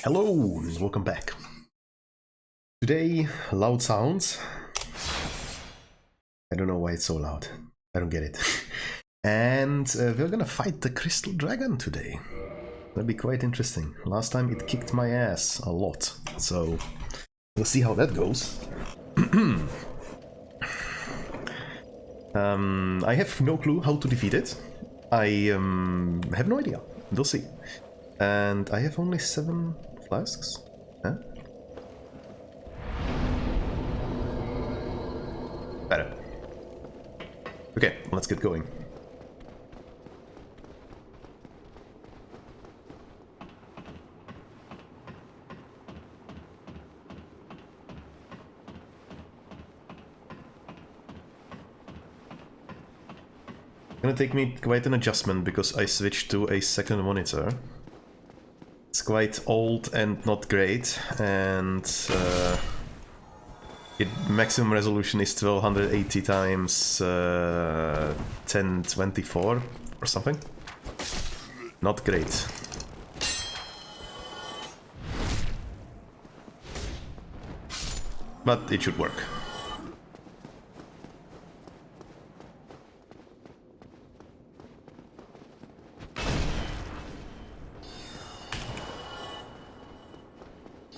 Hello, welcome back. Today, loud sounds. I don't know why it's so loud. I don't get it. And we're gonna fight the Crystal Dragon today. That'll be quite interesting. Last time it kicked my ass a lot, so we'll see how that goes. I have no clue how to defeat it. I have no idea. We'll see. And I have only 7 flasks. Huh? Better. Okay, let's get going. It's gonna take me quite an adjustment because I switched to a second monitor. It's quite old and not great, and maximum resolution is 1280 times 1024 or something. Not great. But it should work.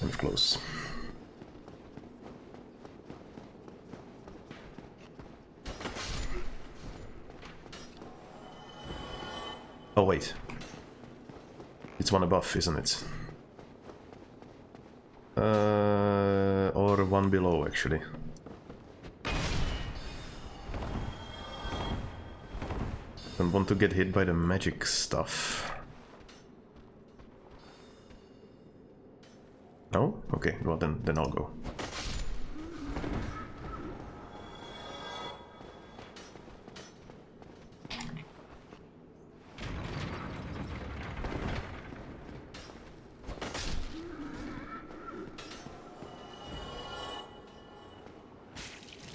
And close. Oh wait. It's one above, isn't it? Or one below, actually. Don't want to get hit by the magic stuff. No? Okay, well then I'll go.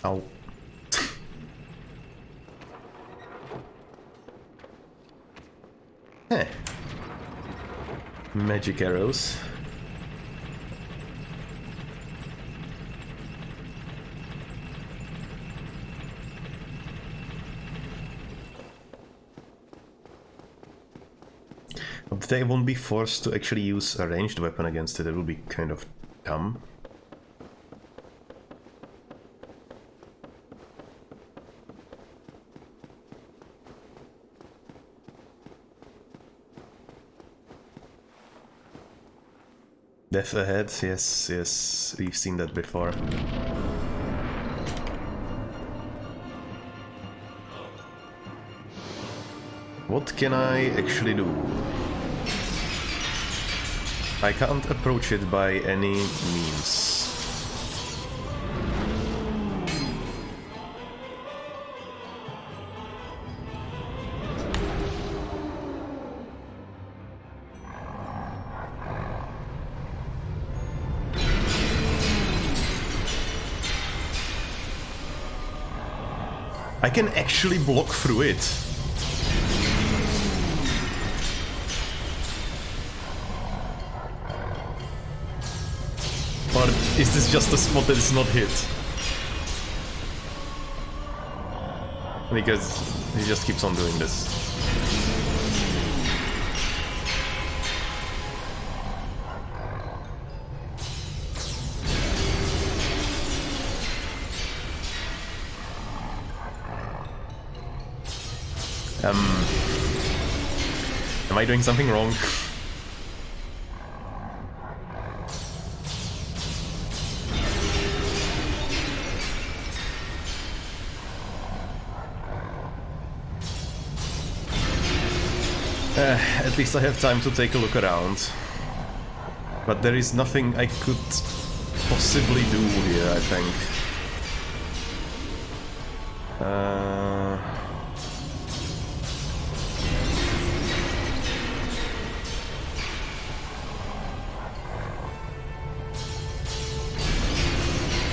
Ow. Eh. Magic arrows. But they won't be forced to actually use a ranged weapon against it. It will be kind of dumb. Death ahead, yes, yes, we've seen that before. What can I actually do? I can't approach it by any means. I can actually block through it. Or is this just a spot that is not hit? Because he just keeps on doing this. Am I doing something wrong? At least I have time to take a look around. But there is nothing I could possibly do here, I think.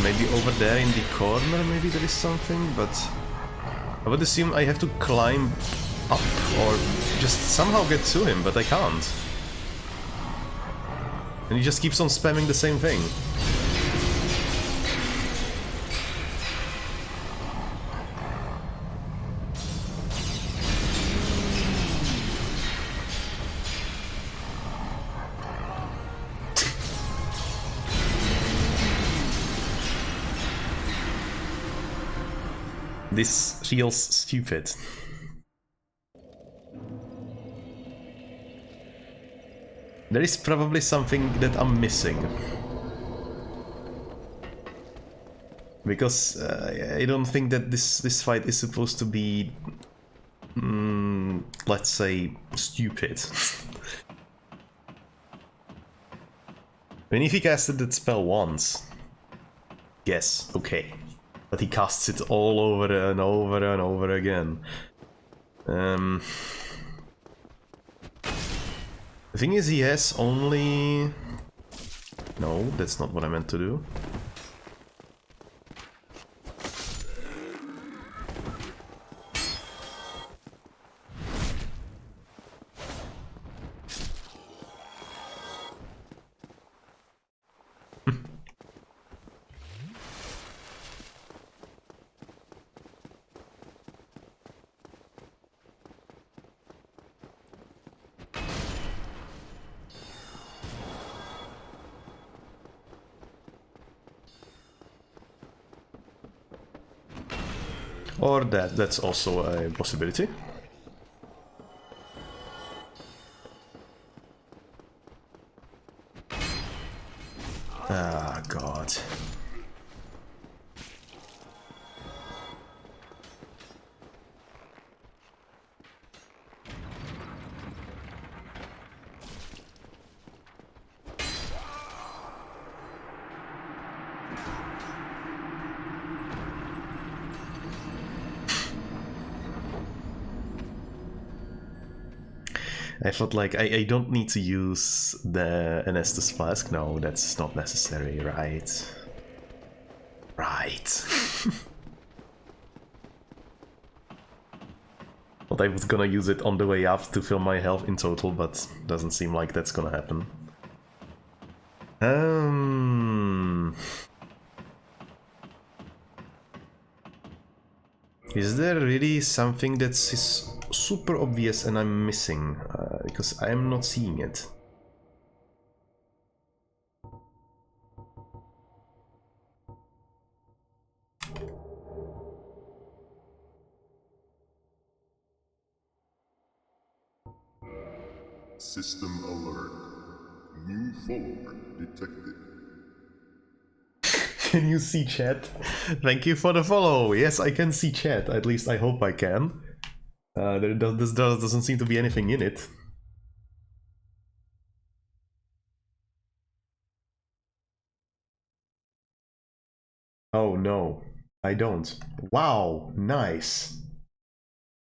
Maybe over there in the corner, maybe there is something, but I would assume I have to climb up or just somehow get to him, but I can't. And he just keeps on spamming the same thing. This feels stupid. There is probably something that I'm missing. Because I don't think that this fight is supposed to be, let's say, stupid. I mean, if he casted that spell once, yes, okay. But he casts it all over and over and over again. The thing is, he has only... No, that's not what I meant to do. Or that's also a possibility. Ah, God. I felt like I don't need to use the Anestus Flask. No, that's not necessary, right? Right. Thought I was gonna use it on the way up to fill my health in total, but doesn't seem like that's gonna happen. Is there really something that is super obvious and I'm missing? Because I am not seeing it. System alert. New follower detected. Can you see chat? Thank you for the follow. Yes, I can see chat. At least I hope I can. There doesn't seem to be anything in it. Oh no, I don't. Wow, nice.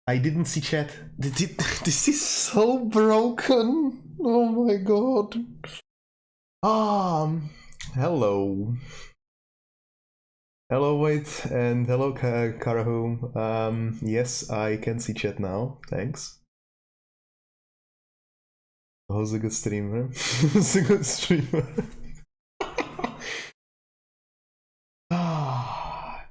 I didn't see chat. This is so broken. Oh my god. Hello. Hello, Wait, and hello, Karahu. Yes, I can see chat now. Thanks. How's a good streamer? Who's a good streamer? Ah.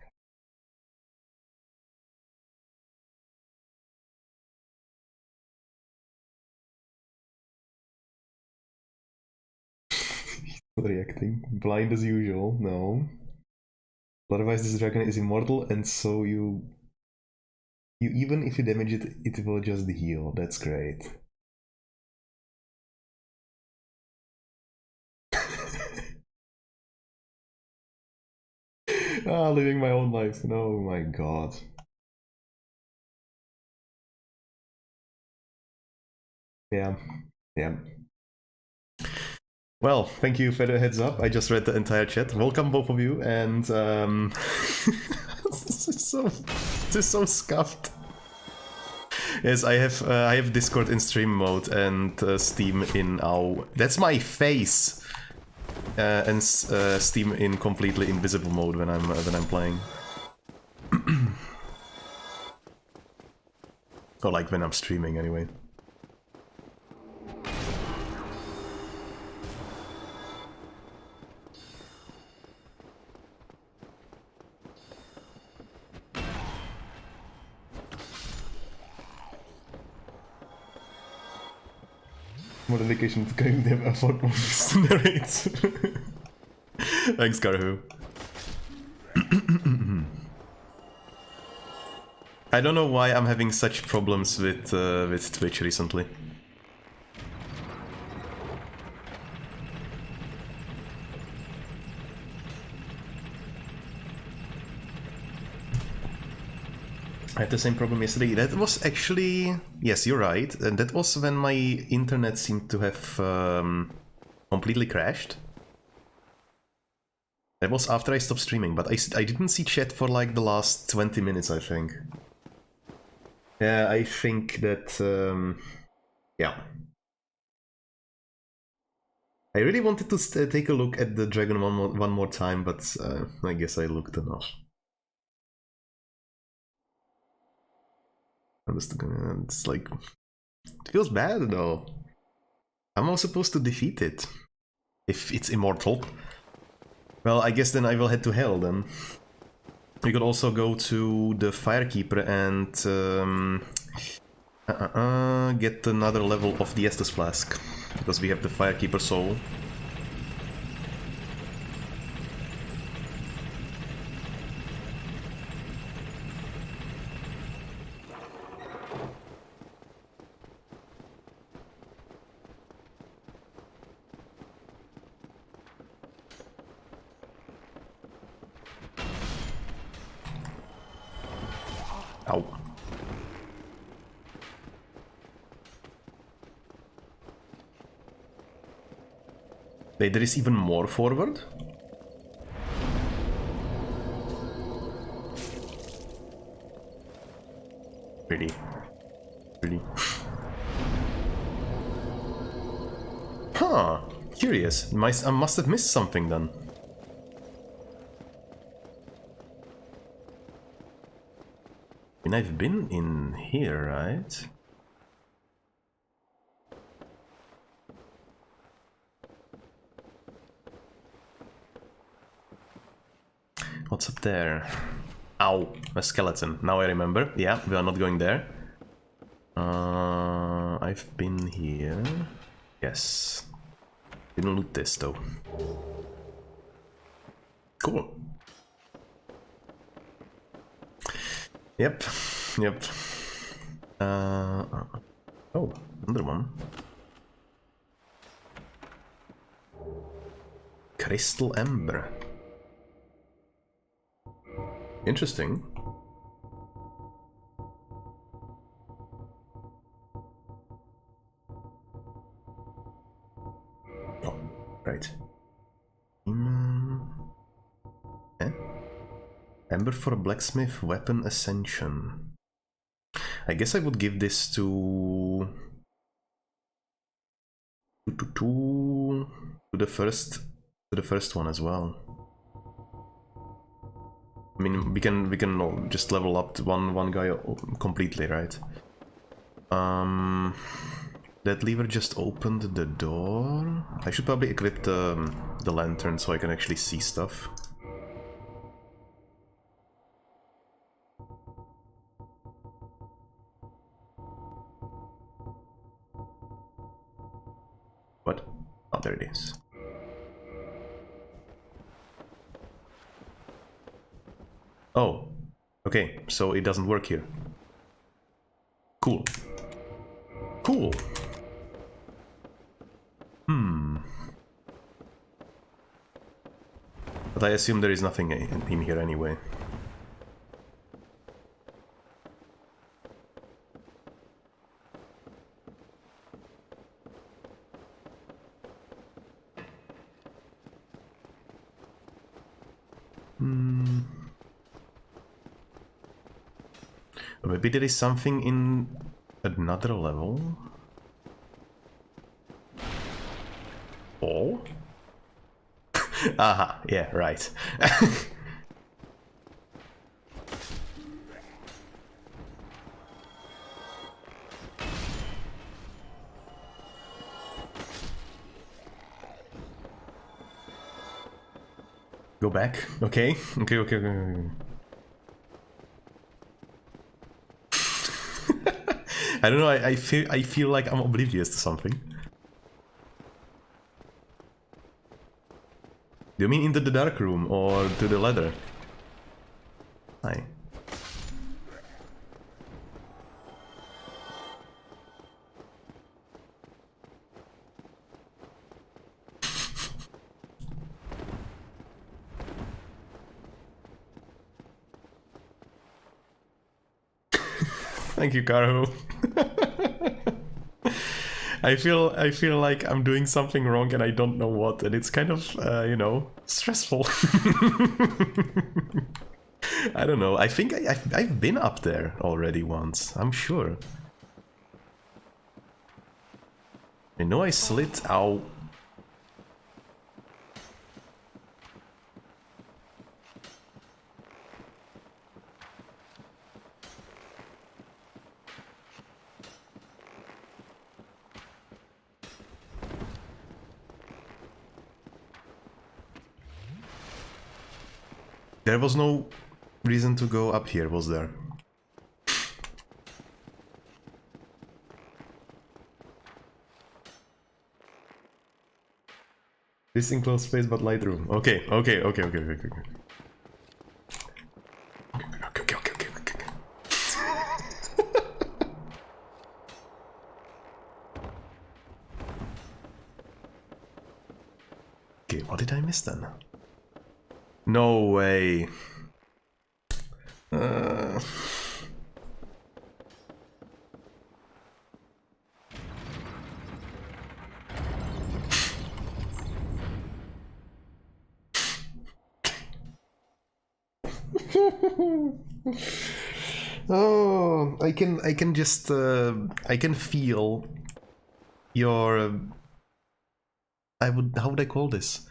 Reacting. Blind as usual. No. Otherwise, this dragon is immortal, and so you even if you damage it, it will just heal. That's great. Living my own life. Oh my god. Yeah. Yeah. Well, thank you for the heads up. I just read the entire chat. Welcome, both of you, and this is so scuffed. Yes, I have Discord in stream mode and Steam in AO. That's my face, and Steam in completely invisible mode when I'm playing. Or like when I'm streaming, anyway. More dedication to giving them effort on this to narrate. Thanks, Karahu. I don't know why I'm having such problems with Twitch recently. I had the same problem yesterday. That was actually... Yes, you're right. And that was when my internet seemed to have completely crashed. That was after I stopped streaming, but I didn't see chat for like the last 20 minutes, I think. Yeah, I think that... yeah. I really wanted to take a look at the dragon one more time, but I guess I looked enough. It's like... It feels bad, though. How am I supposed to defeat it? If it's immortal? Well, I guess then I will head to hell, then. We could also go to the Firekeeper and... get another level of the Estus Flask. Because we have the Firekeeper soul. Ow. Wait, there is even more forward? Really? Really? Huh. Curious. I must have missed something then. I mean, I've been in here, right? What's up there? Ow, a skeleton. Now I remember. Yeah, we are not going there. I've been here. Yes. Didn't loot this though. Cool. Yep. Yep. Oh, another one. Crystal Ember. Interesting. Oh, right. Eh? Ember for a blacksmith weapon ascension. I guess I would give this to the first one as well. I mean, we can just level up to one guy completely, right? That lever just opened the door. I should probably equip the lantern so I can actually see stuff. What? Oh, there it is. Oh, okay, so it doesn't work here. Cool. Cool. But I assume there is nothing in here anyway. Maybe there is something in another level? Oh? Aha, yeah, right. Go back. Okay. Okay. I don't know. I feel like I'm oblivious to something. Do you mean into the dark room or to the ladder? Hi. Thank you, Caro. I feel like I'm doing something wrong and I don't know what, and it's kind of you know, stressful. I don't know. I think I've been up there already once. I'm sure. I know I slid out. There was no reason to go up here, was there? This enclosed space but light room. Okay. Okay. Okay, what did I miss then? No way. Oh, I can just I can feel your how would I call this?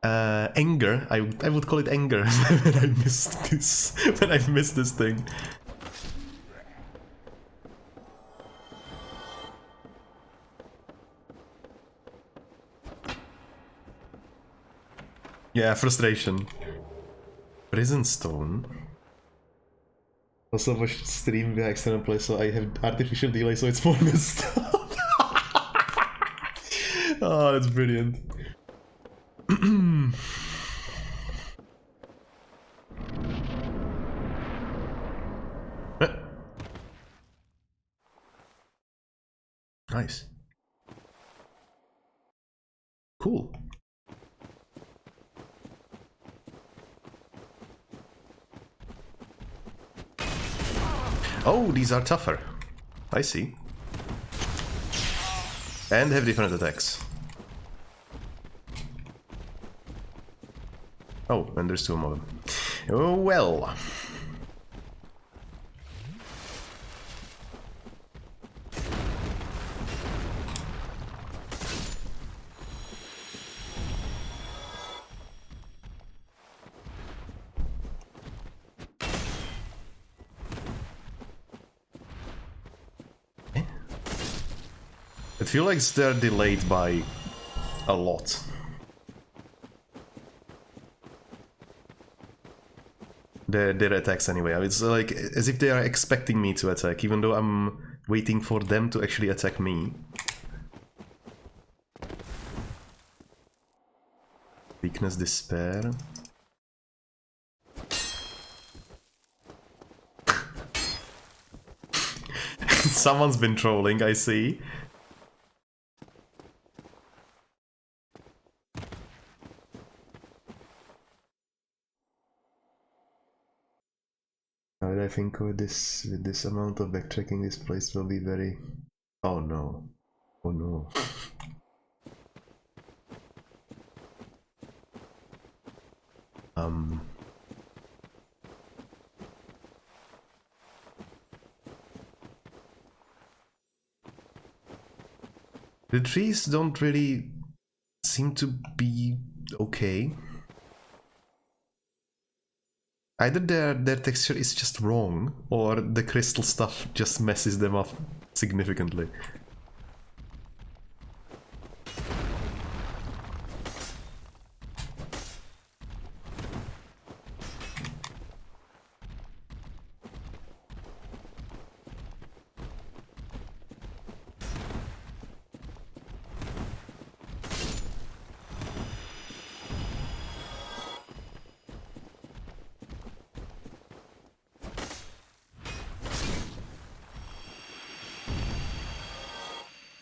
Anger. I would call it anger when I missed this. When I missed this thing. Yeah, frustration. Prison stone. Also watched stream via external play, so I have artificial delay, so it's more messed up. Oh, that's brilliant. Nice. Cool. Oh, these are tougher. I see. And have different attacks. Oh, and there's two more of them. Oh, well. It feels like they're delayed by a lot. Their attacks anyway. It's like as if they are expecting me to attack, even though I'm waiting for them to actually attack me. Weakness, despair. Someone's been trolling, I see. How did I think with this amount of backtracking, this place will be very... Oh no. Oh no. The trees don't really seem to be okay. Either their texture is just wrong, or the crystal stuff just messes them up significantly.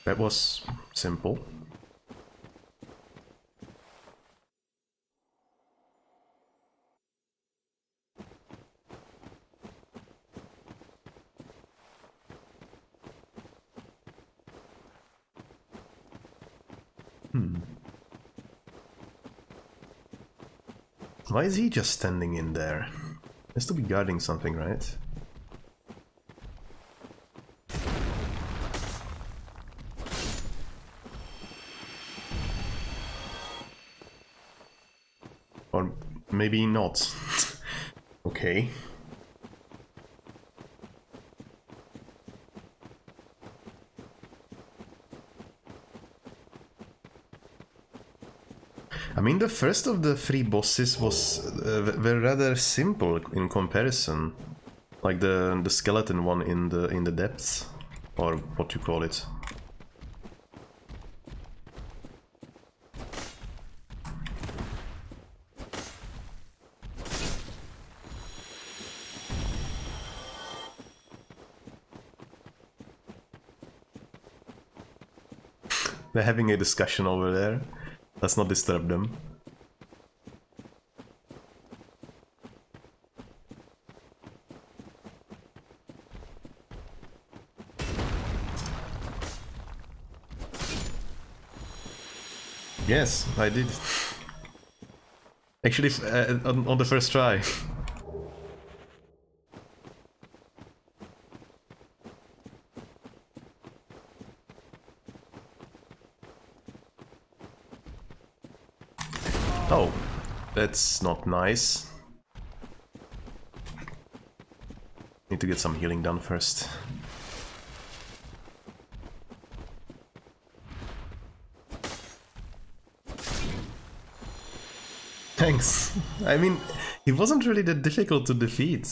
That was simple. Why is he just standing in there? He has to be guarding something, right? Or maybe not. Okay. I mean, the first of the three bosses were rather simple in comparison, like the skeleton one in the depths, or what you call it. They're having a discussion over there. Let's not disturb them. Yes, I did. Actually, on the first try. Oh, that's not nice. Need to get some healing done first. Thanks. I mean, he wasn't really that difficult to defeat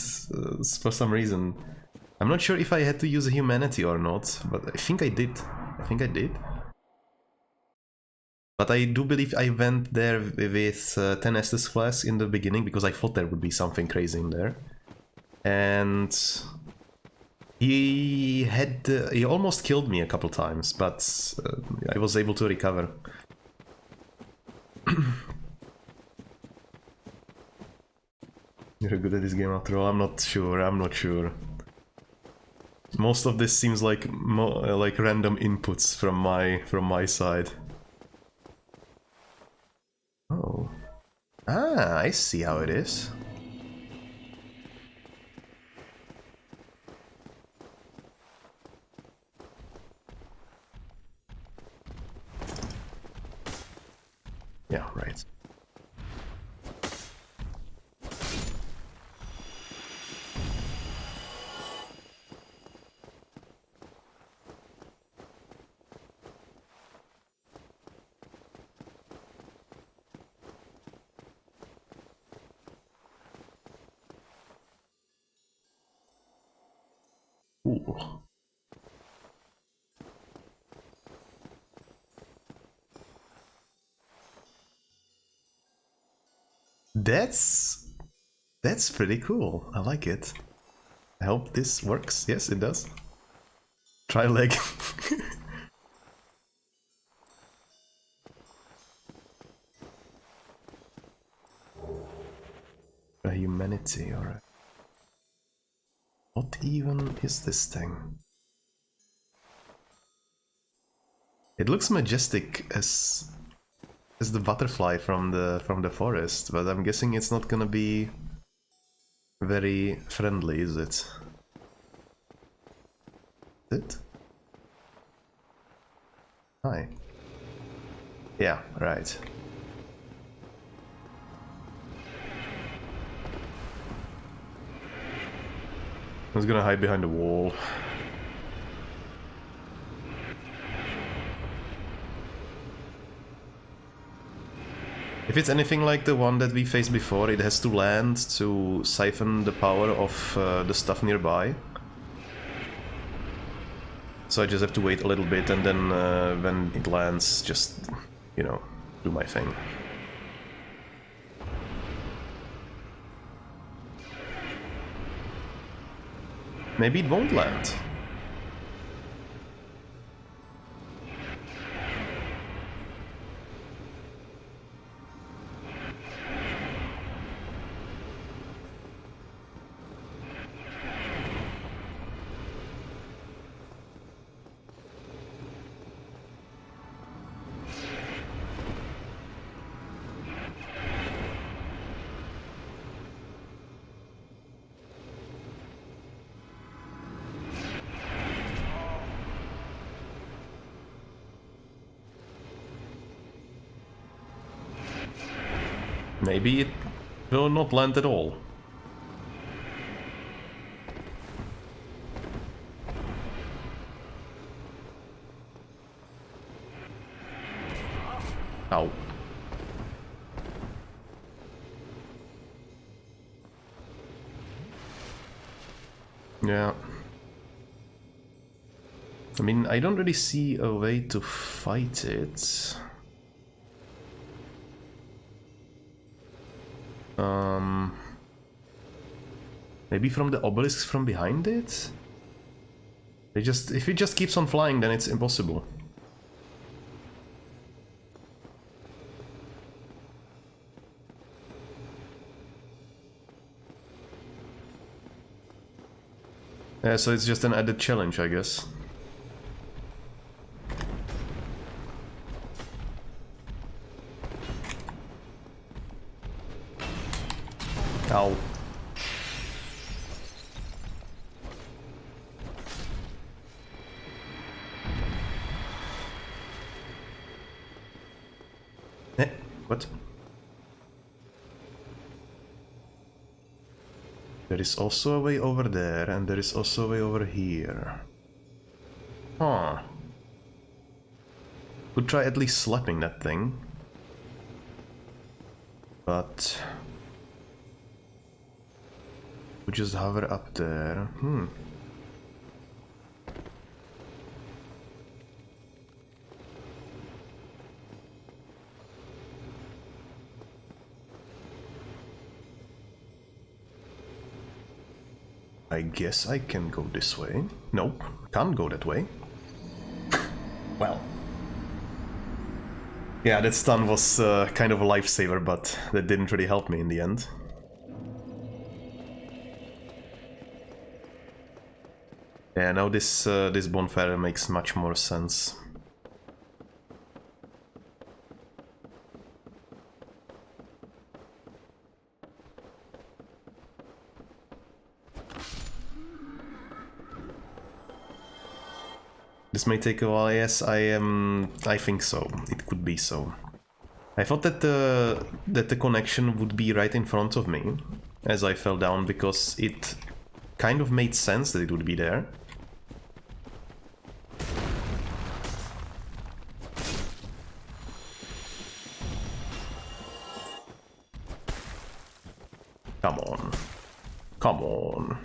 for some reason. I'm not sure if I had to use humanity or not, but I think I did. I think I did. But I do believe I went there with 10 Estus Flask in the beginning because I thought there would be something crazy in there. And he almost killed me a couple times, but I was able to recover. You're good at this game after all? I'm not sure. Most of this seems like random inputs from my side. Oh. Ah, I see how it is. Yeah, right. Ooh. That's pretty cool. I like it. I hope this works. Yes, it does. Try leg. A humanity or a... What even is this thing? It looks majestic as the butterfly from the forest, but I'm guessing it's not gonna be very friendly, is it? Is it? Hi. Yeah, right. I was gonna hide behind the wall. If it's anything like the one that we faced before, it has to land to siphon the power of the stuff nearby. So I just have to wait a little bit and then when it lands, just, you know, do my thing. Maybe it won't land. Maybe it will not land at all. Ow. Yeah. I mean, I don't really see a way to fight it. Maybe from the obelisks from behind it? If it just keeps on flying, then it's impossible. Yeah, so it's just an added challenge, I guess. Ow. Eh, what? There is also a way over there, and there is also a way over here. Huh. Could try at least slapping that thing. But... we just hover up there. I guess I can go this way. Nope, can't go that way. Well. Yeah, that stun was kind of a lifesaver, but that didn't really help me in the end. Yeah, now this bonfire makes much more sense. This may take a while. Yes, I think so. It could be so. I thought that the connection would be right in front of me as I fell down, because it kind of made sense that it would be there. Come on. Come on.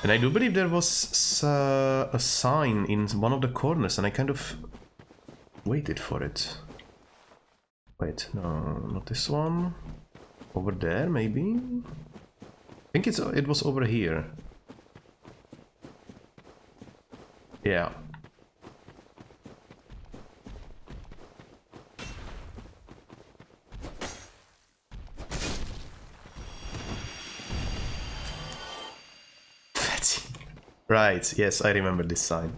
And I do believe there was a sign in one of the corners, and I kind of waited for it. Wait, no, not this one. Over there, maybe? I think it was over here. Yeah. Right, yes, I remember this sign.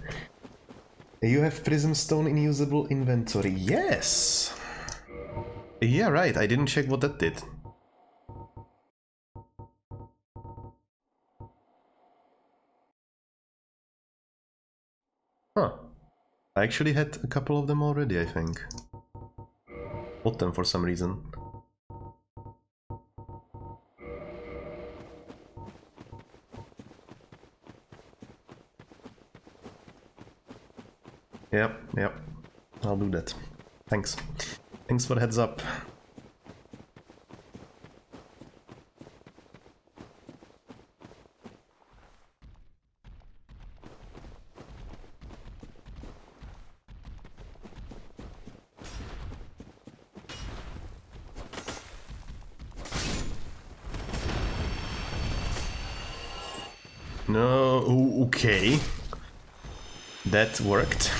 You have Prism Stone in usable inventory. Yes! Yeah, right, I didn't check what that did. Huh. I actually had a couple of them already, I think. Bought them for some reason. Yep. I'll do that. Thanks. Thanks for the heads up. No, okay. That worked.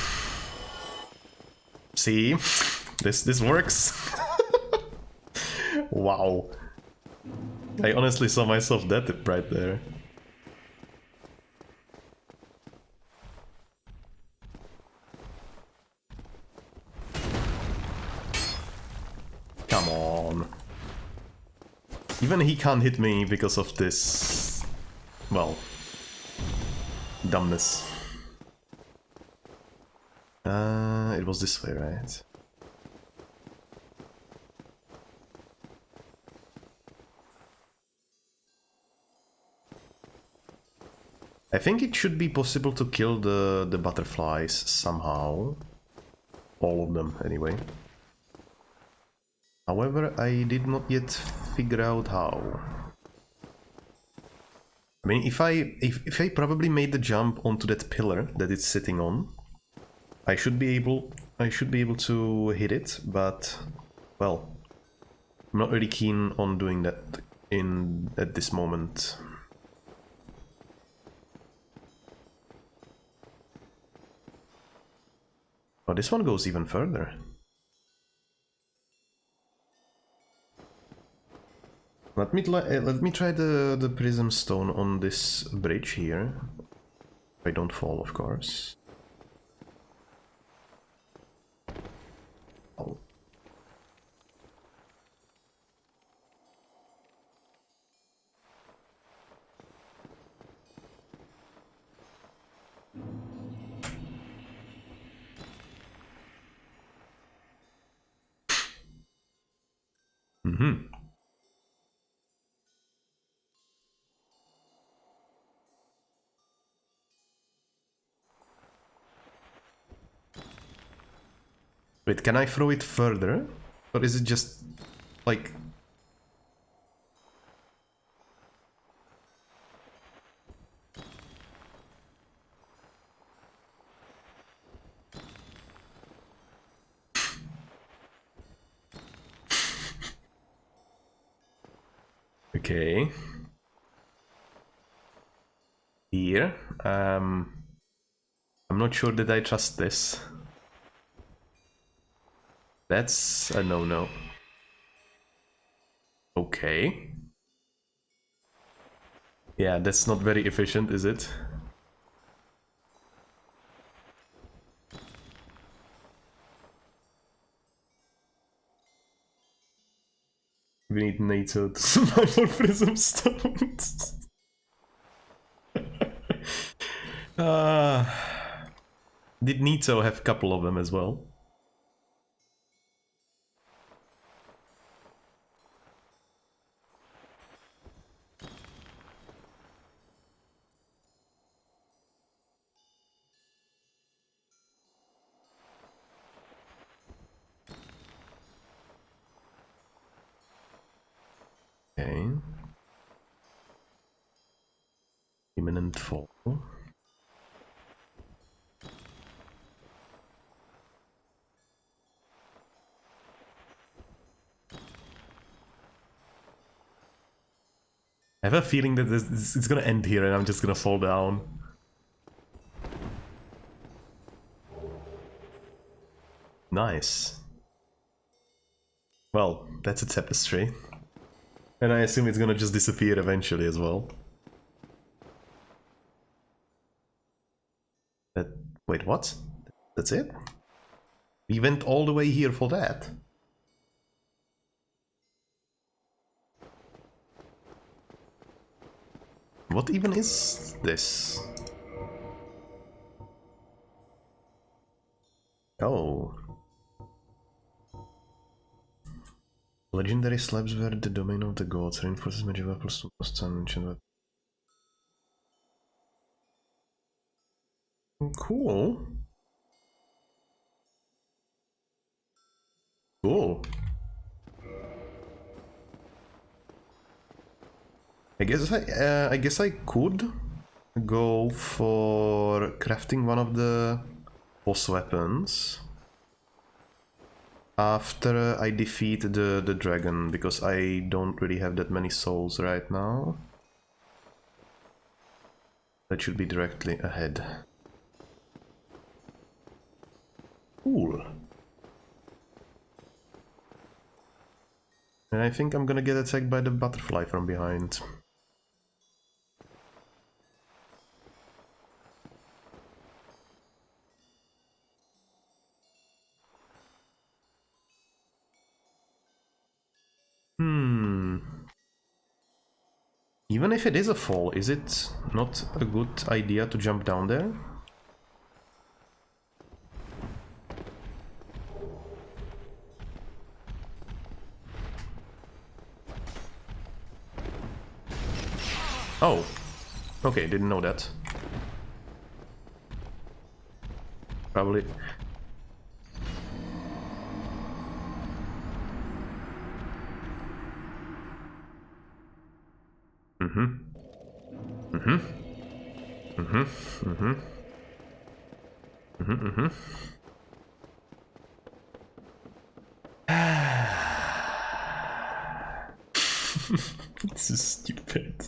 See? This works. Wow. I honestly saw myself dead right there. Come on. Even he can't hit me because of this... well... dumbness. It was this way, right? I think it should be possible to kill the butterflies somehow. All of them, anyway. However, I did not yet figure out how. I mean, if I probably made the jump onto that pillar that it's sitting on, I should be able to hit it, but well, I'm not really keen on doing that at this moment. Oh, this one goes even further. Let me try the prism stone on this bridge here. If I don't fall, of course. Oh. Mm-hmm. Wait, can I throw it further? Or is it just like... Okay. Here. I'm not sure that I trust this. That's a no-no. Okay. Yeah, that's not very efficient, is it? We need NATO to survive for Prism Stones. Did Nito have a couple of them as well? Okay. Imminent didn't fall. I have a feeling that it's gonna end here and I'm just gonna fall down. Nice. Well, that's a tapestry. And I assume it's gonna just disappear eventually as well. Wait, what? That's it? We went all the way here for that? What even is this? Oh. Legendary slabs were the domain of the gods, reinforces magic weapons plus time ancient weapons. Cool. Cool. I guess I could go for crafting one of the boss weapons after I defeat the dragon, because I don't really have that many souls right now. That should be directly ahead. Cool. And I think I'm gonna get attacked by the butterfly from behind. Even if it is a fall, is it not a good idea to jump down there? Oh, okay, didn't know that. Probably. This is stupid.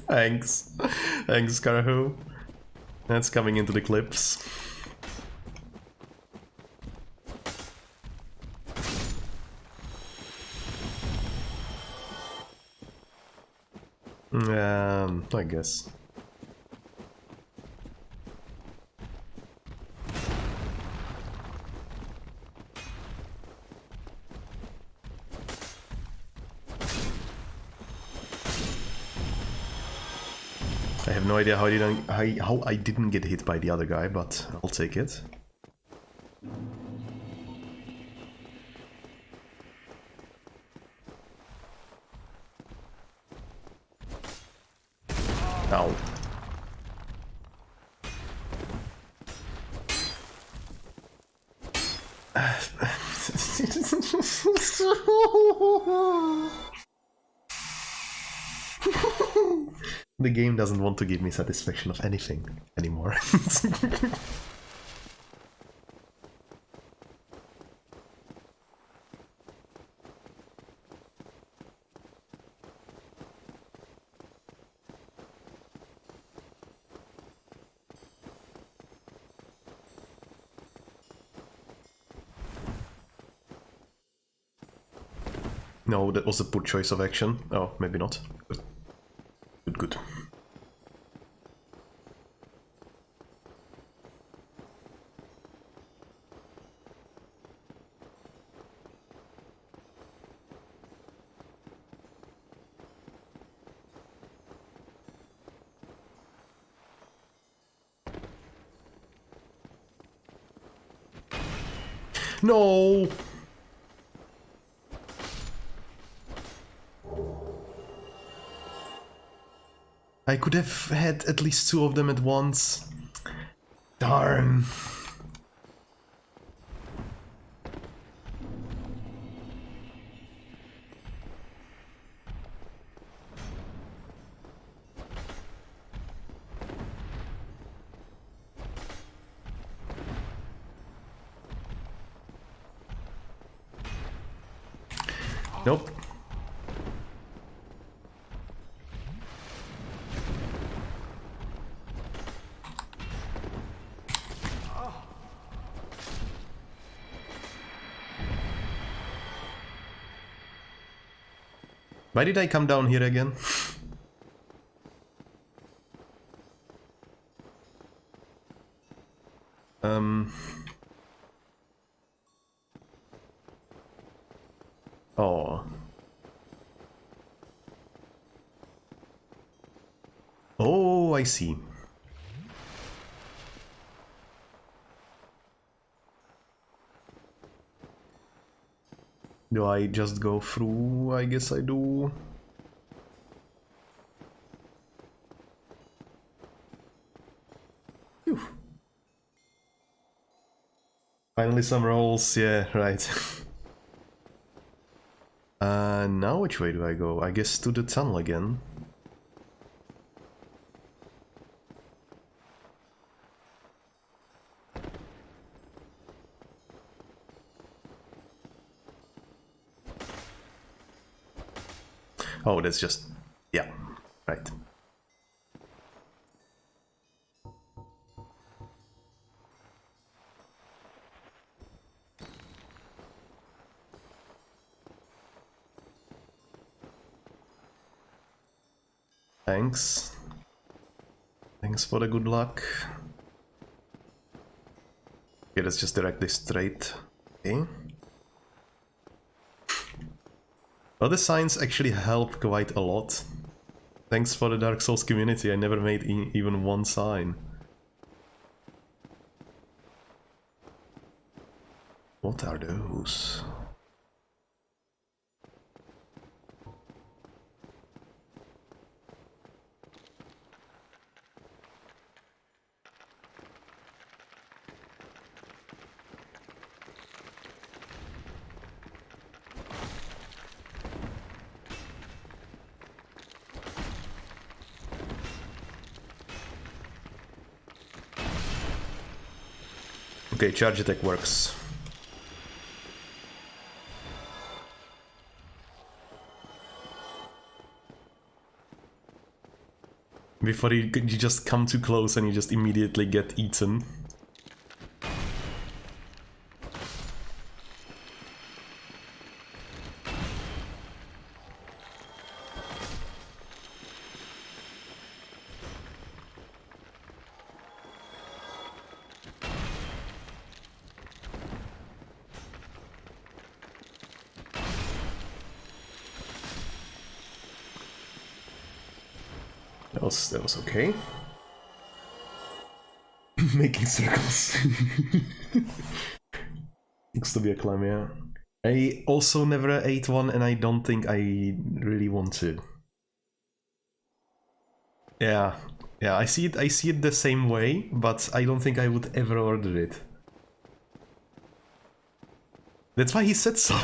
Thanks. Thanks, Karahu. That's coming into the clips. I guess. I have no idea how I didn't get hit by the other guy, but I'll take it. Ow. The game doesn't want to give me satisfaction of anything anymore. No, that was a poor choice of action. Oh, maybe not. Good, good. No! I could have had at least 2 of them at once. Darn. Nope. Why did I come down here again? Oh. Oh, I see. Do I just go through? I guess I do. Phew. Finally some rolls, yeah, right. Now which way do I go? I guess to the tunnel again. Oh, that's just... yeah, right. Thanks. Thanks for the good luck. Okay, let's just direct this straight. Okay. Well, the signs actually help quite a lot. Thanks for the Dark Souls community, I never made even one sign. What are those? Okay, charge attack works. Before you just come too close and you just immediately get eaten. That was okay. Making circles. Looks to be a climb, yeah. I also never ate one and I don't think I really want to. Yeah, I see it the same way, but I don't think I would ever order it. That's why he said so.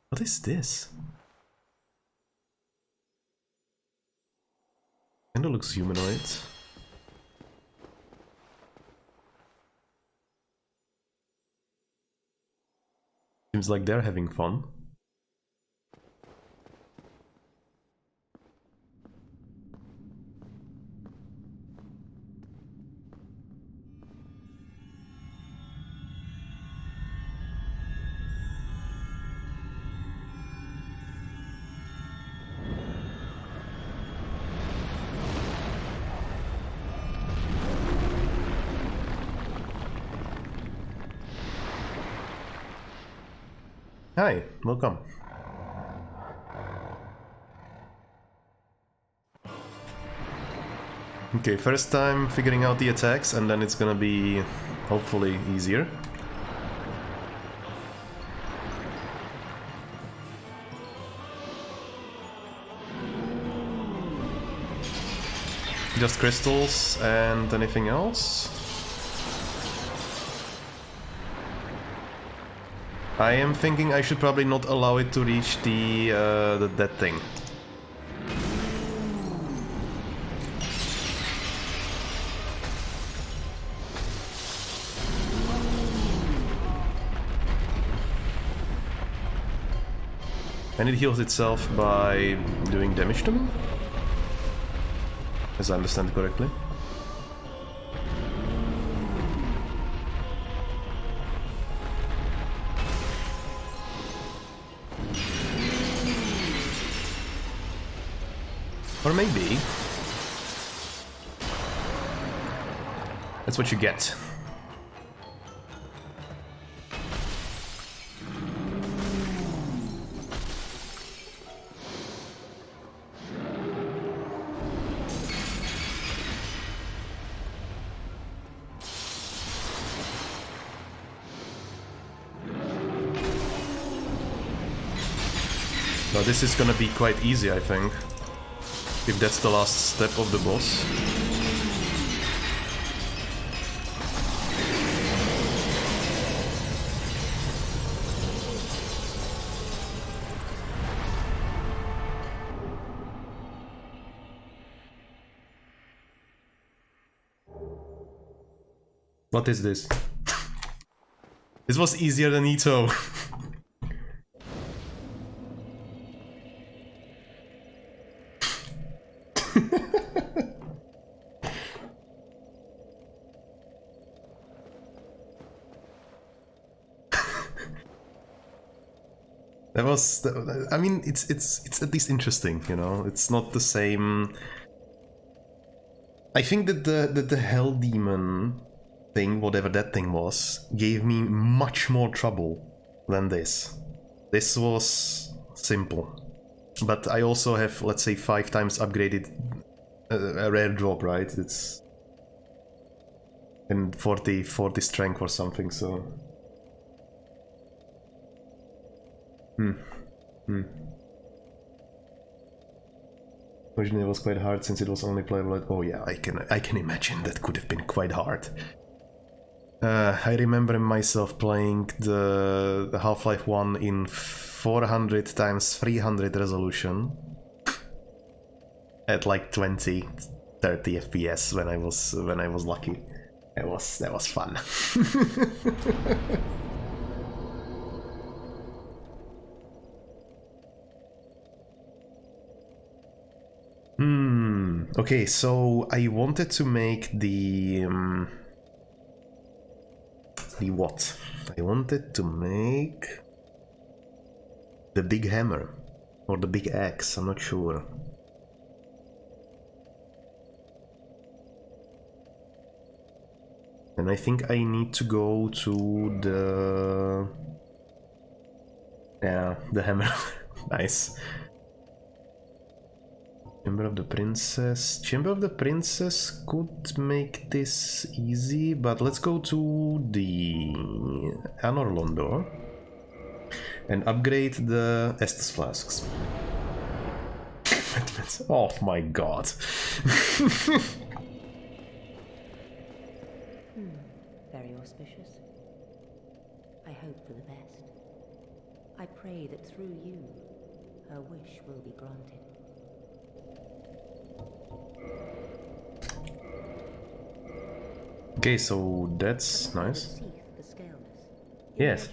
What is this? Kinda looks humanoid. Seems like they're having fun. Hi, welcome. Okay, first time figuring out the attacks, and then it's gonna be hopefully easier. just crystals and anything else? I am thinking I should probably not allow it to reach that thing. And it heals itself by doing damage to me? As I understand correctly. Or maybe... that's what you get. Now this is gonna be quite easy, I think. If that's the last step of the boss. What is this? This was easier than Ito. That was, I mean, it's at least interesting, you know. It's not the same. I think that the Hell Demon thing, whatever that thing was, gave me much more trouble than this. This was simple, but I also have, let's say, 5 times upgraded a rare drop, right? It's in 40 strength or something, so. Originally it was quite hard since it was only playable at... oh yeah, I can imagine that could have been quite hard. I remember myself playing the Half-Life 1 in 400 times 300 resolution at like 20-30 FPS when I was lucky. That was fun. Okay, so I wanted to make the what? I wanted to make the big hammer or the big axe, I'm not sure. And I think I need to go to the hammer. Nice. Chamber of the Princess. Chamber of the Princess could make this easy, but let's go to the Anor Londo and upgrade the Estus flasks. Oh my god. Very auspicious. I hope for the best. I pray that through you, her wish will be granted. Okay, so that's nice. Yes.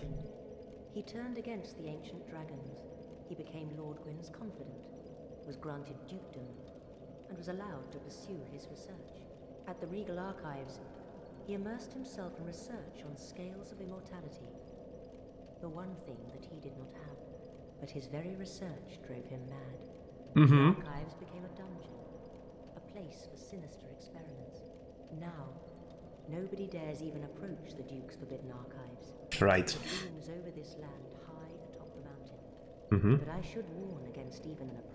He turned against the ancient dragons. He became Lord Gwyn's confidant, was granted dukedom, and was allowed to pursue his research. At the Regal Archives, he immersed himself in research on scales of immortality. The one thing that he did not have, but his very research drove him mad. The Archives became a dungeon, a place for sinister experiments. Now, nobody dares even approach the Duke's forbidden archives. Right. It looms over this land high atop the mountain. But I should warn against even an approach.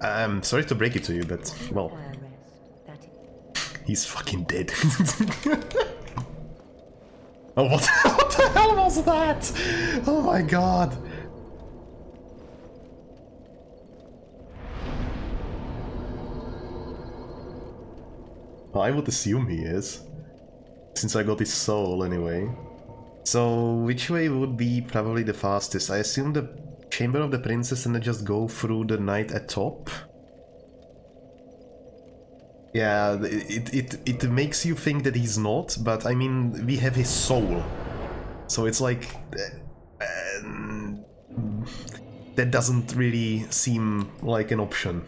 I'm sorry to break it to you, but, well, he's fucking dead. Oh, what the hell was that? Oh my god. I would assume he is. Since I got his soul anyway. So, which way would be probably the fastest? I assume the Chamber of the Princess and then just go through the night atop? Yeah, it makes you think that he's not, but I mean, we have his soul. So it's like... that doesn't really seem like an option.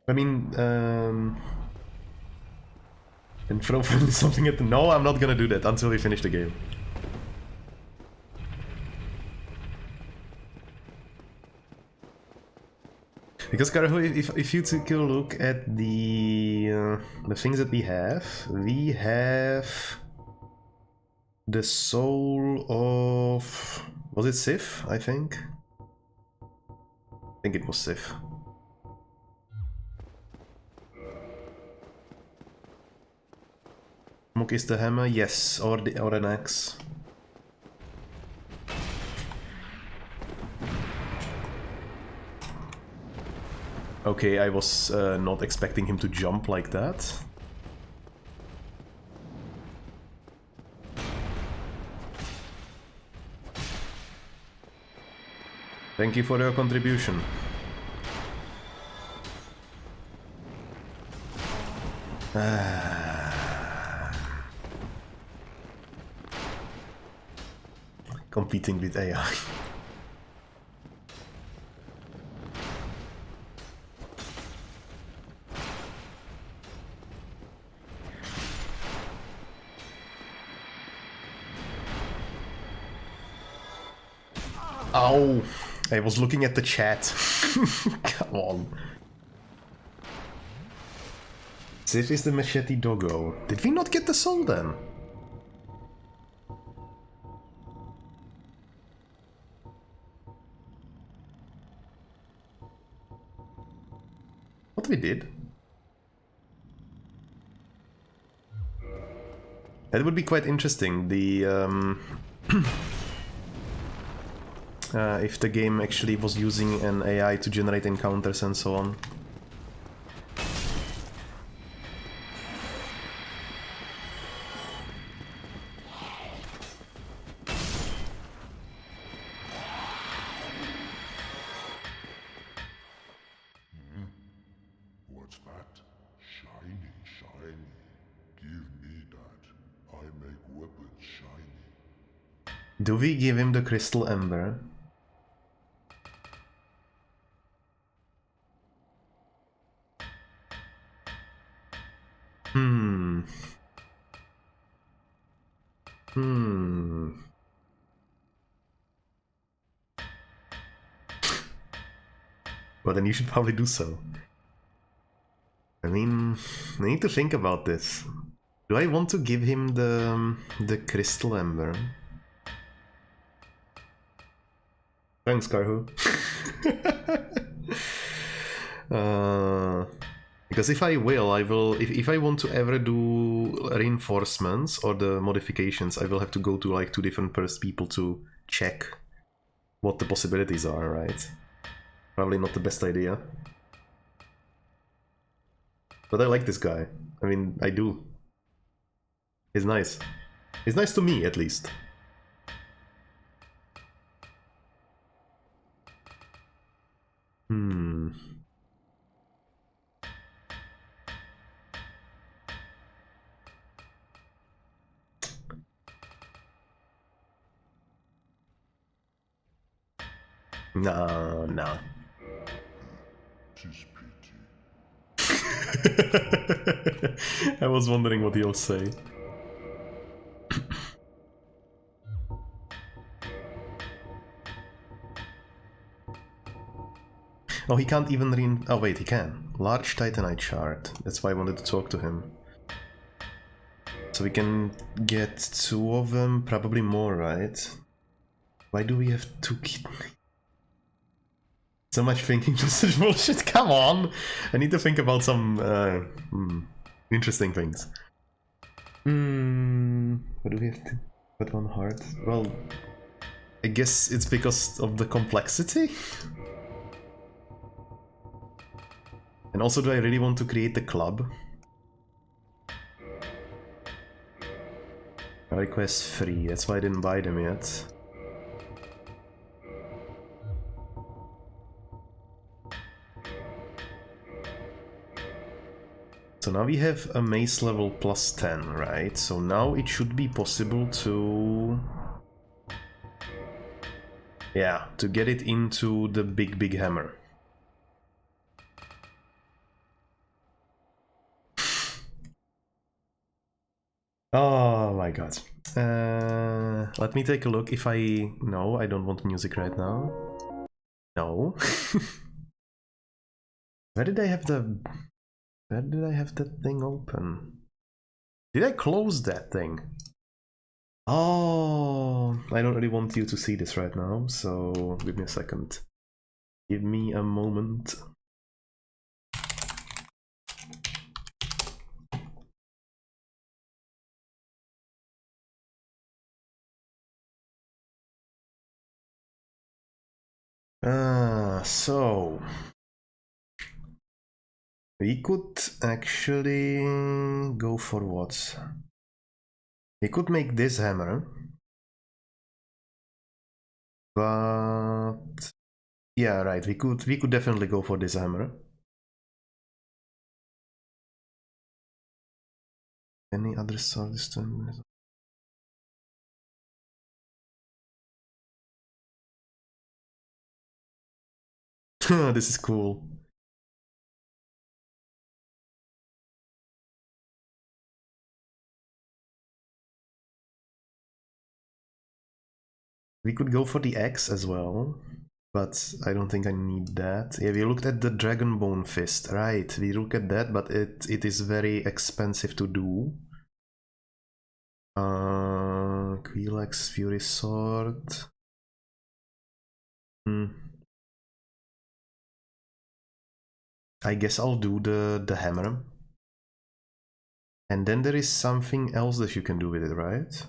I mean, and throw something at the... No, I'm not gonna do that until we finish the game. Because Karhu, if you take a look at the things that we have the soul of... Was it Sif, I think? I think it was Sif. Mook is the hammer, yes, or an axe. Okay, I was not expecting him to jump like that. Thank you for your contribution. Competing with AI. Ow! I was looking at the chat. Come on. Sif is the machete doggo. Did we not get the soul then? What we did? That would be quite interesting. The if the game actually was using an AI to generate encounters and so on. What's that? Shiny, shiny. Give me that. I make weapons shiny. Do we give him the crystal ember? Well, then you should probably do so. I mean, I need to think about this. Do I want to give him the crystal ember? Thanks, Karhu. Because if I will, if I want to ever do reinforcements or the modifications, I will have to go to like 2 different people to check what the possibilities are, right? Probably not the best idea. But I like this guy. I mean, I do. He's nice. He's nice to me, at least. No, no. Tis pity. I was wondering what he'll say. Oh, he can't even oh wait, he can. Large Titanite shard. That's why I wanted to talk to him. So we can get 2 of them, probably more, right? Why do we have 2 kidneys? So much thinking for such bullshit, come on! I need to think about some interesting things. What do we have to put on heart? Well, I guess it's because of the complexity? And also, do I really want to create the club? Request free, that's why I didn't buy them yet. So now we have a mace level plus 10, right? So now it should be possible to... yeah, to get it into the big hammer. Oh my god. Let me take a look if I... no, I don't want music right now. No. Where did I have the... where did I have that thing open? Did I close that thing? Oh, I don't really want you to see this right now, so give me a second. Give me a moment. So we could actually go for what? We could make this hammer, but yeah, right. We could definitely go for this hammer. Any other sword stone? This is cool. We could go for the axe as well, but I don't think I need that. Yeah, we looked at the Dragonbone Fist, right? We look at that, but it is very expensive to do. Quilax Fury Sword. I guess I'll do the hammer. And then there is something else that you can do with it, right?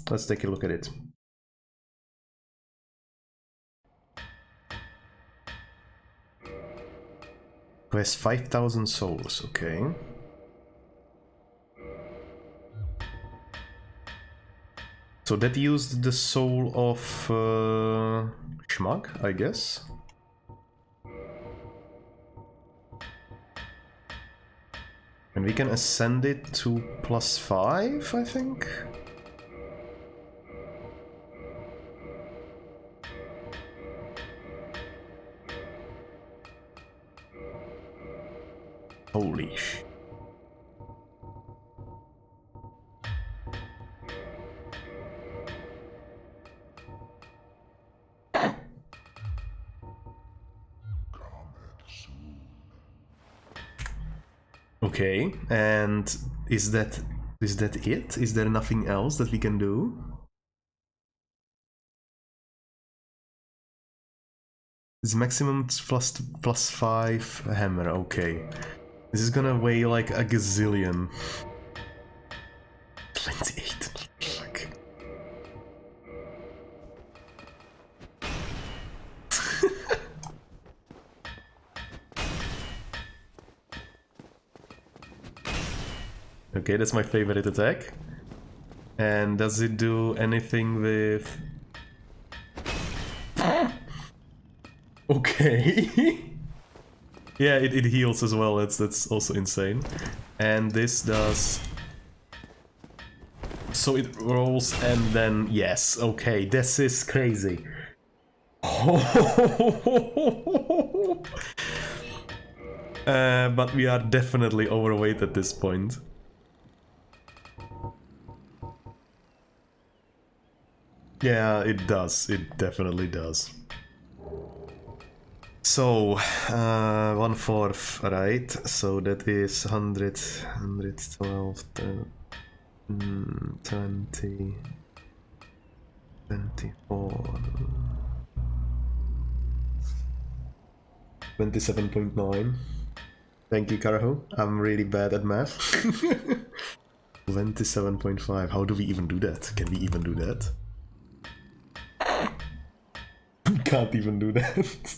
Let's take a look at it. Who has 5,000 souls, okay. So that used the soul of Schmag, I guess. And we can ascend it to +5, I think. Holy sh... Okay, and is that it? Is there nothing else that we can do? It's maximum +5 hammer, okay. This is gonna weigh like a gazillion. 28. Fuck. Okay, that's my favorite attack. And does it do anything with... Okay. Yeah, it heals as well, that's also insane. And this does... so it rolls and then... yes, okay, this is crazy. But we are definitely overweight at this point. Yeah, it does. It definitely does. So, 1/4, right? So that is 100, 112... 20, 24, 27.9. Thank you, Karaho. I'm really bad at math. 27.5. How do we even do that? Can we even do that? We can't even do that.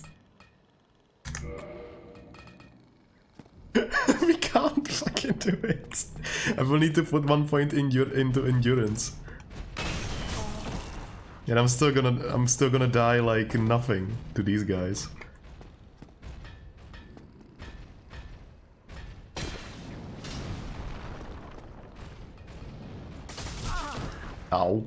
We can't fucking do it. I will need to put 1 point into endurance. And I'm still gonna die like nothing to these guys. Ow.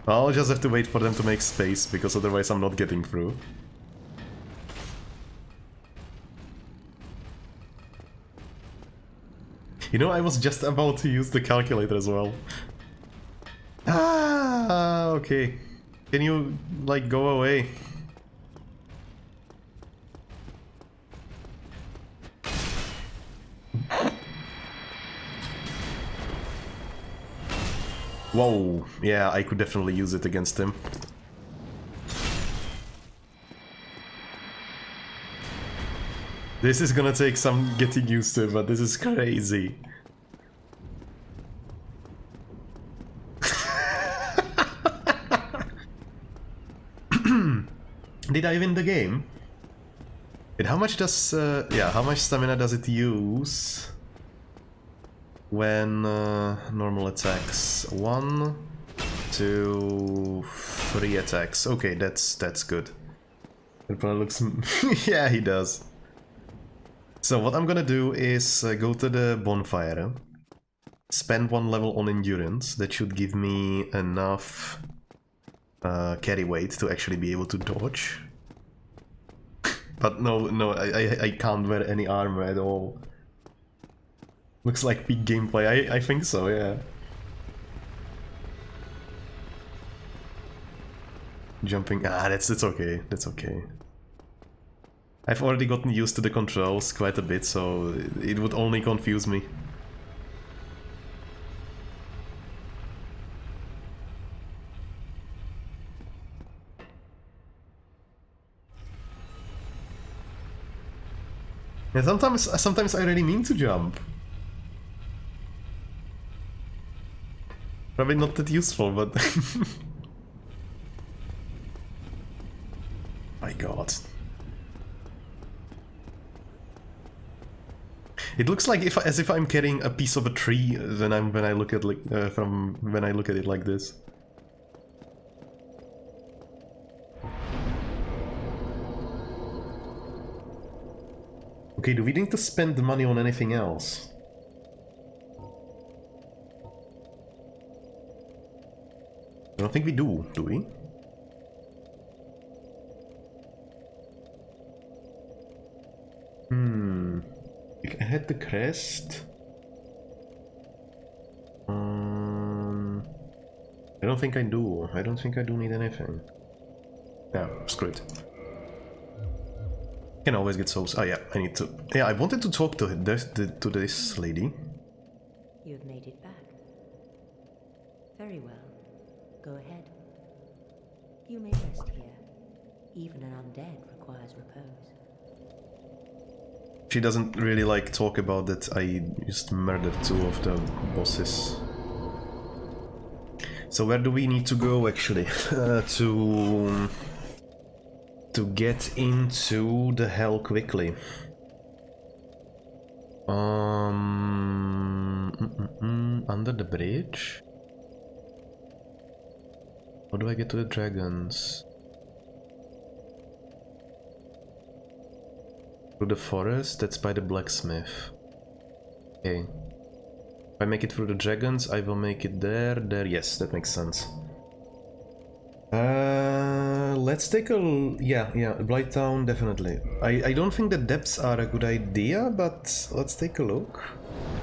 I'll just have to wait for them to make space, because otherwise I'm not getting through. You know, I was just about to use the calculator as well. Ah, okay. Can you, like, go away? Whoa, yeah, I could definitely use it against him. This is gonna take some getting used to, but this is crazy. Did I win the game? Wait, how much does, yeah, how much stamina does it use when normal attacks? 1, 2, 3 attacks. Okay, that's good. It probably looks... yeah, he does. So what I'm gonna do is go to the bonfire, spend 1 level on endurance. That should give me enough carry weight to actually be able to dodge. But no, I can't wear any armor at all. Looks like peak gameplay. I think so, yeah. Jumping, that's okay, that's okay. I've already gotten used to the controls quite a bit, so it would only confuse me. Yeah, sometimes I really mean to jump. Probably not that useful, but... My god. It looks like as if I'm carrying a piece of a tree when I look at it like this. Okay, do we need to spend the money on anything else? I don't think we do we? I had the crest. I don't think I do. I don't think I do need anything. Yeah, screw it. Can always get souls. Oh yeah, I need to. Yeah, I wanted to talk to this lady. You've made it back. Very well. Go ahead. You may rest here. Even an undead requires repose. She doesn't really like talk about that I just murdered 2 of the bosses. So where do we need to go actually to get into the hell quickly? Under the bridge? How do I get to the dragons? Through the forest? That's by the blacksmith. Okay. If I make it through the dragons, I will make it there. Yes, that makes sense. Let's take a... Yeah, Blighttown, definitely. I don't think the depths are a good idea, but let's take a look.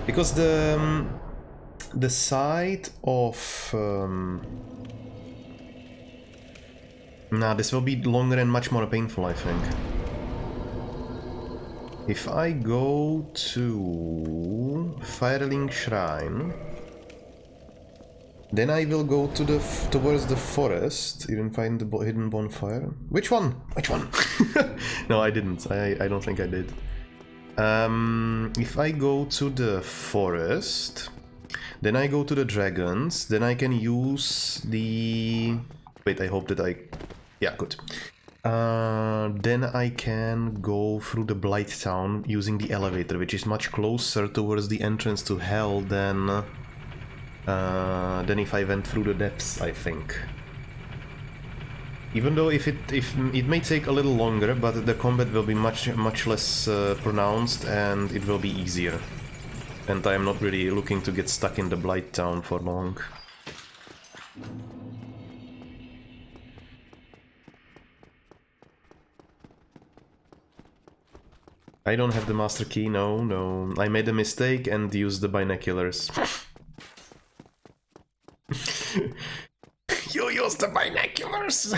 Because the side of... Nah, this will be longer and much more painful, I think. If I go to Firelink Shrine, then I will go to towards the forest, even find the hidden bonfire. Which one? Which one? No, I didn't. I don't think I did. If I go to the forest, then I go to the dragons, then I can use the... Wait, I hope that I... Yeah, good. Then I can go through the Blight Town using the elevator, which is much closer towards the entrance to Hell than if I went through the depths, I think. Even though if it may take a little longer, but the combat will be much less pronounced and it will be easier. And I am not really looking to get stuck in the Blight Town for long. I don't have the master key, no. I made a mistake and used the binoculars. You used the binoculars!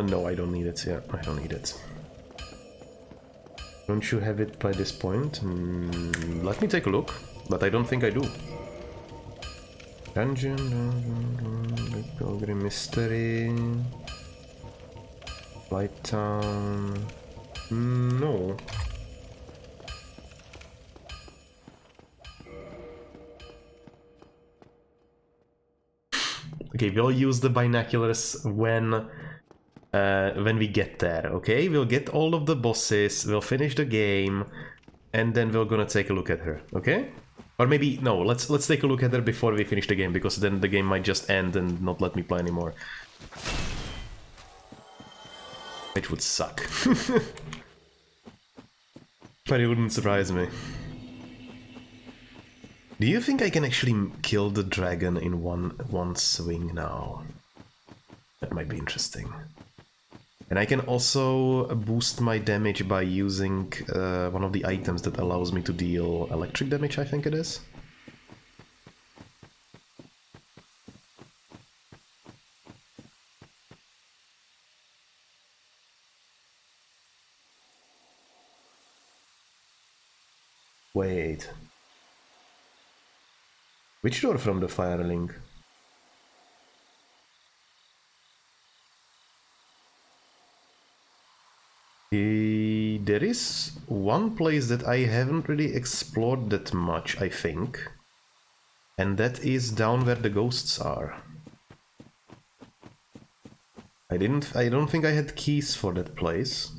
No, I don't need it. Yeah, I don't need it. Don't you have it by this point? Let me take a look, but I don't think I do. Dungeon, Pilgrim Mystery, Blight Town. No. Okay, we'll use the binoculars when we get there, okay? We'll get all of the bosses, we'll finish the game, and then we're gonna take a look at her, okay? Or maybe, no, let's take a look at her before we finish the game, because then the game might just end and not let me play anymore. Which would suck. But it wouldn't surprise me. Do you think I can actually kill the dragon in one swing now? That might be interesting. And I can also boost my damage by using one of the items that allows me to deal electric damage, I think it is. Wait. Which door from the Firelink? There is one place that I haven't really explored that much, I think. And that is down where the ghosts are. I don't think I had keys for that place.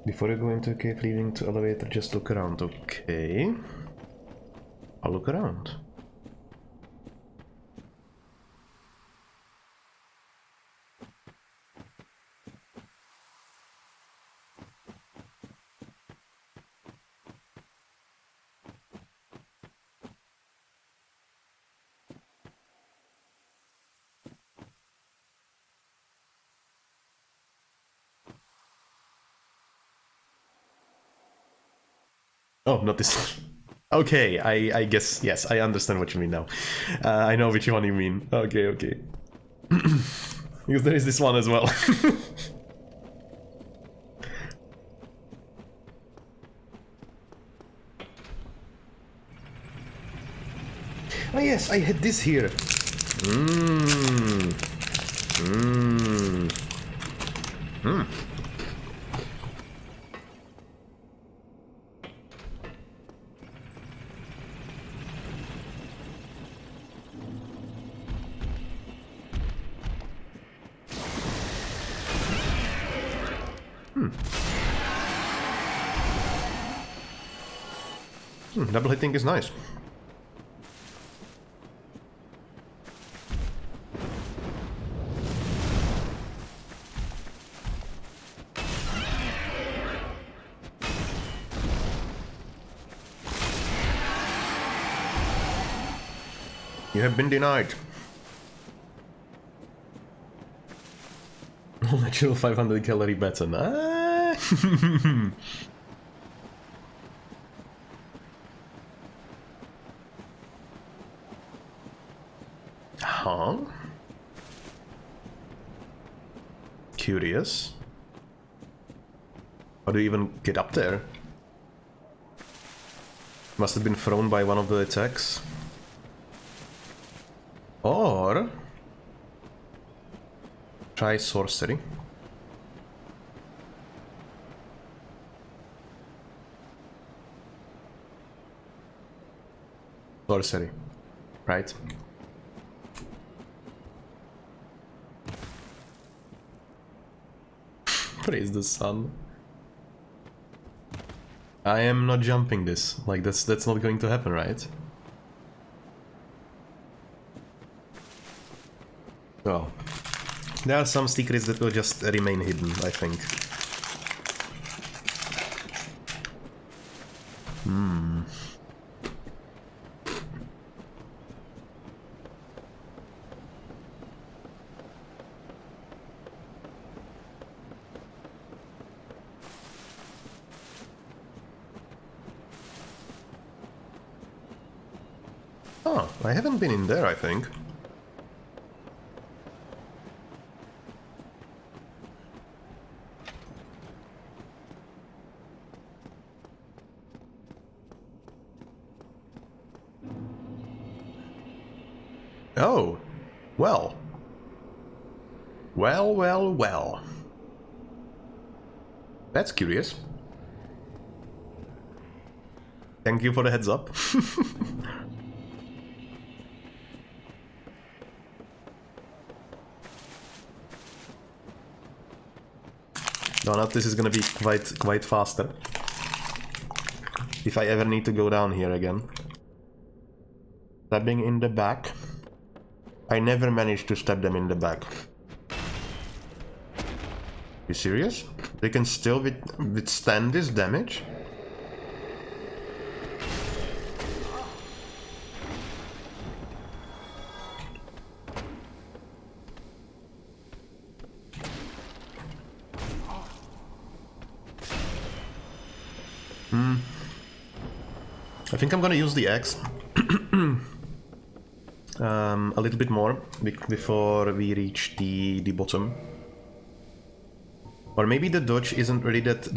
Before you go into a cave leading to elevator, just look around. Okay. I'll look around. Oh, not this. Okay, I guess, yes, I understand what you mean now. I know which one you mean. Okay, okay. Because there is this one as well. Oh yes, I had this here. Double hitting is nice. You have been denied. Natural 500 calorie baton. Ah. Huh? Curious. How do you even get up there? Must have been thrown by one of the attacks. Or... try sorcery. Sorcery. Right? Praise the sun. I am not jumping this. Like, that's not going to happen, right? Well, there are some secrets that will just remain hidden, I think. Oh, I haven't been in there, I think. Oh, well. Well. That's curious. Thank you for the heads up. Donut, this is gonna be quite faster. If I ever need to go down here again. Stabbing in the back. I never managed to stab them in the back. You serious? They can still withstand this damage? I think I'm gonna use the axe a little bit more before we reach the bottom. Or maybe the dodge isn't really that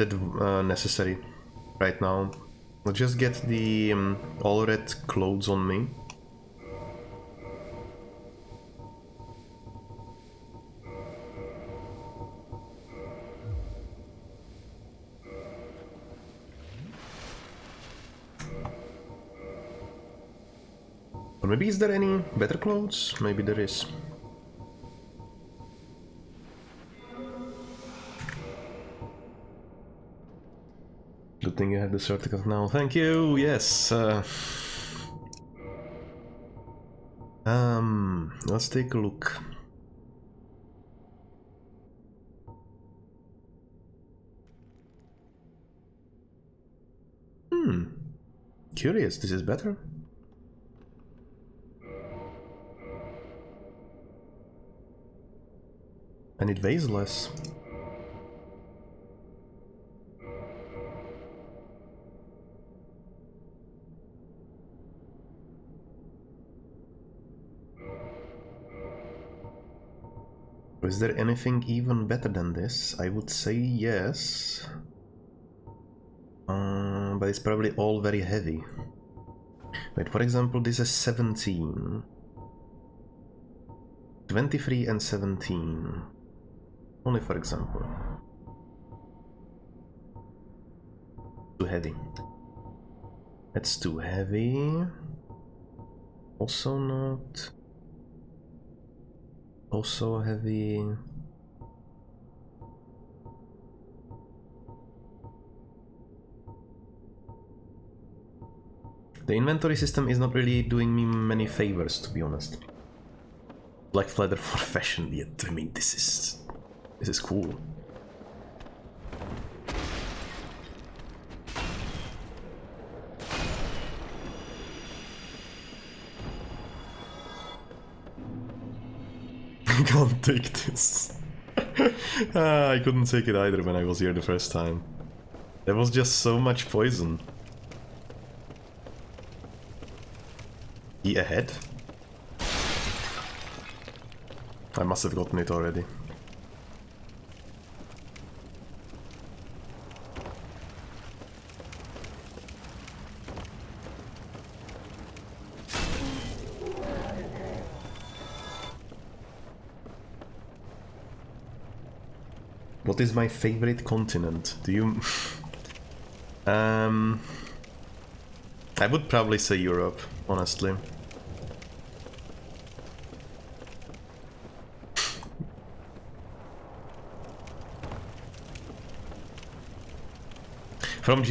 necessary right now. I'll just get the all red clothes on me. Or maybe is there any better clothes? Maybe there is. Good thing you have the certificate now. Thank you. Yes. Let's take a look. Curious. This is better. And it weighs less. Is there anything even better than this? I would say yes. But it's probably all very heavy. Wait, for example, this is 17. 23 and 17. Only for example. Too heavy. That's too heavy. Also not. Also heavy. The inventory system is not really doing me many favors, to be honest. Black leather for fashion, yet I mean this is cool. I can't take this. I couldn't take it either when I was here the first time. There was just so much poison. He ahead? I must have gotten it already. What is my favorite continent? Do you... I would probably say Europe, honestly. Let's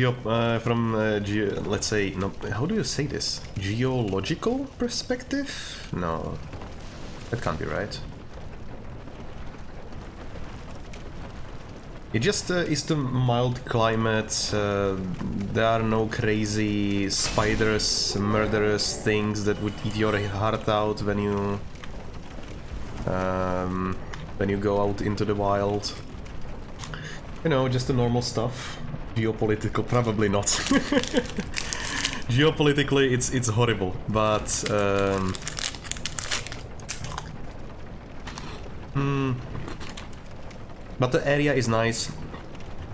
say, no, how do you say this? Geological perspective? No, that can't be right. It just is the mild climate, there are no crazy spiders, murderous things that would eat your heart out when you go out into the wild. You know, just the normal stuff. Geopolitical, probably not. Geopolitically, it's horrible, but but the area is nice.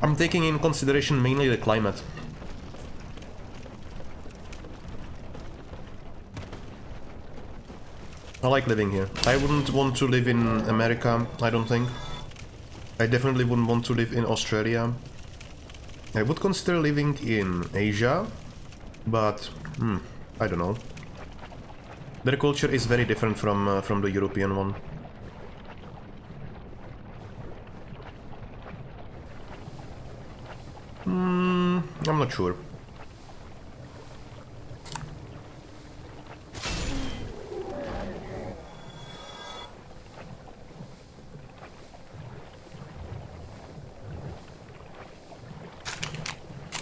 I'm taking in consideration mainly the climate. I like living here. I wouldn't want to live in America, I don't think. I definitely wouldn't want to live in Australia. I would consider living in Asia, but I don't know. Their culture is very different from the European one. I'm not sure.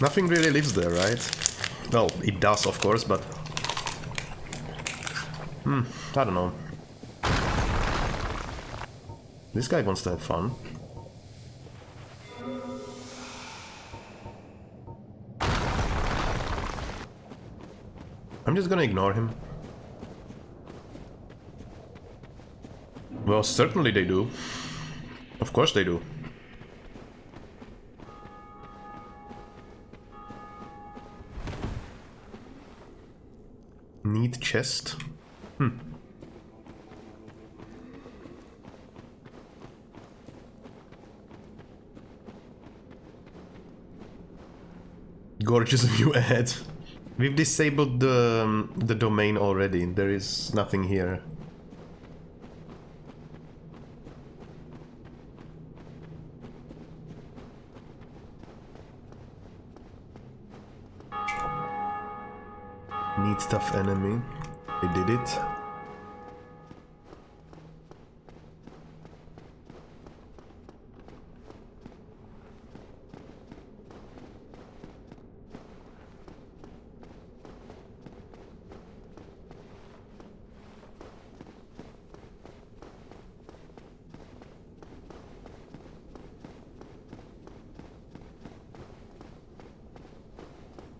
Nothing really lives there, right? Well, it does, of course, but... I don't know. This guy wants to have fun. I'm just gonna ignore him. Well, certainly they do. Of course they do. Need chest? Gorgeous view ahead. We've disabled the domain already. There is nothing here. Need tough enemy. They did it.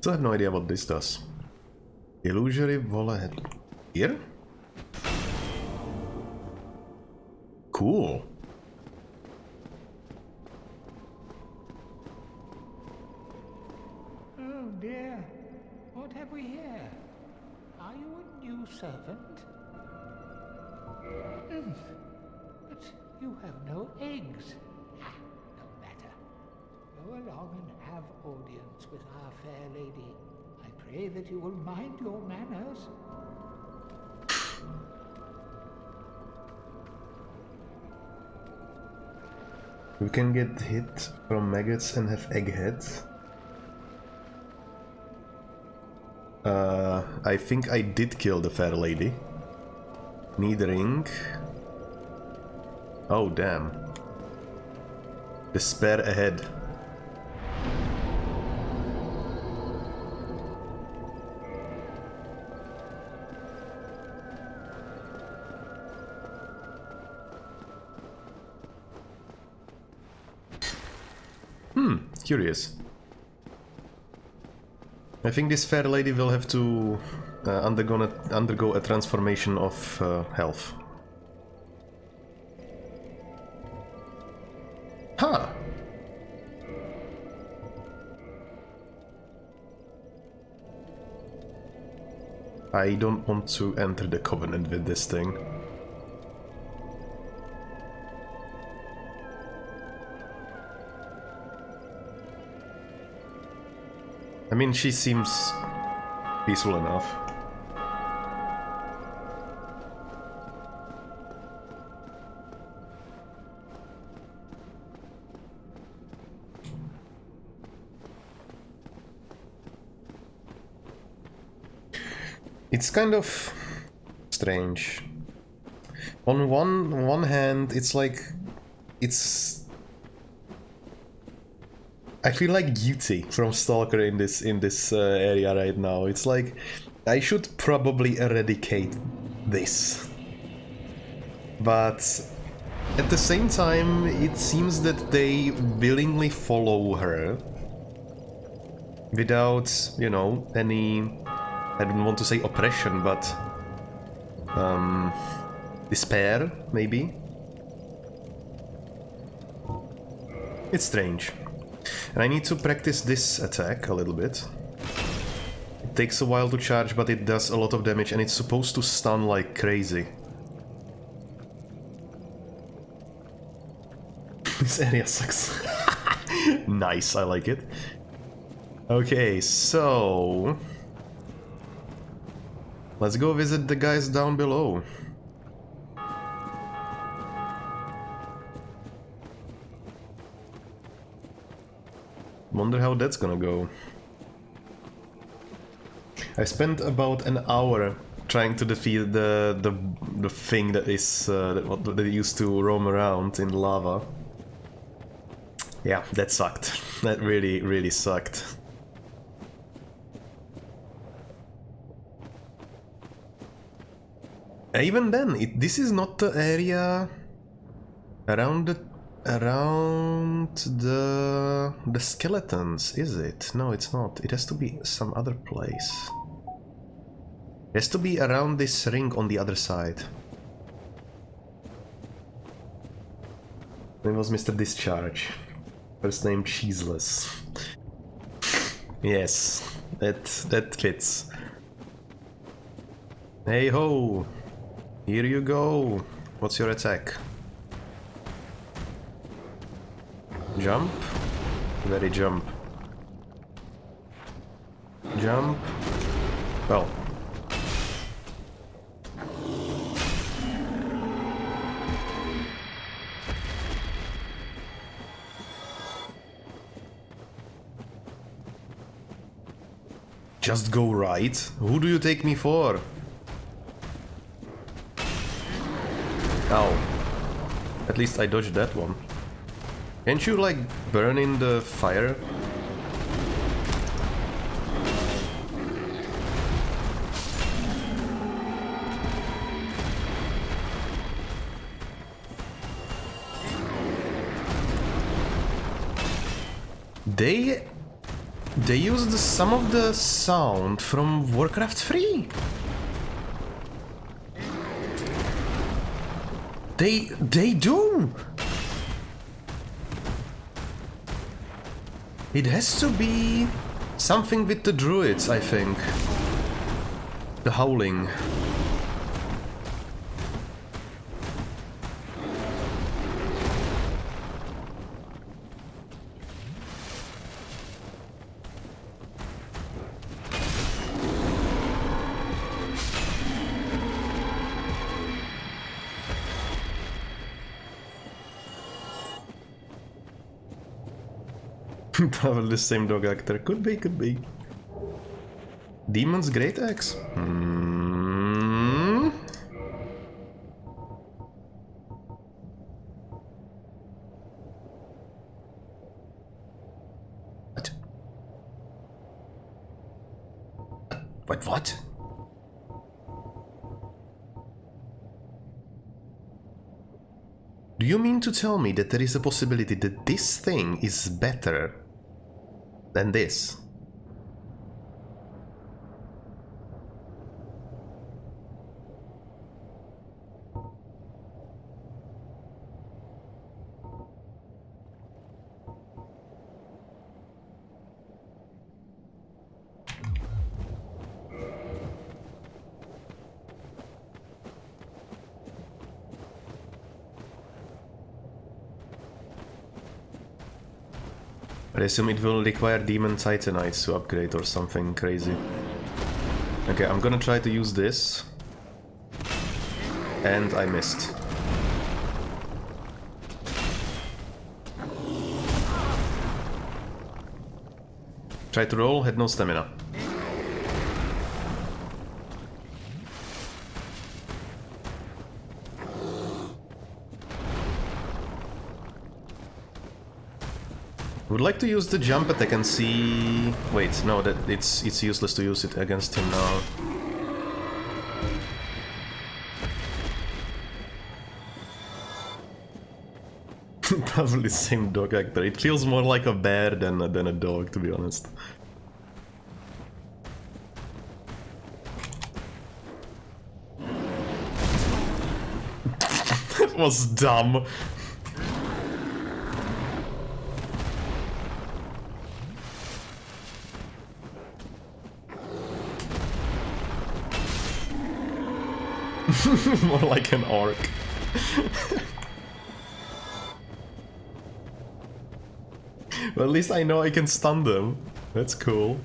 So I have no idea what this does. Illusory wallet. Here? Cool. Oh dear. What have we here? Are you a new servant? But you have no eggs. No matter. Go along and have audience with our fair lady. I pray that you will mind your manners. We can get hit from maggots and have eggheads. I think I did kill the fair lady. Need ring. Oh damn. Despair ahead. curious. I think this fair lady will have to undergo a transformation of health. Huh! I don't want to enter the Covenant with this thing. I mean, she seems peaceful enough. It's kind of strange. On one hand, it's like I feel like Duty from Stalker in this area right now. It's like I should probably eradicate this, but at the same time, it seems that they willingly follow her without, you know, any. I don't want to say oppression, but despair, maybe. It's strange. And I need to practice this attack a little bit. It takes a while to charge, but it does a lot of damage, and it's supposed to stun like crazy. This area sucks. Nice, I like it. Okay, so... let's go visit the guys down below. Wonder how that's gonna go. I spent about an hour trying to defeat the thing that is that used to roam around in lava. Yeah, that sucked. That really sucked. Even then, this is not the area around the skeletons, is it? No, it's not. It has to be some other place. It has to be around this ring on the other side. Name was Mr. Discharge. First name Cheeseless. Yes, that fits. Hey ho! Here you go. What's your attack? Jump? Very jump. Jump. Well. Just go right? Who do you take me for? Ow. At least I dodged that one. Can't you, like, burn in the fire? They used some of the sound from Warcraft 3. They do. It has to be something with the druids, I think. The howling. Probably the same dog actor. Could be, could be. Demon's Great Axe? What? What? Do you mean to tell me that there is a possibility that this thing is better than this. I assume it will require Demon Titanites to upgrade or something crazy. Okay, I'm gonna try to use this. And I missed. Tried to roll, had no stamina. Would like to use the jump attack and see... Wait, no, that it's useless to use it against him now. Probably the same dog actor. It feels more like a bear than a dog, to be honest. That was dumb. More like an orc. Well, at least I know I can stun them. That's cool.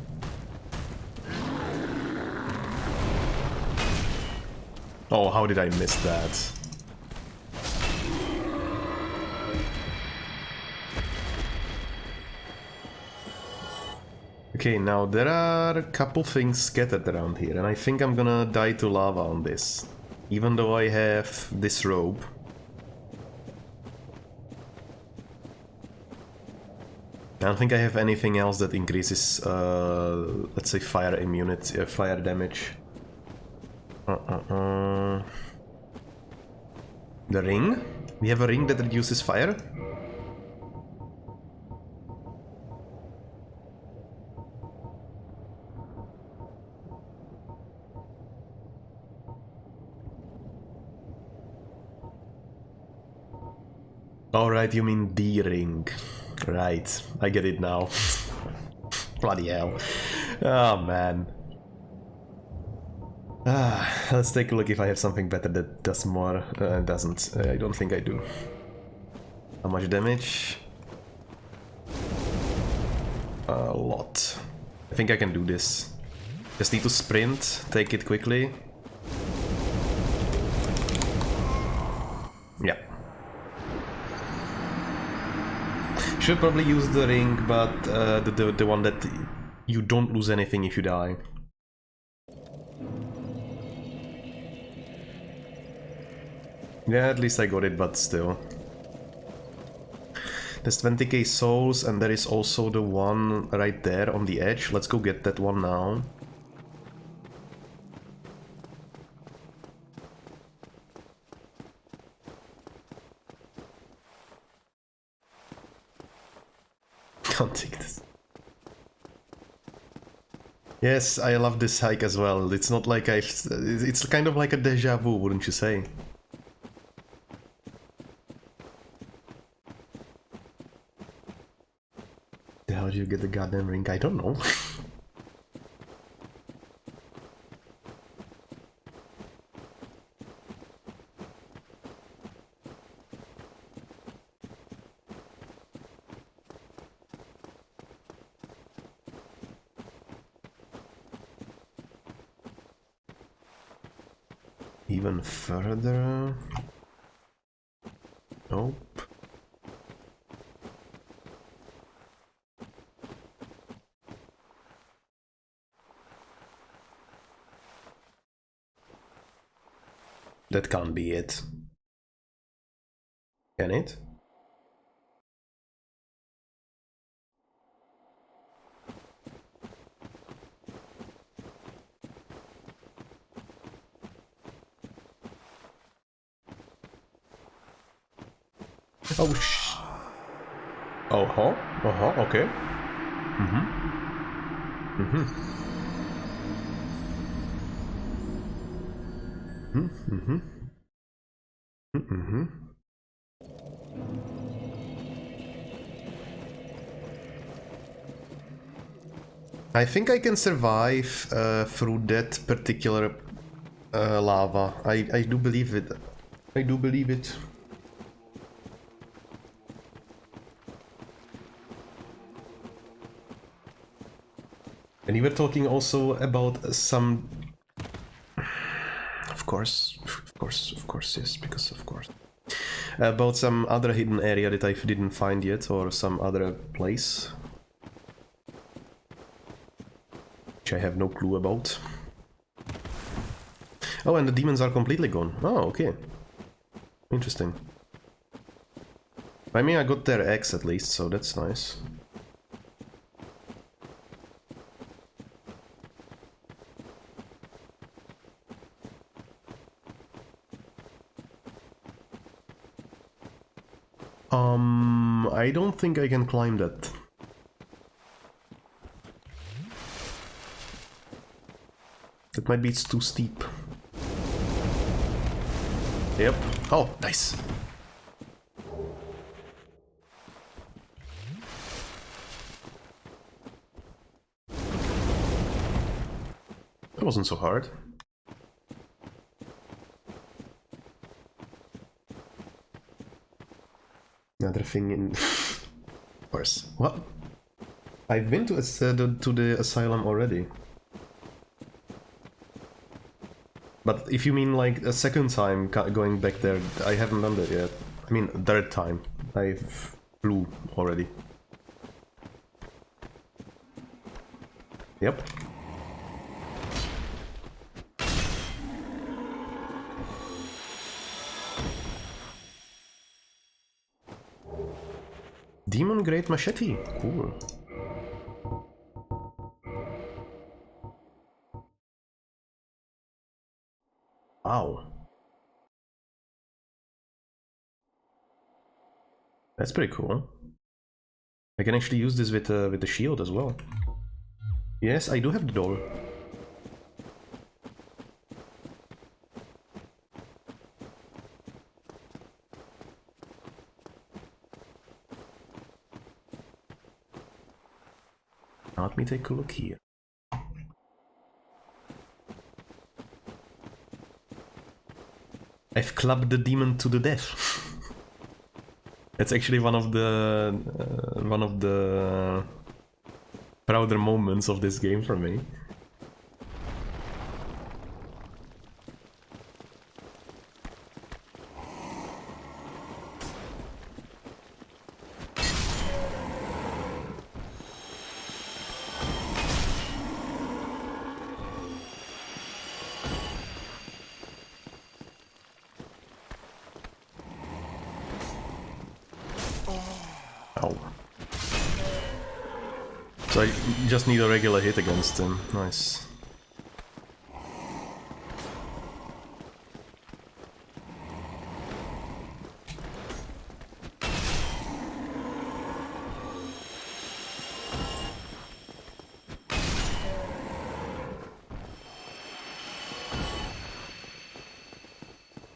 Oh, how did I miss that? Okay, now there are a couple things scattered around here, and I think I'm gonna die to lava on this. Even though I have this robe. I don't think I have anything else that increases, let's say, fire immunity, fire damage. The ring? We have a ring that reduces fire? Alright, you mean the ring. Right, I get it now. Bloody hell. Oh man. Let's take a look if I have something better that does more. Doesn't. I don't think I do. How much damage? A lot. I think I can do this. Just need to sprint, take it quickly. Yeah. Should probably use the ring, but the one that you don't lose anything if you die. Yeah, at least I got it, but still. There's 20k souls, and there is also the one right there on the edge. Let's go get that one now. Can't take this. Yes, I love this hike as well. It's not like it's kind of like a deja vu, wouldn't you say? How do you get the goddamn ring? I don't know. Even further? Nope. That can't be it. Can it? Oh, okay. Mm-hmm. I think I can survive through that particular lava. I do believe it. I do believe it. And you were talking also about some... Of course, yes, because of course. About some other hidden area that I didn't find yet, or some other place. Which I have no clue about. Oh, and the demons are completely gone. Oh, okay. Interesting. I mean, I got their eggs at least, so that's nice. I don't think I can climb that. That might be too steep. Yep. Oh, nice. That wasn't so hard. Another thing in... Of course. What? I've been to the asylum already. But if you mean like a second time going back there, I haven't done that yet. I mean, third time. I flew already. Yep. Demon Great Machete. Cool. Wow. That's pretty cool. I can actually use this with the shield as well. Yes, I do have the door. Let me take a look here. I've clubbed the demon to the death. That's actually one of the prouder moments of this game for me. So I just need a regular hit against him. Nice.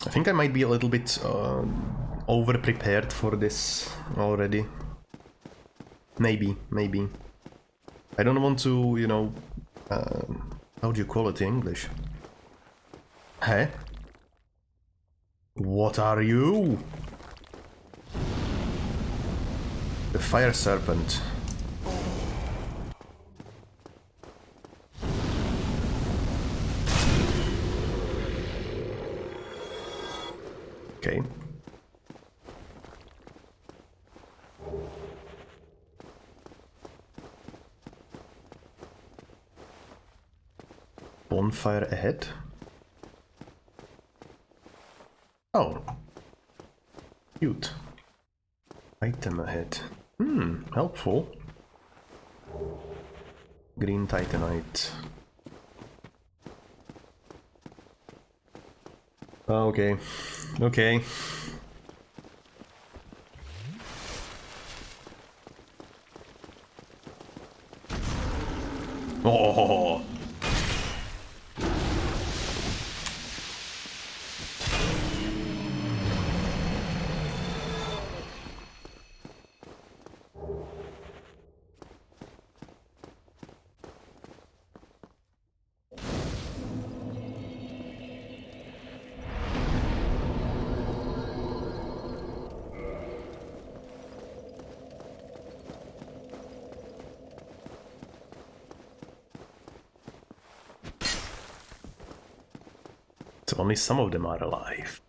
I think I might be a little bit over-prepared for this already. Maybe. I don't want to, you know... how do you call it in English? Huh? What are you? The Fire Serpent. Okay. Bonfire ahead. Oh. Cute. Item ahead. Helpful. Green Titanite. Okay. Okay. Oh. So only some of them are alive.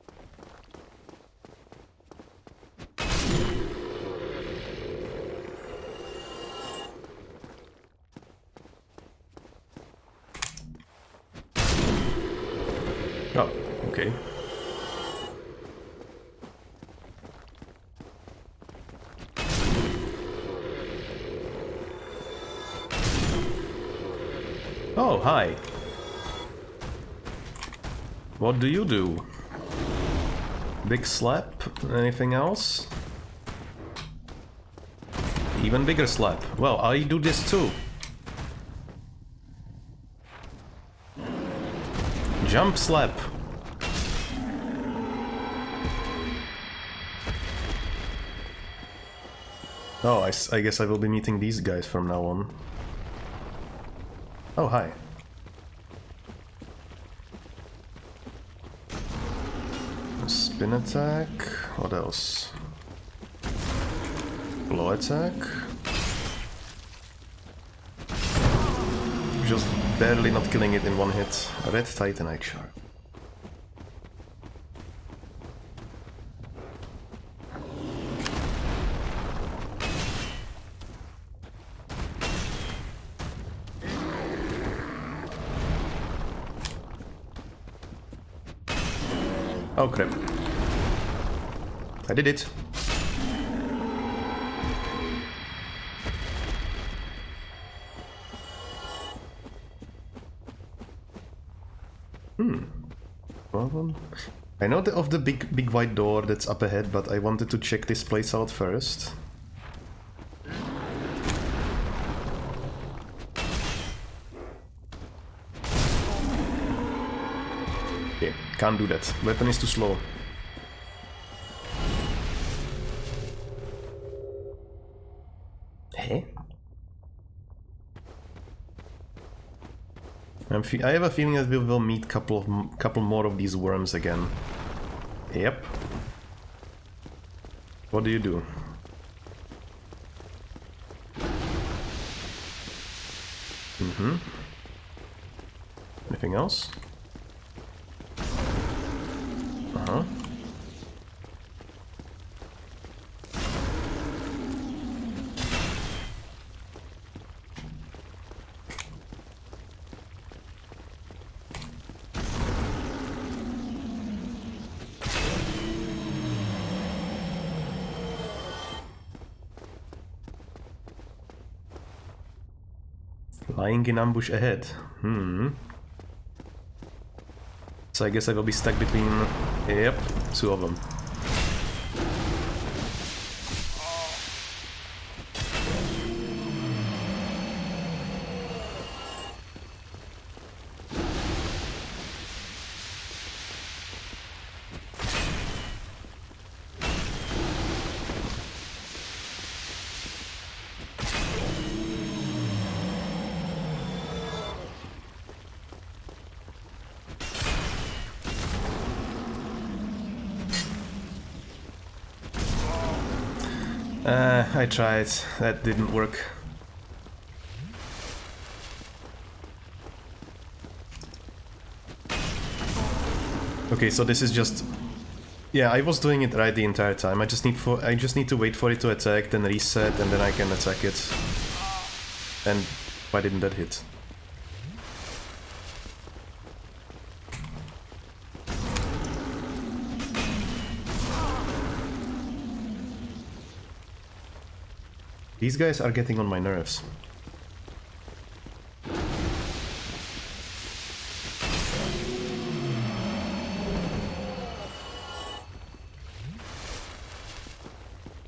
Oh, okay. Oh, hi. What do you do? Big slap? Anything else? Even bigger slap. Well, I do this too. Jump slap. Oh, I guess I will be meeting these guys from now on. Oh, hi. Spin attack. What else? Blow attack. Just barely not killing it in one hit. A red titanite shard. Oh crap. I did it. Problem? I know of the big white door that's up ahead, but I wanted to check this place out first. Okay, can't do that. Weapon is too slow. Hey? I have a feeling that we will meet couple more of these worms again. Yep. What do you do? Mm-hmm. Anything else? Uh-huh. Lying in ambush ahead. So I guess I will be stuck between... Yep, two of them. I tried. That didn't work. Okay, so this is just... Yeah, I was doing it right the entire time. I just need to wait for it to attack, then reset, and then I can attack it. And why didn't that hit? These guys are getting on my nerves.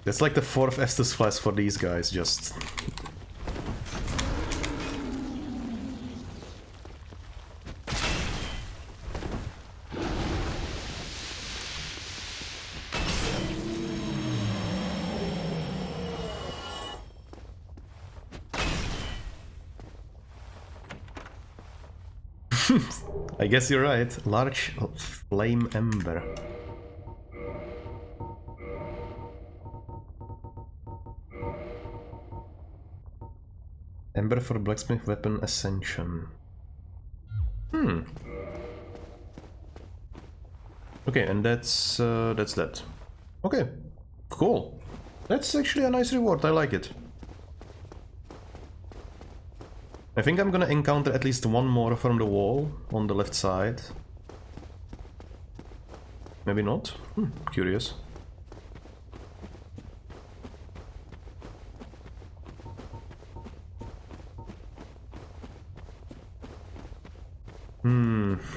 That's like the fourth Estus class for these guys, just... I guess you're right. Large flame ember. Ember for blacksmith weapon ascension. Okay, and that's that. Okay, cool. That's actually a nice reward. I like it. I think I'm gonna encounter at least one more from the wall on the left side. Maybe not. Curious.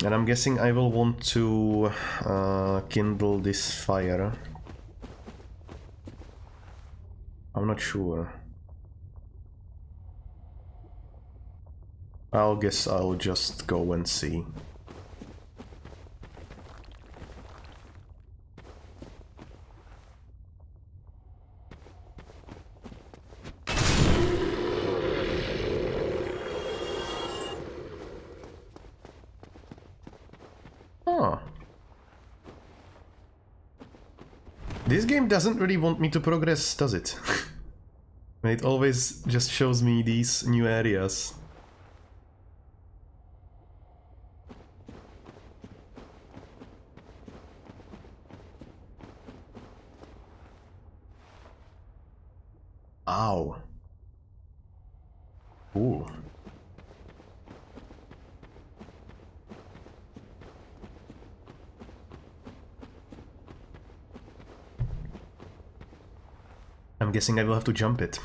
And I'm guessing I will want to kindle this fire. I'm not sure. I'll guess I'll just go and see. This game doesn't really want me to progress, does it? It always just shows me these new areas. Ow. Ooh. I'm guessing I will have to jump it.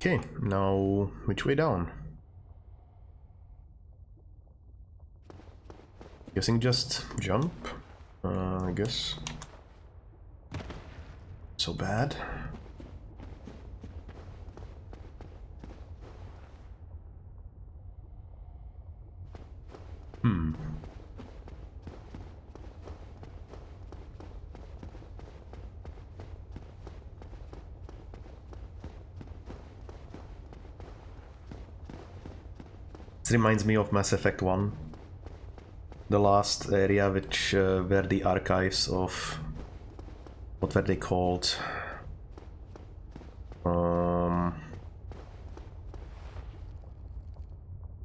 Okay, now which way down? Guessing just jump, I guess. So bad. This reminds me of Mass Effect 1. The last area which were the archives of... what were they called?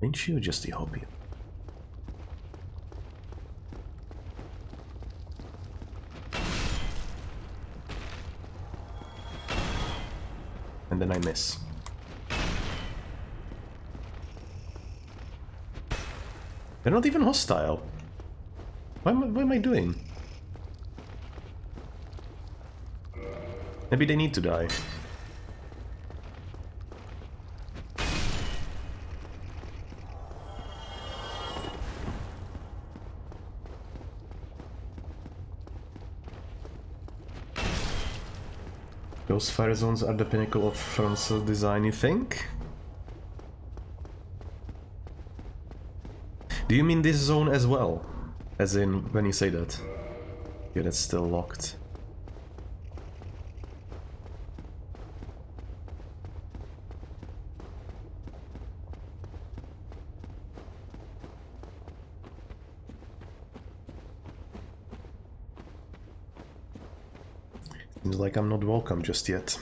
Ain't you just the hobby? And then I miss. They're not even hostile. What am I doing? Maybe they need to die. Those fire zones are the pinnacle of FromSoft design, you think? Do you mean this zone as well? As in, when you say that? Yeah, that's still locked. Seems like I'm not welcome just yet.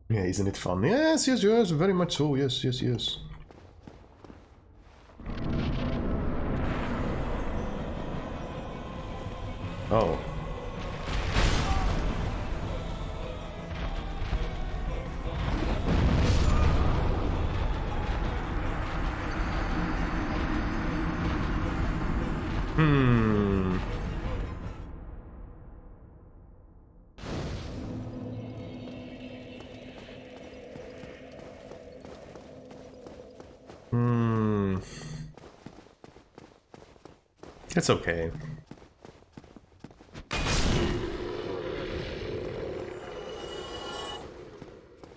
Yeah, isn't it fun? Yes, yes, yes, very much so, yes, yes, yes. Oh. It's okay.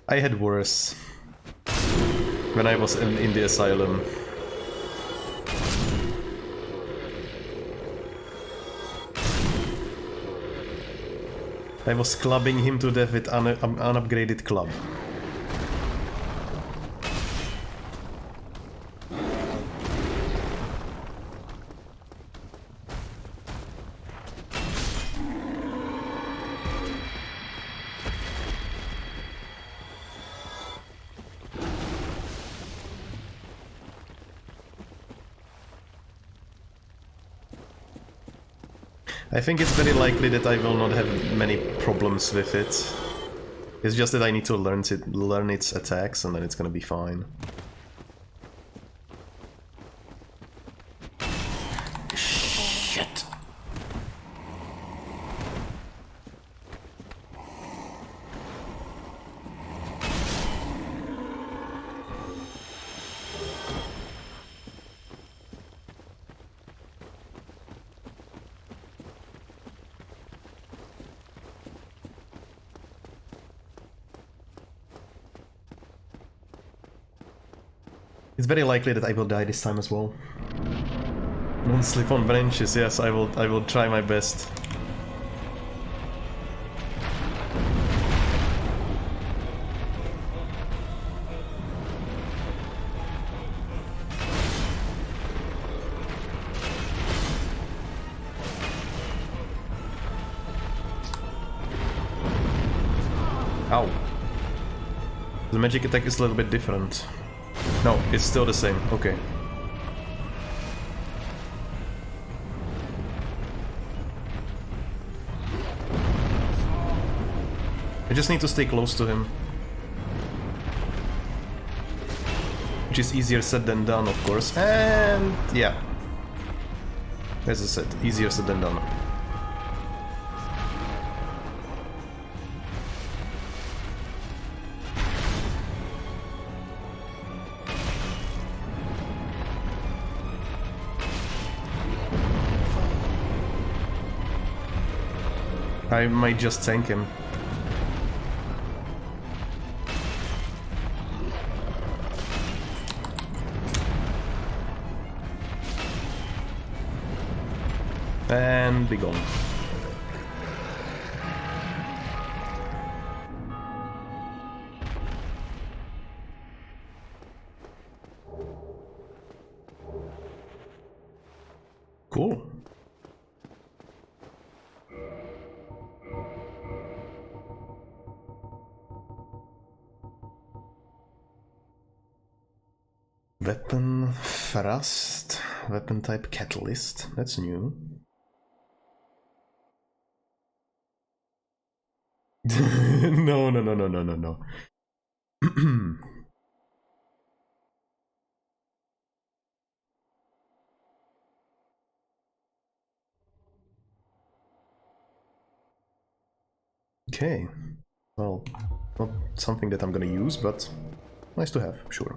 I had worse when I was in the asylum. I was clubbing him to death with an unupgraded club. I think it's very likely that I will not have many problems with it. It's just that I need to learn its attacks and then it's gonna be fine. Shit. It's very likely that I will die this time as well. Don't slip on branches, yes, I will try my best. Ow. The magic attack is a little bit different. No, it's still the same. Okay. I just need to stay close to him. Which is easier said than done, of course. And yeah. As I said, easier said than done. I might just tank him. And be gone. Cool. Weapon thrust, weapon type catalyst, that's new. No. Okay, well, not something that I'm gonna use, but nice to have, sure.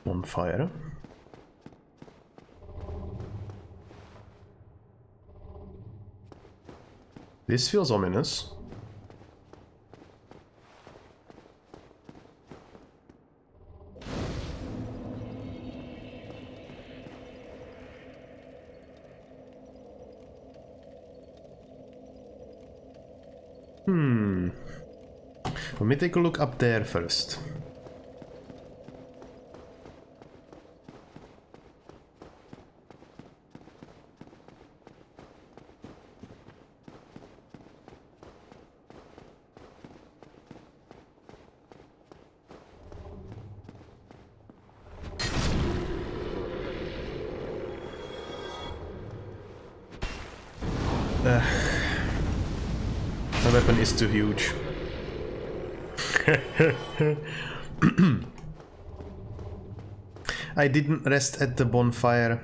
On fire. This feels ominous. Let me take a look up there first. The weapon is too huge. I didn't rest at the bonfire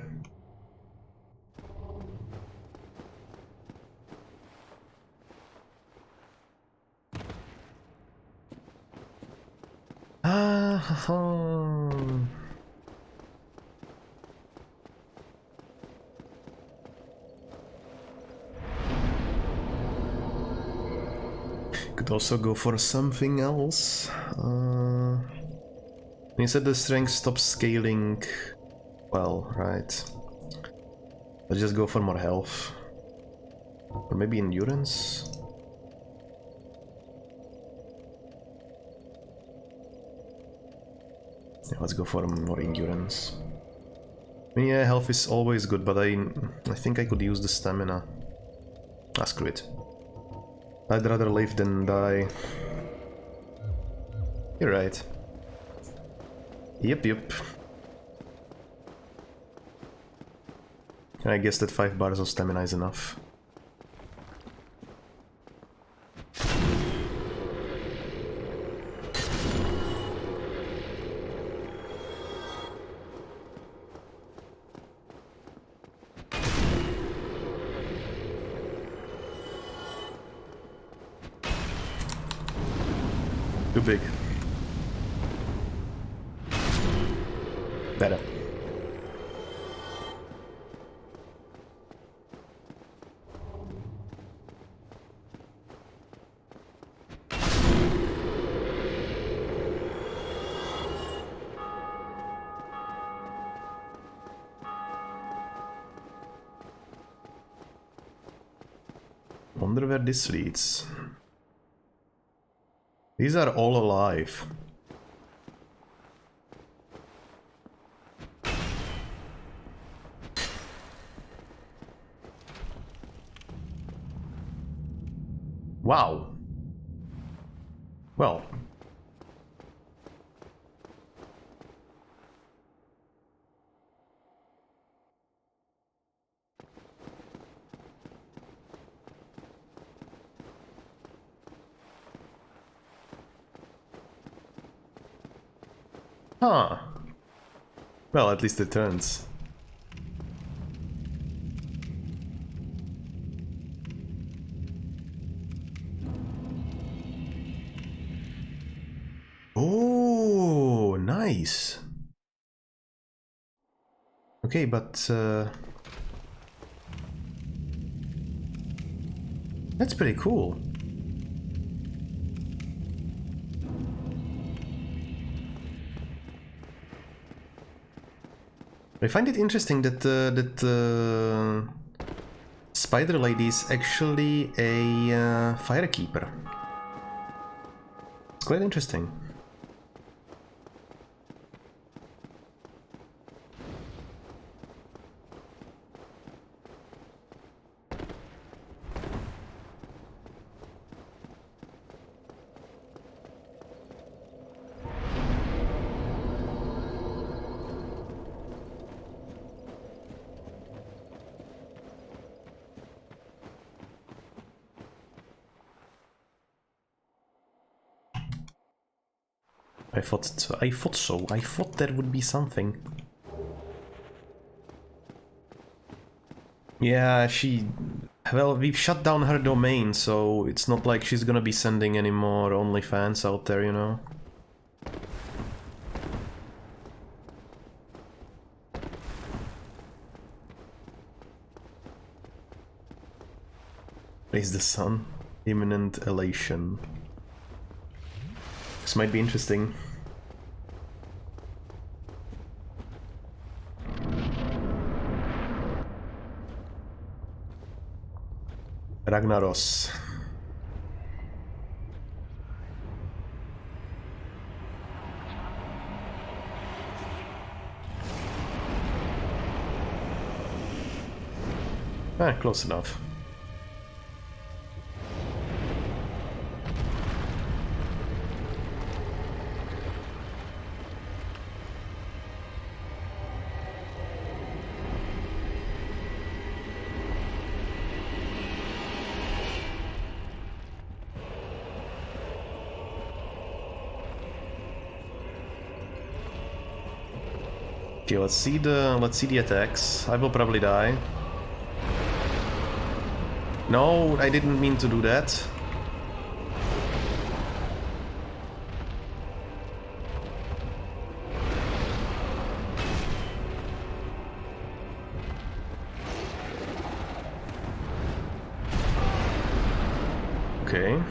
Could also go for something else. You said the strength stops scaling. Well, right. Let's just go for more health. Or maybe endurance? Yeah, let's go for more endurance. I mean, yeah, health is always good, but I think I could use the stamina. Ah, screw it. I'd rather live than die. You're right. Yep. I guess that 5 bars of stamina is enough. Too big. Better. Wonder where this leads. These are all alive. Wow. Well. Huh. Well, at least it turns. Oh, nice. Okay, but that's pretty cool. I find it interesting that Spider Lady is actually a Firekeeper. It's quite interesting. I thought there would be something. Yeah, well, we've shut down her domain, so it's not like she's gonna be sending any more OnlyFans out there, you know? Praise the sun. Imminent elation. This might be interesting. Ragnaros. Ah, close enough. Okay, let's see the attacks. I will probably die. No, I didn't mean to do that. Okay.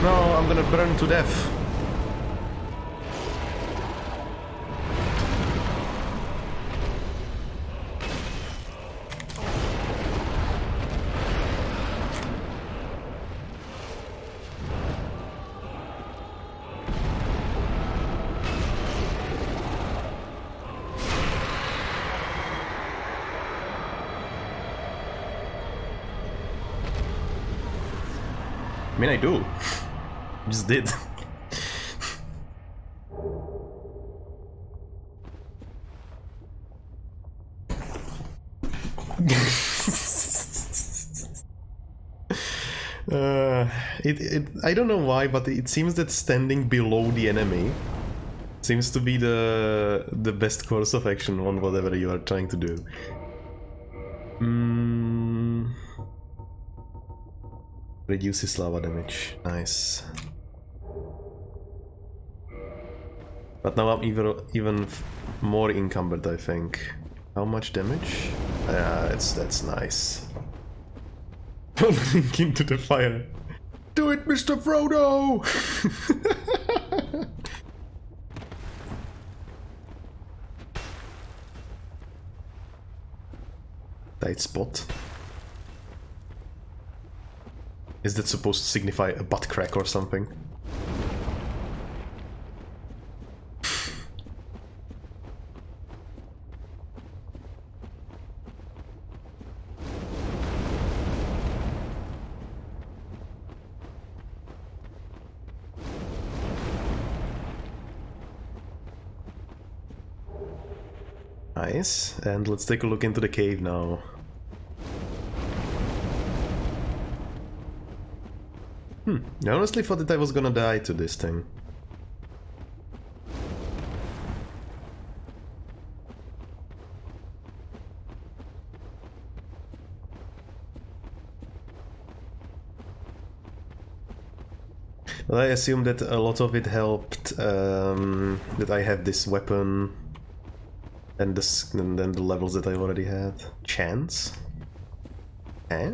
No, I'm gonna burn to death. I mean, I do. Just did. I don't know why, but it seems that standing below the enemy seems to be the best course of action on whatever you are trying to do. Reduces lava damage. Nice. But now I'm even more encumbered, I think. How much damage? That's nice. Link into the fire. Do it, Mr. Frodo! Tight spot. Is that supposed to signify a butt crack or something? Nice, and let's take a look into the cave now. I honestly thought that I was gonna die to this thing. But I assume that a lot of it helped that I have this weapon and then the levels that I already had. Chance? Eh?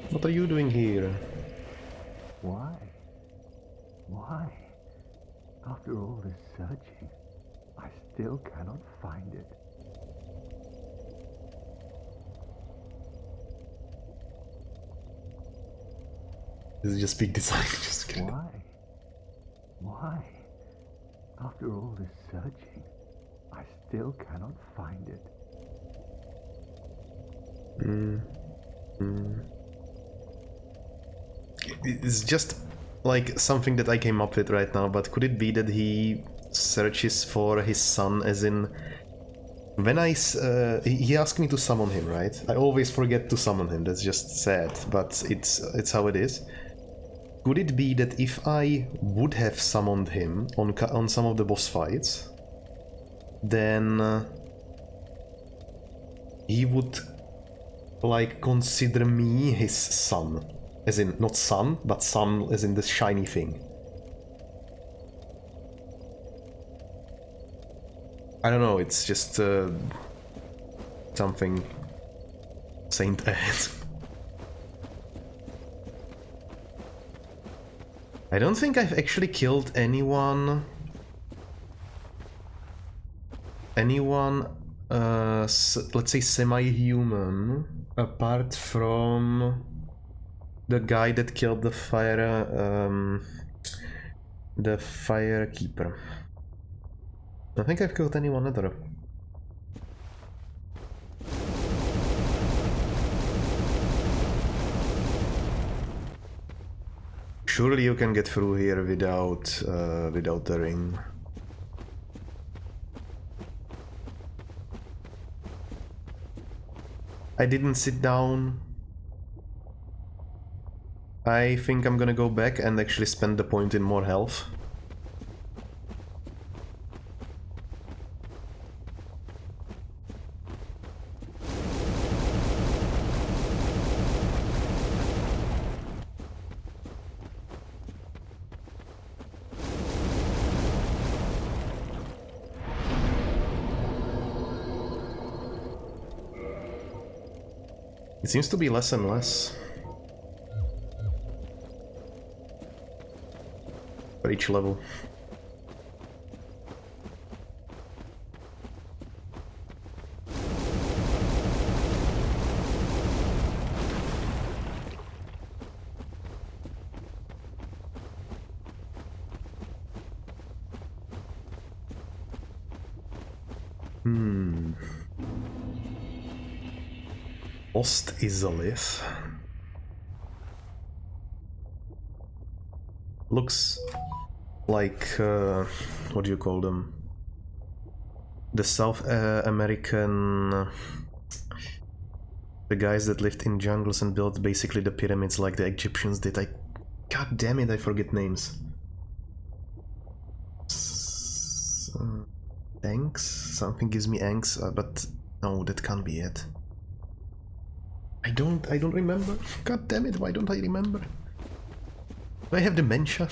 What are you doing here? Why? Why? After all this searching, I still cannot find it. This is just big design, just kidding. Why? Why? After all this searching, I still cannot find it. It's just like something that I came up with right now, but could it be that he searches for his son, as in when he asked me to summon him, right? I always forget to summon him. That's just sad, but it's how it is. Could it be that if I would have summoned him on some of the boss fights, then he would like consider me his son, as in not son, but son as in the shiny thing? I don't know, it's just something Saint ahead. I don't think I've actually killed anyone, let's say semi-human, apart from the guy that killed the firekeeper. I don't think I've killed anyone other. surely you can get through here without without the ring. I didn't sit down. I think I'm gonna go back and actually spend the point in more health. It seems to be less and less for each level. Lost Izalith. Looks like what do you call them? The South American, the guys that lived in jungles and built basically the pyramids like the Egyptians did. God damn it, I forget names. Angst? Something gives me angst, but no, that can't be it. I don't remember. God damn it, why don't I remember? Do I have dementia?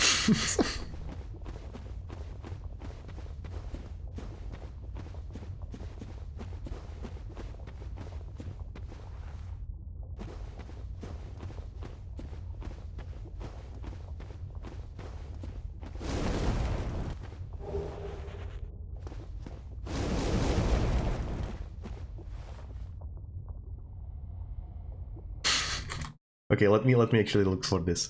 Okay, let me actually look for this.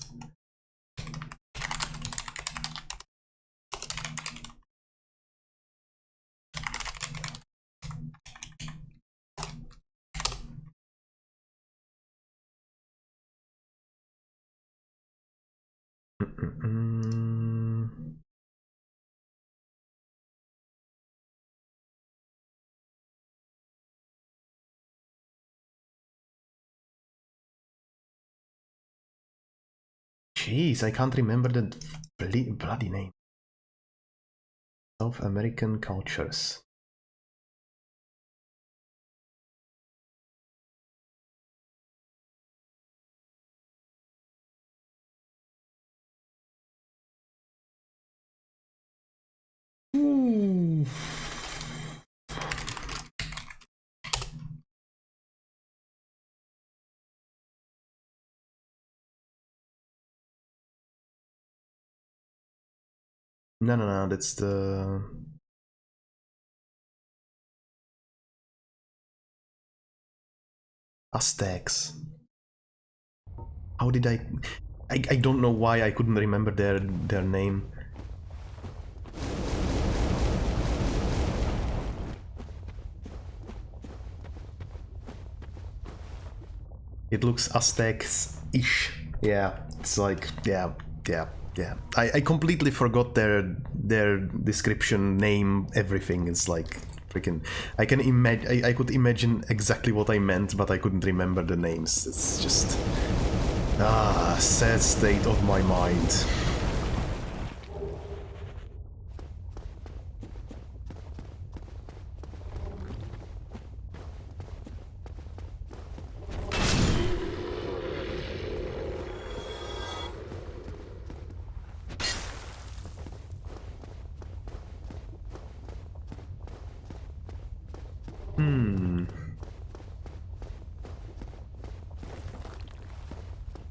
Jeez, I can't remember the bloody name. South American cultures. Ooh. No, that's the... Aztecs. How did I don't know why I couldn't remember their name. It looks Aztecs-ish. Yeah, it's like, yeah. I completely forgot their description, name, everything. It's like freaking... I could imagine exactly what I meant, but I couldn't remember the names. It's just... sad state of my mind.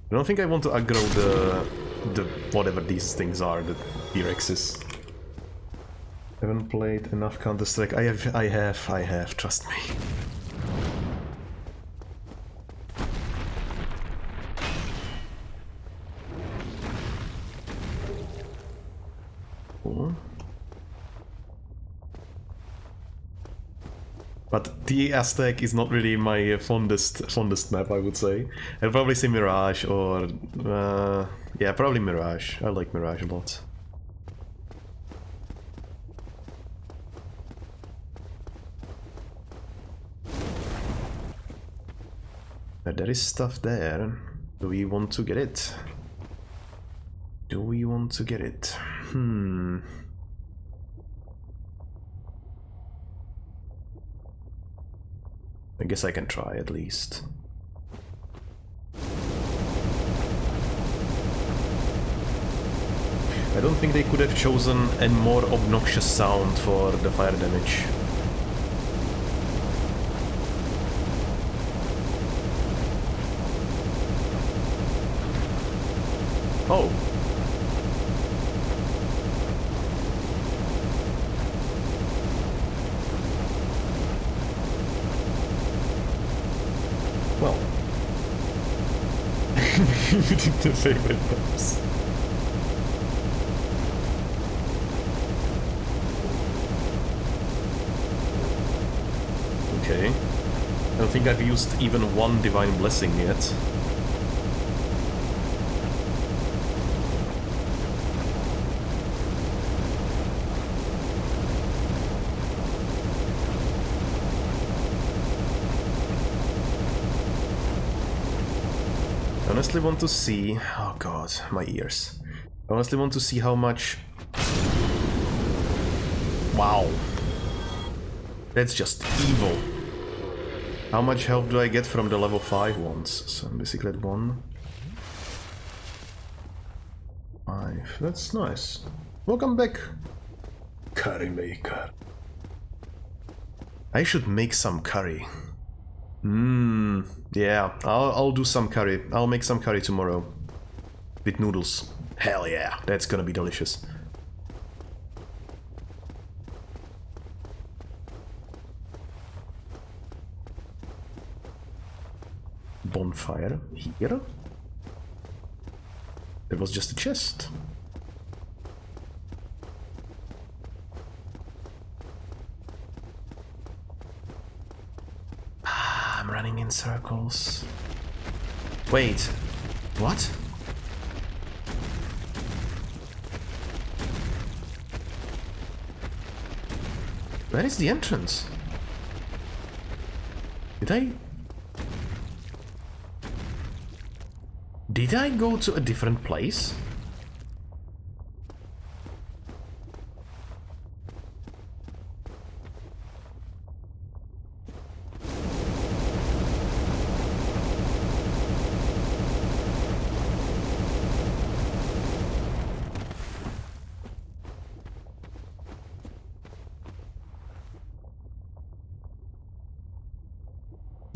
I don't think I want to aggro the whatever these things are, the T-Rexes. Haven't played enough Counter-Strike. I have, trust me. Cool. But the Aztec is not really my fondest map, I would say. I'd probably say Mirage or Yeah, probably Mirage. I like Mirage a lot. But there is stuff there. Do we want to get it? Do we want to get it? I guess I can try at least. I don't think they could have chosen a more obnoxious sound for the fire damage. Oh. Well. You did the favorite maps. Okay. I don't think I've used even one Divine Blessing yet. I honestly want to see... Oh god, my ears. I honestly want to see how much... Wow. That's just evil. How much health do I get from the level 5 ones? So I'm basically at 1. 5. That's nice. Welcome back, curry maker. I should make some curry. Yeah, I'll do some curry. I'll make some curry tomorrow. With noodles. Hell yeah, that's gonna be delicious. Bonfire here? There was just a chest. I'm running in circles. Wait, what? Where is the entrance? Did I go to a different place?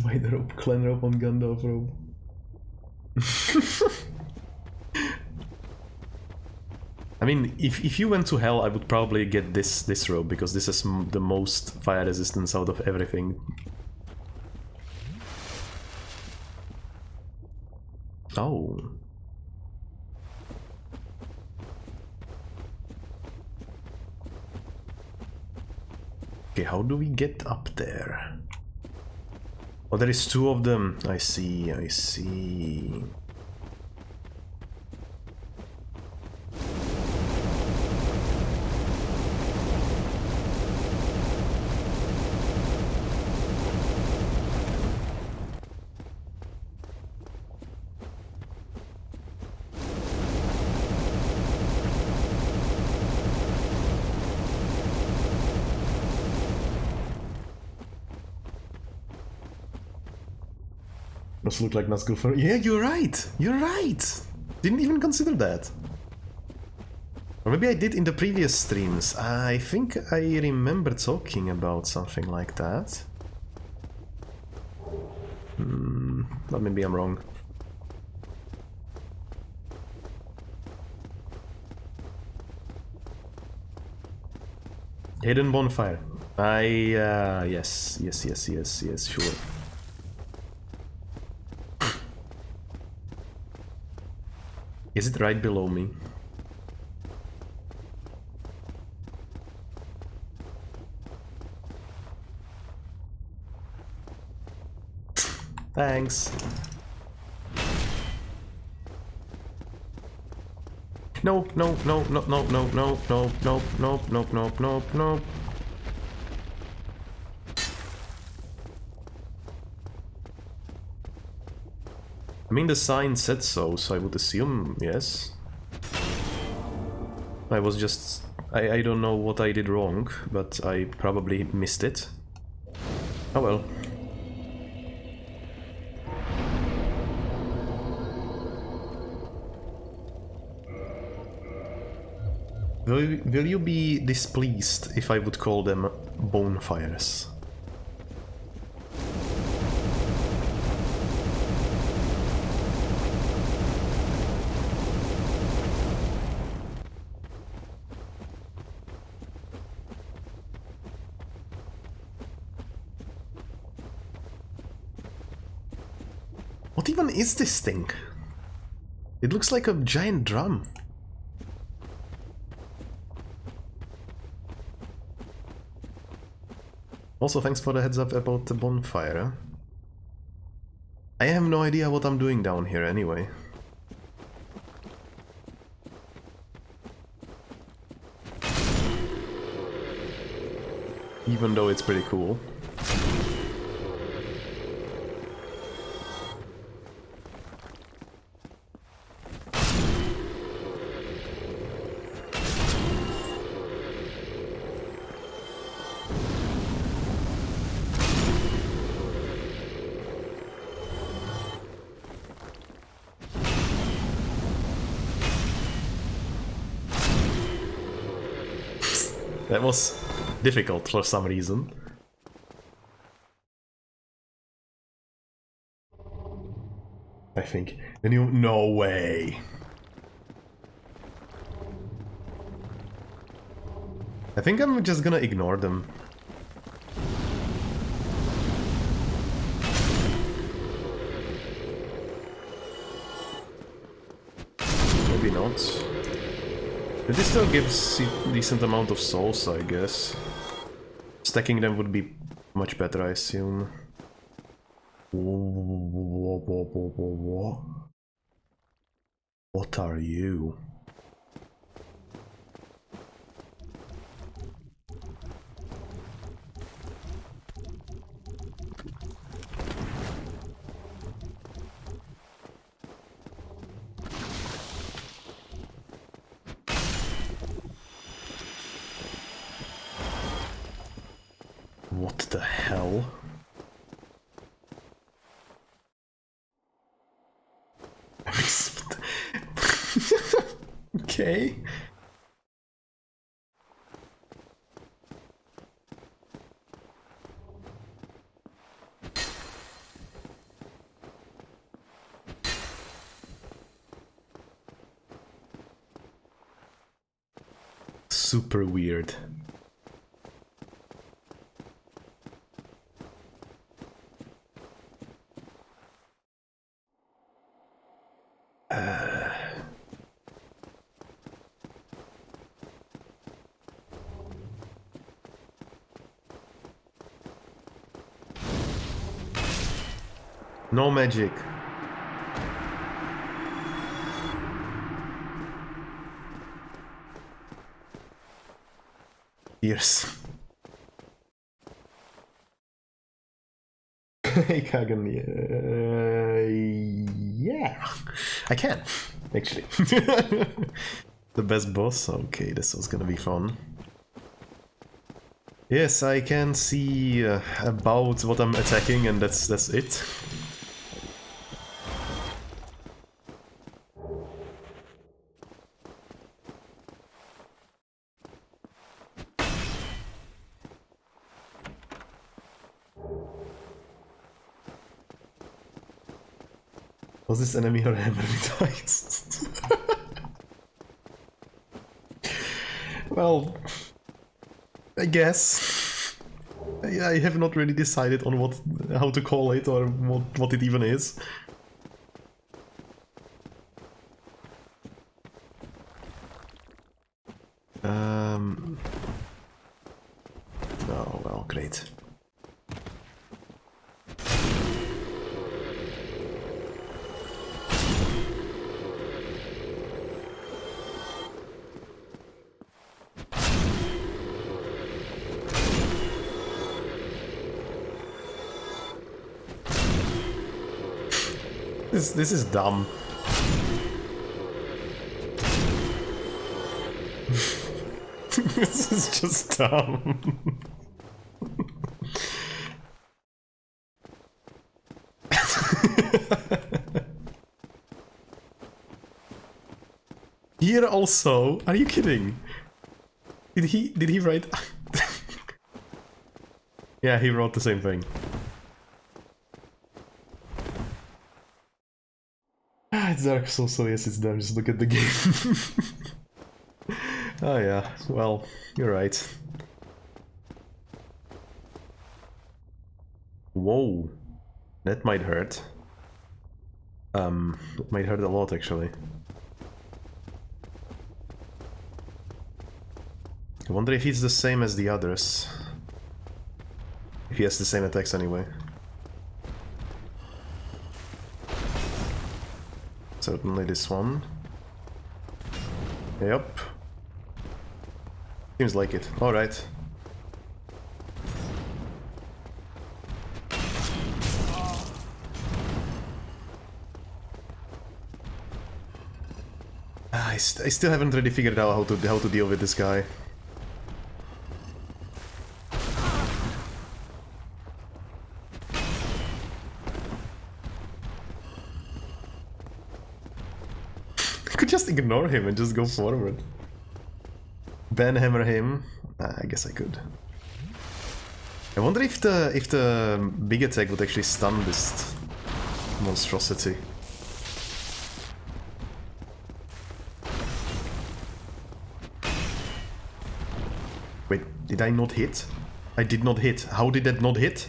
Why the rope? Clan rope on Gandalf rope. I mean, if you went to hell, I would probably get this rope because this is the most fire resistance out of everything. Oh. Okay, how do we get up there? Oh, there is 2 of them. I see, I see. Does look like Nazgul for... Yeah, you're right! You're right! Didn't even consider that. Or maybe I did in the previous streams. I think I remember talking about something like that. But maybe I'm wrong. Hidden bonfire. Yes, sure. Is it right below me? Thanks. No, no, no, no, no, no, no, no, no, no, no, no, no, no. I mean, the sign said so, so I would assume yes. I was just... I don't know what I did wrong, but I probably missed it. Oh well. Will you be displeased if I would call them bonfires? What even is this thing? It looks like a giant drum. Also, thanks for the heads up about the bonfire. I have no idea what I'm doing down here anyway. Even though it's pretty cool. That was difficult for some reason. I think. No way. I think I'm just gonna ignore them. Maybe not. But this still gives a decent amount of souls, I guess. Stacking them would be much better, I assume. What are you? What the hell? Okay. Super weird. No magic. Tears. Hey Kagan, yeah, I can, actually. The best boss? Okay, this was gonna be fun. Yes, I can see about what I'm attacking, and that's it. Was this enemy or hermaphrodite? Well, I guess. I have not really decided on how to call it or what it even is. Oh well, great. This is dumb. This is just dumb. Here also? Are you kidding? Did he write? Yeah, he wrote the same thing. It's Dark Souls, so yes, it's there. Just look at the game. Oh yeah, well, you're right. Whoa, that might hurt. It might hurt a lot, actually. I wonder if he's the same as the others. If he has the same attacks anyway. Certainly this one. Yep. Seems like it. Alright. I still haven't really figured out how to deal with this guy. I could just ignore him and just go forward. Banhammer him. I guess I could. I wonder if the big attack would actually stun this monstrosity. Wait, did I not hit? I did not hit. How did that not hit?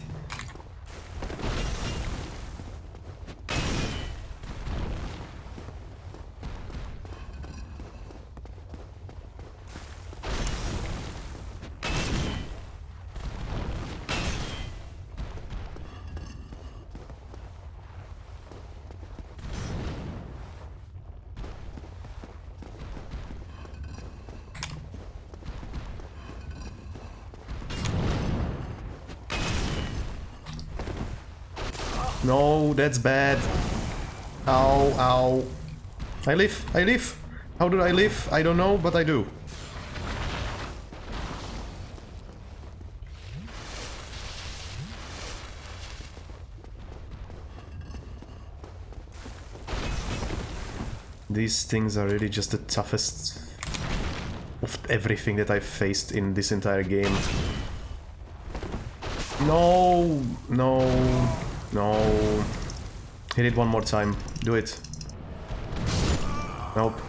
No, that's bad. Ow, ow. I live, I live. How do I live? I don't know, but I do. These things are really just the toughest of everything that I've faced in this entire game. No, no. No. Hit it one more time. Do it. Nope.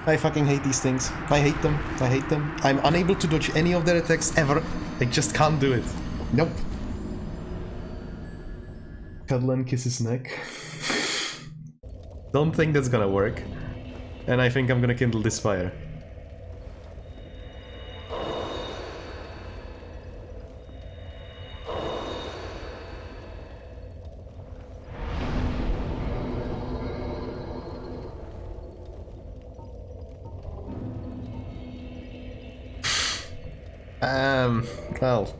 I fucking hate these things. I hate them. I hate them. I'm unable to dodge any of their attacks ever. I just can't do it. Nope. Cuddle and kiss his neck. Don't think that's gonna work. And I think I'm gonna kindle this fire. Well,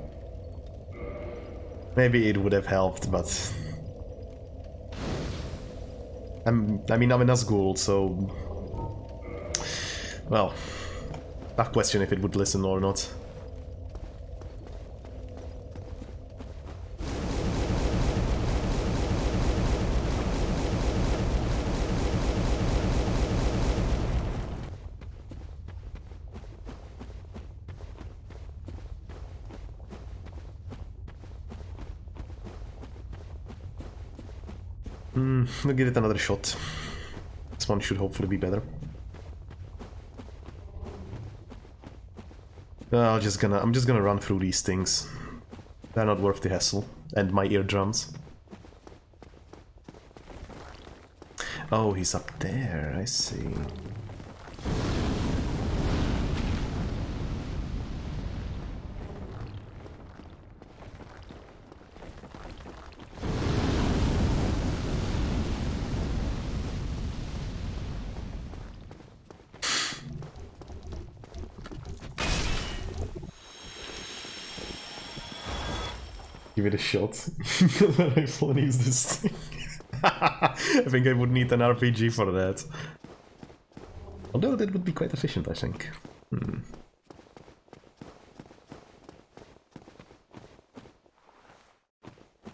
maybe it would have helped, but I mean, I'm a Nazgul, so well, I question if it would listen or not. We'll give it another shot. This one should hopefully be better. I'm just gonna run through these things. They're not worth the hassle. And my eardrums. Oh, he's up there, I see. Give it a shot. I want to use this thing. I think I would need an RPG for that. Although that would be quite efficient, I think.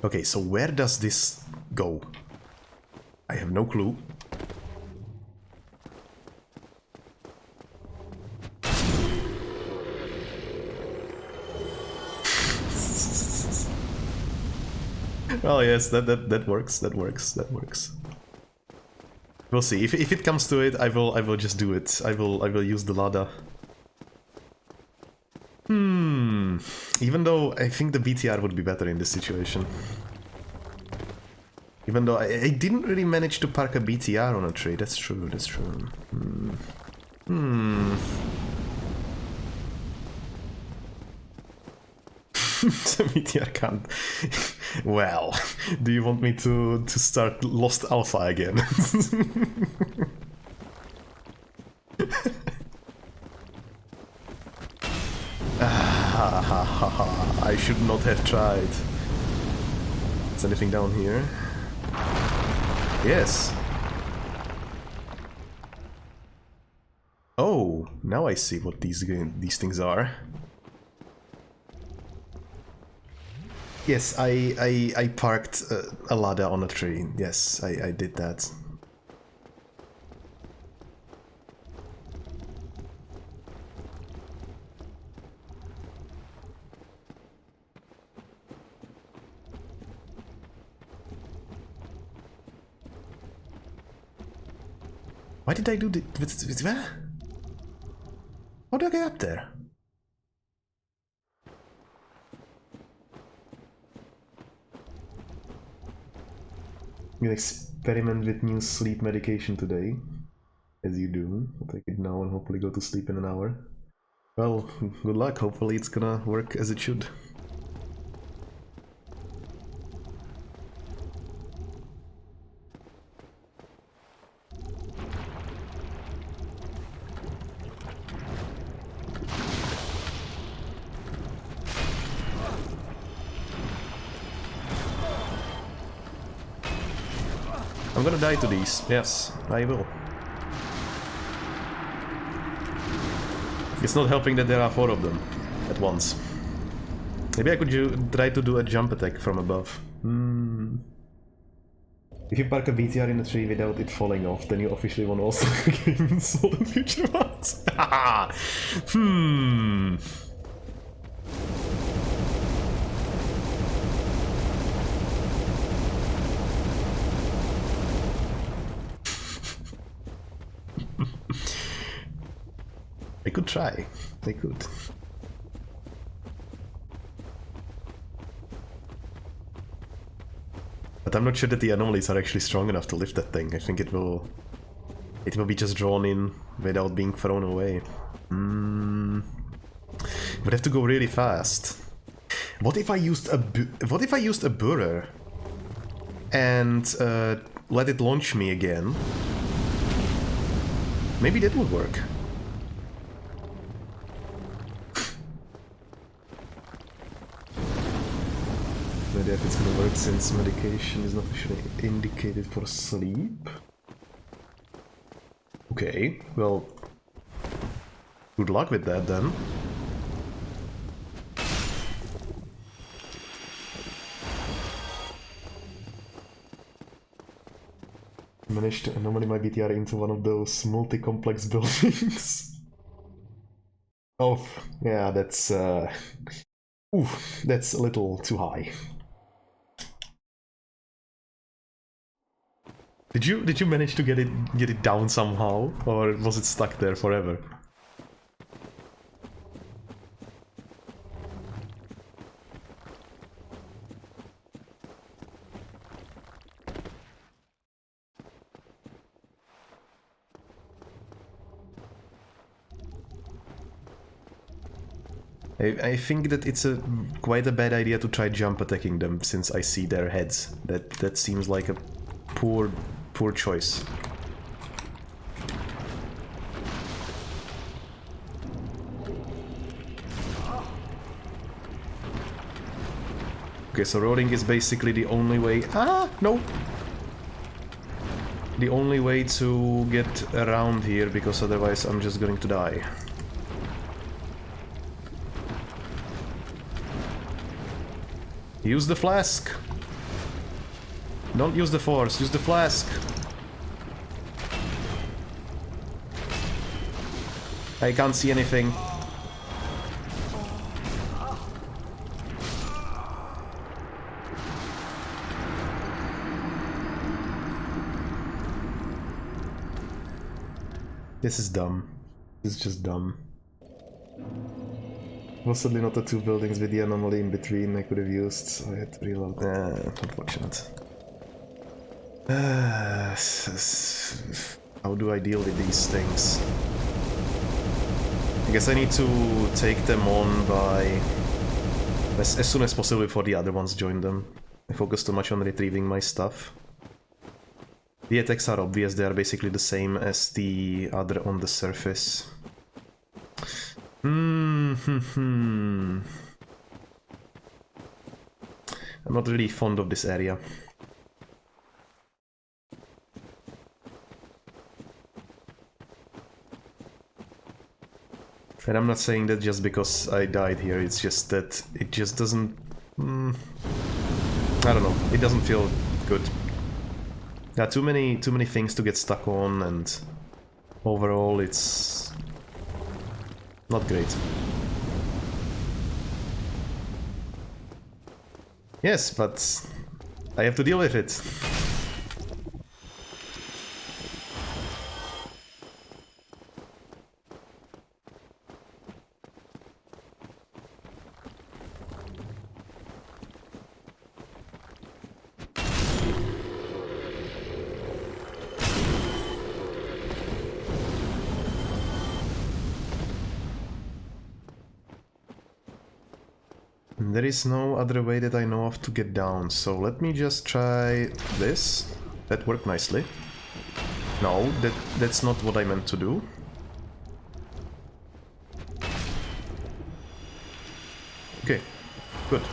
Okay, so where does this go? I have no clue. Oh yes, that works. That works. We'll see. If it comes to it, I will just do it. I will use the ladder. Even though I think the BTR would be better in this situation. Even though I didn't really manage to park a BTR on a tree. That's true. The BTR can't. Well, do you want me to start Lost Alpha again? I should not have tried. Is anything down here? Yes. Oh, now I see what these things are. Yes, I parked a ladder on a tree. Yes, I did that. Why did I do the... Where? How do I get up there? I'm gonna experiment with new sleep medication today. As you do. I'll take it now and hopefully go to sleep in an hour. Well, good luck. Hopefully it's gonna work as it should. I'm gonna die to these. Yes, I will. It's not helping that there are 4 of them at once. Maybe I could try to do a jump attack from above. If you park a BTR in a tree without it falling off, then you officially won all games all the future ones. I could try. I could. But I'm not sure that the anomalies are actually strong enough to lift that thing. I think it will be just drawn in without being thrown away. Would have to go really fast. What if I used a burrer and let it launch me again? Maybe that would work. Maybe if it's gonna work since medication is not officially indicated for sleep. Okay, well, good luck with that then. Managed to anomaly my BTR into one of those multi-complex buildings. Oh, yeah, that's that's a little too high. Did you manage to get it down somehow, or was it stuck there forever? I think that it's quite a bad idea to try jump attacking them since I see their heads. That seems like a poor choice. Okay, so rolling is basically the only way. Ah, no! the only way to get around here, because otherwise I'm just going to die. Use the flask! Don't use the force, use the flask! I can't see anything. This is dumb. This is just dumb. Possibly not the two buildings with the anomaly in between I could have used, so I had to reload. Unfortunate. How do I deal with these things? I guess I need to take them on by... as soon as possible before the other ones join them. I focus too much on retrieving my stuff. The attacks are obvious, they are basically the same as the other on the surface. I'm not really fond of this area. And I'm not saying that just because I died here, it's just that it just doesn't... I don't know, it doesn't feel good. There are too many things to get stuck on, and overall it's not great. Yes, but I have to deal with it. There is no other way that I know of to get down, so let me just try this. That worked nicely. No, that's not what I meant to do. Okay, good.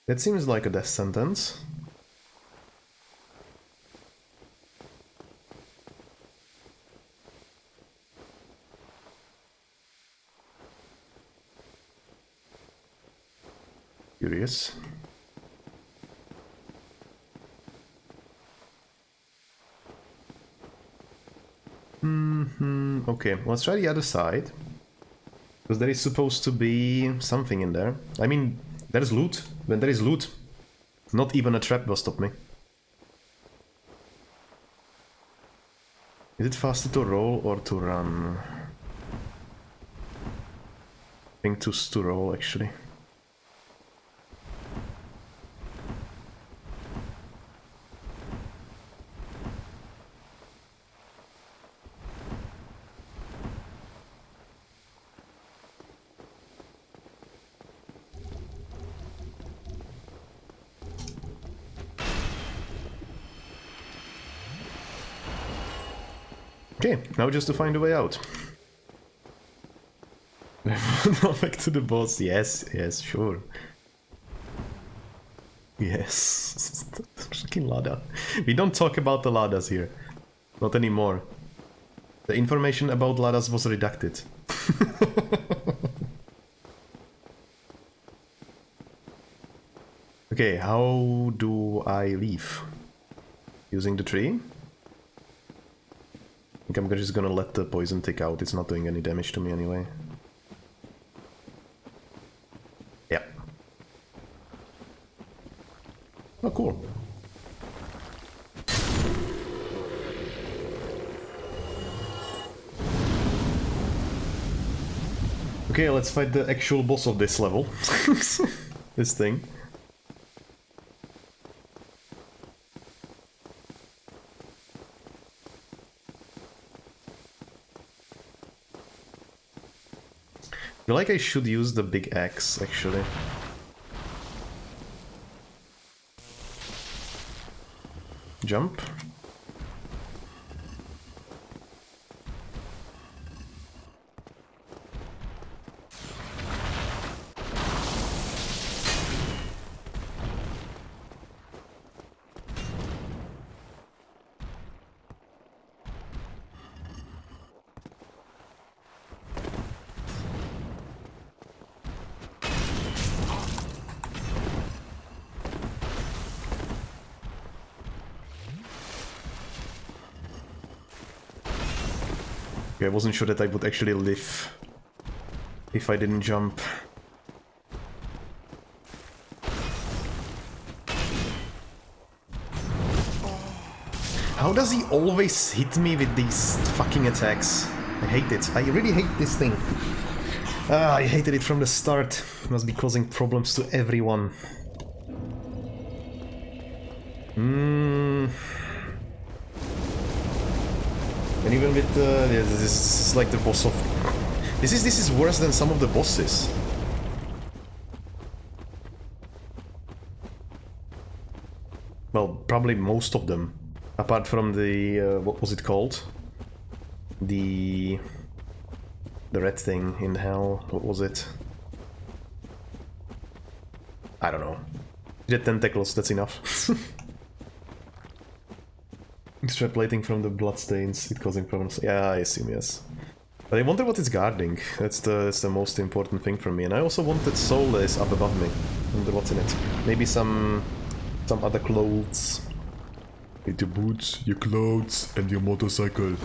That seems like a death sentence. Curious. Okay, let's try the other side. Because there is supposed to be something in there. I mean, there is loot. When there is loot, not even a trap will stop me. Is it faster to roll or to run? I think to roll, actually. Okay, now just to find a way out. Now back to the boss. Yes, yes, sure. Yes. Freaking ladder. We don't talk about the ladders here. Not anymore. The information about ladders was redacted. Okay, how do I leave? Using the tree? I think I'm just gonna let the poison tick out, it's not doing any damage to me anyway. Yeah. Oh, cool. Okay, let's fight the actual boss of this level. This thing. feel like I should use the big axe, actually. Jump. I wasn't sure that I would actually live if I didn't jump. How does he always hit me with these fucking attacks? I hate it. I really hate this thing. I hated it from the start. It must be causing problems to everyone. And even with this is like the boss of... This is worse than some of the bosses. Well, probably most of them. Apart from the... what was it called? The red thing in hell. What was it? I don't know. The tentacles, that's enough. Extrapolating from the bloodstains, it causing problems. Yeah, I assume yes. But I wonder what it's guarding. That's the most important thing for me. And I also want that soul that is up above me. I wonder what's in it. Maybe some other clothes. With your boots, your clothes, and your motorcycle.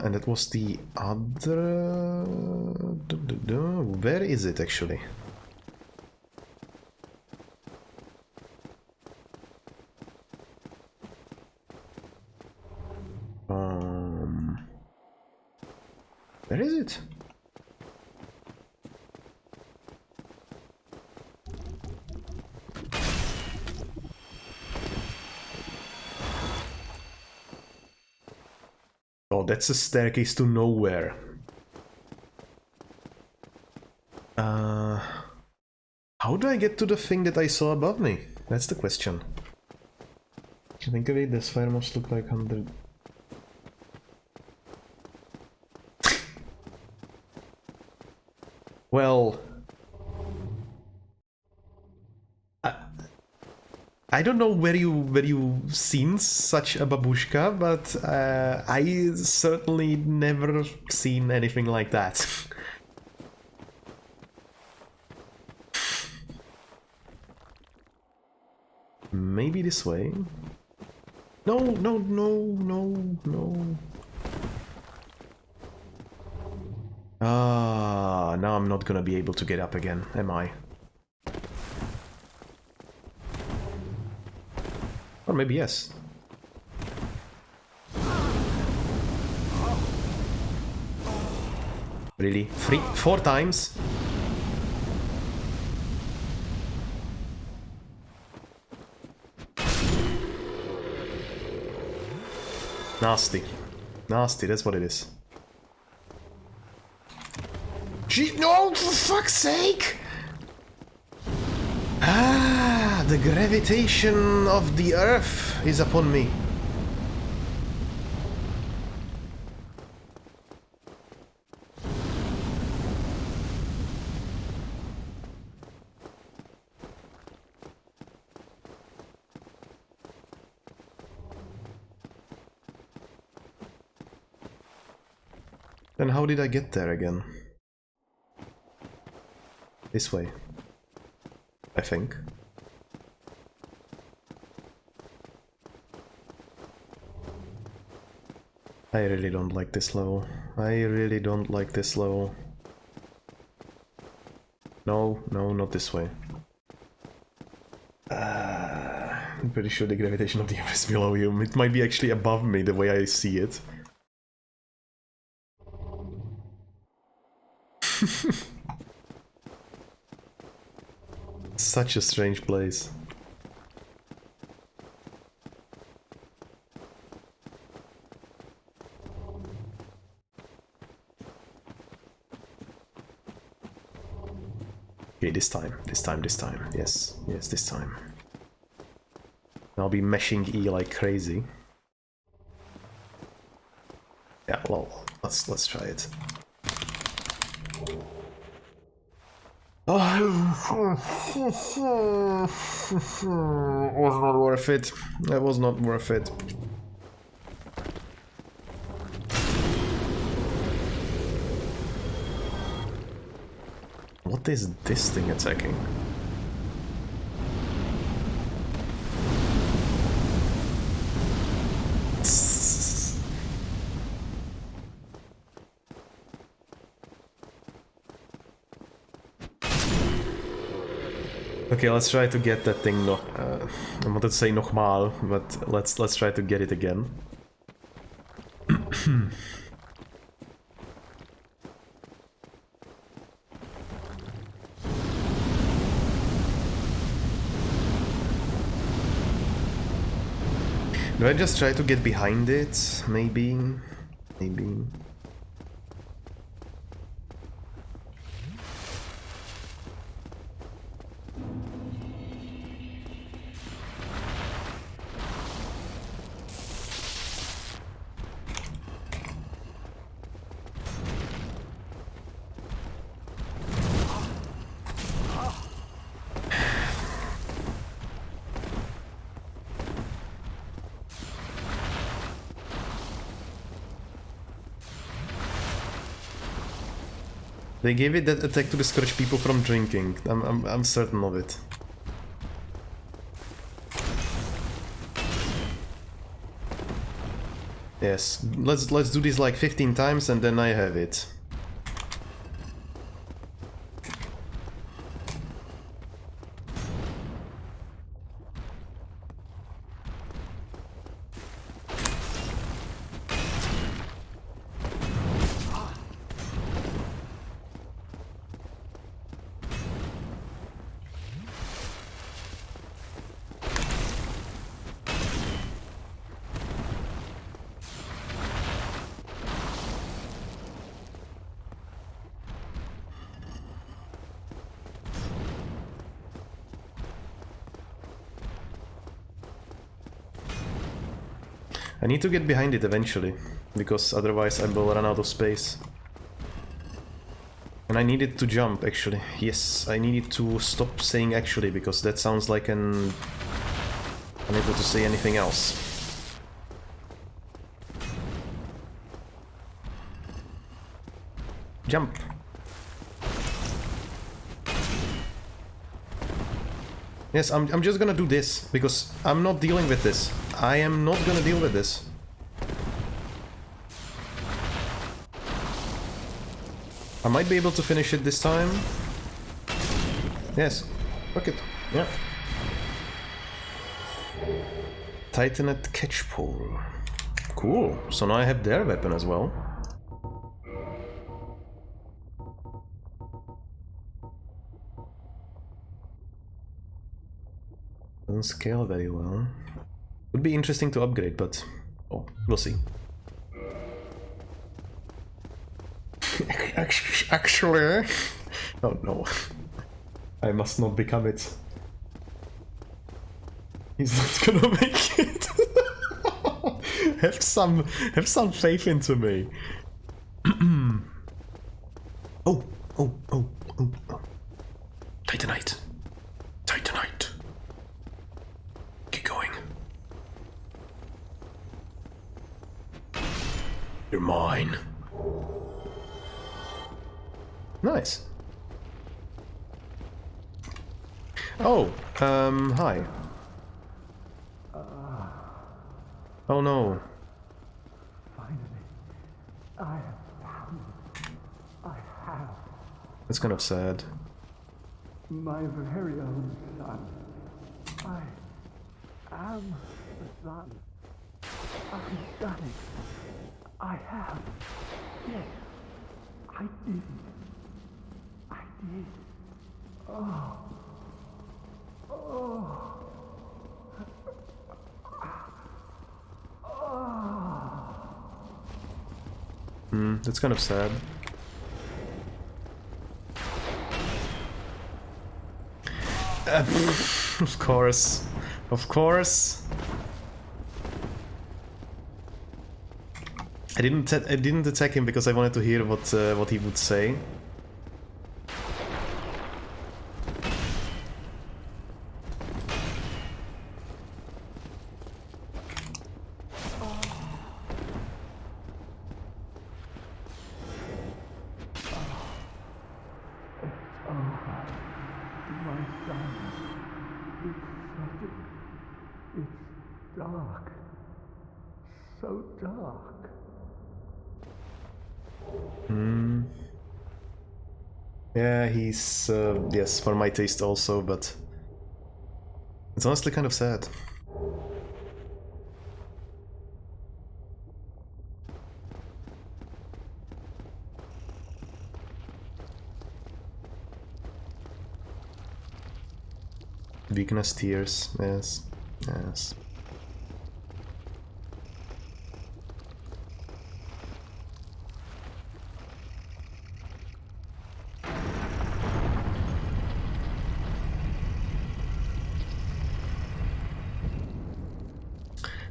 And that was the other... Where is it actually? Where is it? Oh, that's a staircase to nowhere. How do I get to the thing that I saw above me? That's the question. I think of it, this fire must look like 100... Well... I don't know where you've seen such a babushka, but I certainly never seen anything like that. Maybe this way? No, no, no, no, no. Ah, now I'm not gonna be able to get up again, am I? Or maybe yes. Really? 4 times? Nasty. Nasty, that's what it is. Gee, no, for fuck's sake! Ah, the gravitation of the earth is upon me. Then how did I get there again? This way. I think. I really don't like this level. I really don't like this level. No, no, not this way. I'm pretty sure the gravitation of the earth is below you. It might be actually above me the way I see it. Such a strange place. Okay, this time. Yes, this time. I'll be meshing E like crazy. Yeah, well, let's try it. Oh, was not worth it. It was not worth it. What is this thing attacking? Okay, let's try to get that thing no I wanted to say nochmal, but let's try to get it again. Do I just try to get behind it? Maybe. Maybe. They gave it that attack to discourage people from drinking. I'm certain of it. Yes, let's do this like 15 times and then I have it. I need to get behind it eventually, because otherwise I will run out of space. And I needed to jump, actually. Yes, I needed to stop saying actually, because that sounds like an... unable to say anything else. Jump! Yes, I'm just gonna do this, because I'm not dealing with this. I am not gonna deal with this. I might be able to finish it this time. Yes. Fuck it. Yeah. Titanite catchpole. Cool. So now I have their weapon as well. Doesn't scale very well. Would be interesting to upgrade, but oh, we'll see. Actually, oh no, I must not become it. He's not gonna make it. have some faith into me. Oh. Titanite. Titanite. Keep going. You're mine. Nice. Oh, hi. Oh no. Finally, I have found it. I have. That's kind of sad. My very own son. I am the son. I've done it. I have. Yes, I did it. That's kind of sad. Of course. Of course. I didn't attack him because I wanted to hear what he would say. My son. It's dark. So dark. Yeah, he's yes, for my taste also, but it's honestly kind of sad. Weakness tears, yes, yes.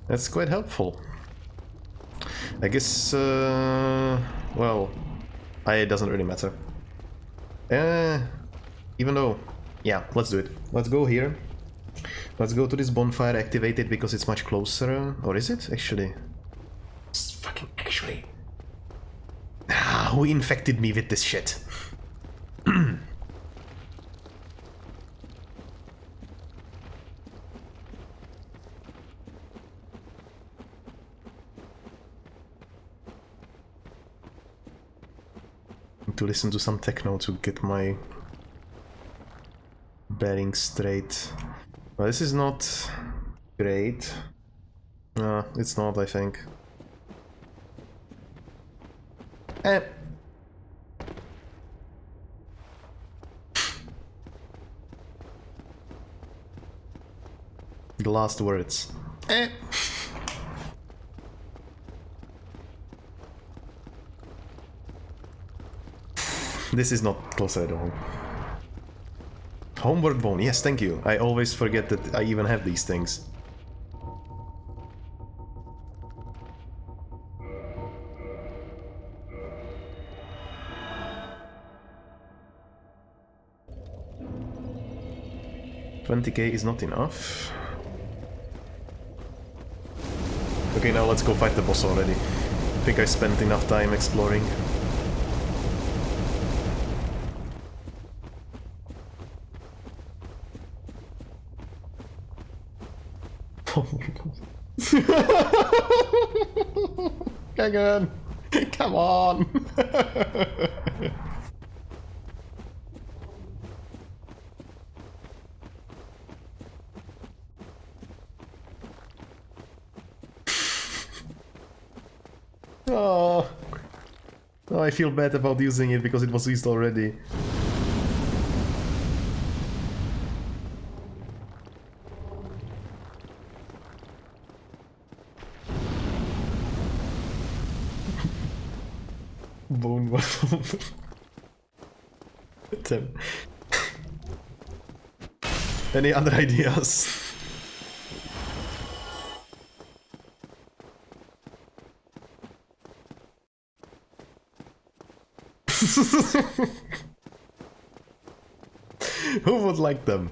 That's quite helpful. I guess, well, it doesn't really matter. Even though, yeah, let's do it. Let's go here. Let's go to this bonfire, activate it because it's much closer. Or is it, actually? It's fucking actually. Ah, who infected me with this shit? To listen to some techno to get my bearings straight. Well, this is not great. It's not, I think. The last words. This is not closer at all. Homeward bone, yes, thank you. I always forget that I even have these things. $20k is not enough. Okay, now let's go fight the boss already. I think I spent enough time exploring. Kagan! Come on! Oh, I feel bad about using it because it was used already. Bone waffle. Damn. Any other ideas? Who would like them?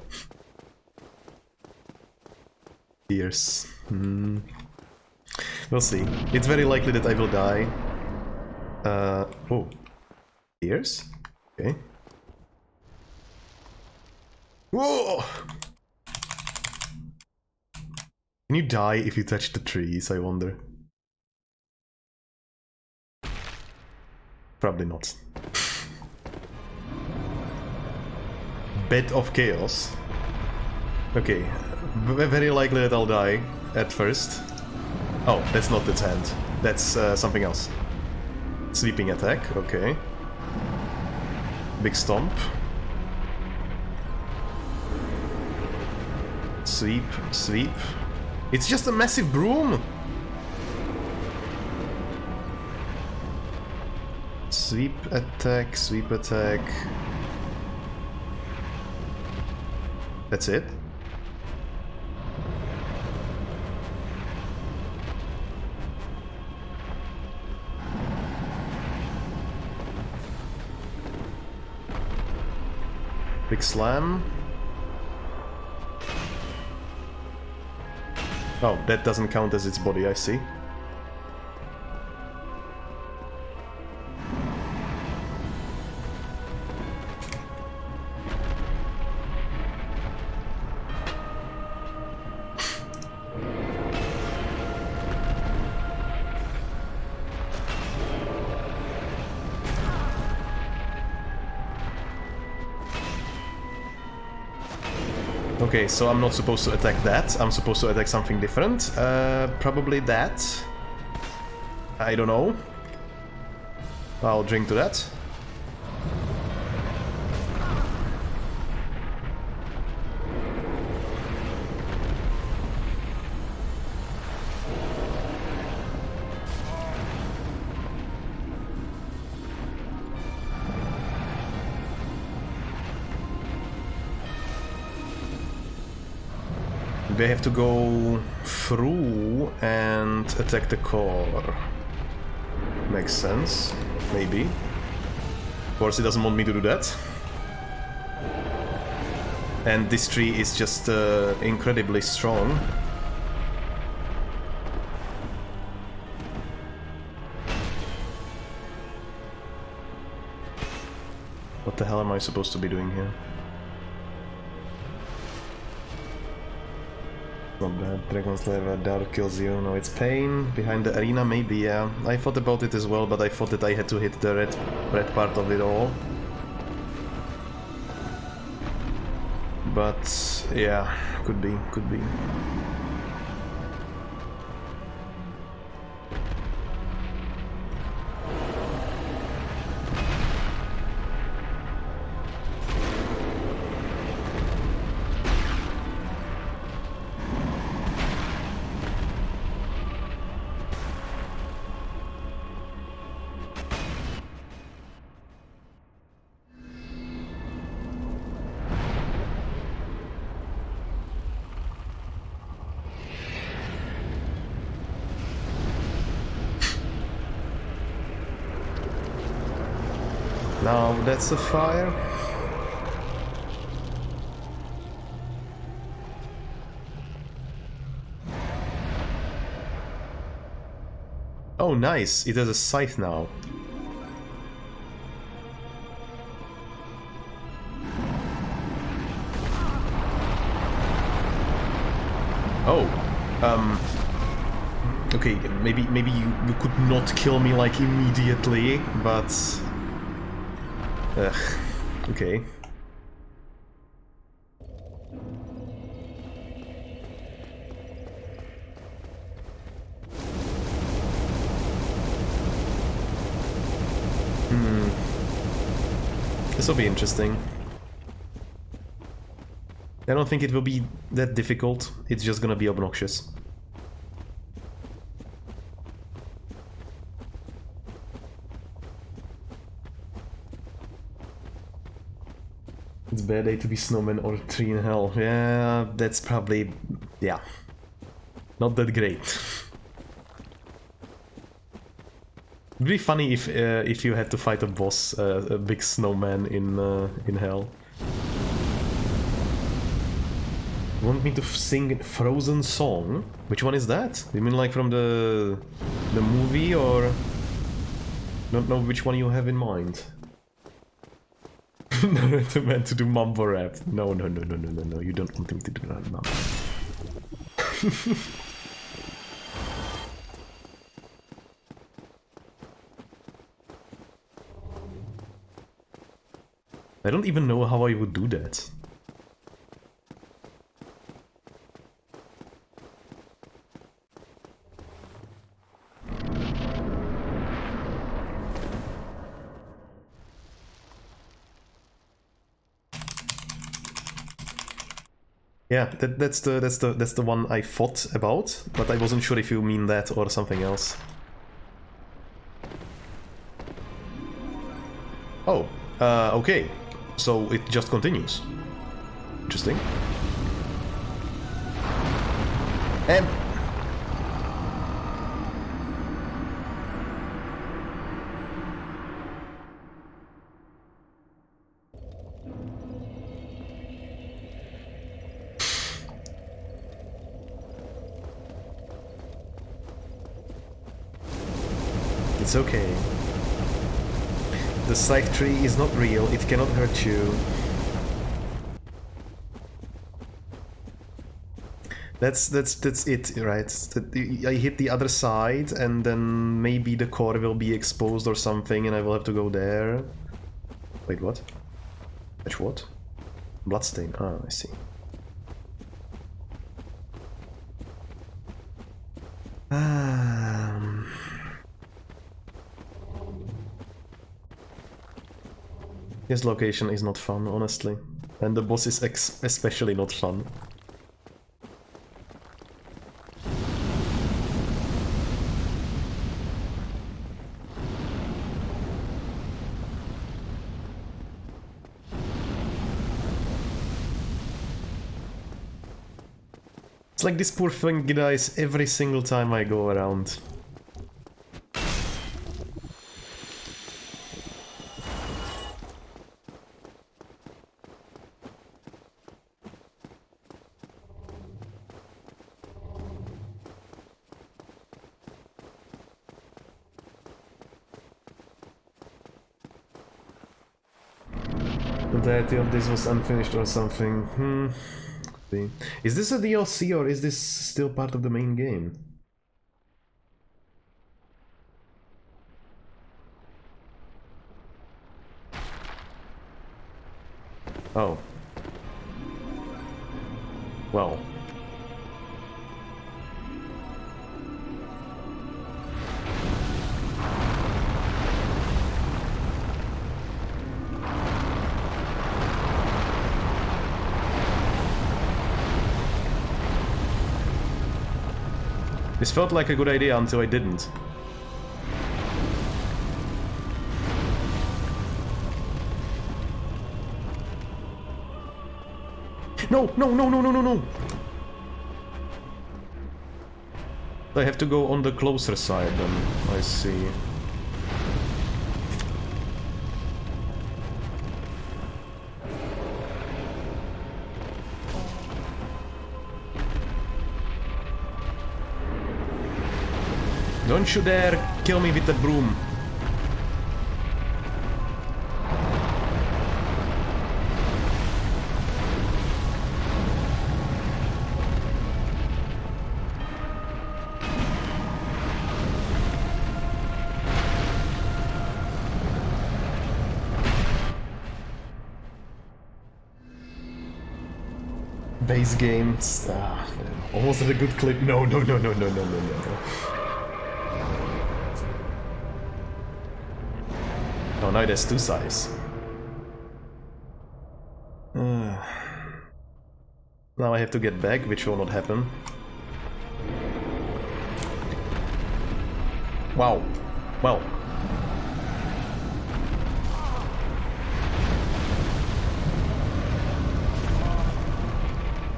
Tears. We'll see. It's very likely that I will die. Oh. Tears? Okay. Whoa! Can you die if you touch the trees, I wonder? Probably not. Bed of Chaos. Okay, very likely that I'll die at first. Oh, that's not its hand. That's something else. Sweeping attack, okay. Big stomp. Sweep, sweep. It's just a massive broom! Sweep attack, sweep attack. That's it? Big slam. Oh, that doesn't count as its body, I see. Okay, so I'm not supposed to attack that. I'm supposed to attack something different. Probably that. I don't know. I'll drink to that. They have to go through and attack the core. Makes sense. Maybe. Of course, it doesn't want me to do that. And this tree is just incredibly strong. What the hell am I supposed to be doing here? Not bad. Dragon's Lair, Dark kills you. No, it's pain. Behind the arena, maybe, yeah. I thought about it as well, but I thought that I had to hit the red part of it all. But, yeah, could be, could be. Now that's a fire. Oh, nice. It has a scythe now. Oh. Okay, maybe you could not kill me like immediately, but okay. This will be interesting. I don't think it will be that difficult. It's just gonna be obnoxious. It's a bad day to be snowman or tree in hell. Yeah, that's probably... yeah. Not that great. It'd be funny if you had to fight a boss, a big snowman in hell. You want me to sing Frozen song? Which one is that? You mean like from the movie, or... don't know which one you have in mind. Narrator meant to do mumble rap. No, you don't want me to do that now. I don't even know how I would do that. Yeah, that's the one I thought about, but I wasn't sure if you mean that or something else. Oh, okay. So it just continues. Interesting. It's okay. The Scythe tree is not real, it cannot hurt you. That's it, right? I hit the other side and then maybe the core will be exposed or something and I will have to go there. Wait, what? Fetch what? Bloodstain. Ah, I see. This location is not fun, honestly. And the boss is especially not fun. It's like this poor thing dies every single time I go around. The deity of this was unfinished or something. See. Is this a DLC or is this still part of the main game? Oh. Well. This felt like a good idea until I didn't. No, no, no, no, no, no, no! I have to go on the closer side then, I see. Don't you dare kill me with the broom. Base games. Almost at a good clip. No, no, no, no, no, no, no, no. Oh, now there's two sides. Now I have to get back, which will not happen. Wow. Well.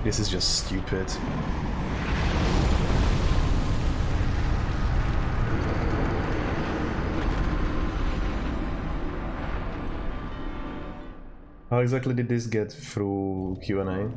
This is just stupid. How exactly did this get through Q&A?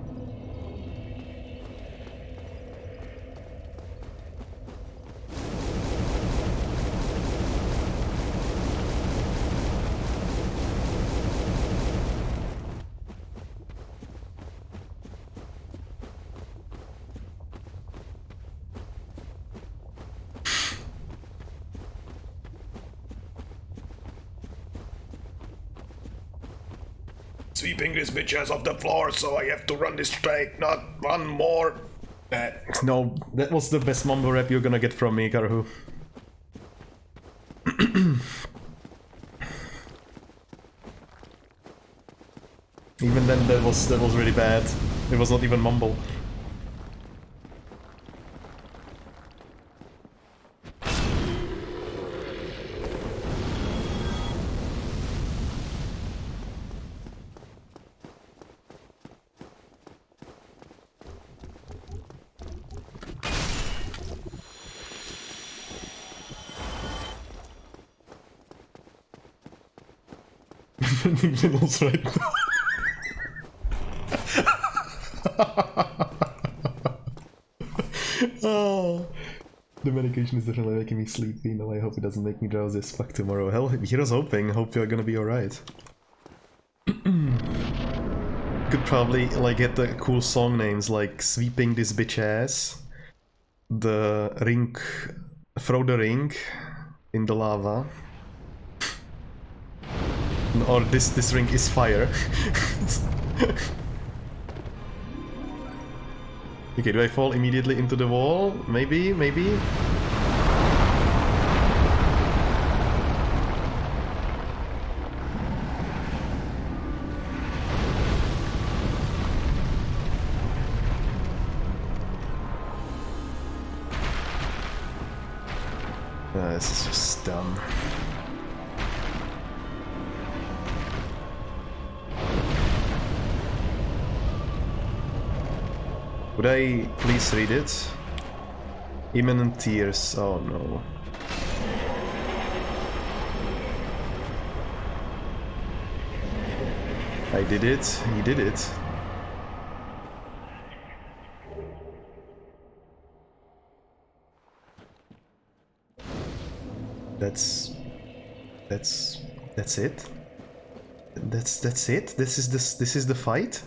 Sweeping these bitches off the floor, so I have to run this straight, not one more. No, that was the best mumble rap you're gonna get from me, Karhu. Even then, that was really bad. It was not even mumble. Villains right now. Oh, the medication is definitely making me sleepy. No, I hope it doesn't make me drowsy as fuck tomorrow. Hell, here's hoping. Hope you're gonna be alright. Could probably like get the cool song names like "Sweeping This Bitch Ass," "The Ring," "Throw the Ring in the Lava," or "This ring is fire." Okay, do I fall immediately into the wall? Maybe, maybe? This is just dumb. Would I please read it? Imminent tears. Oh no. I did it. He did it. That's it. That's it. This is the fight.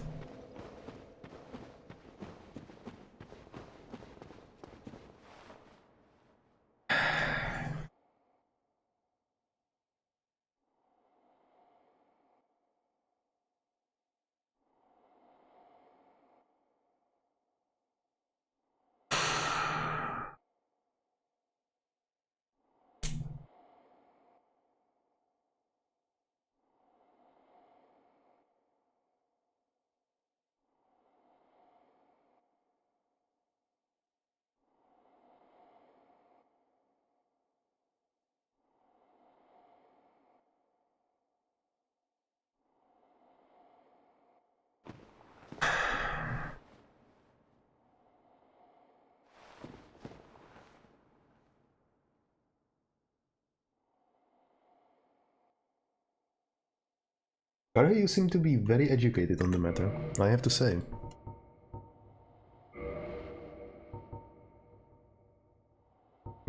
Kara, you seem to be very educated on the matter, I have to say.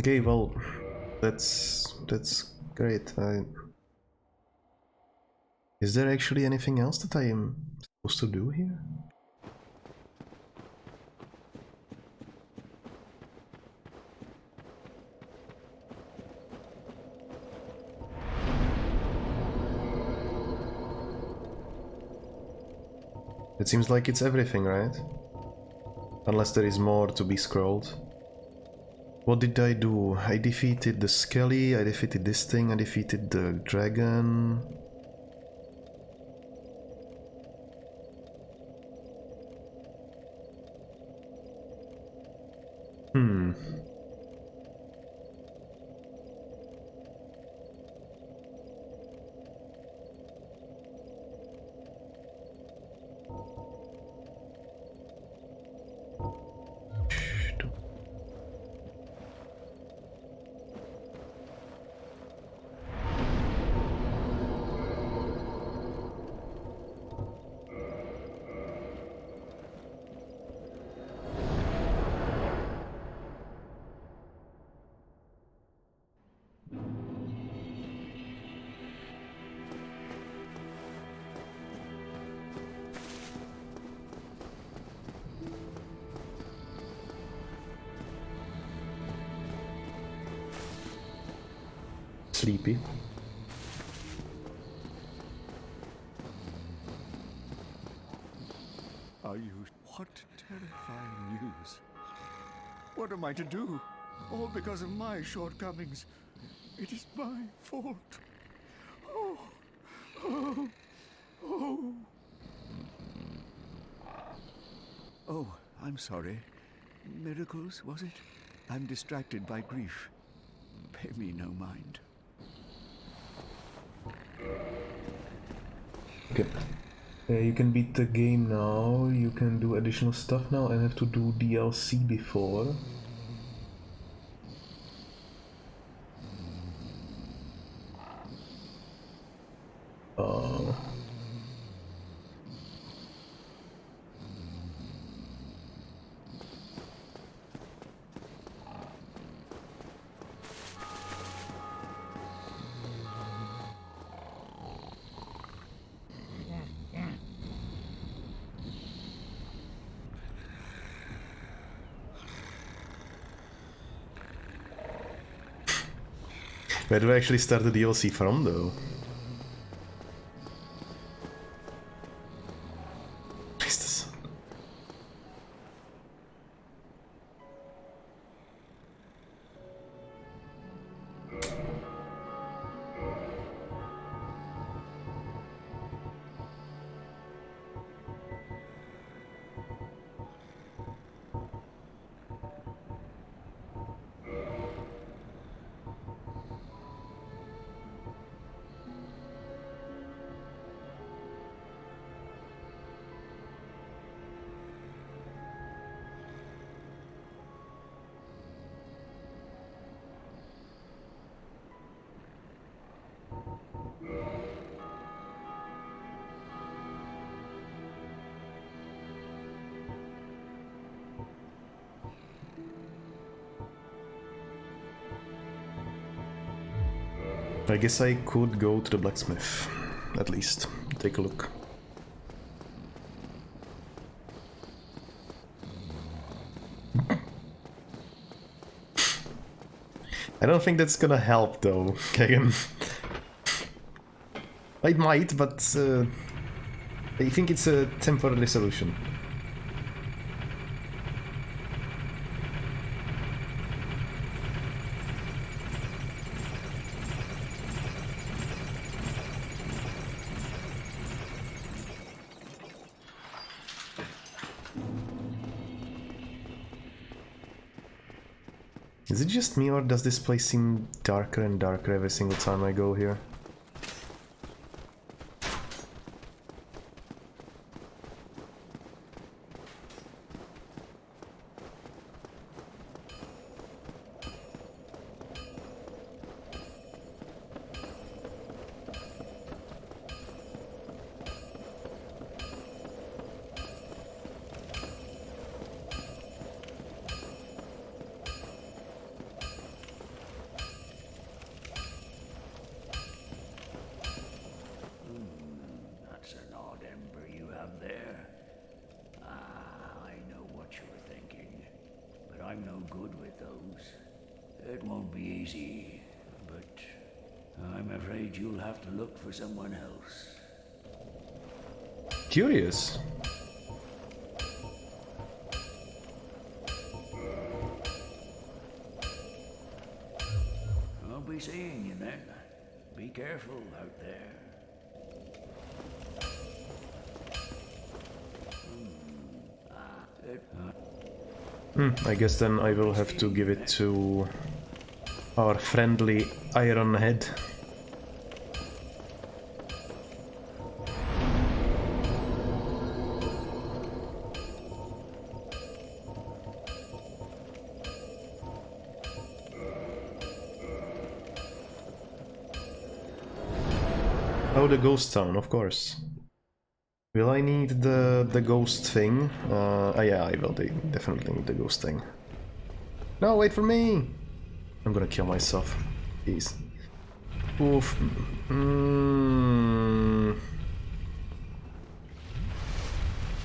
Okay, well, that's great. Is there actually anything else that I am supposed to do here? It seems like it's everything, right? Unless there is more to be scrolled. What did I do? I defeated the Skelly, I defeated this thing, I defeated the dragon. Sleepy. Are you... What terrifying news. What am I to do? All because of my shortcomings. It is my fault. Oh, oh, oh. I'm sorry. Miracles, was it? I'm distracted by grief. Pay me no mind. Okay. You can beat the game now, you can do additional stuff now and have to do DLC before. Where do I actually start the DLC from, though? Jesus. I guess I could go to the blacksmith, at least. Take a look. I don't think that's gonna help, though, Kagan. It might, but I think it's a temporary solution. Is it just me, or does this place seem darker and darker every single time I go here? For someone else. Curious. I'll be seeing you then. Be careful out there. I guess then I will have to give it to our friendly Iron Head. Oh, the ghost town, of course. Will I need the ghost thing? Yeah, I will definitely need the ghost thing. No, wait for me! I'm gonna kill myself. Jeez. Oof.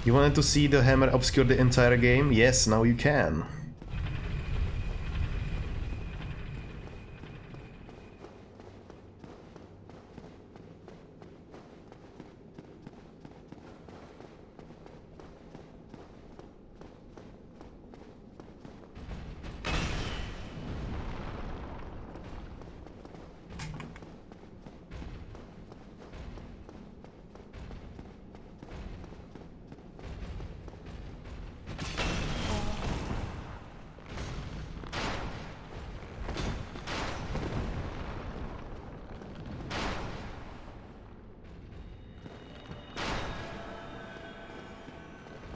You wanted to see the hammer obscure the entire game? Yes, now you can.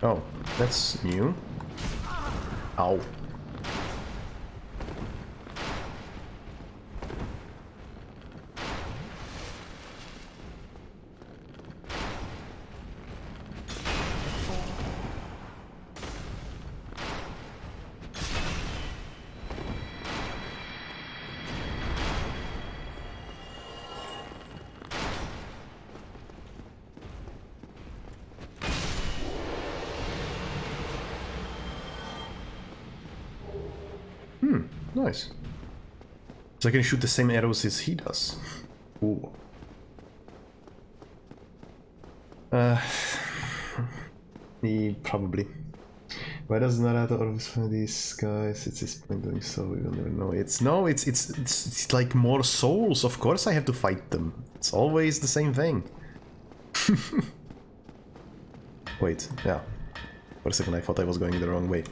Oh, that's new. Ow. Nice. So I can shoot the same arrows as he does. Ooh. Probably. Why does Narada always find these guys? It's his point doing so, we will never know. It's like more souls. Of course I have to fight them. It's always the same thing. Wait, yeah. For a second I thought I was going the wrong way.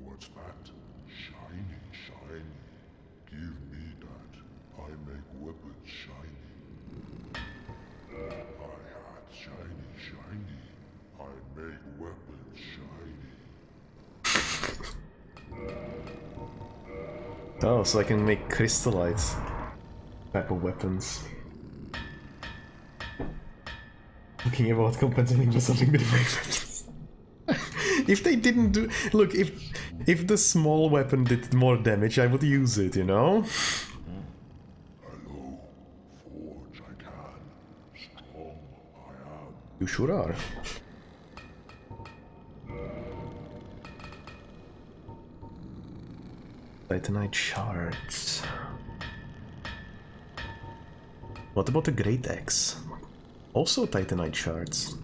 What's that? Shiny, shiny. Give me that. I make weapons shiny. I had shiny, shiny. I make weapons shiny. Oh, so I can make crystallites type of weapons. Talking about compensating for something with weapons. If they didn't do... Look, if the small weapon did more damage, I would use it, you know? Hello, forge I can. Strong I am. You sure are. Titanite shards. What about the Great Axe? Also Titanite shards.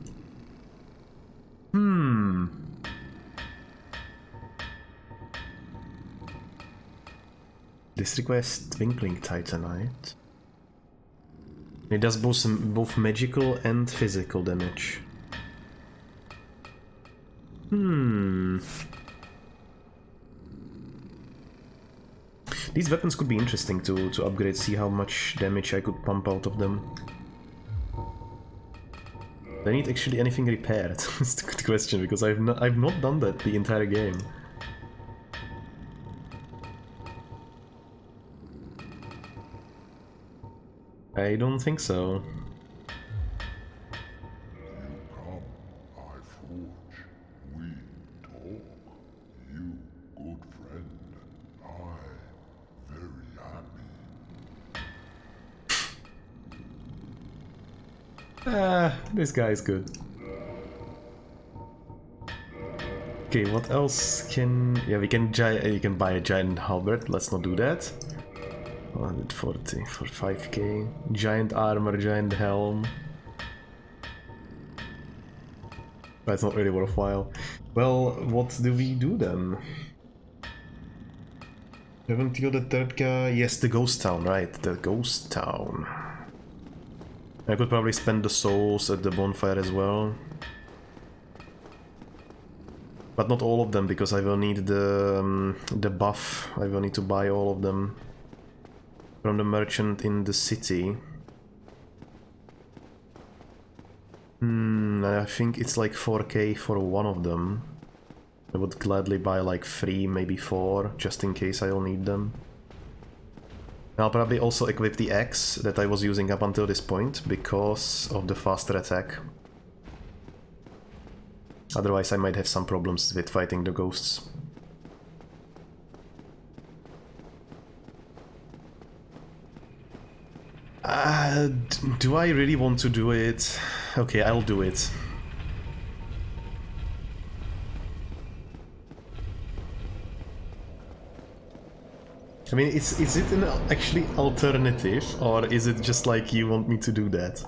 This requires Twinkling Titanite. It does both magical and physical damage. These weapons could be interesting to upgrade, see how much damage I could pump out of them. Do I need actually anything repaired? That's a good question, because I've not done that the entire game. I don't think so. You come, I forge. We talk. You, good friend. I, very happy. This guy is good. Okay, what else can... Yeah, you can buy a giant halberd, let's not do that. 140 for 5k. Giant armor, giant helm. That's not really worthwhile. Well, what do we do then? Haven't you got the third guy? Yes, the ghost town, right, the ghost town. I could probably spend the souls at the bonfire as well. But not all of them, because I will need the buff. I will need to buy all of them from the merchant in the city. I think it's like 4k for one of them. I would gladly buy like 3, maybe 4, just in case I'll need them. I'll probably also equip the axe that I was using up until this point, because of the faster attack. Otherwise I might have some problems with fighting the ghosts. Do I really want to do it? Okay, I'll do it. I mean, is it an actually alternative, or is it just like you want me to do that?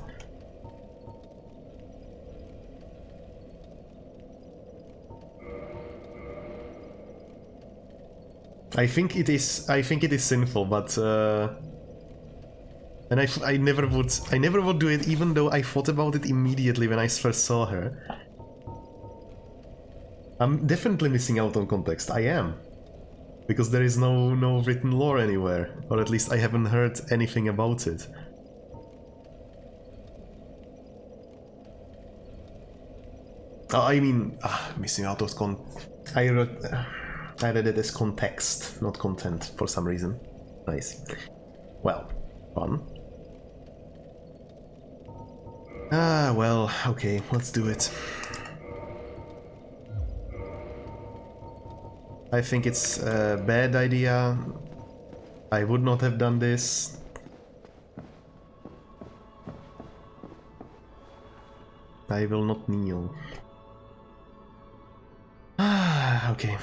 I think it is sinful, but and I never would do it, even though I thought about it immediately when I first saw her. I'm definitely missing out on context. I am. Because there is no written lore anywhere, or at least I haven't heard anything about it. I mean, missing out of I read it as context, not content, for some reason. Nice. Well, fun. Well, okay, let's do it. I think it's a bad idea. I would not have done this. I will not kneel. Okay.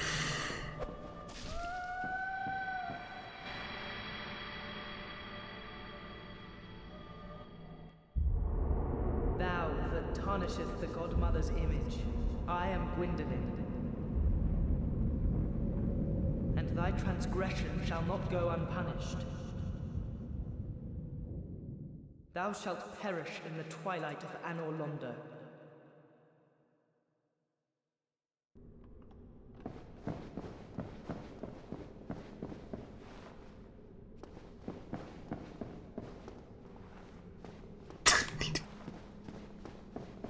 Thou that tarnisheth the Godmother's image, I am Gwyndolin. And thy transgression shall not go unpunished. Thou shalt perish in the twilight of Anor Londo.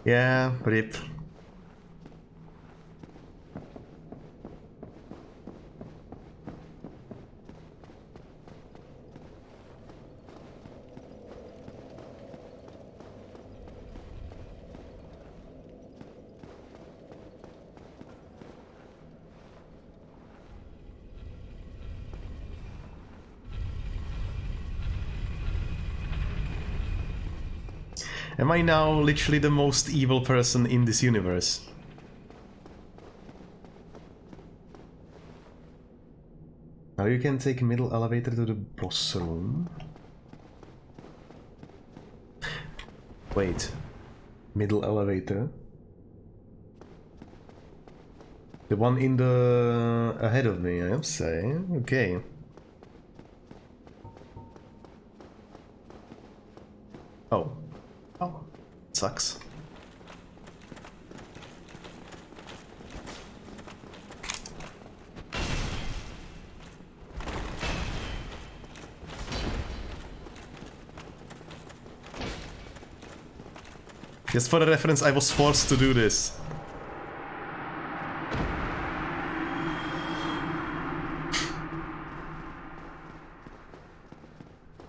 Yeah, rip. Am I now literally the most evil person in this universe? Now you can take middle elevator to the boss room. Wait. Middle elevator? The one in the... ahead of me, I'm saying. Okay. Oh. Oh, sucks. Just for the reference, I was forced to do this.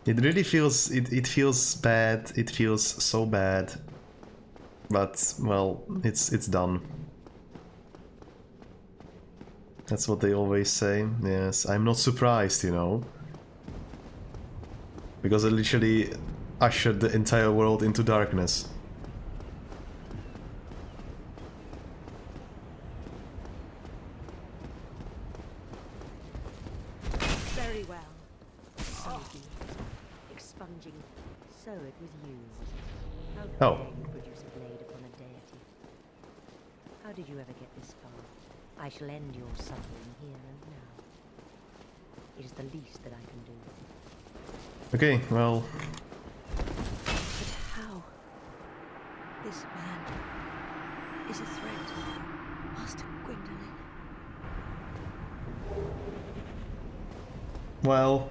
It really feels, it feels bad, it feels so bad. But, well, it's done. That's what they always say. Yes, I'm not surprised, you know. Because I literally ushered the entire world into darkness. Very well. So be it. Expunging. So it was you, was it? How dare you produce a blade upon a deity? How did you ever get this far? I shall end your suffering here and now. It is the least that I can do. Okay, well... But how? This man is a threat, Master Gwyndolin. Well...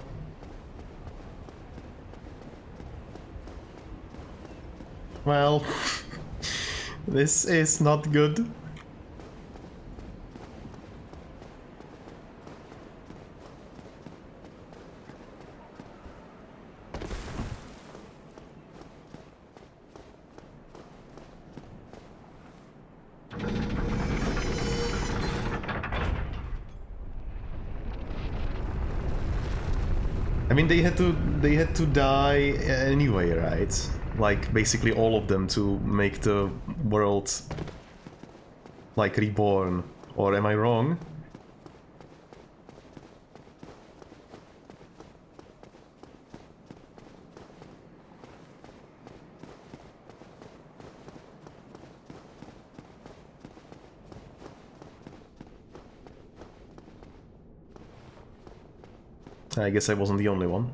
Well... This is not good. I mean, they had to die anyway, right? Like basically all of them to make the world like reborn. Or am I wrong? I guess I wasn't the only one.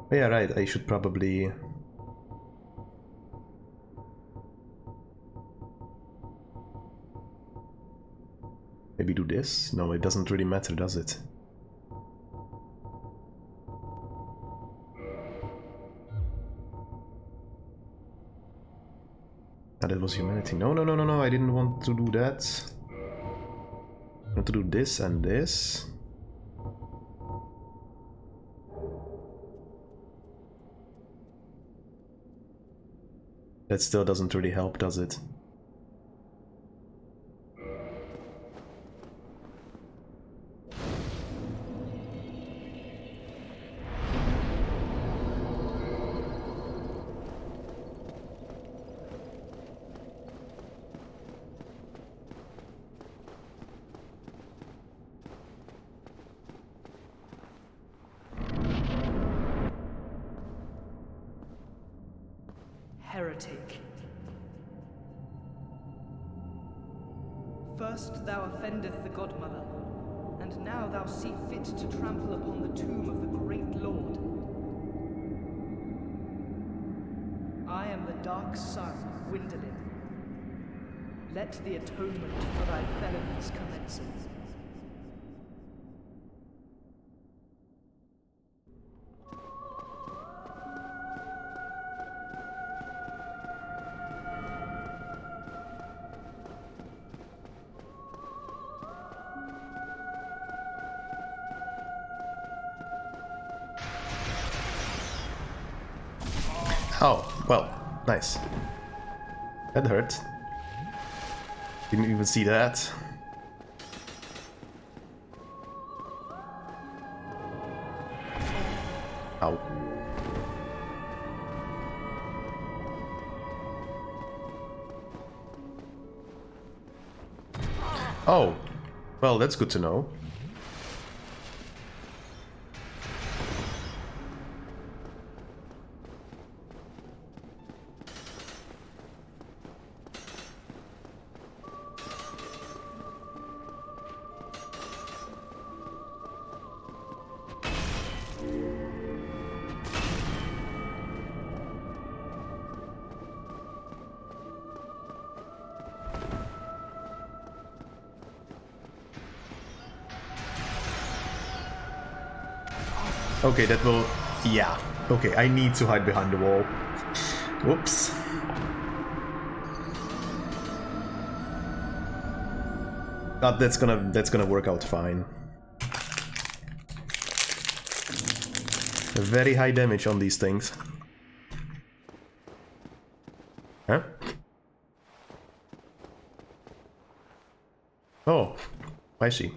Yeah, right, I should probably... maybe do this? No, it doesn't really matter, does it? Ah, that was humanity. No, no, no, no, no, I didn't want to do that. I want to do this and this. That still doesn't really help, does it? Heretic. First thou offendeth the Godmother, and now thou see fit to trample upon the tomb of the great Lord. I am the dark sun, Gwyndolin. Let the atonement for thy felonies commence. Oh, well, nice. That hurt. Didn't even see that. Ow. Oh, well, that's good to know. Okay, that will... yeah. Okay, I need to hide behind the wall. Whoops. But that's gonna work out fine. Very high damage on these things. Huh? Oh, I see.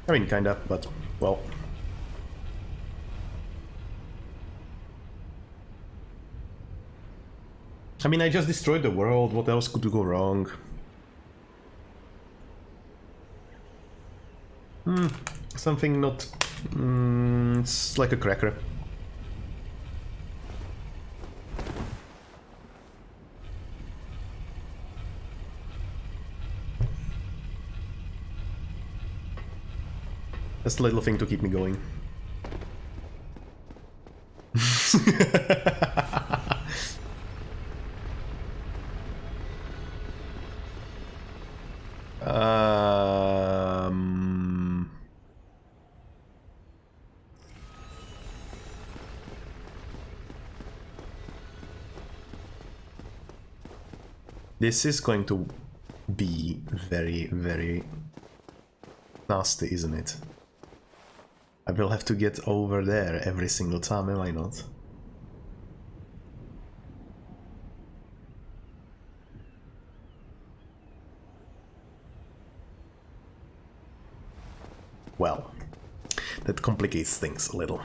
I mean, kinda, but, well. I mean, I just destroyed the world, what else could go wrong? Something not... it's like a cracker. Just a little thing to keep me going. This is going to be very, very nasty, isn't it? I will have to get over there every single time, am I not? Well, that complicates things a little.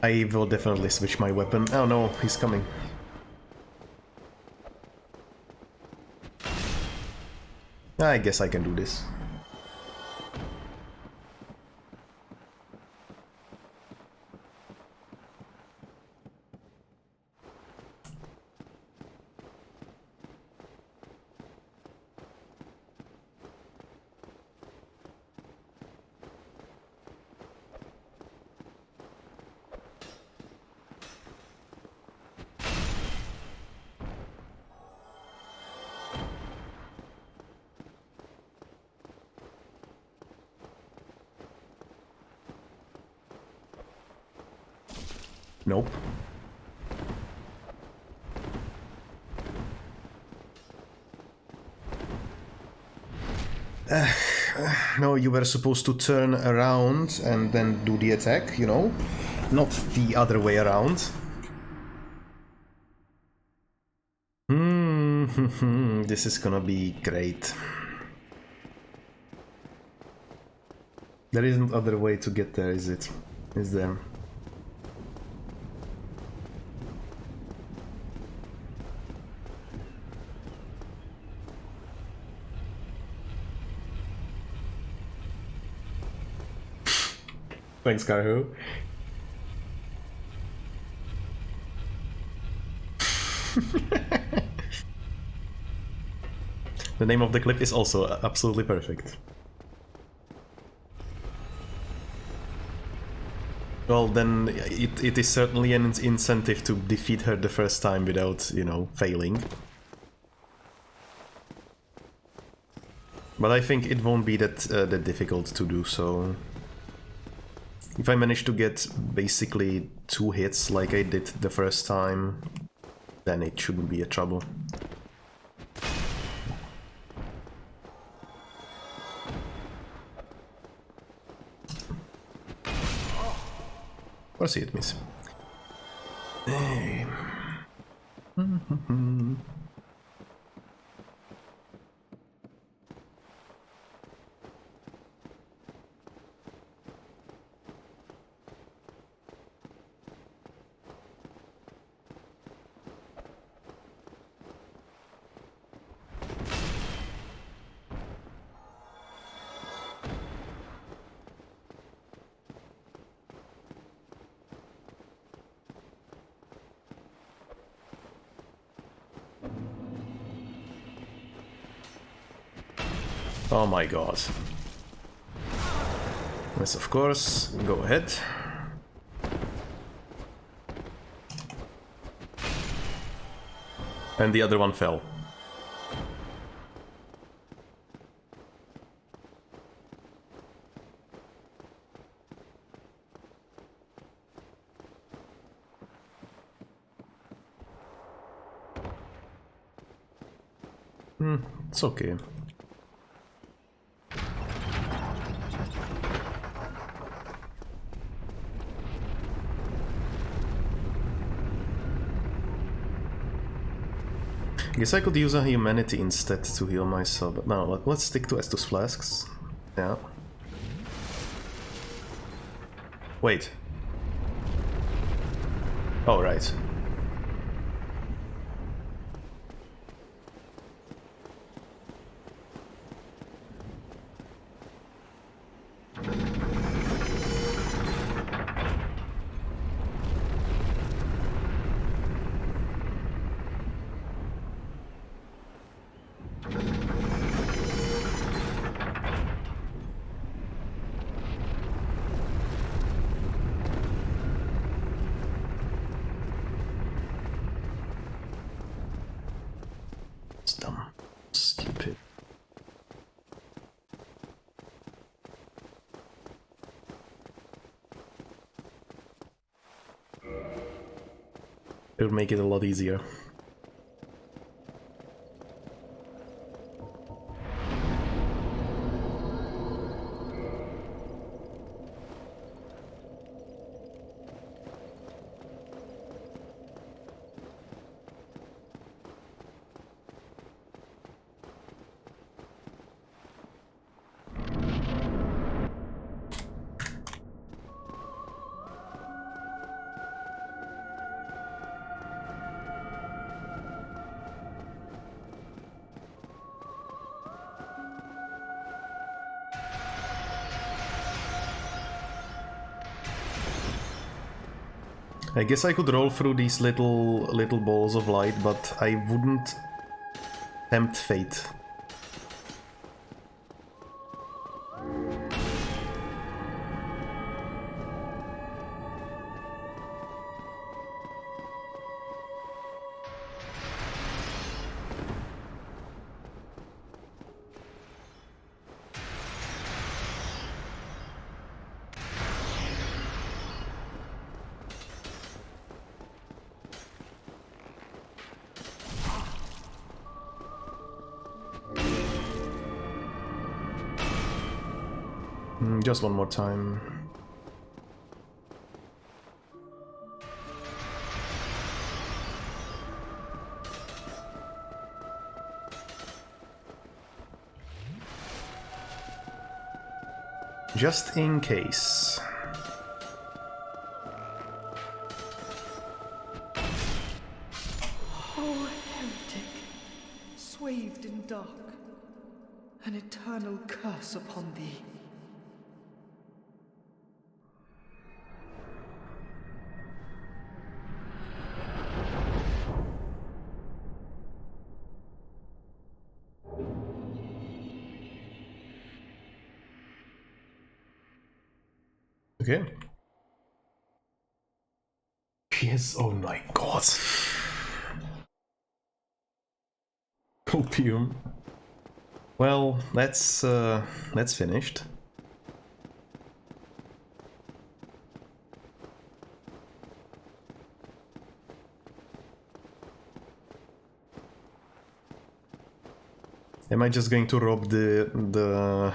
I will definitely switch my weapon. Oh no, he's coming. I guess I can do this. Nope. No, you were supposed to turn around and then do the attack, you know? Not the other way around. This is gonna be great. There isn't other way to get there, is it? Is there? Thanks, Carho. The name of the clip is also absolutely perfect. Well, then it is certainly an incentive to defeat her the first time without, you know, failing. But I think it won't be that difficult to do so. If I manage to get basically 2 hits like I did the first time, then it shouldn't be a trouble. Of course it miss. Hey. Oh my god. Yes, of course. Go ahead. And the other one fell. It's okay. I guess I could use a humanity instead to heal myself, but no, let's stick to Estus flasks. Yeah. Wait. Oh, right. It's dumb. Stupid. It would make it a lot easier. I guess I could roll through these little balls of light, but I wouldn't tempt fate. Just one more time. Just in case. Oh, heretic, swathed in dark, an eternal curse upon thee. Okay. Yes, oh my god. Opium. Well, that's finished. Am I just going to rob the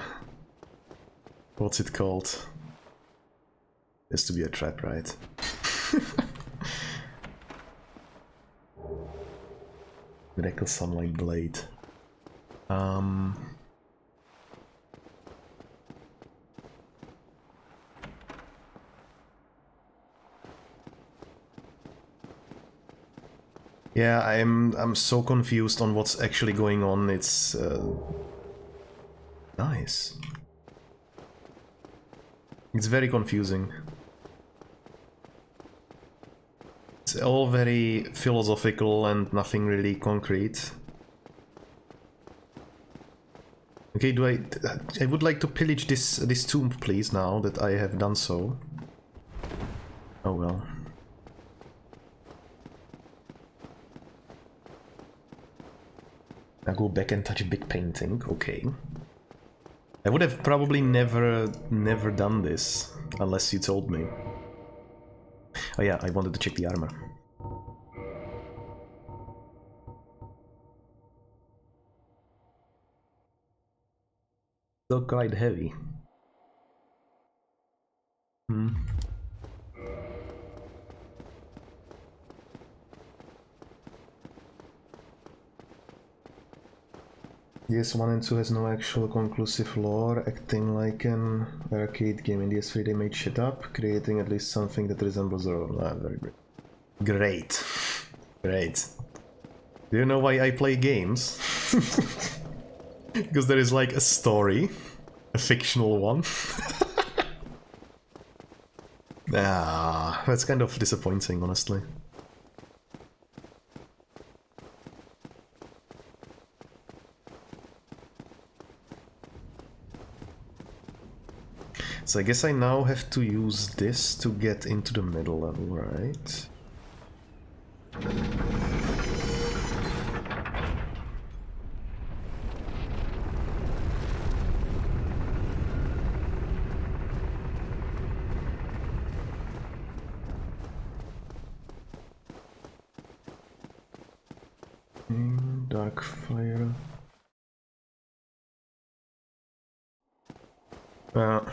what's it called? Has to be a trap, right? Miracle Sunlight Blade. Yeah, I'm so confused on what's actually going on. It's nice. It's very confusing. It's all very philosophical and nothing really concrete. Okay, I would like to pillage this tomb, please, now that I have done so. Oh well. I go back and touch a big painting, okay. I would have probably never done this, unless you told me. Oh yeah, I wanted to check the armor. Still quite heavy. DS1 and 2 has no actual conclusive lore, acting like an arcade game. In DS3 they made shit up, creating at least something that resembles their own. Very great. Great. Great. Do you know why I play games? Because there is like a story. A fictional one. Ah, that's kind of disappointing, honestly. So I guess I now have to use this to get into the middle level, right? Dark fire. No.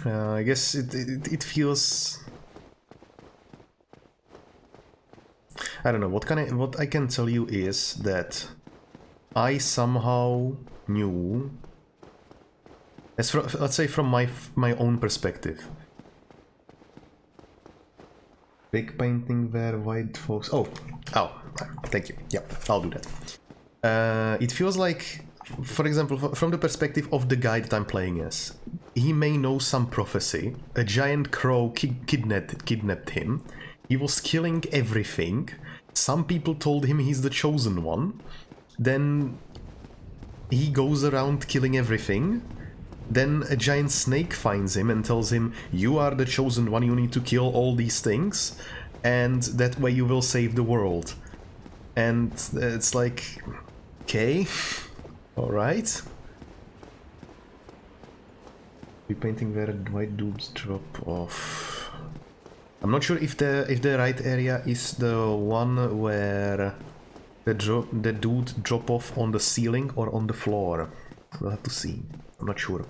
I guess it feels. I don't know what I can tell you is that I somehow knew, let's say from my own perspective. Big painting there, white folks. Oh, thank you. Yeah, I'll do that. It feels like, for example, from the perspective of the guy that I'm playing as, he may know some prophecy. A giant crow kidnapped him. He was killing everything. Some people told him he's the chosen one. Then he goes around killing everything. Then a giant snake finds him and tells him, you are the chosen one, you need to kill all these things, and that way you will save the world. And it's like, okay, alright. Repainting where white dupes drop off. I'm not sure if the right area is the one where the dude drop off on the ceiling or on the floor. We'll have to see. I'm not sure.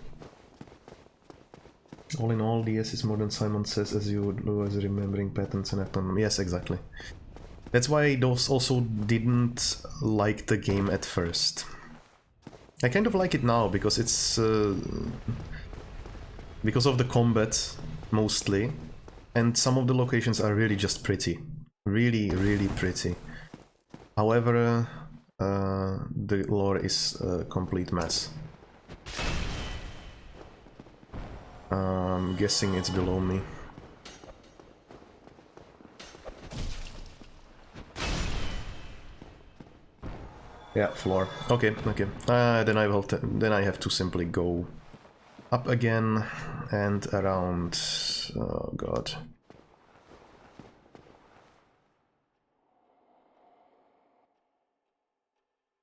All in all, DS is more than Simon says, as you do as remembering patterns and autonomy. Yes, exactly. That's why those also didn't like the game at first. I kind of like it now because it's because of the combat mostly, and some of the locations are really just pretty, really pretty. However, the lore is a complete mess. I'm guessing it's below me. Yeah, floor. Okay. Then I have to simply go up again and around. Oh god.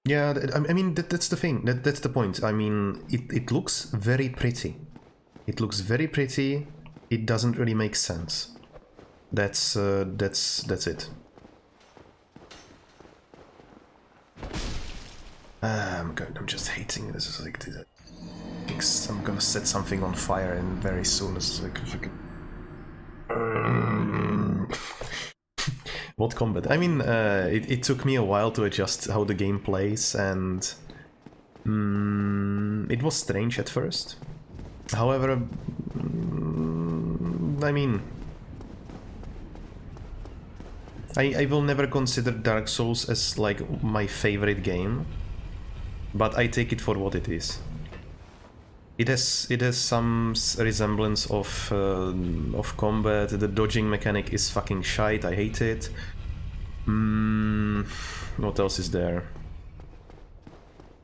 Yeah, I mean that's the thing. That's the point. I mean, it looks very pretty. It looks very pretty. It doesn't really make sense. That's it. I'm just hating this. Is like I'm gonna set something on fire and very soon it's like what combat? I mean, it took me a while to adjust how the game plays, and it was strange at first. However, I mean, I will never consider Dark Souls as like my favorite game, but I take it for what it is. It has some resemblance of combat. The dodging mechanic is fucking shite. I hate it. What else is there?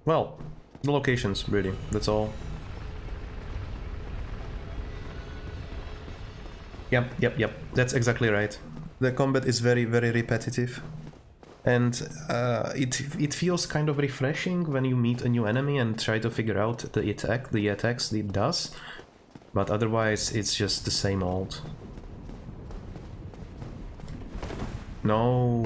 Well, the locations, really. That's all. Yep. That's exactly right. The combat is very repetitive. And it feels kind of refreshing when you meet a new enemy and try to figure out the attacks it does. But otherwise, it's just the same old. No.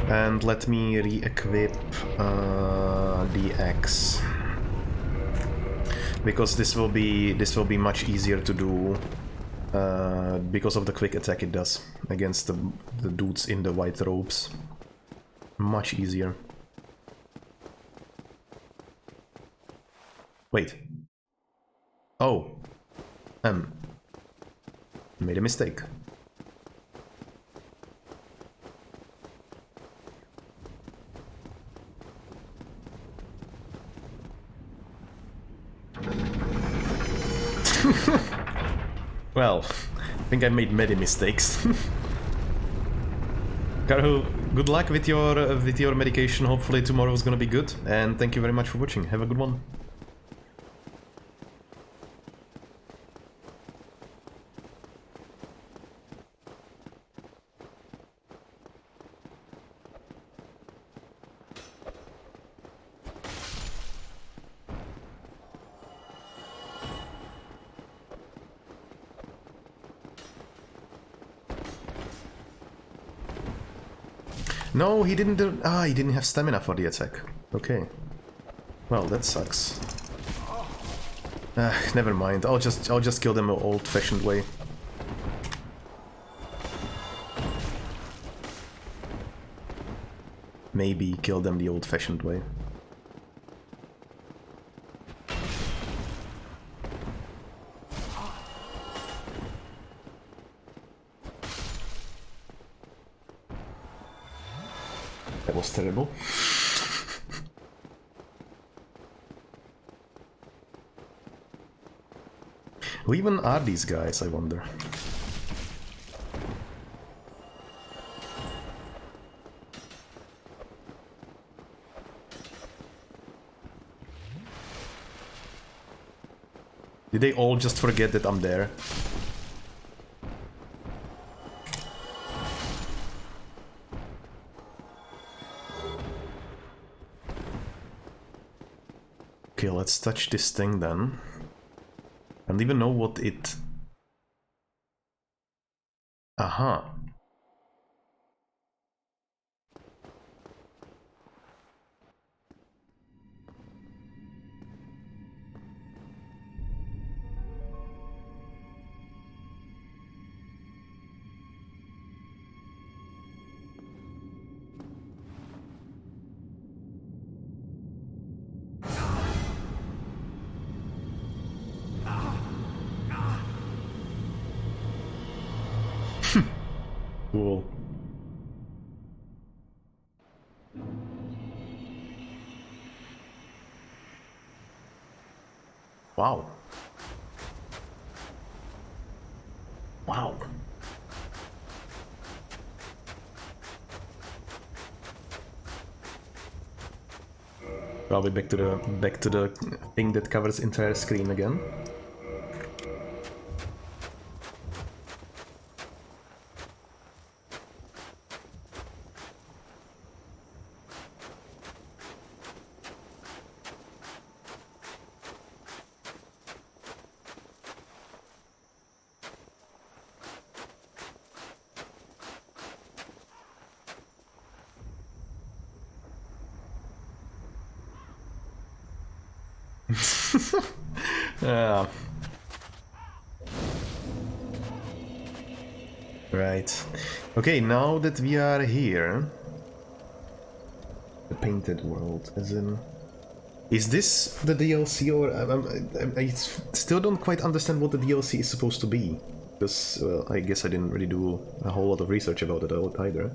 And let me re-equip the axe. Because this will be much easier to do because of the quick attack it does against the dudes in the white robes. Much easier. Wait. Oh. Made a mistake. Well, I think I made many mistakes. Karhu, good luck with your medication. Hopefully tomorrow is gonna be good. And thank you very much for watching. Have a good one. No, he didn't do... he didn't have stamina for the attack. Okay. Well, that sucks. Never mind. I'll just kill them the old-fashioned way. Maybe kill them the old-fashioned way. That was terrible. Who even are these guys, I wonder? Did they all just forget that I'm there? Okay, let's touch this thing then. I don't even know what it... Aha. Cool. Wow. Wow. Probably back to the thing that covers entire screen again. Yeah. Right. Okay, now that we are here, the painted world, as in, is this the DLC, or I still don't quite understand what the DLC is supposed to be, because well, I guess I didn't really do a whole lot of research about it either.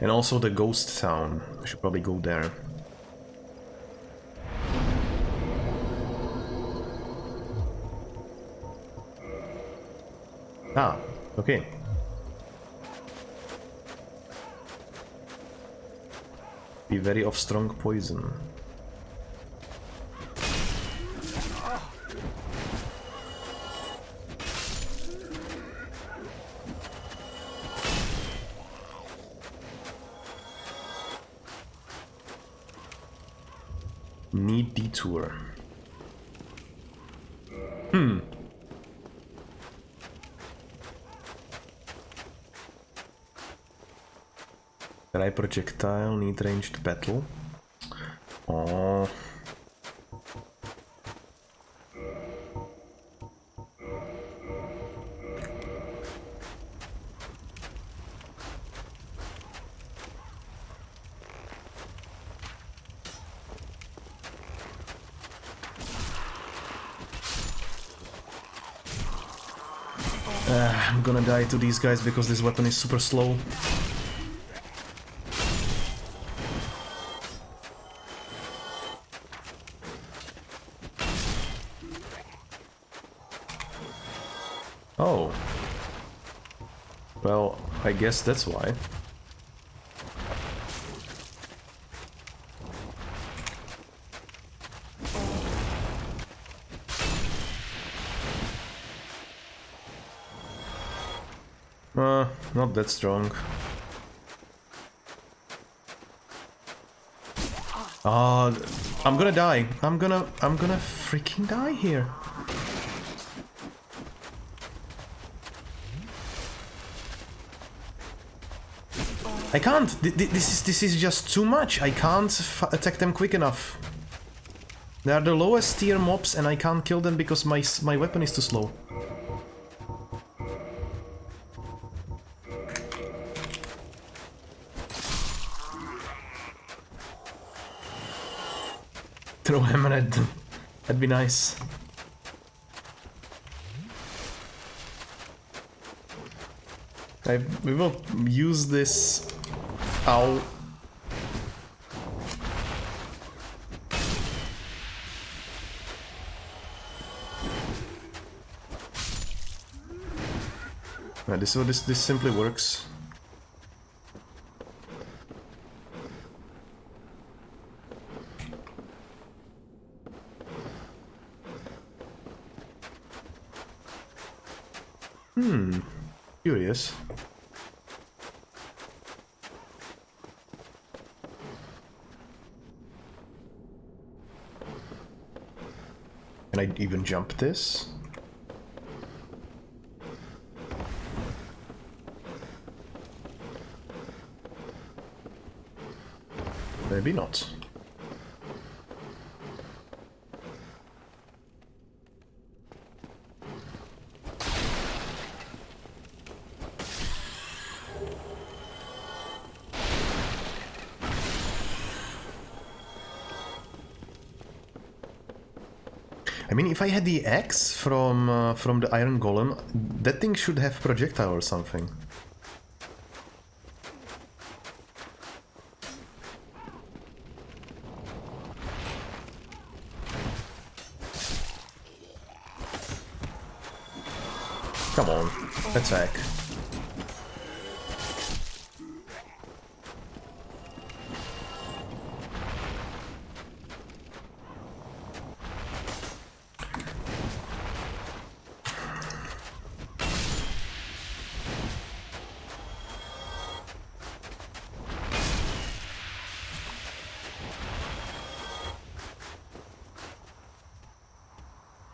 And also the ghost town. I should probably go there. Ah, okay. Be very of strong poison. Need detour. Dry projectile, need ranged battle. Oh. I'm gonna die to these guys because this weapon is super slow. Oh. Well, I guess that's why. Not that strong. I'm gonna die. I'm gonna freaking die here. I can't. This is just too much. I can't attack them quick enough. They are the lowest tier mobs, and I can't kill them because my weapon is too slow. Throw hammer at them. That'd be nice. We will use this. Ow. This simply works. Curious. Can I even jump this? Maybe not. I mean, if I had the axe from the Iron Golem, that thing should have projectile or something. Come on, attack.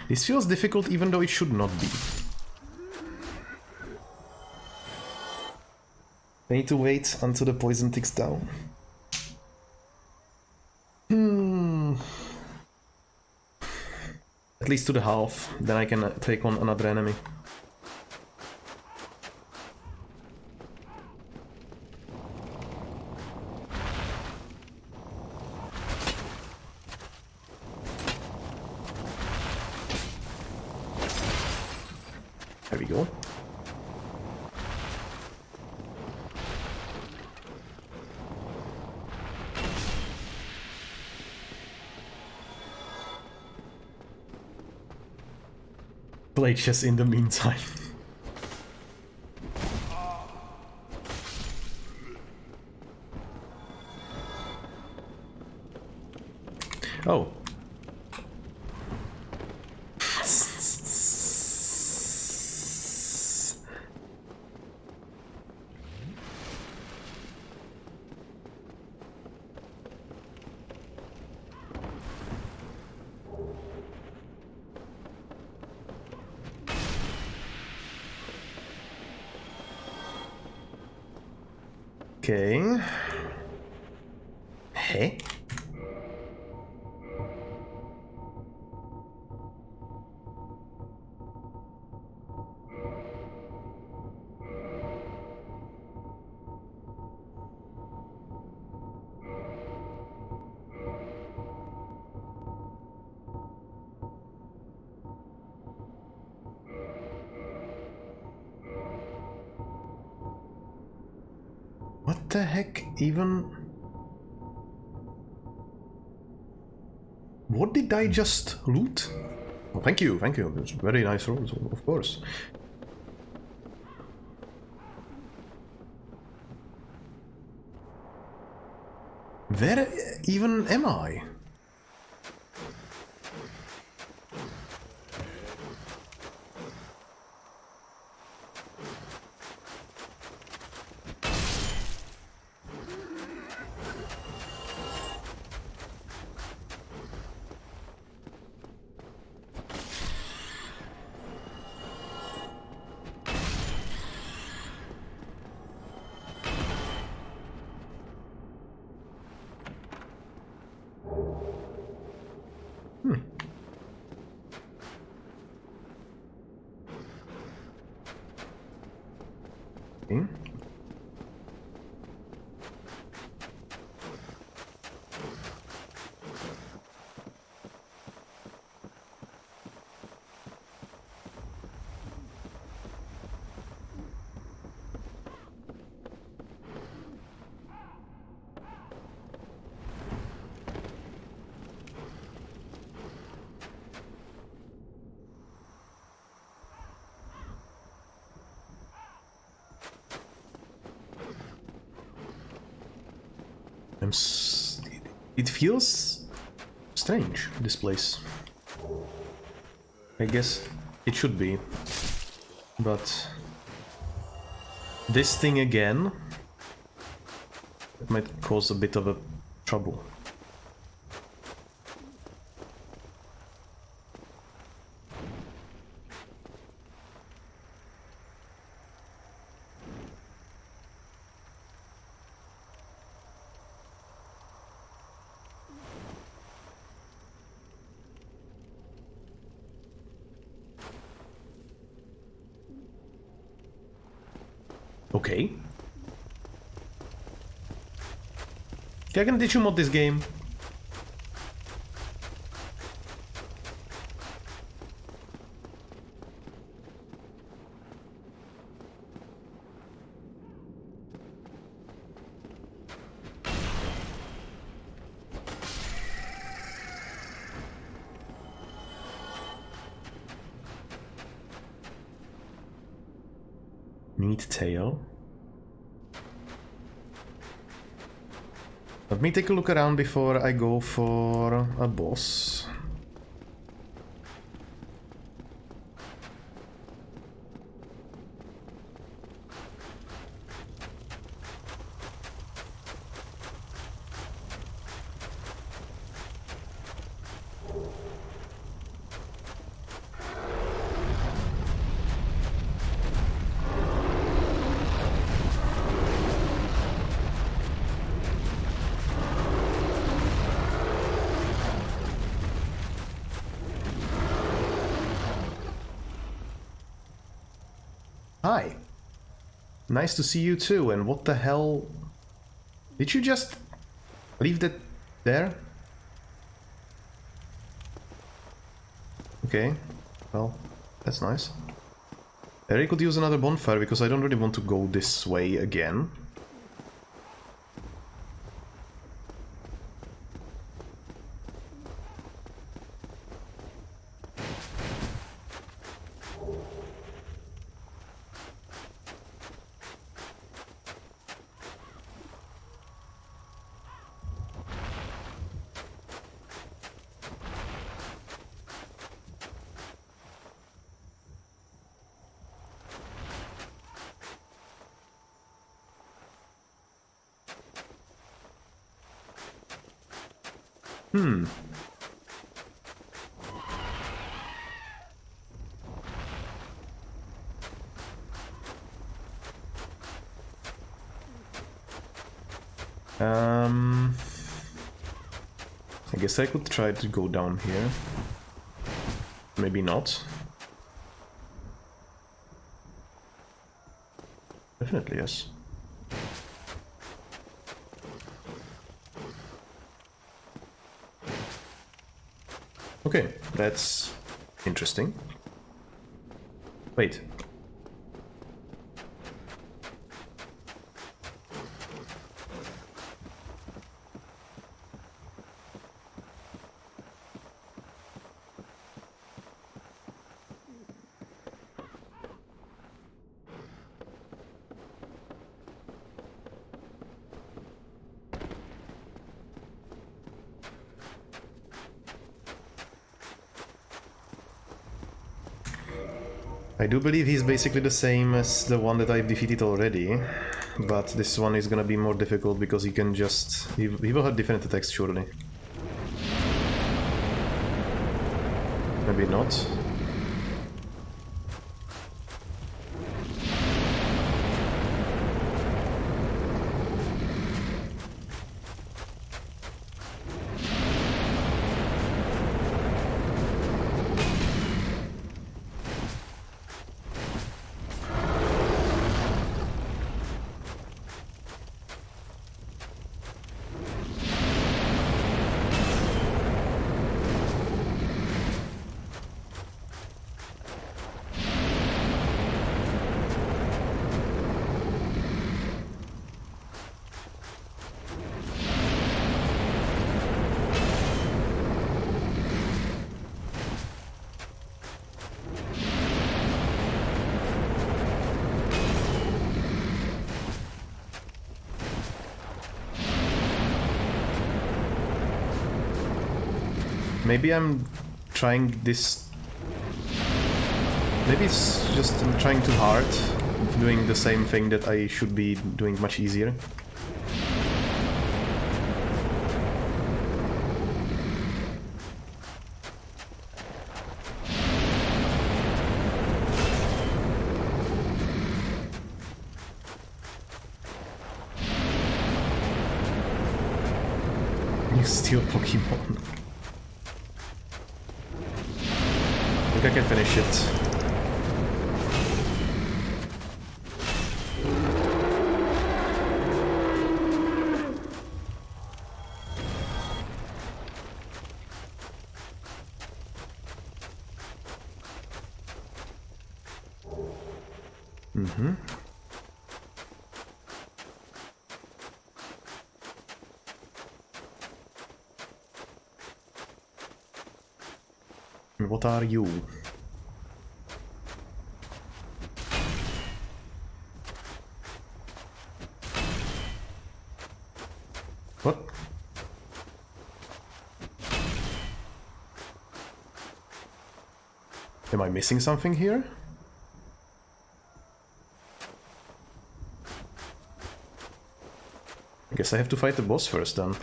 This feels difficult even though it should not be. I need to wait until the poison ticks down. At least to the half, then I can take on another enemy. There we go. Play chess in the meantime. Oh. Okay. Hey. What the heck even? What did I just loot? Oh, thank you, thank you. It's very nice rolls, of course. Where even am I? Okay. It feels strange, this place. I guess it should be. But this thing again, it might cause a bit of a trouble. Okay. Okay, I can teach you mod this game. Neat tail. Let me take a look around before I go for a boss. Hi. Nice to see you too, and what the hell? Did you just leave that there? Okay, well, that's nice. I really could use another bonfire because I don't really want to go this way again. I guess I could try to go down here. Maybe not. Definitely yes. Okay, that's interesting. Wait. I do believe he's basically the same as the one that I've defeated already, but this one is gonna be more difficult because he can just... he will have different attacks, surely. Maybe not. Maybe I'm trying this Maybe it's just I'm trying too hard, doing the same thing that I should be doing much easier. You steal Pokemon. I think I can finish it. What are you? What? Am I missing something here? I guess I have to fight the boss first then.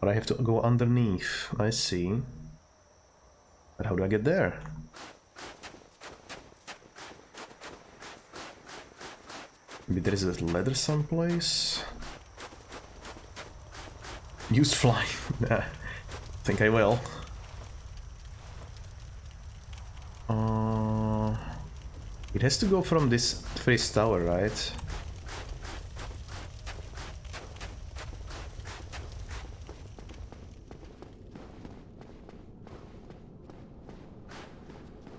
But I have to go underneath, I see. But how do I get there? Maybe there is a ladder someplace? Use fly. Nah, think I will. It has to go from this first tower, right?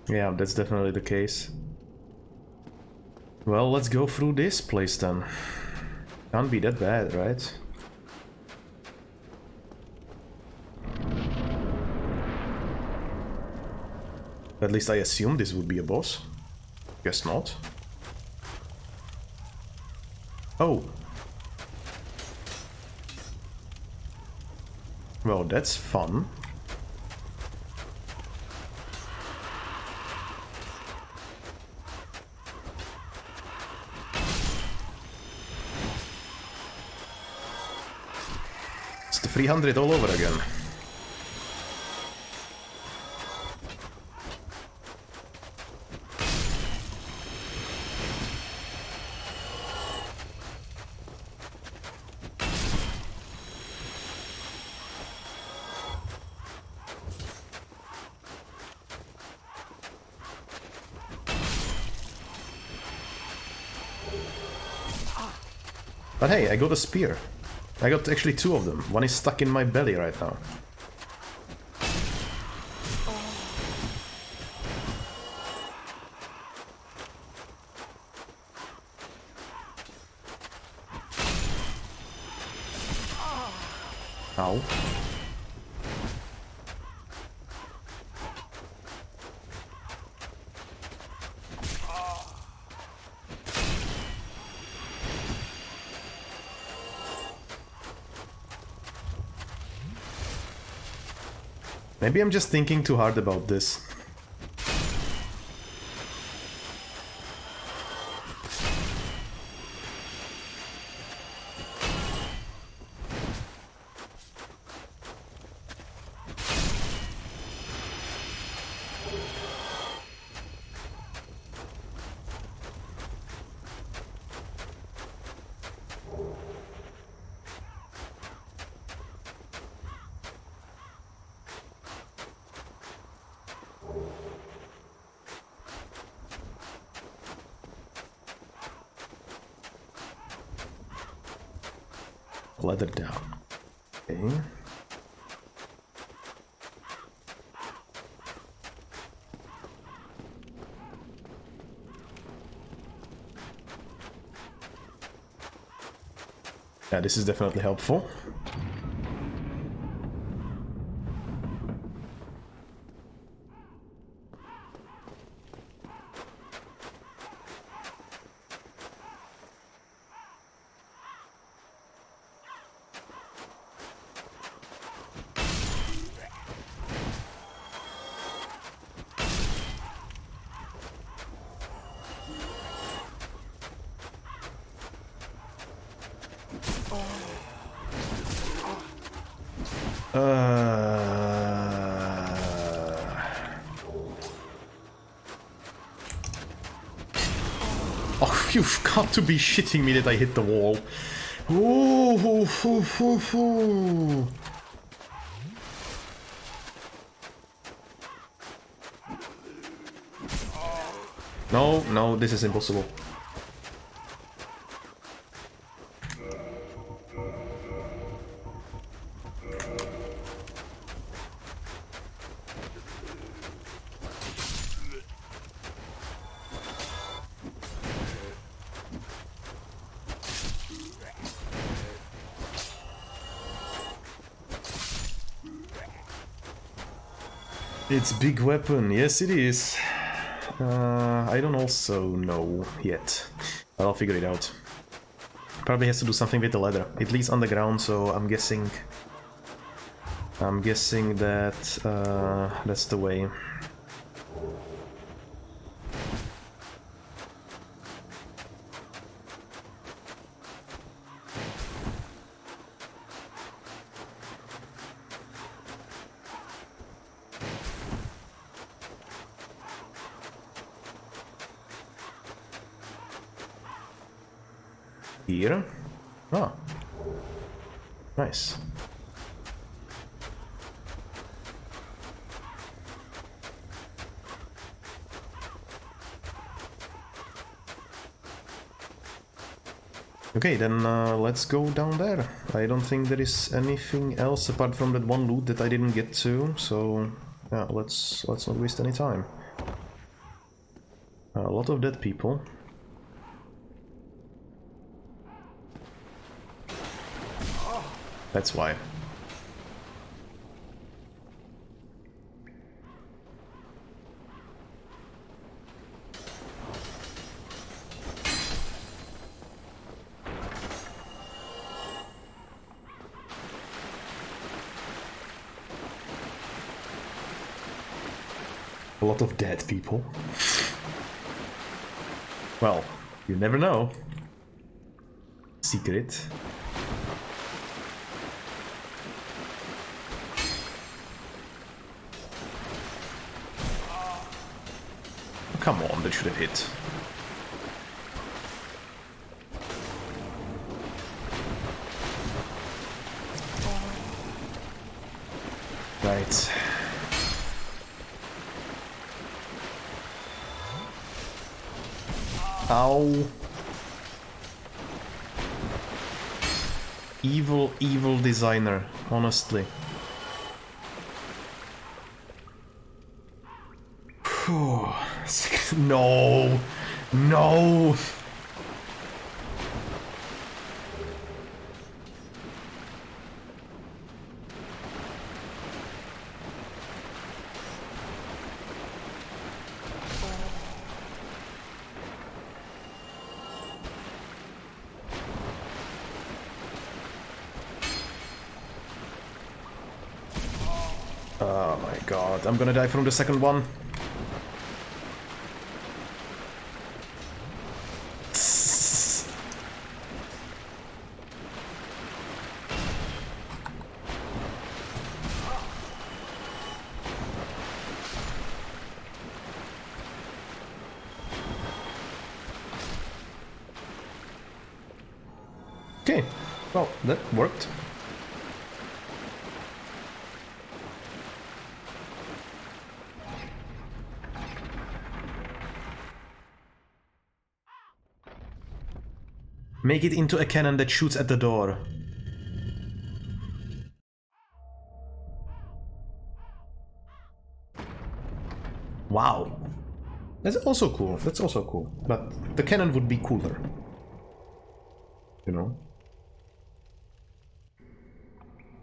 Yeah, that's definitely the case. Well, let's go through this place then. Can't be that bad, right? At least I assumed this would be a boss. Guess not. Oh. Well, that's fun. It's the 300 all over again. But hey, I got a spear. I got actually two of them. One is stuck in my belly right now. Ow. Maybe I'm just thinking too hard about this. Ladder down. Okay. Yeah, this is definitely helpful. You've got to be shitting me that I hit the wall. Ooh, ooh. No, no, this is impossible. It's big weapon, yes it is. I don't also know yet, but I'll figure it out. Probably has to do something with the ladder. It leads underground, so I'm guessing that that's the way. Here? Ah. Nice. Okay, then let's go down there. I don't think there is anything else apart from that one loot that I didn't get to, so yeah, let's not waste any time. A lot of dead people. That's why. A lot of dead people. Well, you never know. Secret. Come on, that should have hit. Right. Ow. Evil, evil designer, honestly. No, no. Oh my god, I'm gonna die from the second one. Okay, well, that worked. Make it into a cannon that shoots at the door. Wow. That's also cool. That's also cool. But the cannon would be cooler. You know?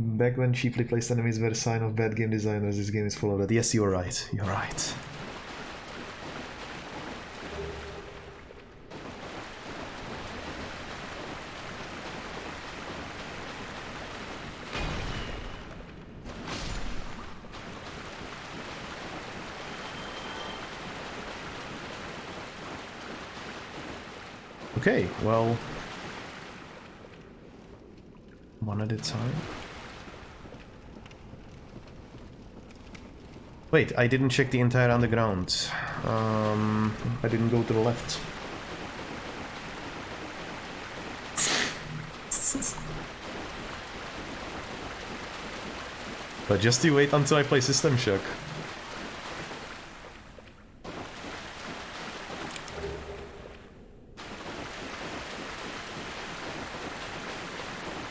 Back when cheaply placed enemies were a sign of bad game designers, this game is full of that. Yes, you're right. You're right. Okay, well, one at a time. Wait, I didn't check the entire underground. I didn't go to the left. But just you wait until I play System Shock.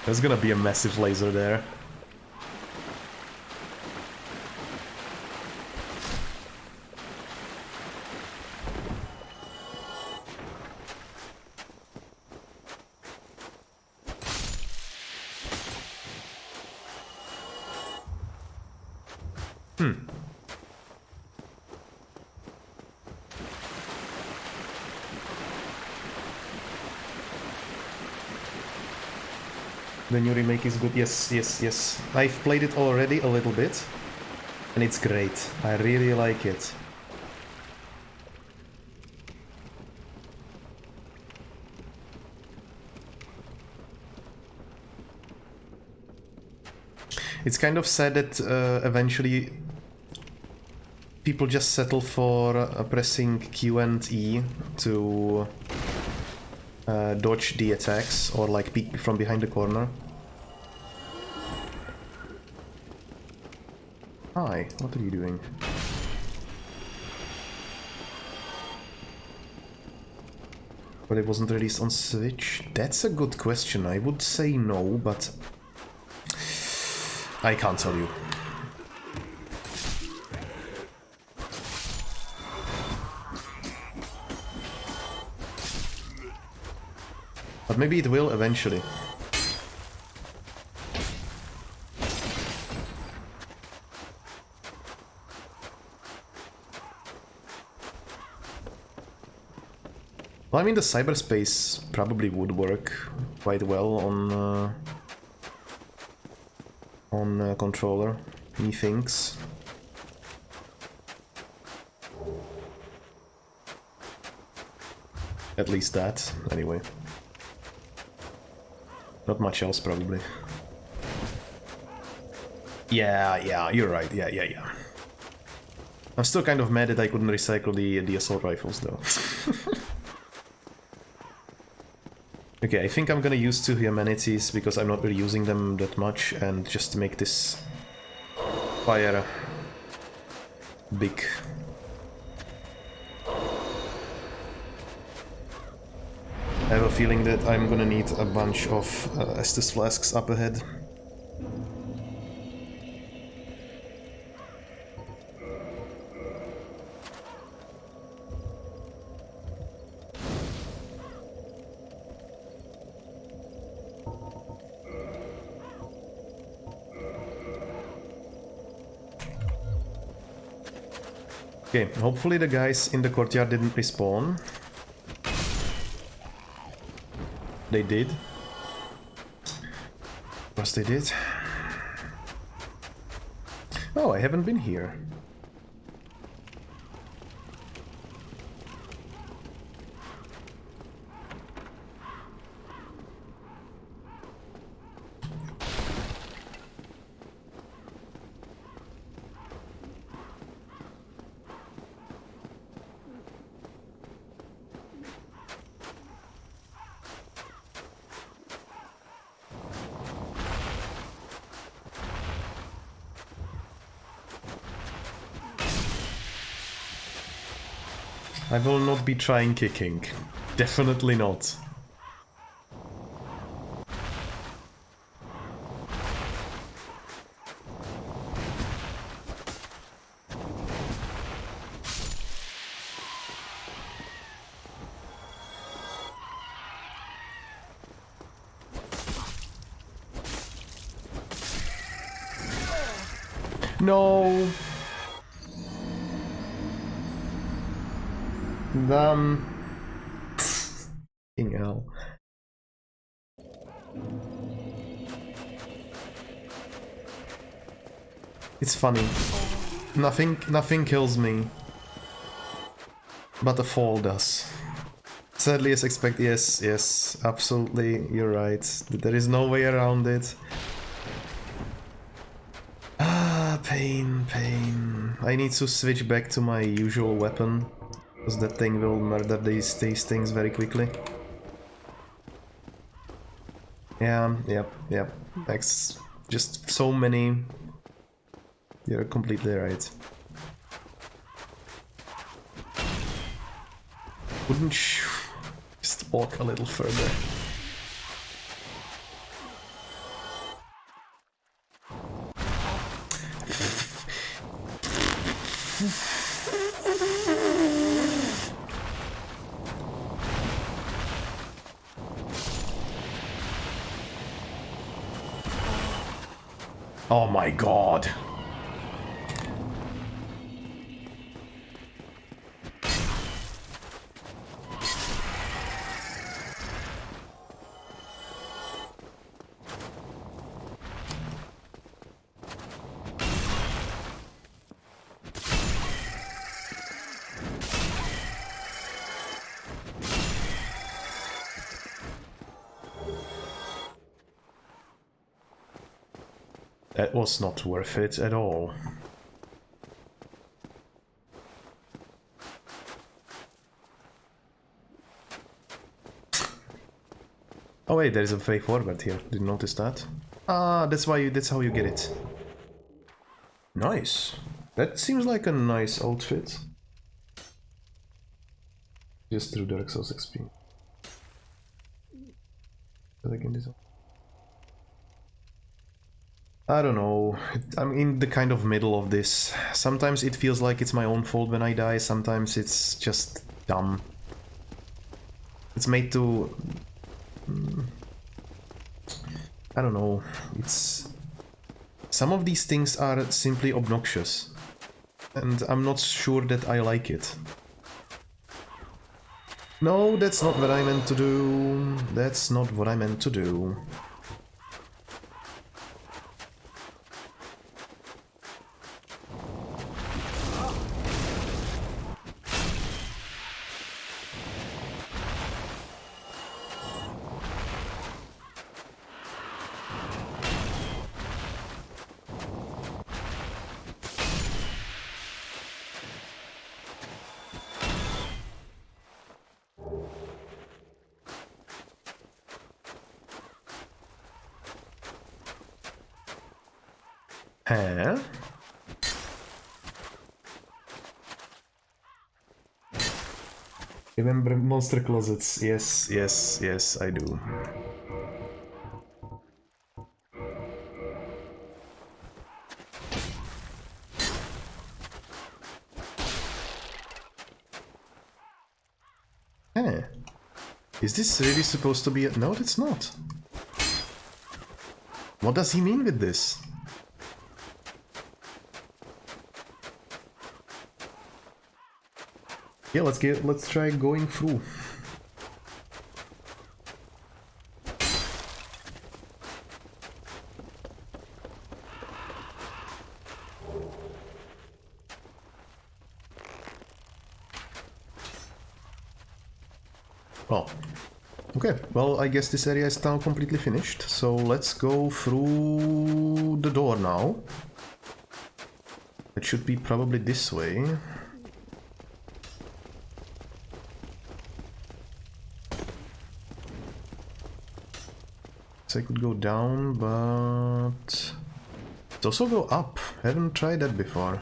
There's gonna be a massive laser there. The new remake is good. Yes, yes, yes. I've played it already a little bit, and it's great. I really like it. It's kind of sad that eventually people just settle for pressing Q and E to dodge the attacks or like peek from behind the corner. Hi, what are you doing? But it wasn't released on Switch? That's a good question. I would say no, but I can't tell you. But maybe it will eventually. Well, I mean, the cyberspace probably would work quite well on controller, methinks. At least that, anyway. Not much else, probably. Yeah, you're right. Yeah. I'm still kind of mad that I couldn't recycle the assault rifles, though. Okay, I think I'm gonna use 2 humanities because I'm not really using them that much, and just to make this fire big. I have a feeling that I'm gonna need a bunch of Estus flasks up ahead. Okay, hopefully the guys in the courtyard didn't respawn. They did. Of course they did. Oh, I haven't been here. I will not be trying kicking. Definitely not. No! Fucking hell. It's funny. Nothing kills me. But the fall does. Sadly as expected, yes, absolutely, you're right. There is no way around it. Ah, pain. I need to switch back to my usual weapon. Because that thing will murder these things very quickly. Yeah, yep. That's just so many. You're completely right. Wouldn't you just walk a little further? Oh my god. That was not worth it at all. Oh wait, there is a way forward here. Didn't notice that. Ah, that's how you get it. Nice. That seems like a nice outfit. Just through Dark Souls XP. I don't know. I'm in the kind of middle of this. Sometimes it feels like it's my own fault when I die. Sometimes it's just dumb. It's made to... I don't know. It's... Some of these things are simply obnoxious. And I'm not sure that I like it. No, that's not what I meant to do. That's not what I meant to do. Huh? Remember monster closets? Yes, yes, yes, I do. Huh. Is this really supposed to be a... No, it's not. What does he mean with this? Yeah, let's try going through. Oh. Okay, well, I guess this area is now completely finished, so let's go through the door now. It should be probably this way. So I could go down, but... Let's also go up. I haven't tried that before.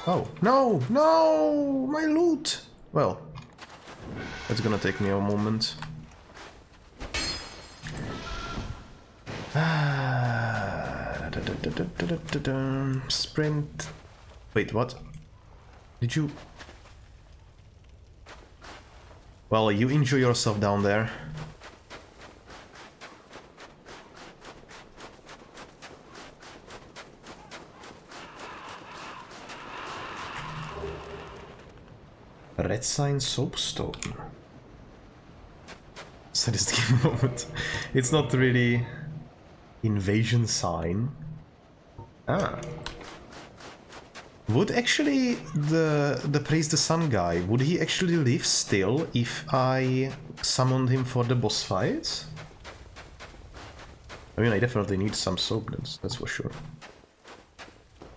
Oh, no! No! My loot! Well, that's gonna take me a moment. Sprint. Wait, what? Did you... Well, you enjoy yourself down there. Red sign soapstone. Sadistic moment. It's not really invasion sign. Ah. Would actually the Praise the Sun guy, would he actually live still if I summoned him for the boss fight? I mean, I definitely need some soap, that's for sure.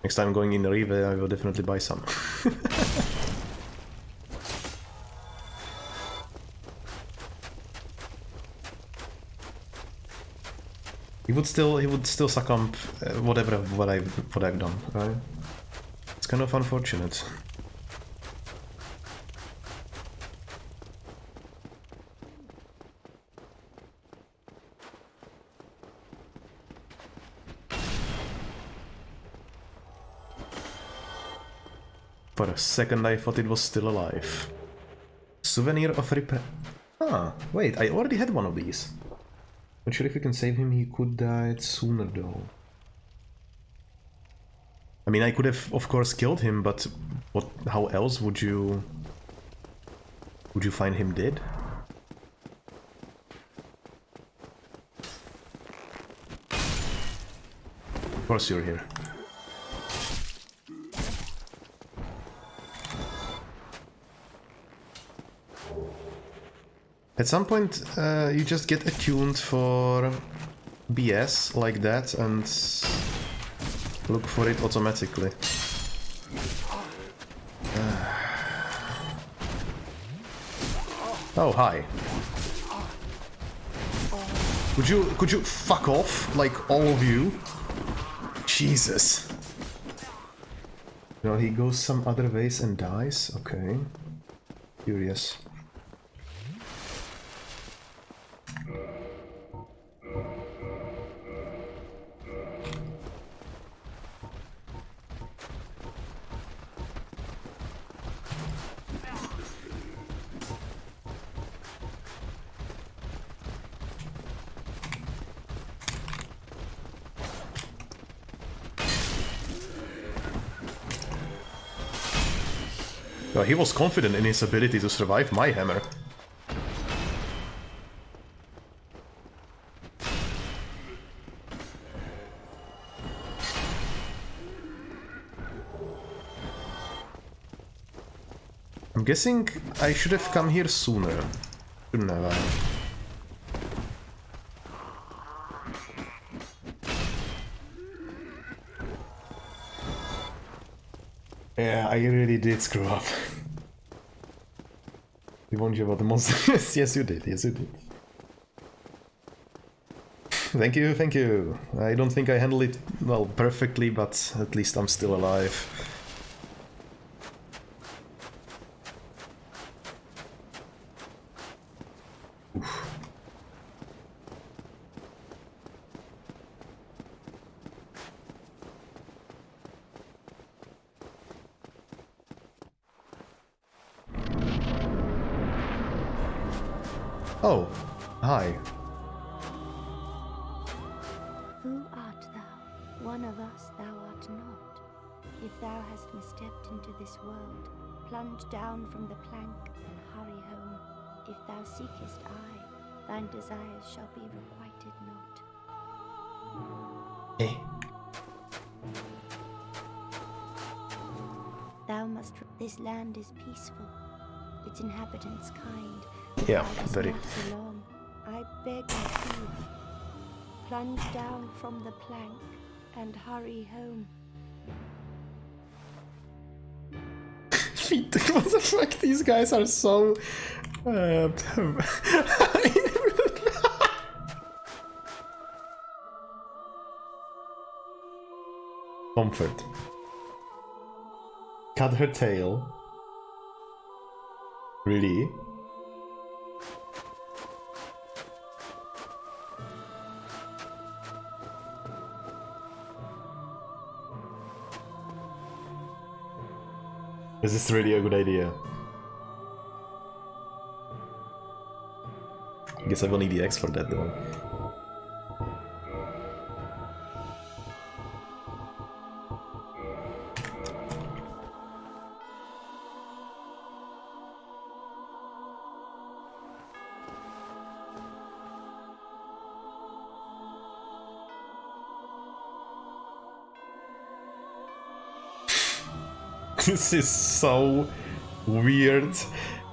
Next time going in Rive, I will definitely buy some. He would still succumb what I've done, right? It's kind of unfortunate. For a second I thought it was still alive. Souvenir of repair. Ah, wait, I already had one of these. Not sure if we can save him, he could die sooner though. I mean, I could have, of course, killed him, but how else would you find him dead? Of course you're here. At some point, you just get attuned for BS like that and look for it automatically. Oh, hi. Could you fuck off, like all of you? Jesus. No, he goes some other ways and dies? Okay. Curious. Well, he was confident in his ability to survive my hammer. I'm guessing I should have come here sooner. Shouldn't have I? Yeah, I really did screw up. You warned you about the monster. Yes, you did. Yes, you did. Thank you, thank you. I don't think I handled it, well, perfectly, but at least I'm still alive. Oof. Oh, hi. Who art thou? One of us thou art not. If thou hast misstepped into this world, plunge down from the plank and hurry home. If thou seekest I, thine desires shall be requited not. Eh? Thou must. This land is peaceful, its inhabitants kind. Yeah, Thou dost very. not belong. I beg of thee, plunge down from the plank and hurry home. What the fuck? These guys are so. Comfort. Cut her tail. Really? Is this really a good idea? I guess I will need the X for that though. This is so weird.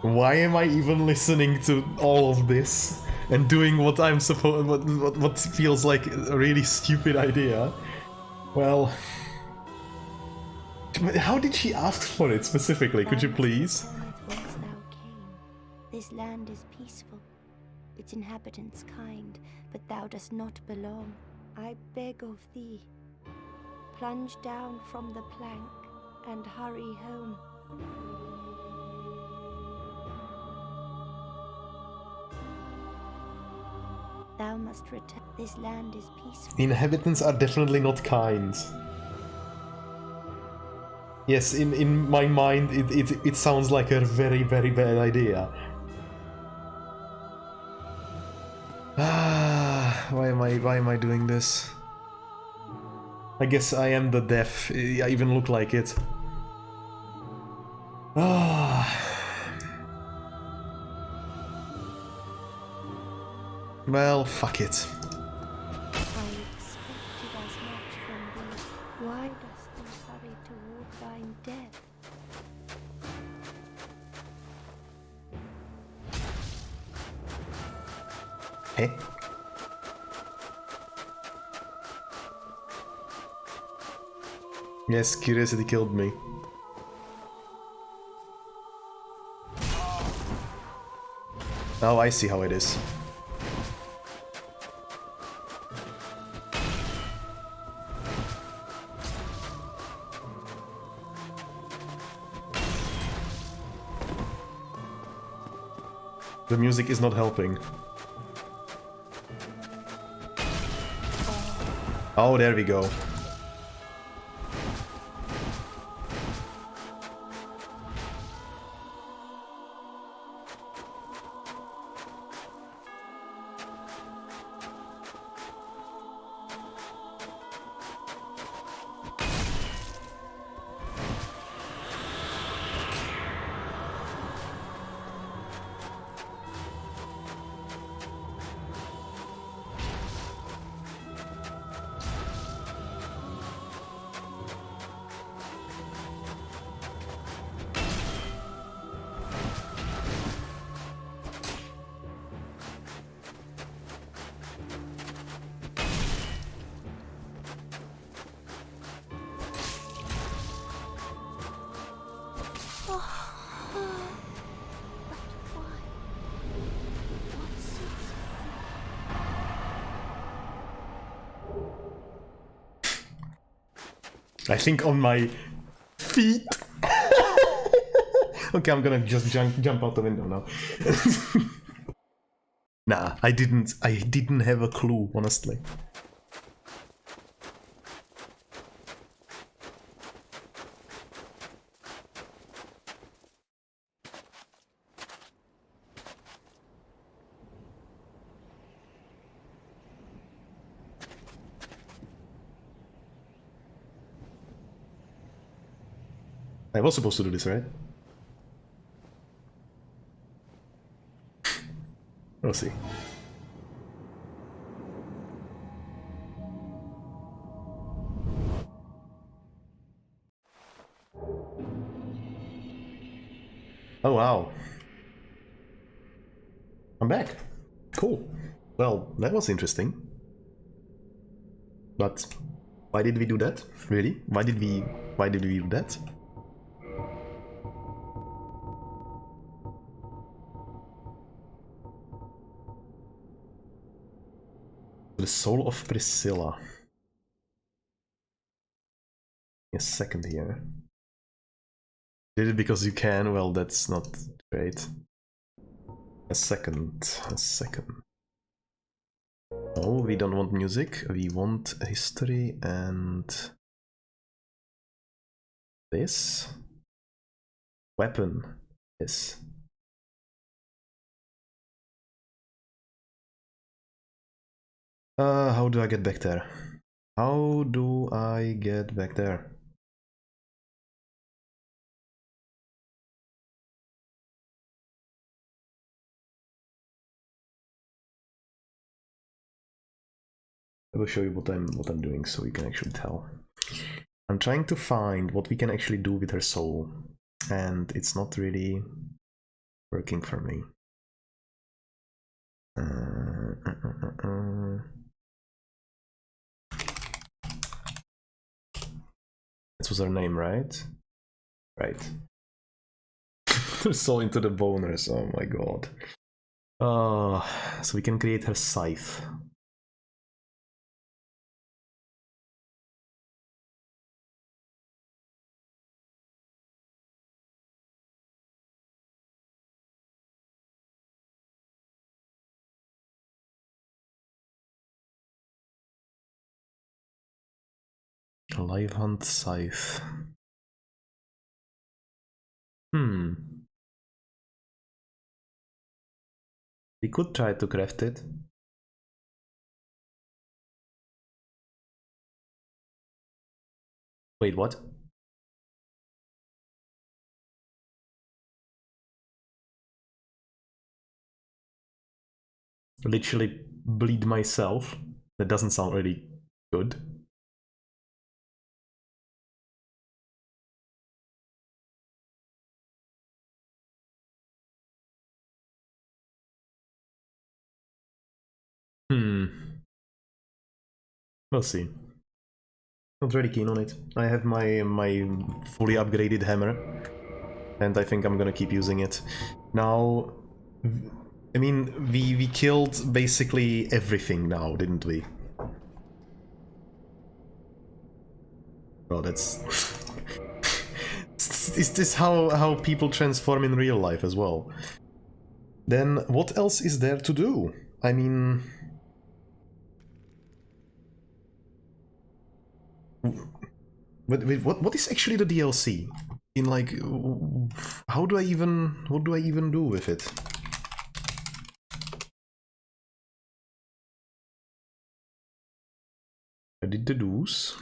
Why am I even listening to all of this and doing what I'm supposed, what feels like a really stupid idea? Well, How did she ask for it specifically? Could you please? Whence thou came. This land is peaceful, its inhabitants kind, but thou dost not belong. I beg of thee, plunge down from the plank and hurry home. Thou must return. This land is peaceful. Inhabitants are definitely not kind. Yes, in my mind, it sounds like a very, very bad idea. Ah, why am I doing this? I guess I am the deaf. I even look like it. Ah. Well, fuck it. I expected as much from thee. Why dost thou hurry toward thine death? Hey. Yes, curiosity killed me. Oh, I see how it is. The music is not helping. Oh, there we go. I think on my feet. Okay, I'm gonna just jump out the window now. Nah, I didn't have a clue, honestly. I was supposed to do this, right? We'll see. Oh wow. I'm back. Cool. Well, that was interesting. But why did we do that? Really? Why did we do that? The soul of Priscilla. A second here. Did it because you can? Well, that's not great. A second. Oh, we don't want music. We want history and this weapon. This. How do I get back there? How do I get back there? I will show you what I'm doing so you can actually tell. I'm trying to find what we can actually do with her soul, and it's not really working for me. Let's That was her name, right? Right. They're so into the boners, oh my god. So we can create her scythe. Live hunt scythe. We could try to craft it. Wait, what? Literally bleed myself? That doesn't sound really good. We'll see. Not really keen on it. I have my fully upgraded hammer, and I think I'm gonna keep using it. Now, I mean, we killed basically everything now, didn't we? Oh, that's... Is this how people transform in real life as well? Then what else is there to do? I mean... What is actually the DLC? In like, what do I even do with it? I did the do's.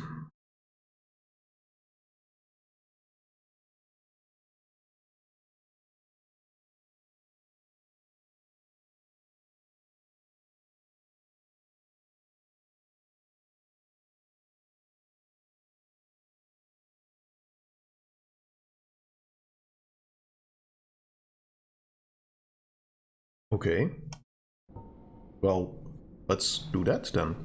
Okay. Well, let's do that then.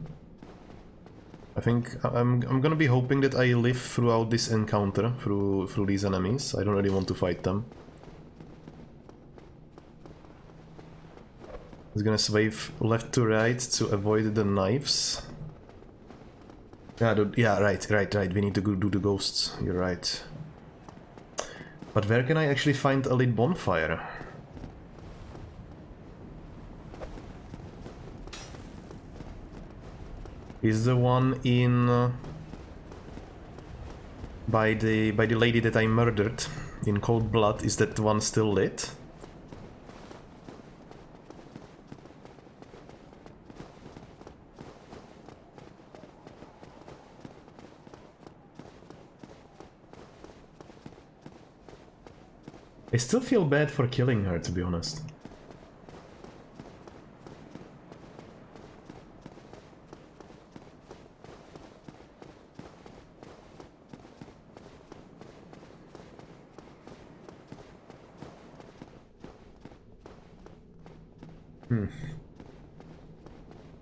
I think I'm gonna be hoping that I live throughout this encounter, through these enemies. I don't really want to fight them. I'm gonna swipe left to right to avoid the knives. Yeah, right. We need to go do the ghosts. You're right. But where can I actually find a lit bonfire? Is the one in by the lady that I murdered in cold blood? Is that one still lit? I still feel bad for killing her, to be honest.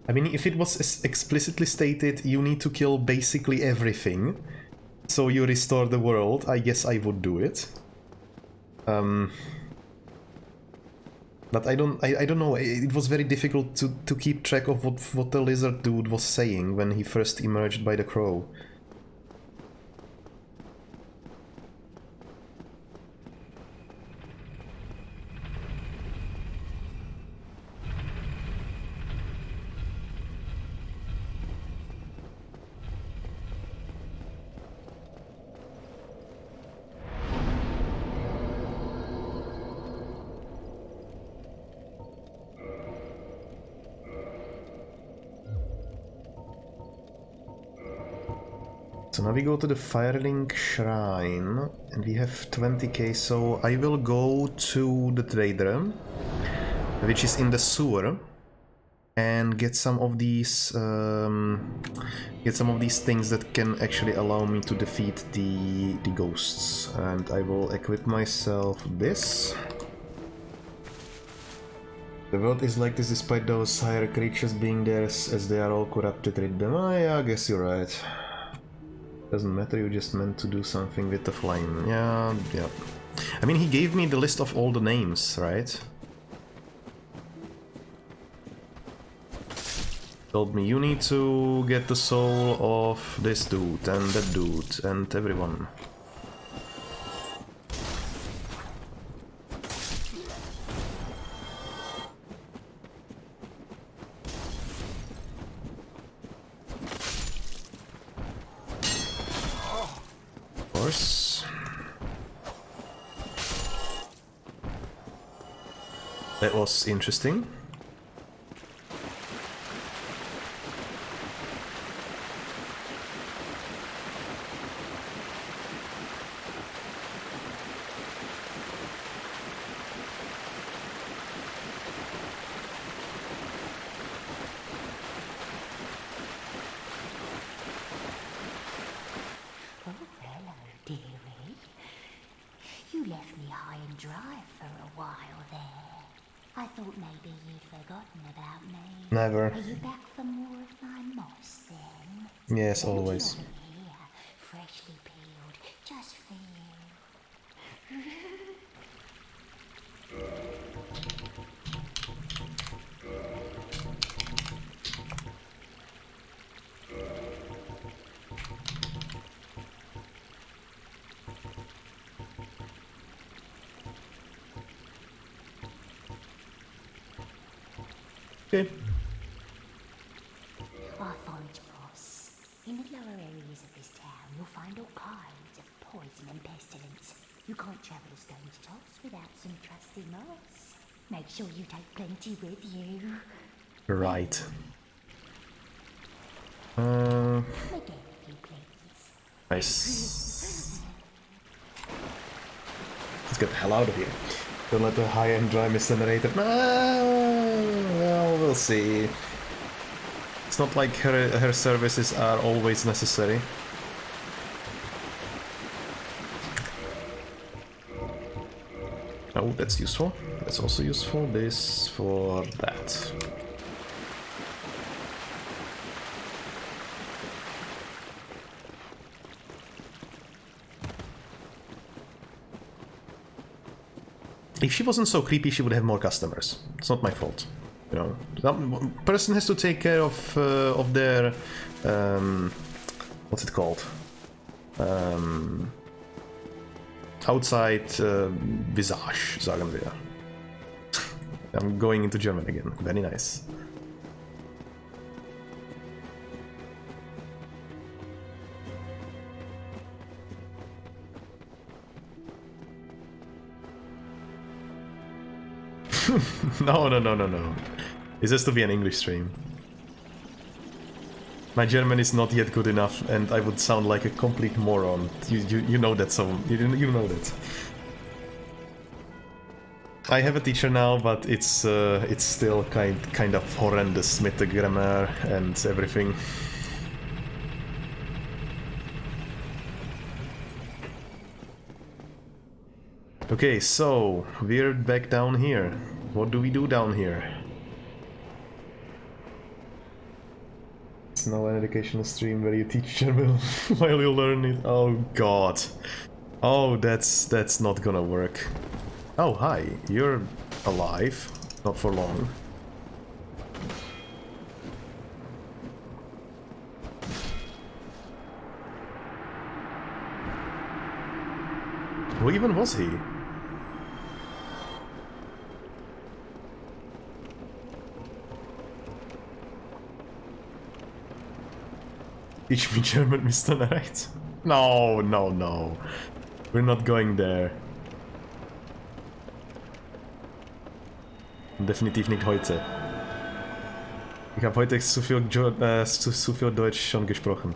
I mean, if it was explicitly stated you need to kill basically everything, so you restore the world, I guess I would do it. But I don't know, it was very difficult to keep track of what the lizard dude was saying when he first emerged by the crow. So now we go to the Firelink Shrine, and we have 20k, so I will go to the trader, which is in the sewer, and get some of these things that can actually allow me to defeat the ghosts. And I will equip myself this. The world is like this despite those higher creatures being there, as they are all corrupted. Rid them. Oh, yeah, I guess you're right. Doesn't matter, you just meant to do something with the flame. Yeah, yeah. I mean, he gave me the list of all the names, right? Told me you need to get the soul of this dude and that dude and everyone. Of course. That was interesting. You left me high and dry for a while there. I thought maybe you'd forgotten about me. Never. Are you back for more of my moss then? Yes, always. Here, freshly peeled, just for you. Okay. Our forage force. In the lower areas of this town, you'll find all kinds of poison and pestilence. You can't travel a stone's toss without some trusty moss. Make sure you take plenty with you. Right. Again, if you please. Nice. Let's get the hell out of here. Don't let the high-end dry mist generator. Well, we'll see. It's not like her services are always necessary. Oh, that's useful. That's also useful. This for that. If she wasn't so creepy, she would have more customers. It's not my fault, you know. Some person has to take care of their what's it called? Outside visage, sagen wir. I'm going into German again. Very nice. No. This has to be an English stream. My German is not yet good enough, and I would sound like a complete moron. You know that, so you know that. I have a teacher now, but it's still kind of horrendous with the grammar and everything. Okay, so we're back down here. What do we do down here? It's now an educational stream where you teach German while you learn it. Oh god. Oh, that's not gonna work. Oh, hi. You're alive. Not for long. Who even was he? Teach me German, Mr. Knight. No. We're not going there. Definitiv nicht heute. Ich habe heute zu viel Deutsch schon gesprochen.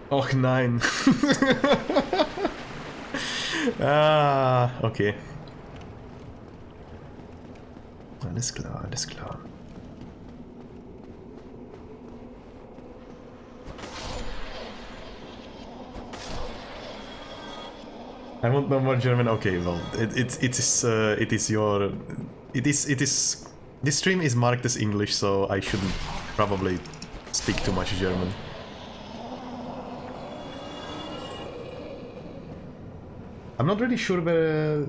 Och nein. Ah, okay. Alles klar, alles klar. I want no more German. Okay, well, it is your, it is. This stream is marked as English, so I shouldn't probably speak too much German. I'm not really sure where.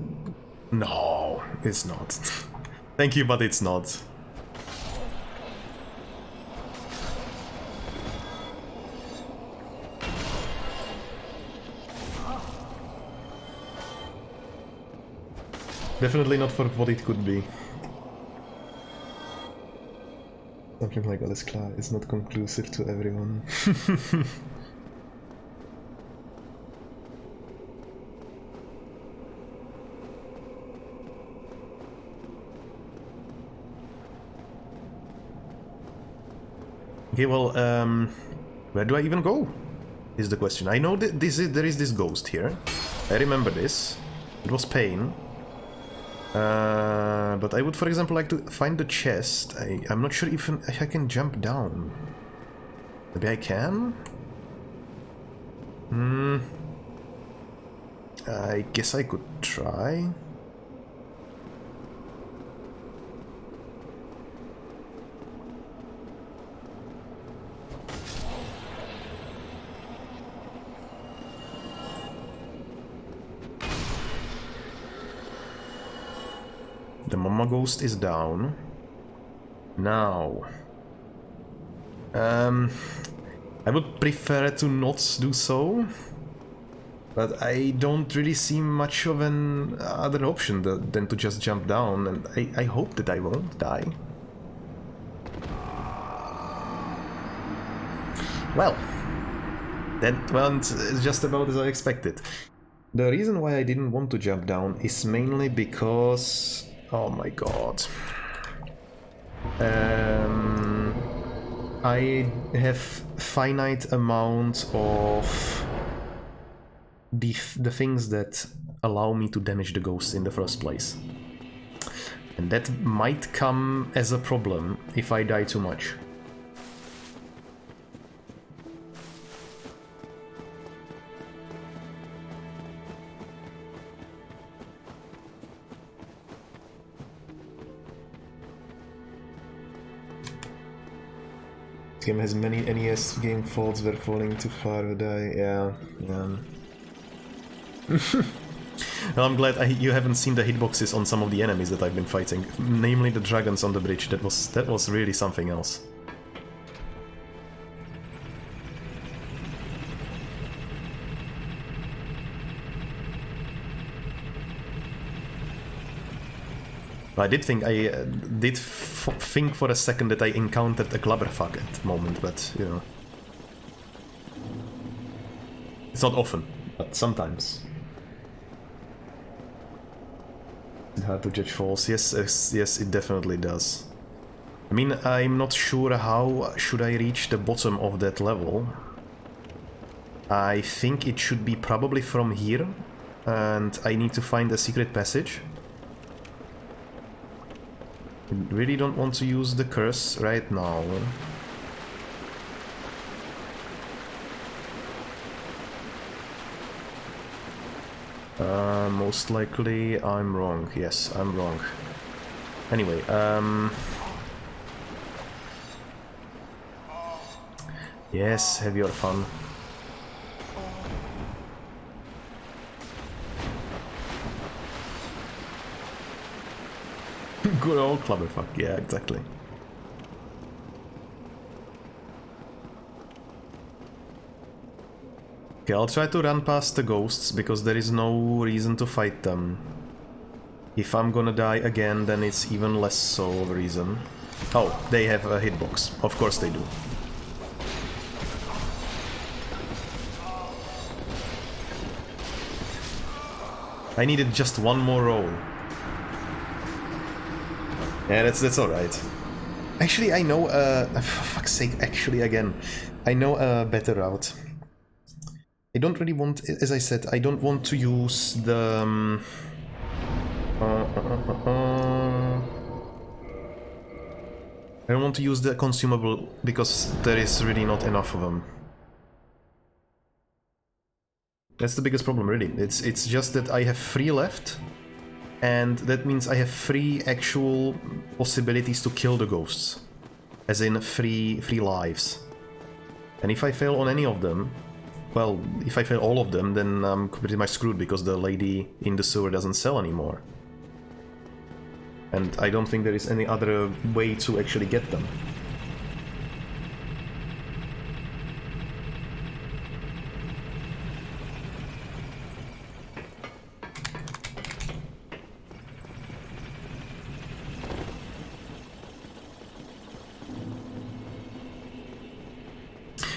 No, it's not. Thank you, but it's not. Definitely not for what it could be. Something like alles klar is not conclusive to everyone. Okay, well, where do I even go? Is the question. I know that there is this ghost here. I remember this. It was pain. But I would, for example, like to find the chest. I'm not sure if I can jump down. Maybe I can? I guess I could try. The Mama Ghost is down. Now. I would prefer to not do so. But I don't really see much of an other option than to just jump down, and I hope that I won't die. Well, that went just about as I expected. The reason why I didn't want to jump down is mainly because... Oh my god. I have finite amount of the things that allow me to damage the ghost in the first place. And that might come as a problem if I die too much. This game has many NES game faults where falling too far would die. Yeah. Well, I'm glad you haven't seen the hitboxes on some of the enemies that I've been fighting, namely the dragons on the bridge. That was really something else. I did think think for a second that I encountered a Clubberfuck at the moment, but you know, it's not often, but sometimes. It's hard to judge falls. Yes, it definitely does. I mean, I'm not sure how should I reach the bottom of that level. I think it should be probably from here, and I need to find a secret passage. I really don't want to use the curse right now. Most likely I'm wrong. Yes, I'm wrong. Anyway, yes, have your fun. Good old Clubberfuck, yeah, exactly. Okay, I'll try to run past the ghosts, because there is no reason to fight them. If I'm gonna die again, then it's even less so of a reason. Oh, they have a hitbox. Of course they do. I needed just one more roll. Yeah, that's alright. Actually, I know, for fuck's sake, actually, again, I know a better route. I don't really want, as I said, I don't want to use the... I don't want to use the consumable, because there is really not enough of them. That's the biggest problem, really. It's just that I have 3 left, and that means I have 3 actual possibilities to kill the ghosts. As in 3 lives. And if I fail on any of them, well, if I fail all of them, then I'm pretty much screwed because the lady in the sewer doesn't sell anymore. And I don't think there is any other way to actually get them.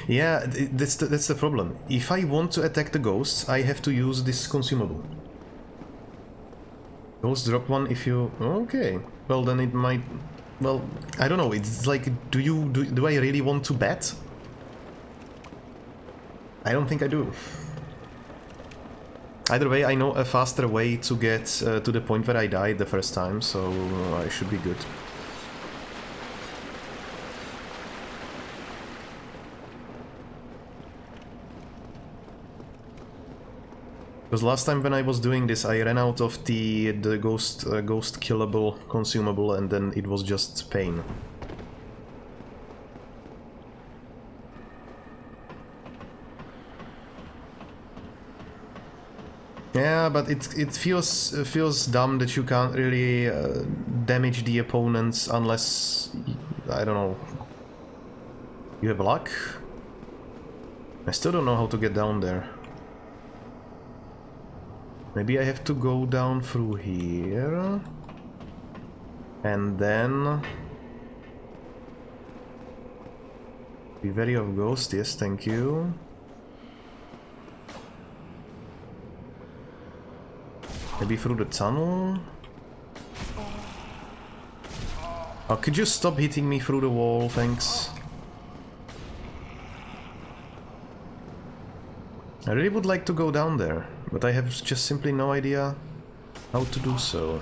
Yeah, that's the problem. If I want to attack the ghosts, I have to use this consumable. Ghost drop one if you... Okay. Well, then it might... Well, I don't know. It's like, do I really want to bet? I don't think I do. Either way, I know a faster way to get to the point where I died the first time, so I should be good. Because last time when I was doing this, I ran out of the ghost killable consumable, and then it was just pain. Yeah, but it feels dumb that you can't really damage the opponents unless, I don't know, you have luck. I still don't know how to get down there. Maybe I have to go down through here, and then be wary of ghosts. Yes, thank you. Maybe through the tunnel. Oh, could you stop hitting me through the wall? Thanks. I really would like to go down there, but I have just simply no idea how to do so.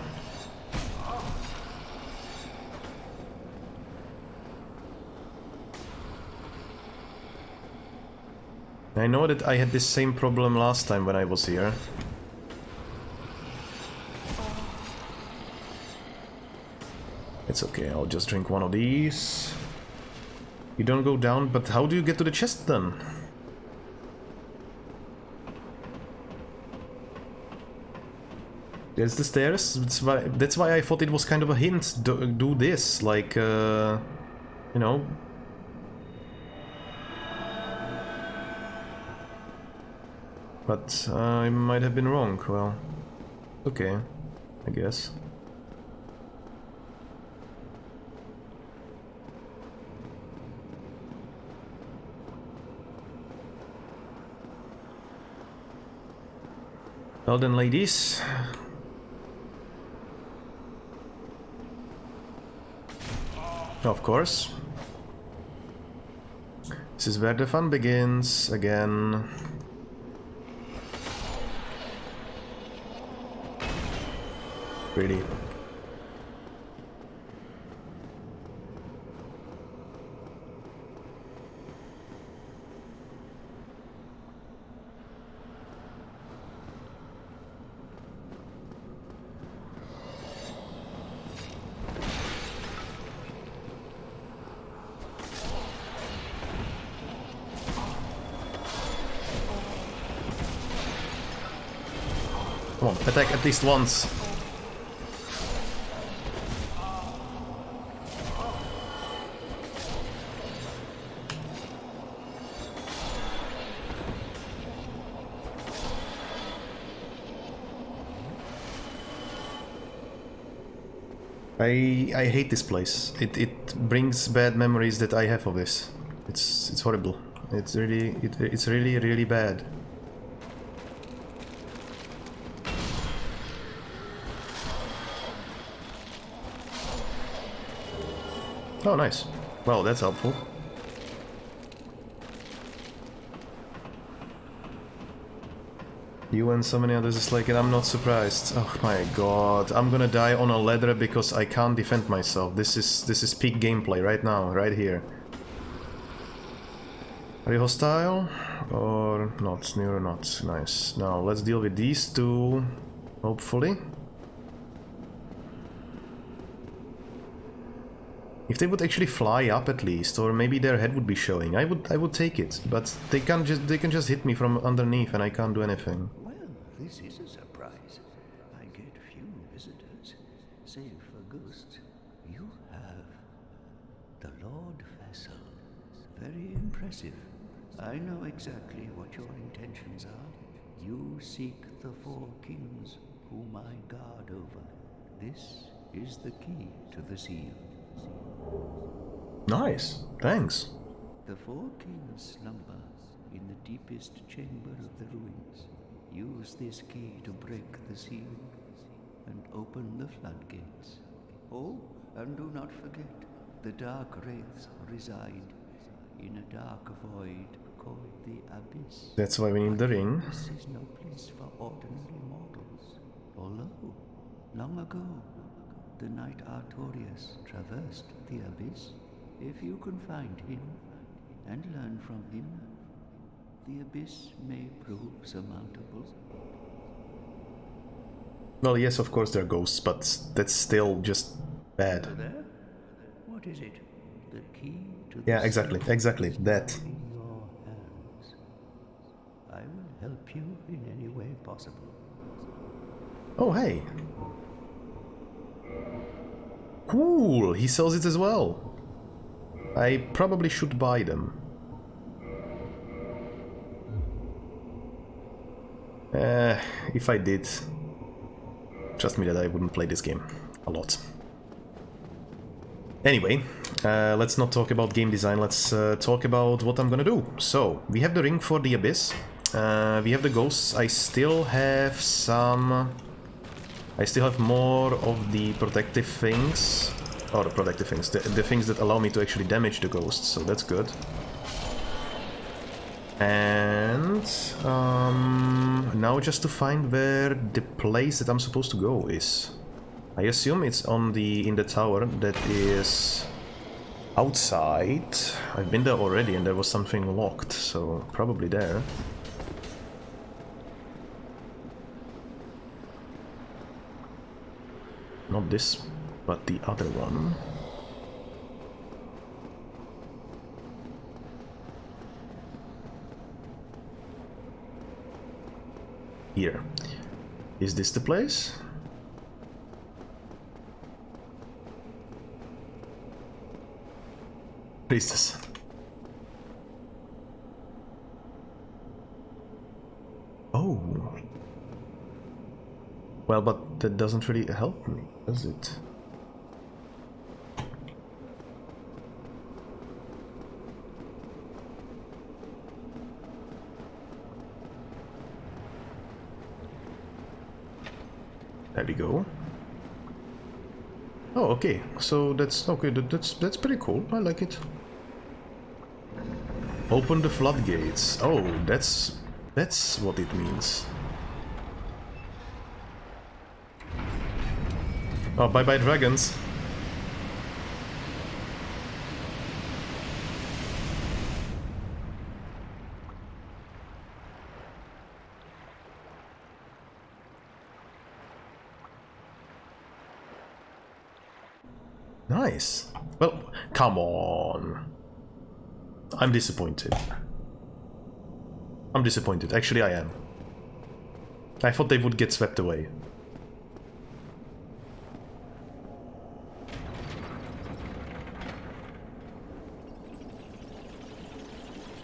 I know that I had this same problem last time when I was here. It's okay, I'll just drink one of these. You don't go down, but how do you get to the chest then? There's the stairs. That's why I thought it was kind of a hint. Do this, like, you know. But I might have been wrong. Well, okay, I guess. Well then, ladies. Of course. This is where the fun begins again. Really. Come on, attack at least once. I hate this place. It brings bad memories that I have of this. It's horrible. It's really bad. Oh, nice. Well, that's helpful. You and so many others is like it, I'm not surprised. Oh my god, I'm gonna die on a ladder because I can't defend myself. This is peak gameplay right now, right here. Are you hostile? Or not? Near or not? Nice. Now let's deal with these two, hopefully. If they would actually fly up at least, or maybe their head would be showing, I would take it. But they can just hit me from underneath and I can't do anything. Well, this is a surprise. I get few visitors, save for ghosts. You have the Lord Vessel. Very impressive. I know exactly what your intentions are. You seek the 4 kings whom I guard over. This is the key to the seal. Nice, thanks. The 4 kings slumber in the deepest chamber of the ruins. Use this key to break the seal and open the floodgates. Oh, and do not forget, the dark wraiths reside in a dark void called the Abyss. That's why we need the ring. This is no place for ordinary mortals. Although, long ago, the knight Artorias traversed the Abyss. If you can find him and learn from him, the Abyss may prove surmountable. Well, yes, of course they're ghosts, but that's still just bad. There? What is it? The key to the Yeah, exactly, that. in your hands. I will help you in any way possible. Oh, hey. Cool, he sells it as well. I probably should buy them. If I did, trust me that I wouldn't play this game a lot. Anyway, let's not talk about game design, let's talk about what I'm gonna do. So, we have the ring for the Abyss, we have the ghosts. I still have more of the protective things, or the protective things, the things that allow me to actually damage the ghosts, so that's good. And now just to find where the place that I'm supposed to go is. I assume it's in the tower that is outside. I've been there already and there was something locked, so probably there. Not this, but the other one. Here. Is this the place? Priestess. Oh. Well, but that doesn't really help me, does it? There we go. Oh, okay. So that's okay. That's pretty cool. I like it. Open the floodgates. Oh, that's what it means. Oh, bye bye dragons. Nice. Well, come on. I'm disappointed. I'm disappointed. Actually, I am. I thought they would get swept away.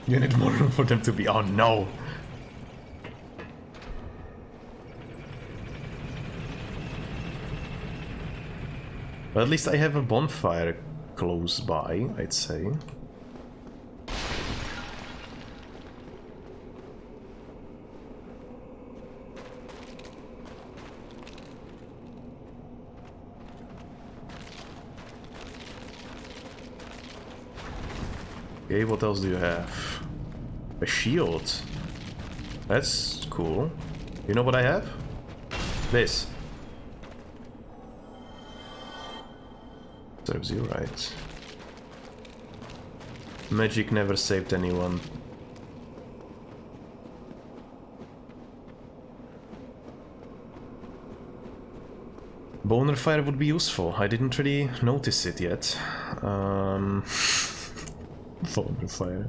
You need more room for them to be. Oh no! But at least I have a bonfire close by, I'd say. Okay, what else do you have? A shield. That's cool. You know what I have? This. Serves you right. Magic never saved anyone. Boner fire would be useful. I didn't really notice it yet. Boner fire.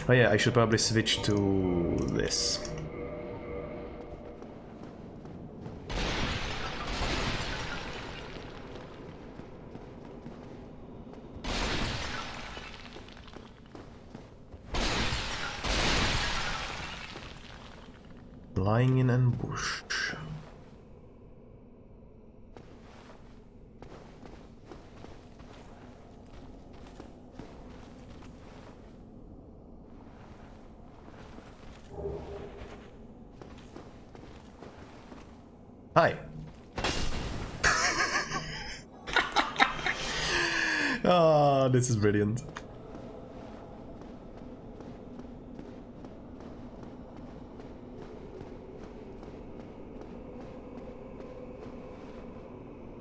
Oh yeah, I should probably switch to this. Lying in ambush. Hi. Ah, this is brilliant.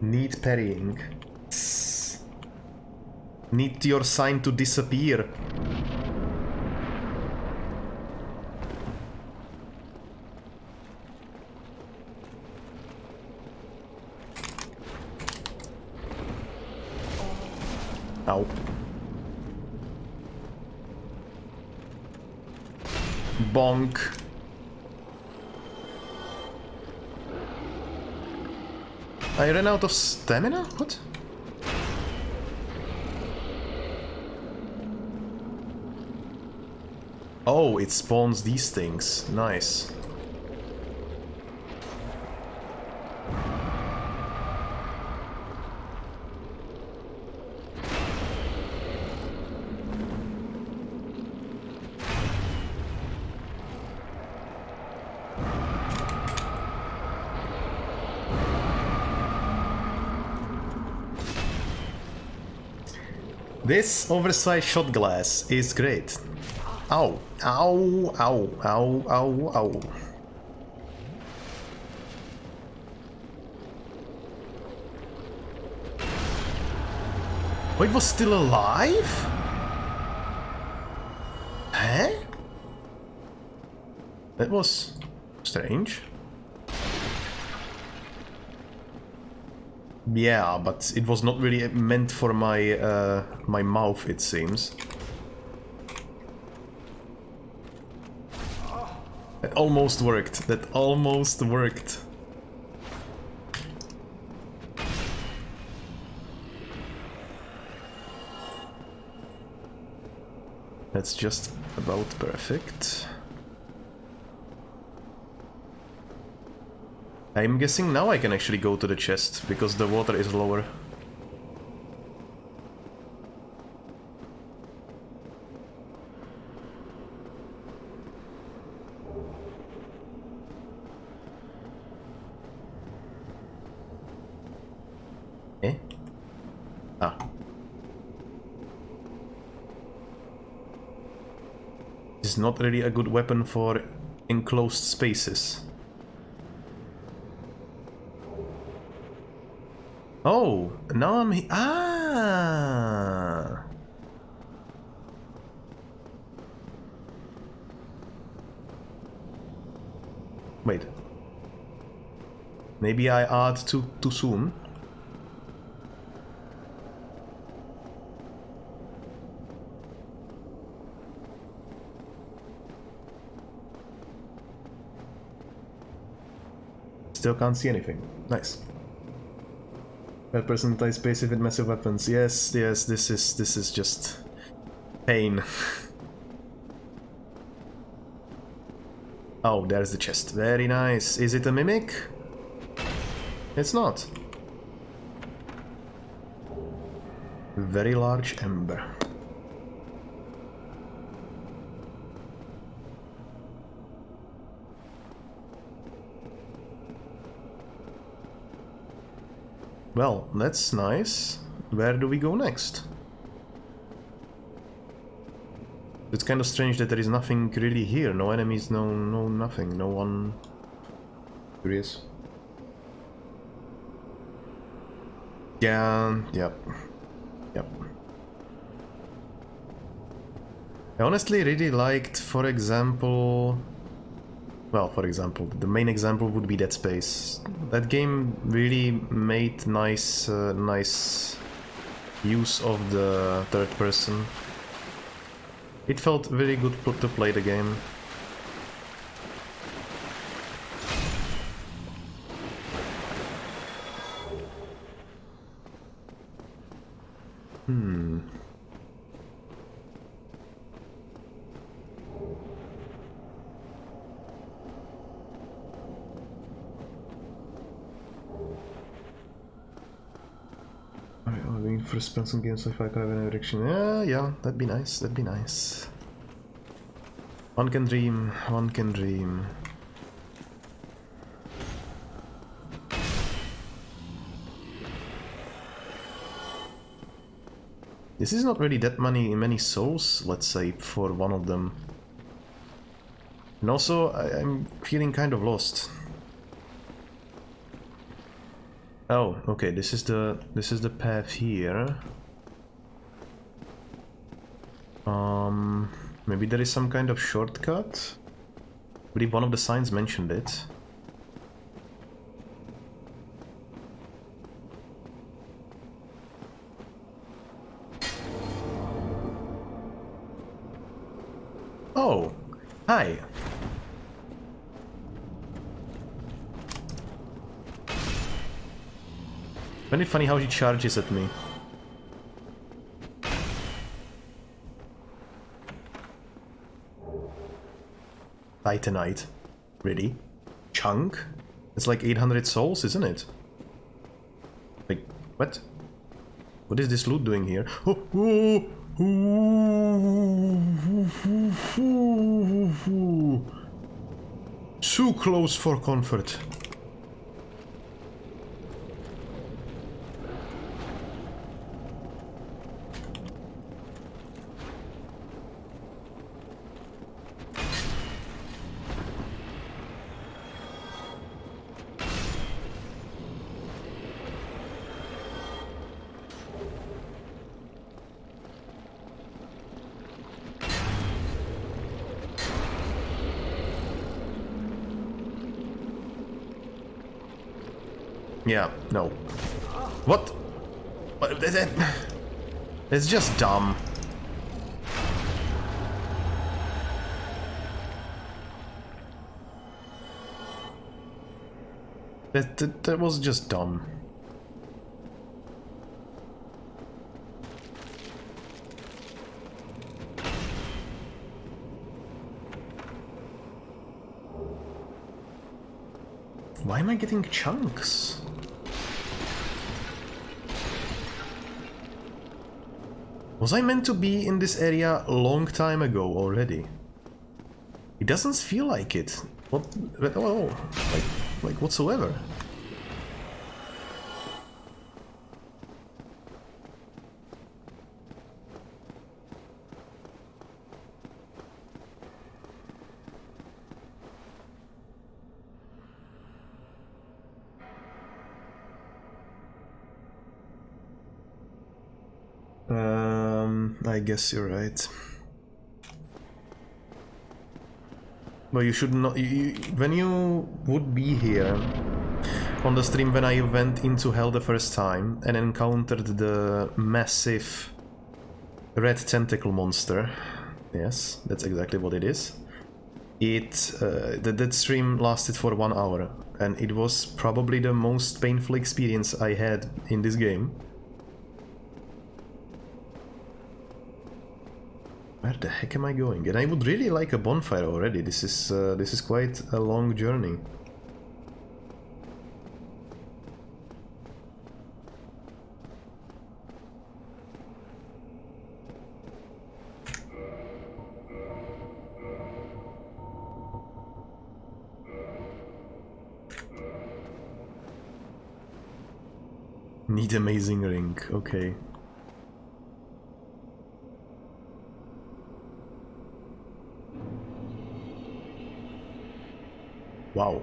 Need parrying. Need your sign to disappear. Ow. Bonk. I ran out of stamina? What? Oh, it spawns these things. Nice. This oversized shot glass is great. Ow, ow, ow, ow, ow, ow. Oh, it was still alive? Huh? That was strange. Yeah, but it was not really meant for my my mouth, it seems. That almost worked. That almost worked. That's just about perfect. I'm guessing now I can actually go to the chest, because the water is lower. Eh? Ah. This is not really a good weapon for enclosed spaces. Oh, now I'm ah. Wait. Maybe I add too soon. Still can't see anything. Nice. That percentile space with massive weapons. Yes, yes, this is just pain. Oh, there's the chest. Very nice. Is it a mimic? It's not. Very large ember. Well, that's nice. Where do we go next? It's kind of strange that there is nothing really here. No enemies, no nothing. No one... Curious. Yeah, yep. Yep. I honestly really liked, for example... Well, for example, the main example would be Dead Space. That game really made nice use of the third person. It felt very good to play the game. First person games if I could have an erection. Yeah, that'd be nice, that'd be nice. One can dream, one can dream. This is not really that many souls, let's say, for one of them. And also, I'm feeling kind of lost. Oh, okay, this is the path here. Maybe there is some kind of shortcut? I believe one of the signs mentioned it. Oh, hi. Isn't it funny how she charges at me? Titanite. Really? Chunk? It's like 800 souls, isn't it? Like, what? What is this loot doing here? Too close for comfort. Yeah, no. What? It's just dumb. That was just dumb. Why am I getting chunks? Was I meant to be in this area a long time ago already? It doesn't feel like it. What? Oh, like whatsoever. I guess you're right. But you should not. When you would be here on the stream when I went into hell the first time and encountered the massive red tentacle monster. Yes, that's exactly what it is. That stream lasted for 1 hour, and it was probably the most painful experience I had in this game. Where the heck am I going? And I would really like a bonfire already. This is quite a long journey. Need amazing ring, okay. Wow.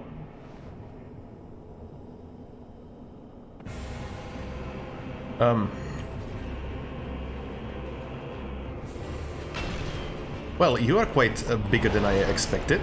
Well, you are quite bigger than I expected.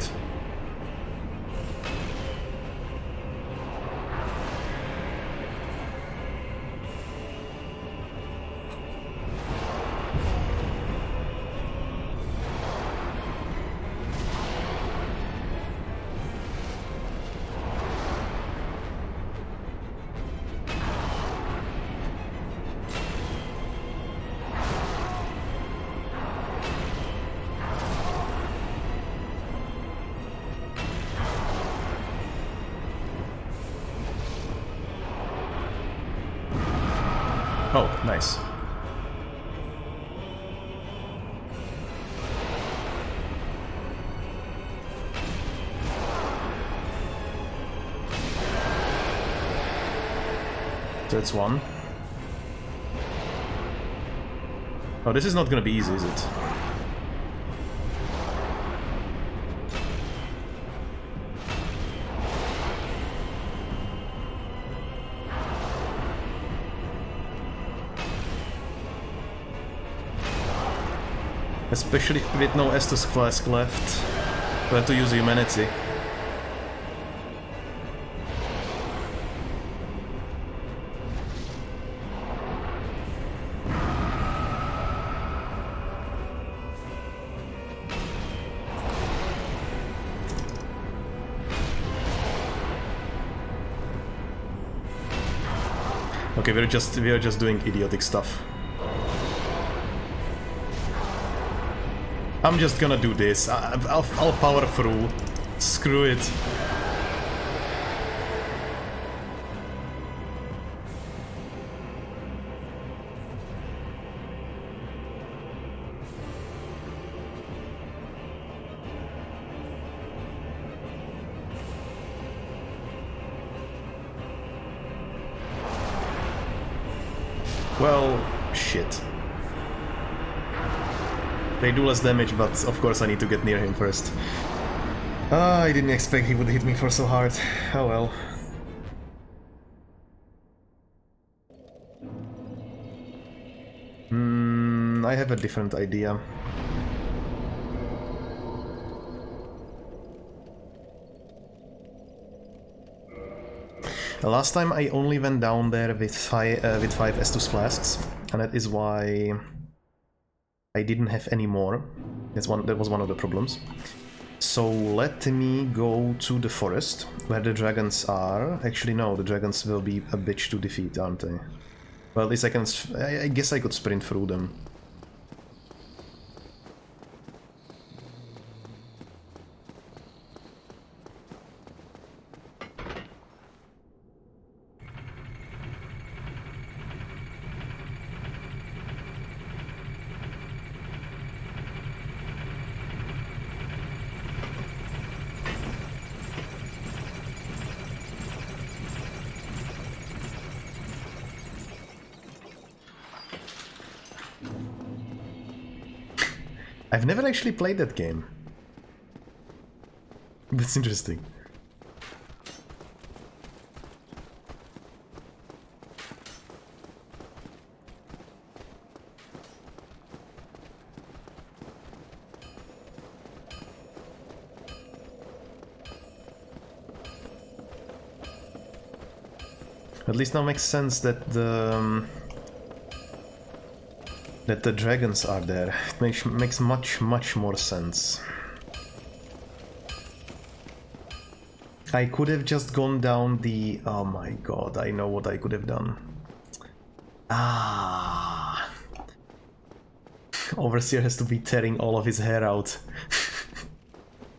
Oh, nice. That's one. Oh, this is not gonna be easy, is it? Especially with no Estus Flask left. We have to use Humanity. Okay, we are just doing idiotic stuff. I'm just gonna do this. I'll power through. Screw it. Well, shit. They do less damage, but of course I need to get near him first. I didn't expect he would hit me for so hard. Oh well. I have a different idea. Last time I only went down there with five Estus Flasks, and that is why I didn't have any more. That was one of the problems. So let me go to the forest, where the dragons are. Actually no, the dragons will be a bitch to defeat, aren't they? Well, at least I guess I could sprint through them. I've never actually played that game. That's interesting. At least now makes sense that the dragons are there. It makes much more sense. I could have just gone down the... Oh my god, I know what I could have done. Ah. Overseer has to be tearing all of his hair out.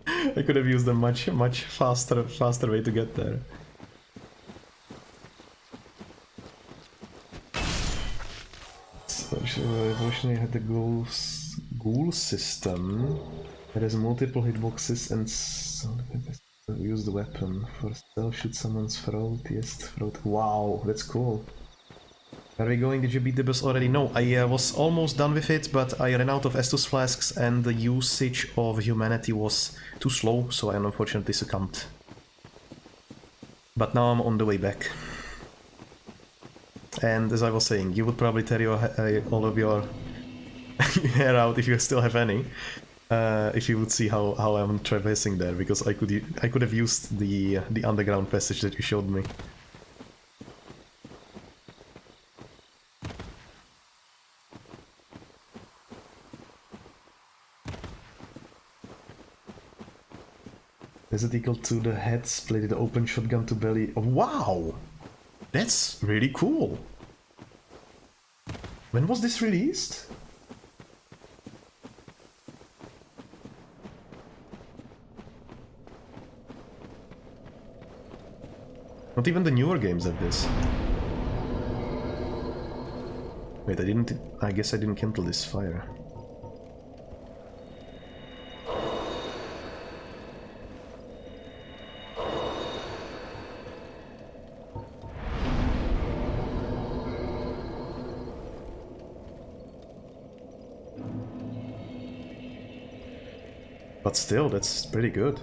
I could have used a much faster way to get there. Evolutionary had the ghoul system that has multiple hitboxes and use the weapon. For stealth, shoot someone's throat. Yes, throat. Wow, that's cool. Where are we going? Did you beat the boss already? No, I was almost done with it, but I ran out of Estus Flasks and the usage of Humanity was too slow, so I unfortunately succumbed. But now I'm on the way back. And as I was saying, you would probably tear your, all of your hair out if you still have any. If you would see how I'm traversing there, because I could have used the underground passage that you showed me. Is it equal to the head split, the open shotgun to belly? Oh, wow! That's really cool! When was this released? Not even the newer games have this. Wait, I guess I didn't kindle this fire. But still, that's pretty good.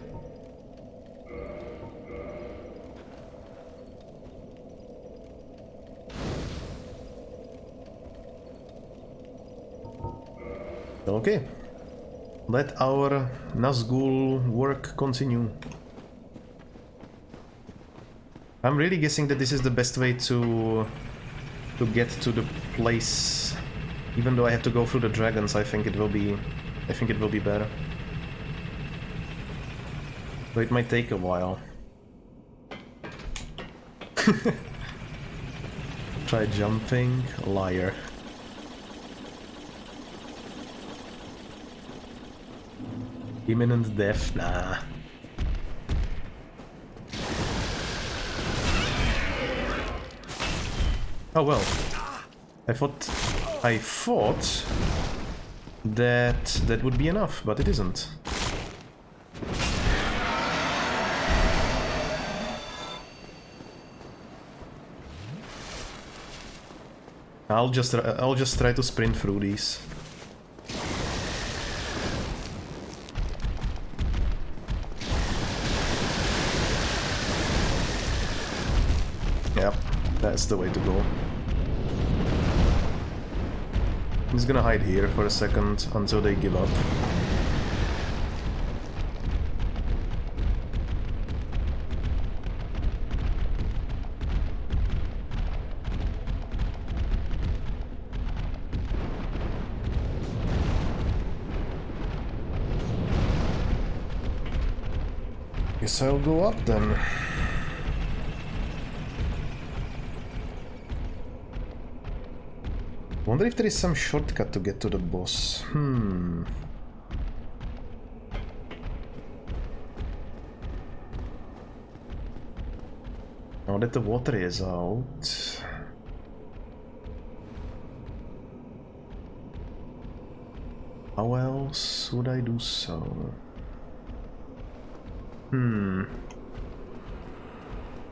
Okay. Let our Nazgul work continue. I'm really guessing that this is the best way to get to the place. Even though I have to go through the dragons, I think it will be better. But it might take a while. Try jumping, liar. Imminent death, nah. Oh well. I thought that would be enough, but it isn't. I'll just try to sprint through these. Yep, that's the way to go. I'm just gonna hide here for a second until they give up. Guess I'll go up then. Wonder if there is some shortcut to get to the boss. Now that the water is out... How else would I do so?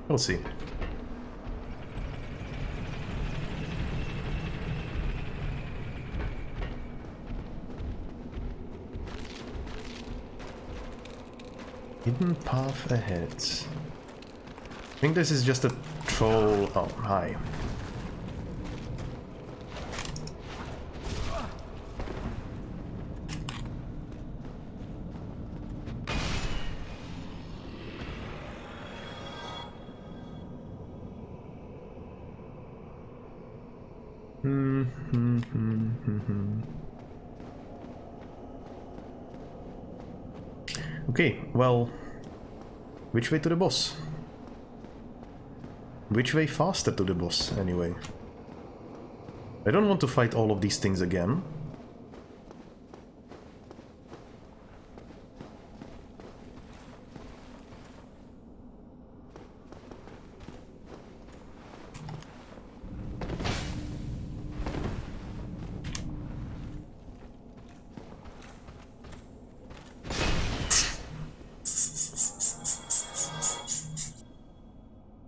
We'll see. Hidden path ahead. I think this is just a troll. Oh, hi. Okay, well, which way to the boss? Which way faster to the boss, anyway? I don't want to fight all of these things again.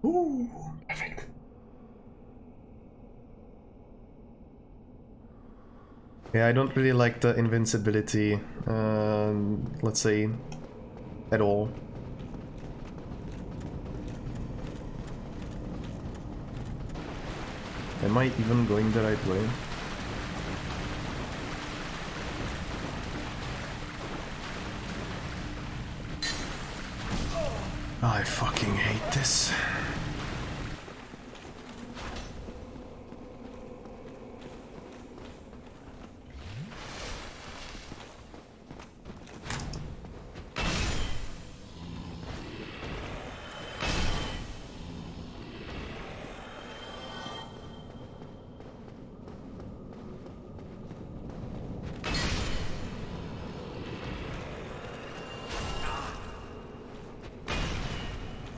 Ooh, perfect. Yeah, I don't really like the invincibility, let's say, at all. Am I even going the right way? I fucking hate this.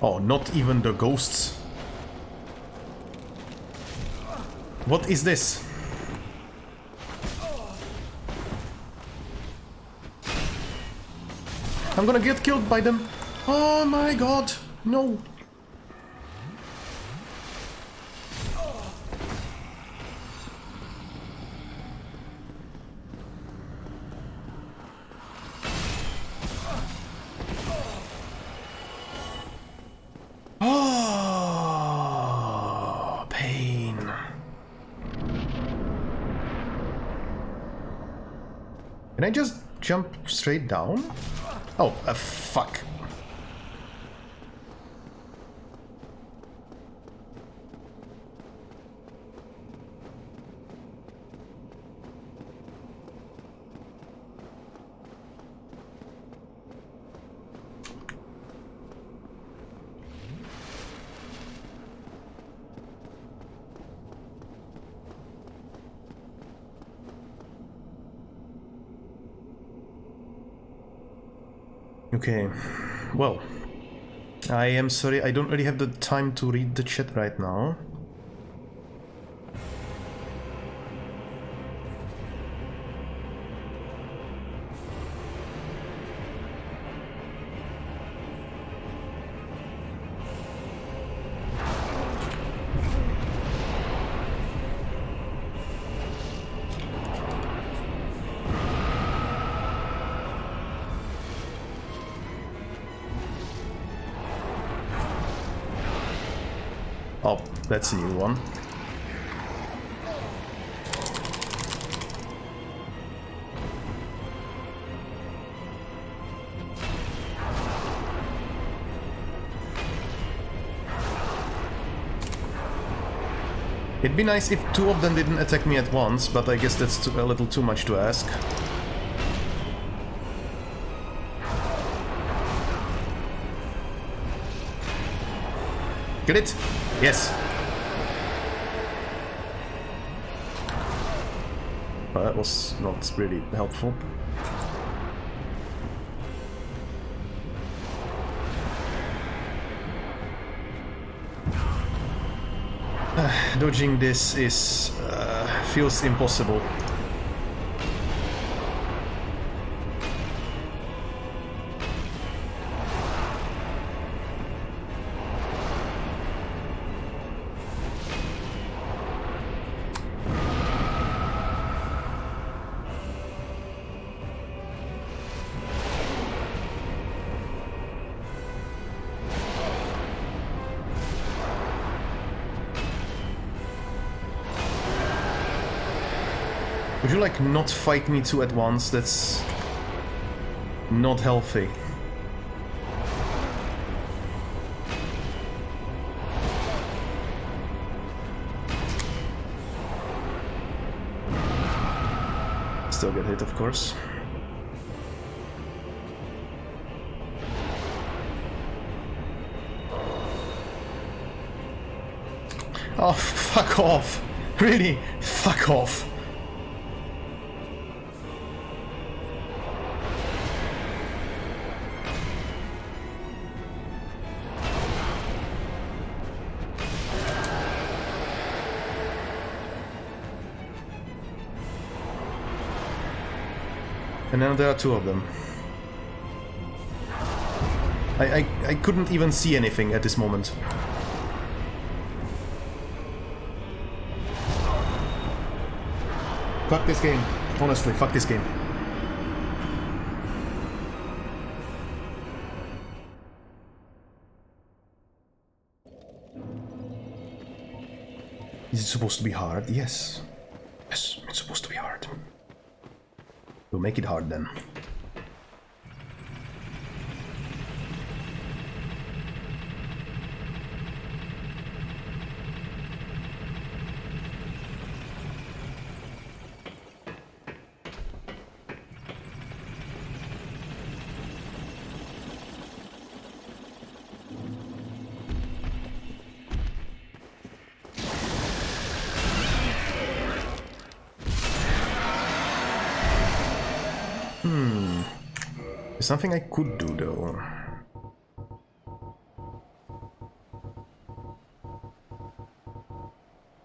Oh, not even the ghosts. What is this? I'm gonna get killed by them. Oh my god, no. Oh, pain. Can I just jump straight down? Oh, fuck. Okay, well, I am sorry, I don't really have the time to read the chat right now. Oh, that's a new one. It'd be nice if two of them didn't attack me at once, but I guess that's a little too much to ask. Get it? Yes. But that was not really helpful. Dodging this is feels impossible. Would you like not fight me two at once? That's not healthy. Still get hit, of course. Oh, fuck off. Really? Fuck off. And now there are two of them. I couldn't even see anything at this moment. Fuck this game. Honestly, fuck this game. Is it supposed to be hard? Yes. Yes, it's supposed to be hard. We'll make it hard then. There's something I could do though.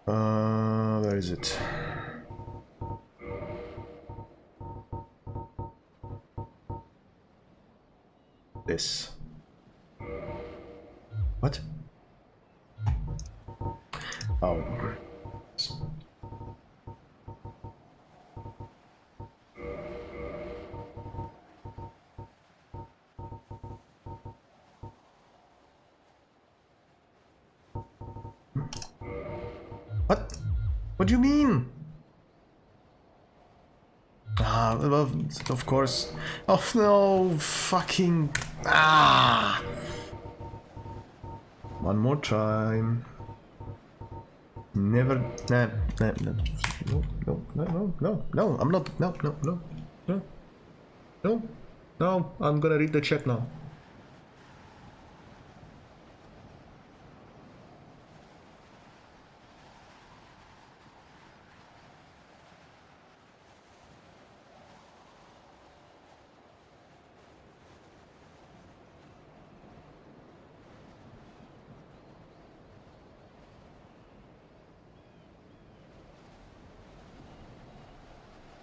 Where is it? this. What? Oh. What? What do you mean? Ah, well, of course. Oh no, fucking... Ah! One more time. Never... Nah, nah, nah. No, I'm not... No, I'm gonna read the chat now.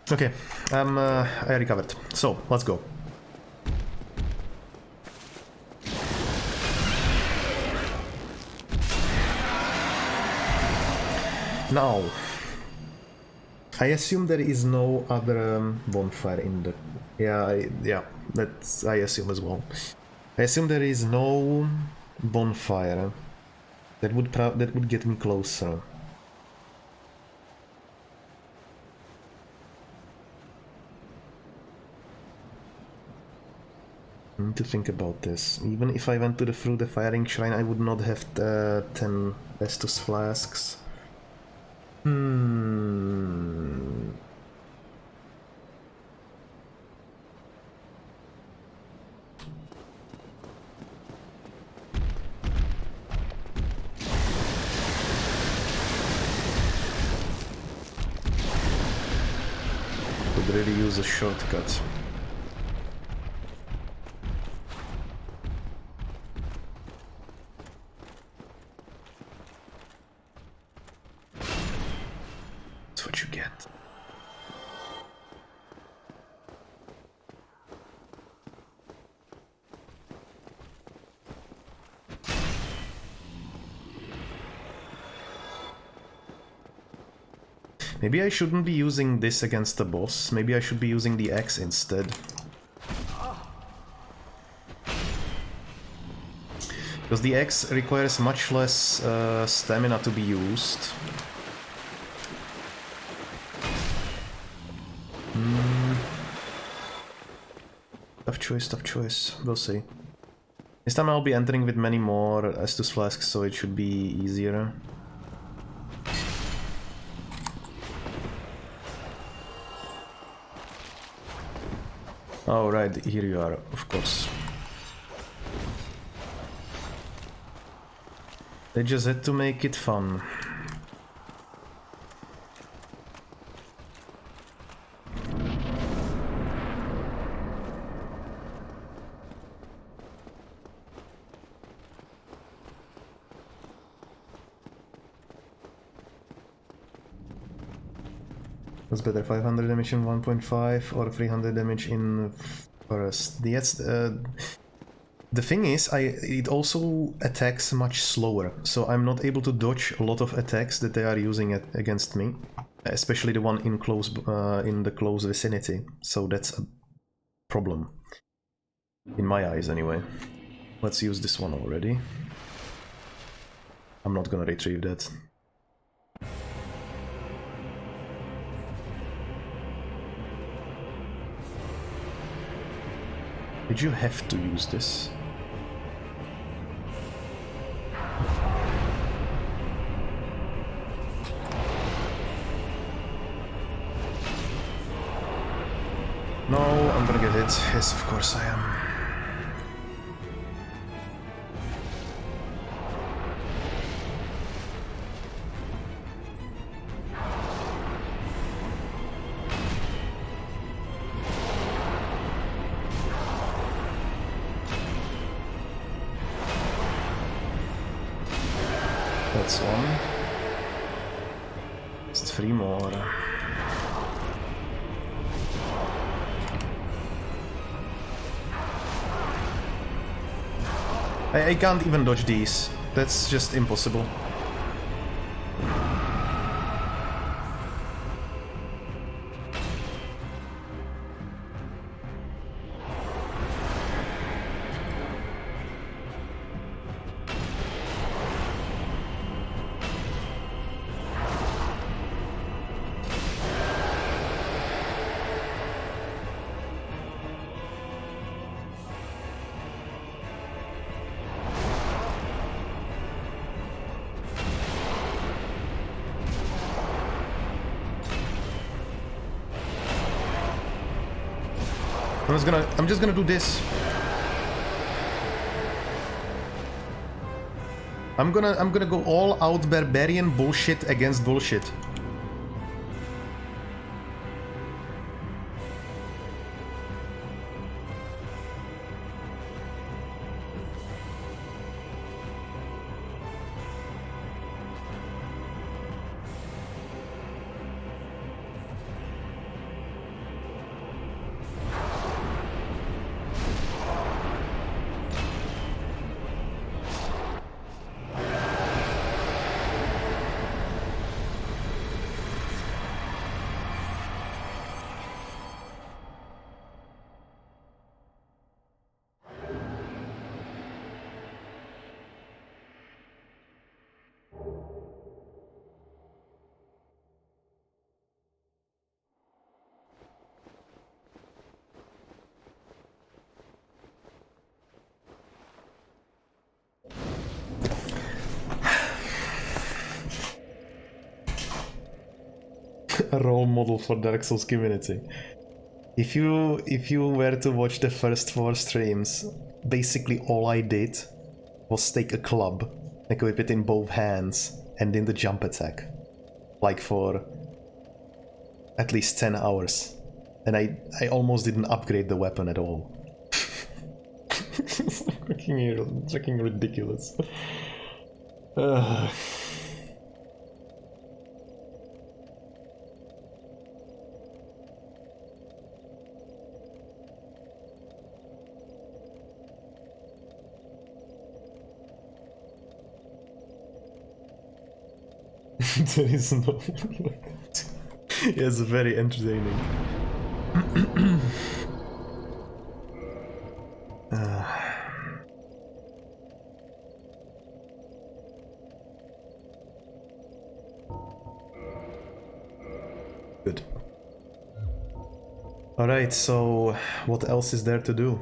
Okay, I recovered. So, let's go. Now, I assume there is no other bonfire in the... Yeah, that's I assume as well. I assume there is no bonfire that would get me closer. I need to think about this. Even if I went through the firing shrine, I would not have 10 Estus flasks. Could really use a shortcut. What you get. Maybe I shouldn't be using this against the boss. Maybe I should be using the axe instead. Because the axe requires much less stamina to be used. Tough choice. We'll see. This time I'll be entering with many more Estus flasks, so it should be easier. Oh, right, here you are, of course. They just had to make it fun. What's better, 500 damage in 1.5 or 300 damage in Forest? Yes, the thing is, it also attacks much slower, so I'm not able to dodge a lot of attacks that they are using against me, especially the one in the close vicinity. So that's a problem, in my eyes anyway. Let's use this one already. I'm not gonna retrieve that. Did you have to use this? No, I'm gonna get it. Yes, of course I am. That's one. Just 3 more. I can't even dodge these. That's just impossible. I'm just gonna do this. I'm gonna go all out barbarian bullshit against bullshit. A role model for Dark Souls community. If you were to watch the first 4 streams, basically all I did was take a club, equip it in both hands, and in the jump attack. Like for at least 10 hours. And I almost didn't upgrade the weapon at all. It's fucking ridiculous. There is no... It's very entertaining. Good. Alright, so what else is there to do?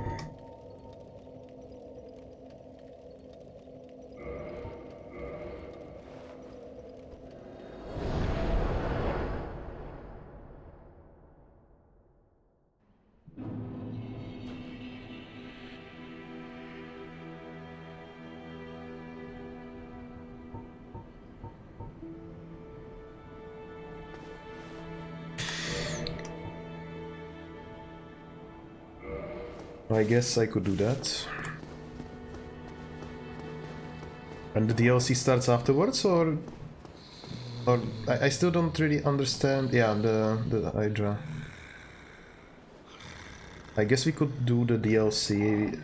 I guess I could do that. And the DLC starts afterwards, or I still don't really understand. Yeah, the Hydra. I guess we could do the DLC.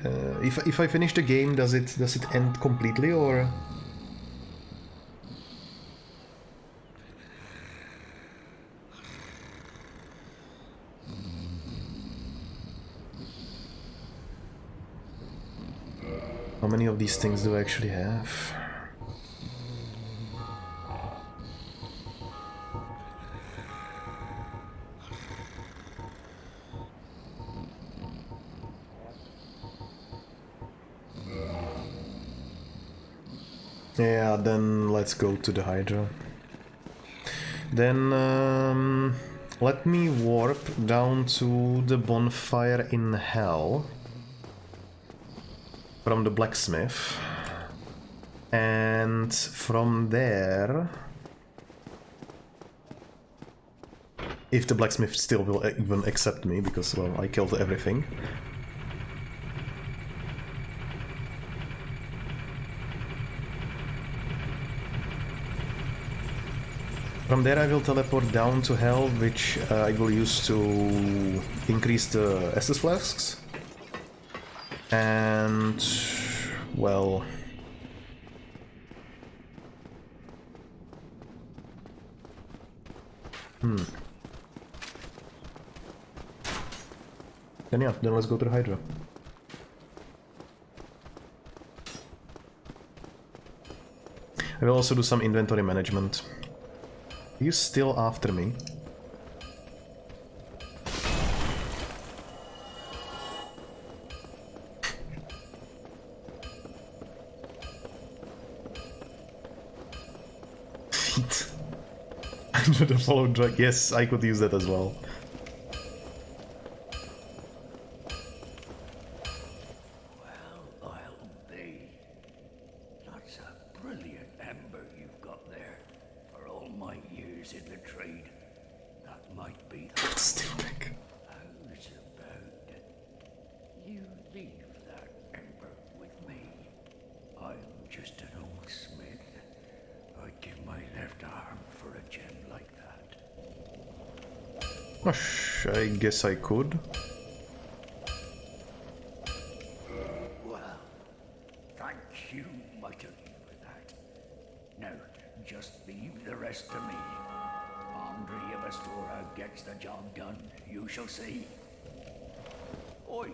If I finish the game, does it end completely, or? How many of these things do I actually have? Yeah, then let's go to the Hydra. Then let me warp down to the bonfire in hell from the blacksmith, and from there, if the blacksmith still will even accept me, because, well, I killed everything. From there I will teleport down to hell, which I will use to increase the Estus flasks. And well... Then yeah, then let's go to the Hydra. I will also do some inventory management. Are you still after me? Feet. Under the follow drag. Yes, I could use that as well. Well, I'll be. That's a brilliant ember you've got there. For all my years in the trade, that might be the... Still big. How's about you leave that ember with me? I'm just an old smith. I'd give my left arm for a gem like that. Gosh, I guess I could. Well, thank you mightily for that. Now, just leave the rest to me. Andre of Astora gets the job done, you shall see. Oi,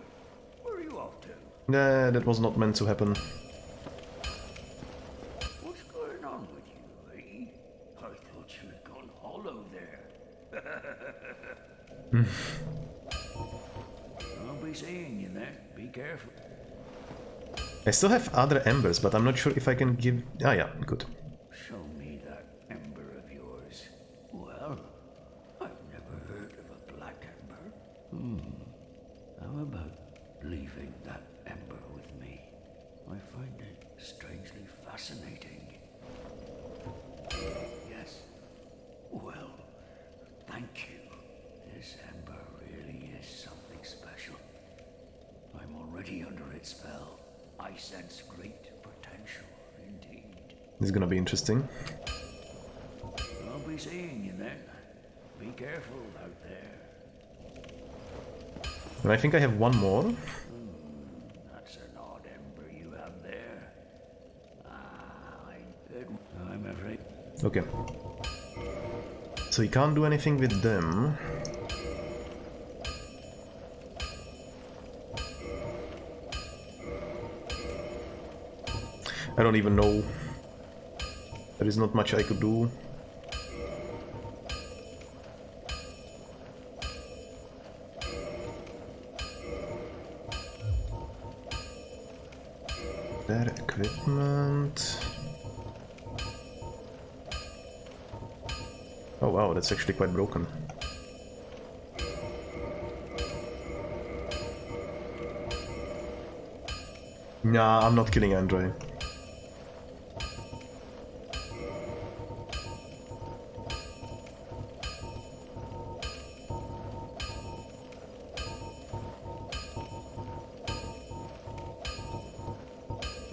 where are you off to? Nah, that was not meant to happen. What's going on with you, eh? I thought you had gone hollow there. I'll be seeing you then. Be careful. I still have other embers, but I'm not sure if I can give... Ah yeah, good. Show me that ember of yours. Well, I've never heard of a black ember. How about leaving that ember with me? I find it strangely fascinating. Yes. Well, thank you. This ember really is something special. I'm already under its spell. I sense great potential indeed. This is gonna be interesting. I'll be seeing you then. Be careful out there. And I think I have one more. That's an odd ember you have there. I'm afraid. Okay. So you can't do anything with them. I don't even know. There is not much I could do. Their equipment. Oh wow, that's actually quite broken. Nah, I'm not killing Andre.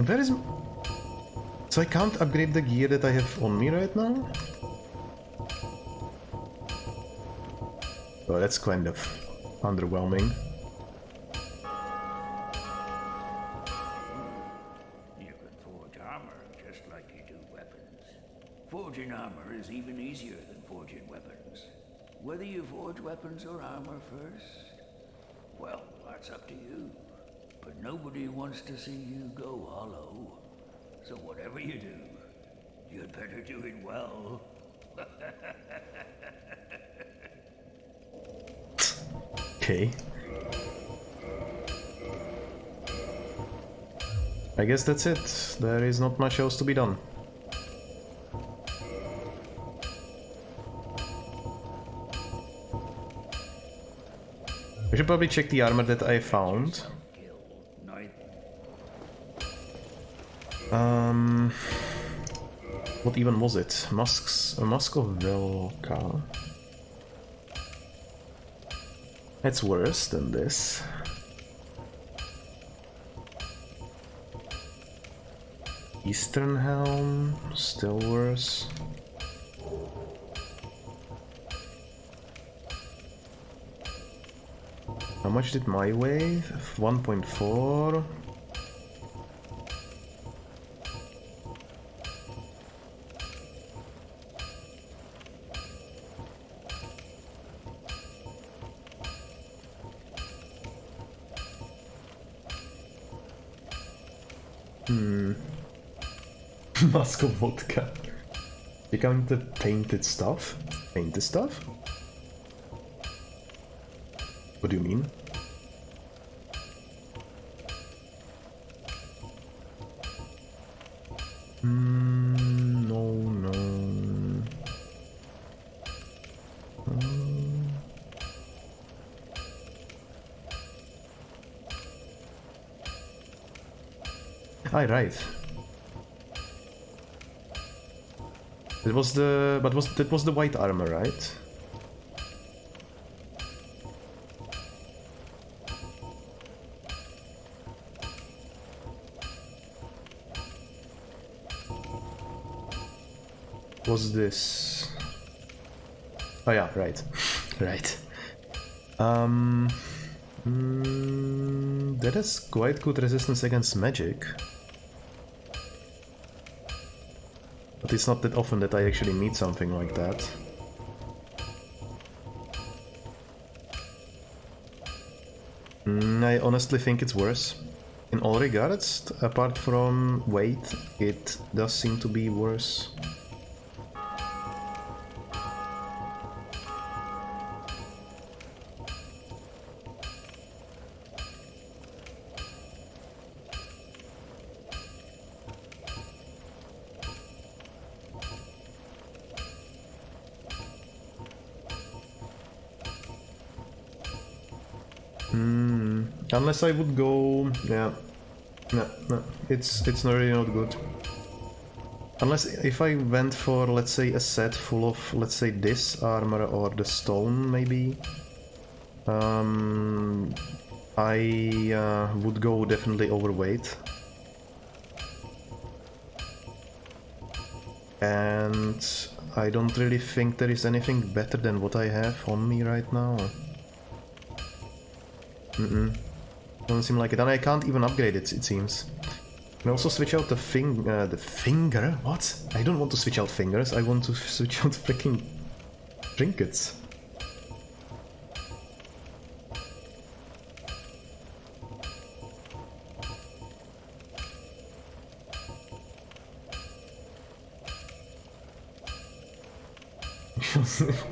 Where is... So I can't upgrade the gear that I have on me right now? Oh, that's kind of underwhelming. You can forge armor just like you do weapons. Forging armor is even easier than forging weapons. Whether you forge weapons or armor first, well, that's up to you. But nobody wants to see you go hollow. So whatever you do, you'd better do it well. Okay. I guess that's it. There is not much else to be done. I should probably check the armor that I found. What even was it? Musk of Velka. That's worse than this. Eastern Helm, still worse. How much did my weigh? 1.4. Mask of vodka. You count the painted stuff? Painted stuff? What do you mean? No. Right. It was the... that was the white armor, right? Was this... Oh yeah, right. Right. That has quite good resistance against magic. But it's not that often that I actually need something like that. I honestly think it's worse. In all regards, apart from weight, it does seem to be worse. Unless I would go... yeah. No. It's really not good. Unless if I went for, let's say, a set full of, let's say, this armor or the stone, maybe. I would go definitely overweight. And I don't really think there is anything better than what I have on me right now. Doesn't seem like it, and I can't even upgrade it, it seems. Can I also switch out the finger? What? I don't want to switch out fingers, I want to switch out freaking trinkets.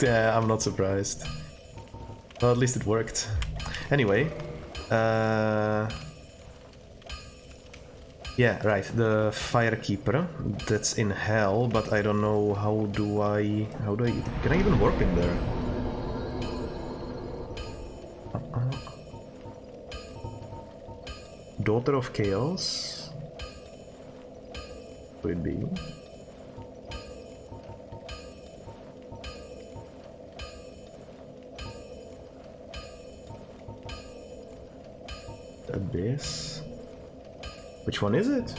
Yeah, I'm not surprised. Well, at least it worked. Anyway. Yeah, right, the Firekeeper, that's in hell, but I don't know how do I... can I even warp in there? Daughter of Chaos? Could it be? Abyss? Which one is it?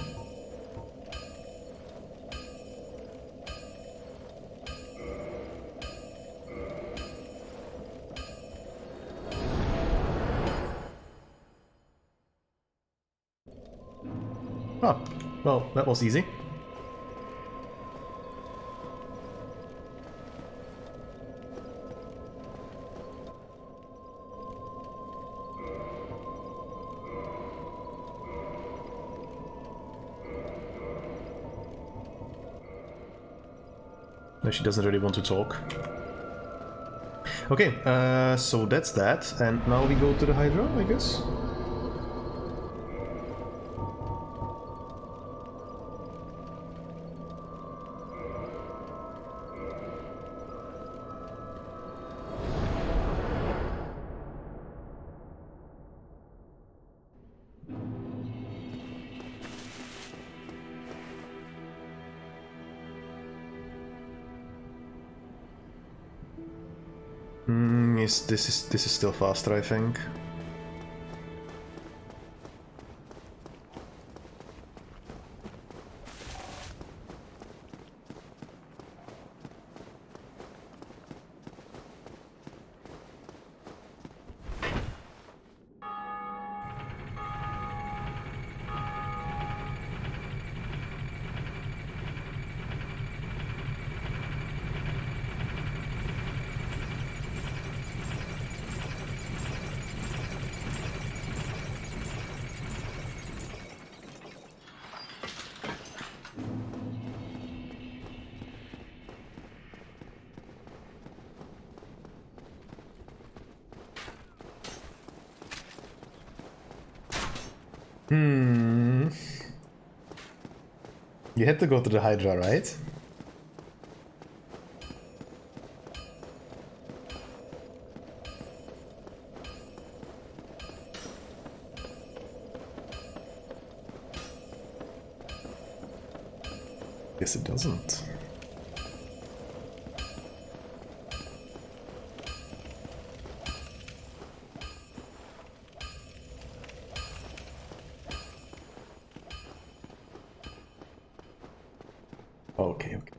Oh, well, that was easy. No, she doesn't really want to talk. Okay, so that's that, and now we go to the Hydra, I guess? This is still faster, I think. You had to go to the Hydra, right? Guess it doesn't. Okay, okay.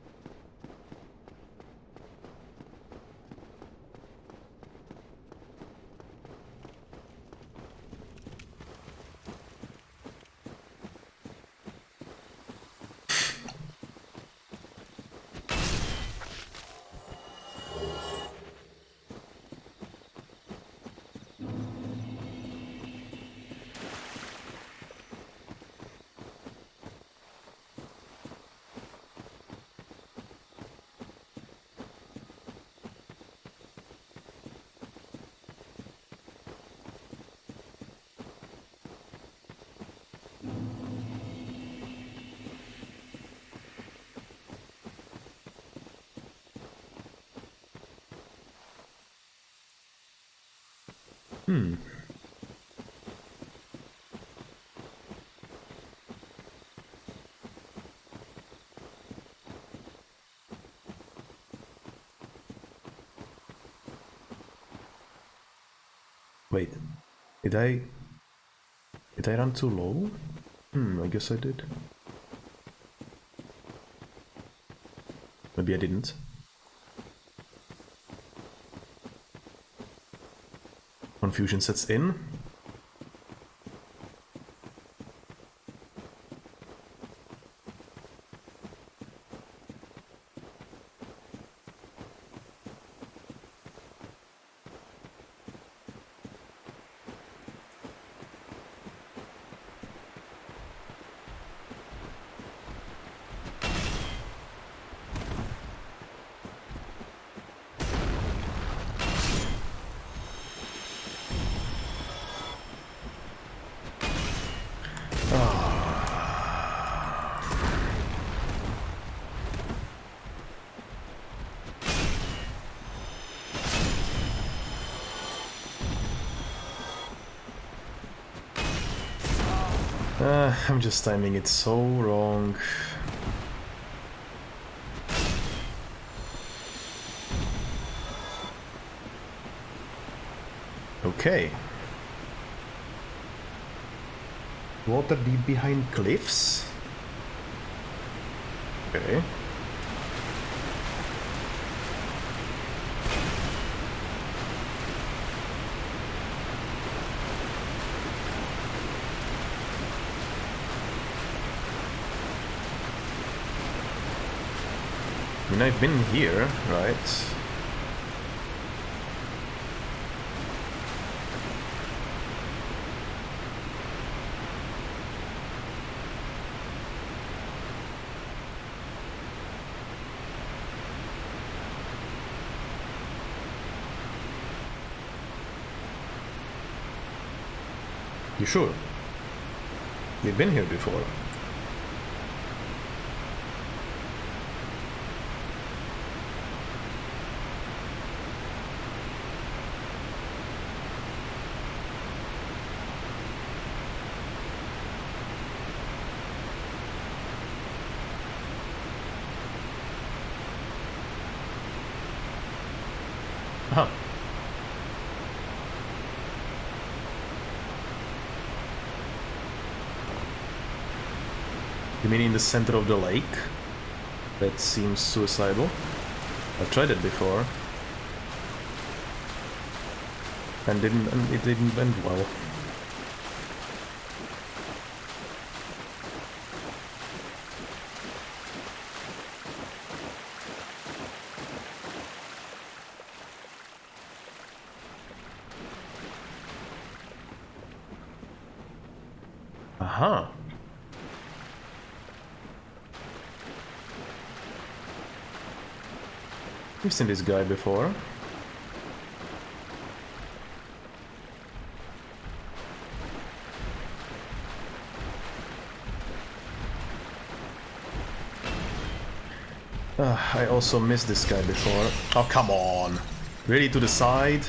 Wait, did I run too low? I guess I did. Maybe I didn't. Confusion sets in. I'm just timing it so wrong. Okay. Water deep behind cliffs? Okay. I mean, I've been here, right? You sure? We've been here before. Huh. You mean in the center of the lake? That seems suicidal. I've tried it before. And it didn't end well. Aha. We've seen this guy before. I also missed this guy before. Oh, come on! Really to the side?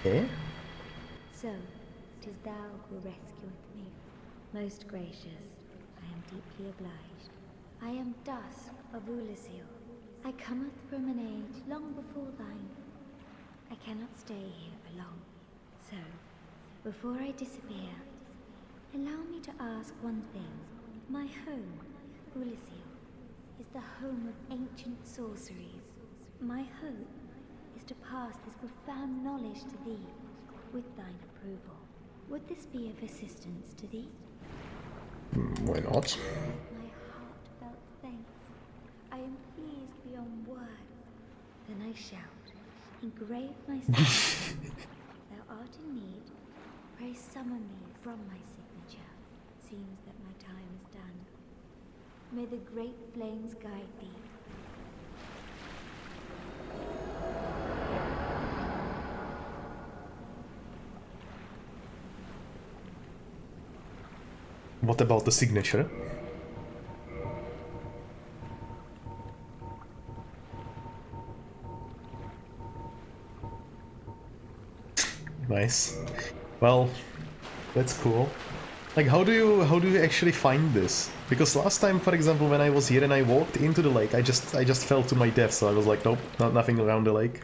Eh? So, 'tis thou who rescueth me. Most gracious, I am deeply obliged. I am Dusk of Ulasil. I cometh from an age long before thine. I cannot stay here for long. So, before I disappear, allow me to ask one thing. My home, Ulasil, is the home of ancient sorceries. My hope is to pass this profound knowledge to thee, with thine approval. Would this be of assistance to thee? Why not? My heartfelt thanks. I am pleased beyond words. Then I shout, engrave myself. Thou art in need. Pray summon me from my signature. It seems that my time is done. May the great flames guide thee. What about the signature? Nice. Well, that's cool. Like, how do you actually find this? Because last time, for example, when I was here and I walked into the lake, I just fell to my death. So I was like, nope, nothing around the lake.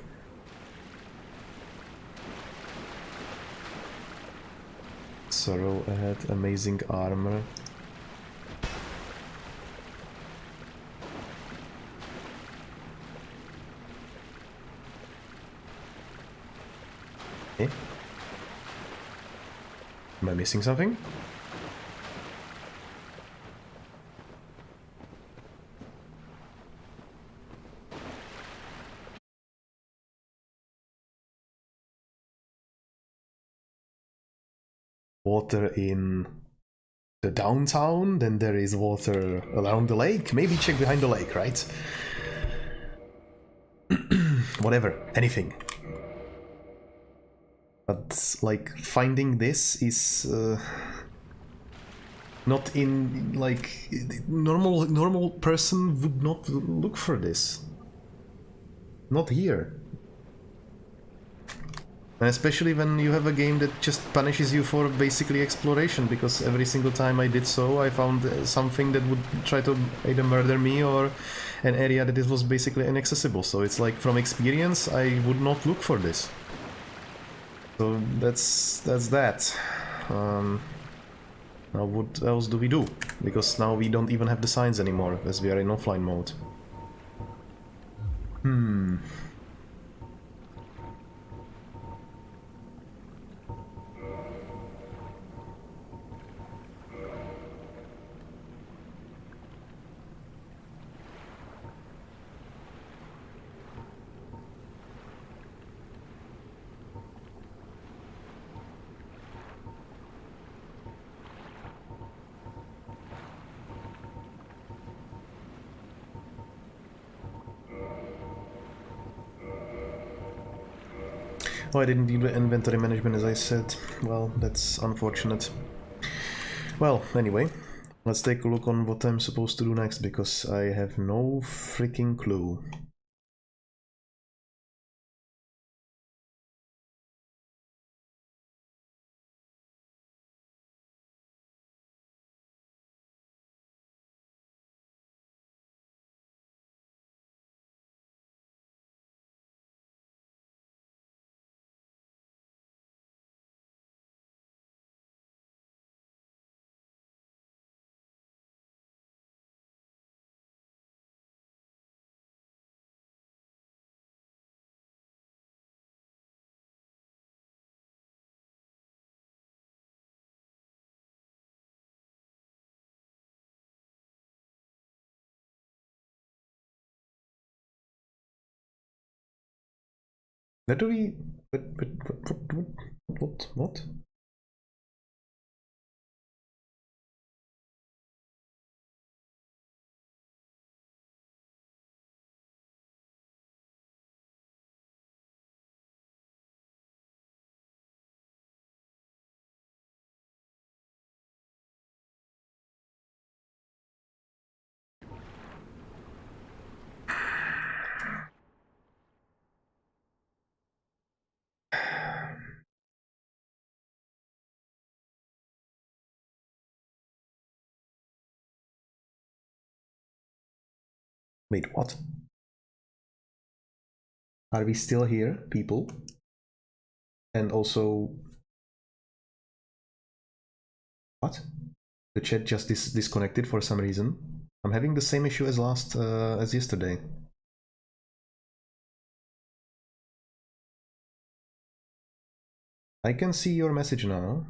Sorrow ahead, amazing armor. Eh? Am I missing something? Water in the downtown, then there is water around the lake. Maybe check behind the lake, right? Whatever, anything. But like finding this is not in like normal person would not look for this. Not here. And especially when you have a game that just punishes you for basically exploration, because every single time I did so, I found something that would try to either murder me or an area that it was basically inaccessible. So it's like, from experience, I would not look for this. So that's that. Now what else do we do? Because now we don't even have the signs anymore, as we are in offline mode. Oh, I didn't do the inventory management as I said. Well, that's unfortunate. Well, anyway, let's take a look on what I'm supposed to do next, because I have no freaking clue. Where do we... What? Wait, what? Are we still here, people? And also... What? The chat just disconnected for some reason. I'm having the same issue as as yesterday. I can see your message now.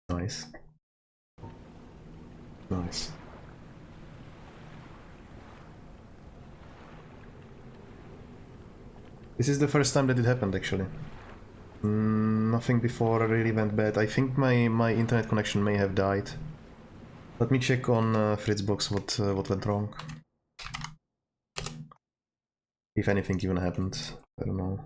Nice. Nice. This is the first time that it happened, actually. Nothing before really went bad. I think my internet connection may have died. Let me check on Fritzbox what went wrong. If anything even happened. I don't know.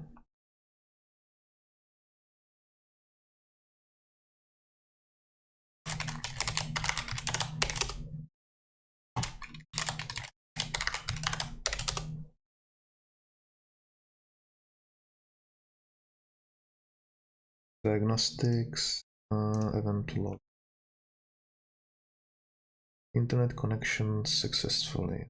Diagnostics, event log. Internet connection successfully.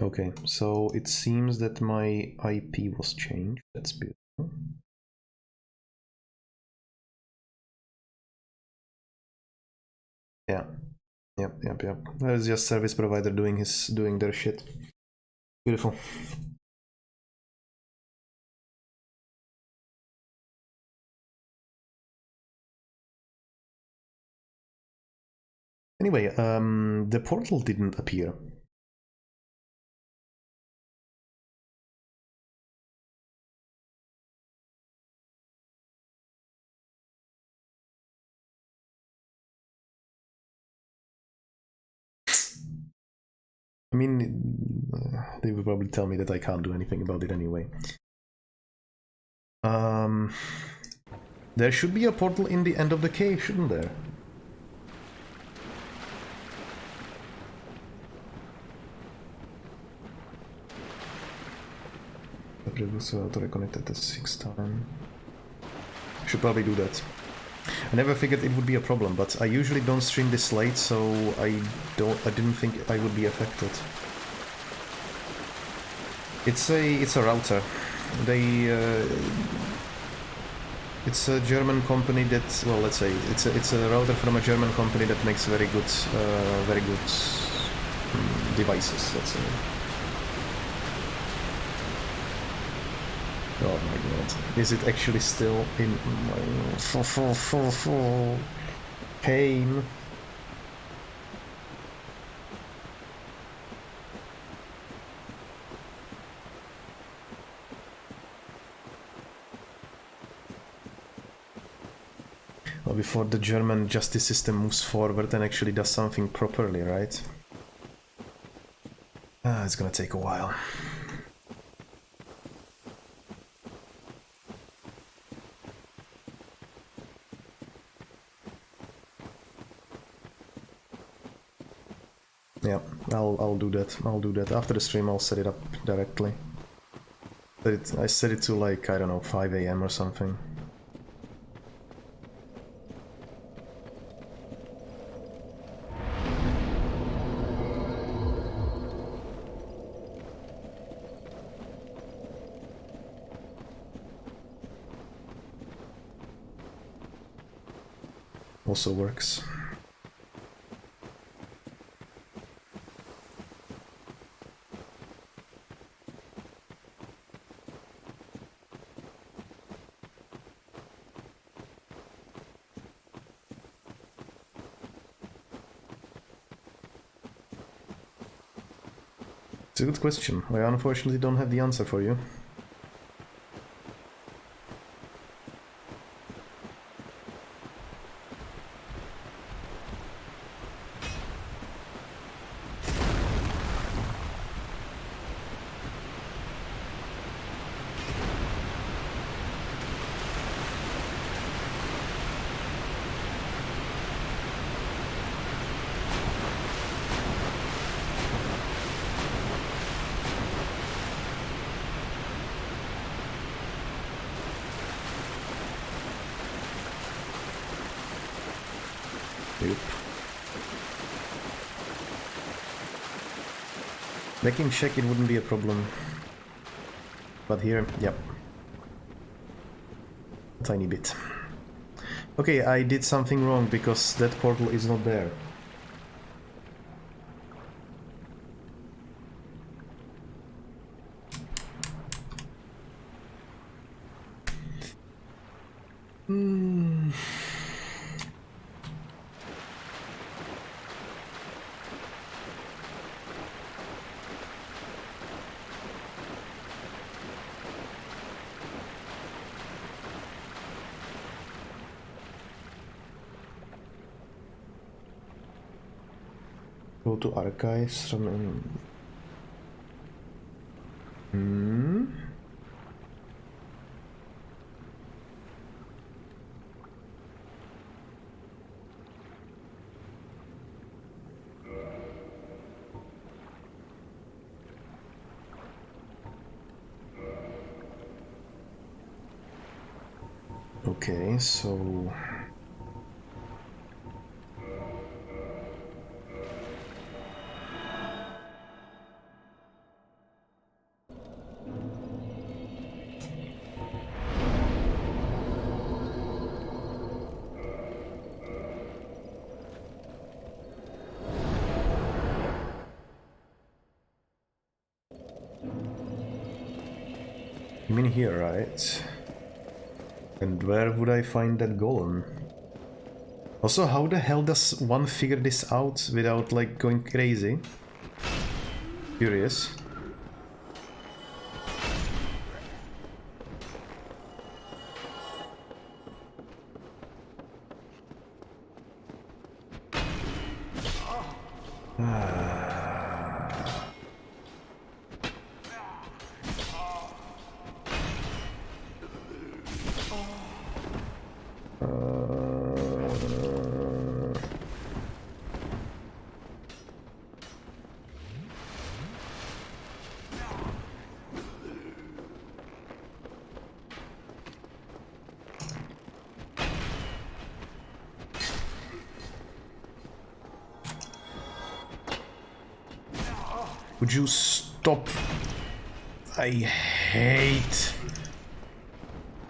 Okay, so it seems that my IP was changed. That's beautiful. Yeah. Yep. There's just service provider doing their shit. Beautiful. Anyway, the portal didn't appear. I mean, they will probably tell me that I can't do anything about it anyway. There should be a portal in the end of the cave, shouldn't there? The previous router reconnected the 6th time. Should probably do that. I never figured it would be a problem, but I usually don't stream this late, so I didn't think I would be affected. It's a router. It's a German company that, well, let's say it's a router from a German company that makes very good devices. Let's say. Oh my god. Is it actually still in my pain? Well, before the German justice system moves forward and actually does something properly, right? It's gonna take a while. Yeah, I'll do that. I'll do that. After the stream, I'll set it up directly. I set it to like, I don't know, 5 AM or something. Also works. It's a good question. I unfortunately don't have the answer for you. Yep. Making check it wouldn't be a problem. But here, yep. A tiny bit. Okay, I did something wrong because that portal is not there. Go to archives, run in. Okay, so you mean here, right? And where would I find that golem? Also, how the hell does one figure this out without, like, going crazy? Curious. Would you stop? I hate...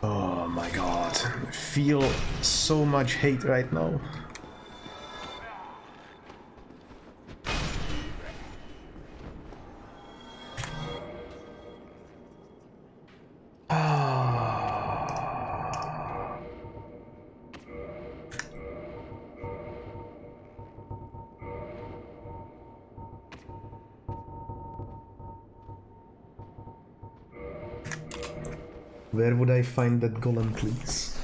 Oh my god. I feel so much hate right now. Where would I find that golem, please?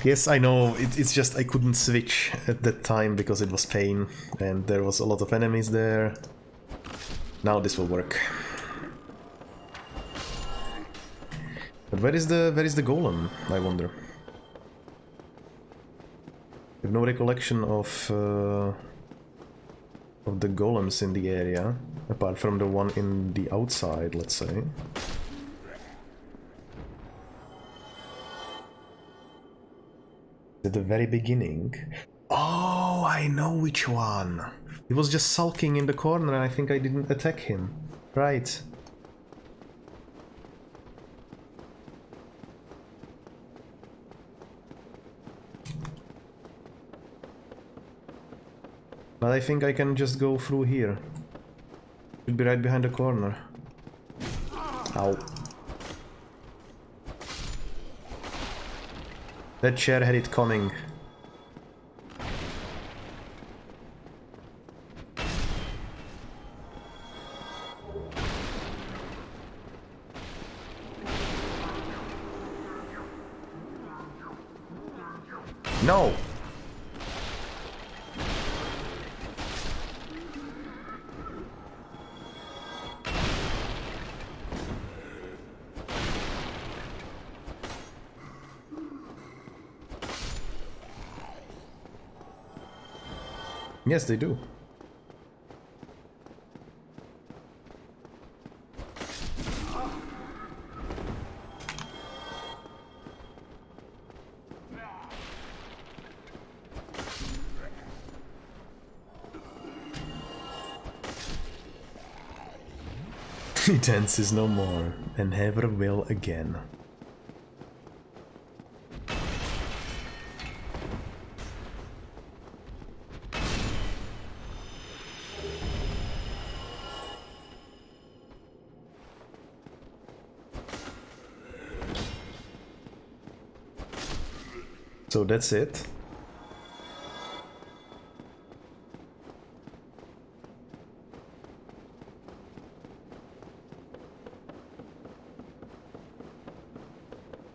Yes, I know, it's just I couldn't switch at that time because it was pain and there was a lot of enemies there. Now this will work. But where is the golem, I wonder? I have no recollection of the golems in the area, apart from the one in the outside, let's say. At the very beginning. Oh, I know which one. He was just sulking in the corner and I think I didn't attack him. Right. But I think I can just go through here. Should be right behind the corner. Ow. That chair had it coming. No! Yes, they do. He dances no more, and never will again. So that's it.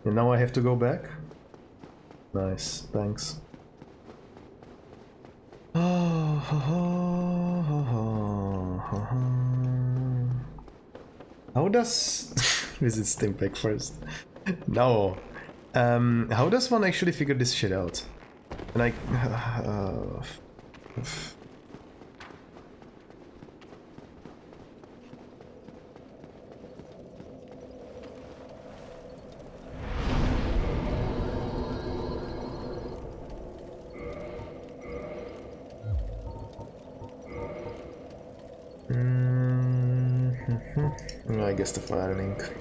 And now I have to go back? Nice, thanks. How does... visit Stimpeg first. No. How does one actually figure this shit out? And I... I guess the fire link.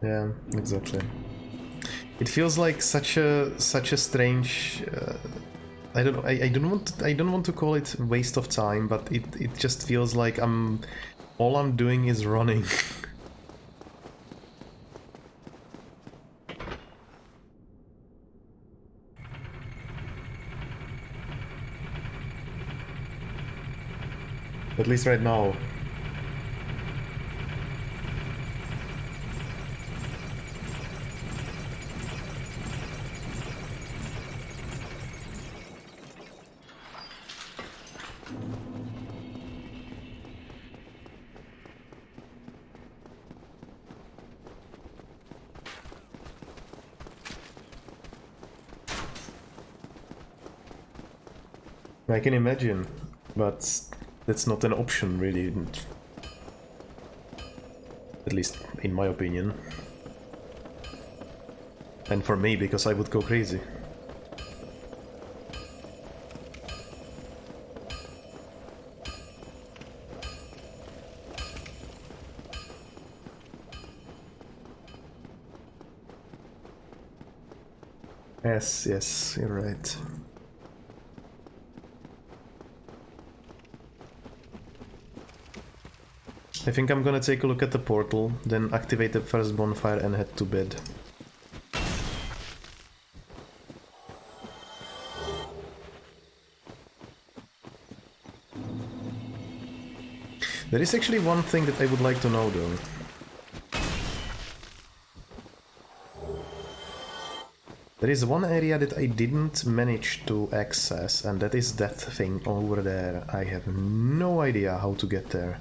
Yeah, exactly. It feels like such a strange. I don't know. I don't want to call it waste of time, but it just feels like all I'm doing is running. At least right now. I can imagine, but that's not an option, really. At least in my opinion. And for me, because I would go crazy. Yes, you're right. I think I'm gonna take a look at the portal, then activate the first bonfire and head to bed. There is actually one thing that I would like to know though. There is one area that I didn't manage to access, and that is that thing over there. I have no idea how to get there.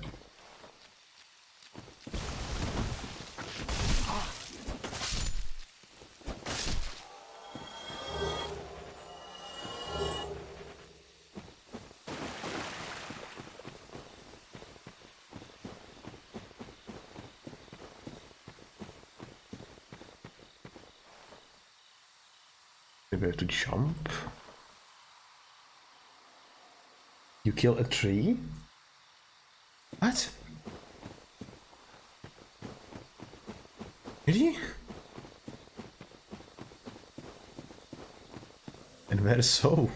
Where to jump? You kill a tree? What? Really? And where so?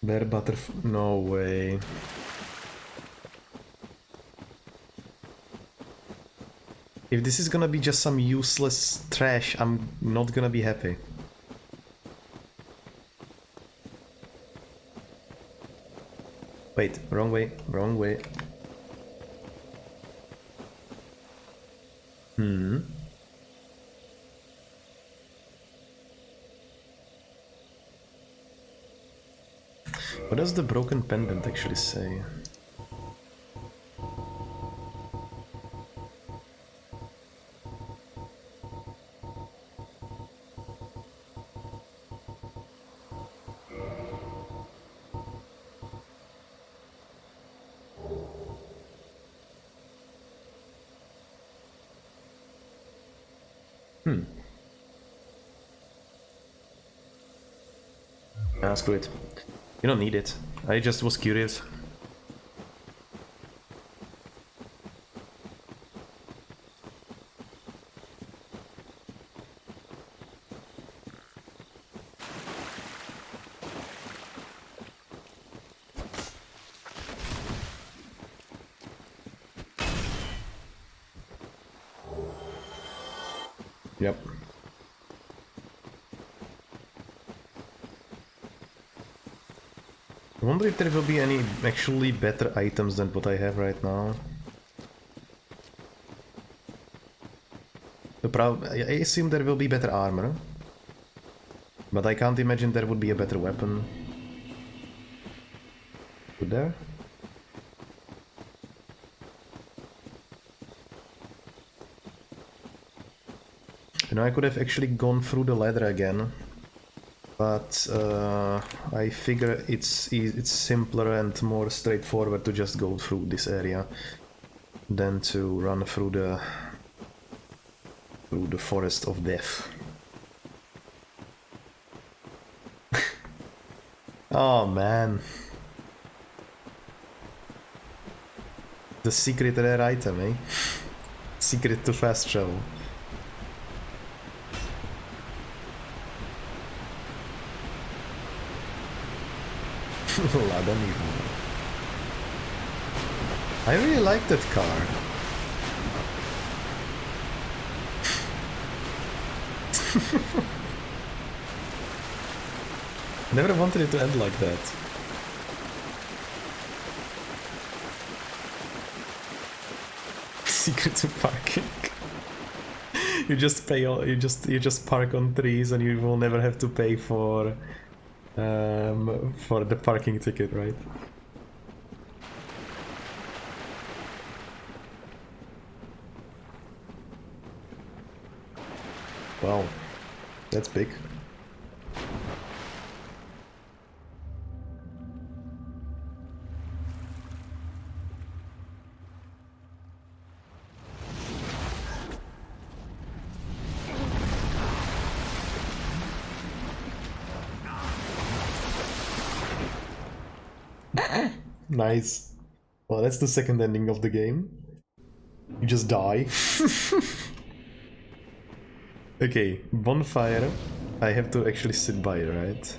Bear butterfly. No way. If this is gonna be just some useless trash, I'm not gonna be happy. Wait, wrong way, wrong way. What does the broken pendant actually say? Ah, screw it. You don't need it. I just was curious. Yep. I wonder if there will be any actually better items than what I have right now. I assume there will be better armor, but I can't imagine there would be a better weapon. Would there? You know, I could have actually gone through the ladder again. But I figure it's simpler and more straightforward to just go through this area than to run through the forest of death. Oh man, the secret rare item, eh? Secret to fast travel. I really like that car. Never wanted it to end like that. Secret to parking. You just pay all. You just park on trees, and you will never have to pay for the parking ticket, right? Wow, that's big. Nice. Well, that's the second ending of the game. You just die. Okay, bonfire. I have to actually sit by it, right?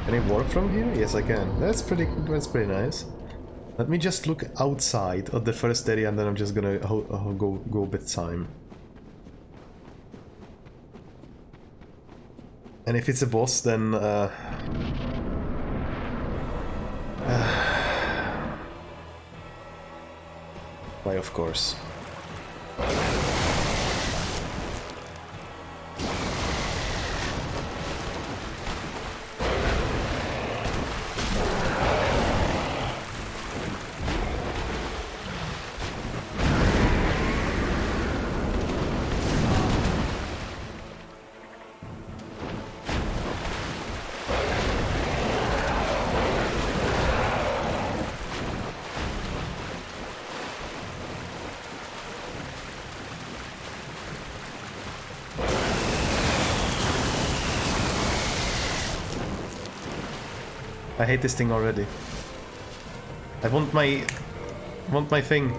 Can I warp from here? Yes, I can. That's pretty nice. Let me just look outside of the first area, and then I'm just gonna go bit time. And if it's a boss, then why, of course. I hate this thing already. I want my thing.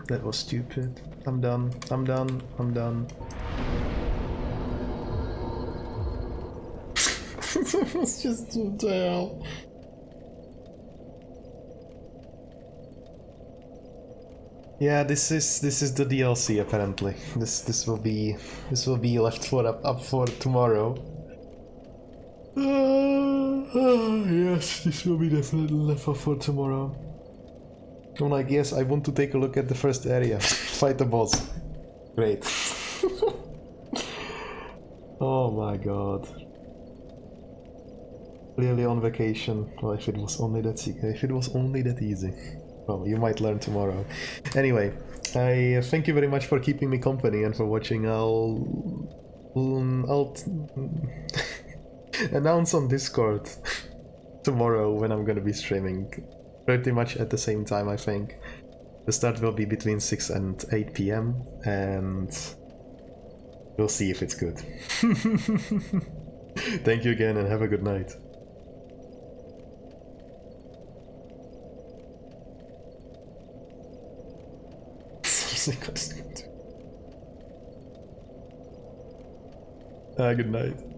that was stupid. I'm done. I'm done. I'm done. It's just too hell. Yeah, this is the DLC apparently. This will be left for up for tomorrow. Yes, this will be definitely left up for tomorrow. I'm like, yes, I want to take a look at the first area. Fight the boss. Great. Oh my god. Clearly on vacation. Well, if it was only that easy. Well, you might learn tomorrow. Anyway, I thank you very much for keeping me company and for watching. I'll announce on Discord tomorrow when I'm gonna be streaming. Pretty much at the same time, I think. The start will be between 6 and 8 PM, and we'll see if it's good. Thank you again and have a good night. Good night.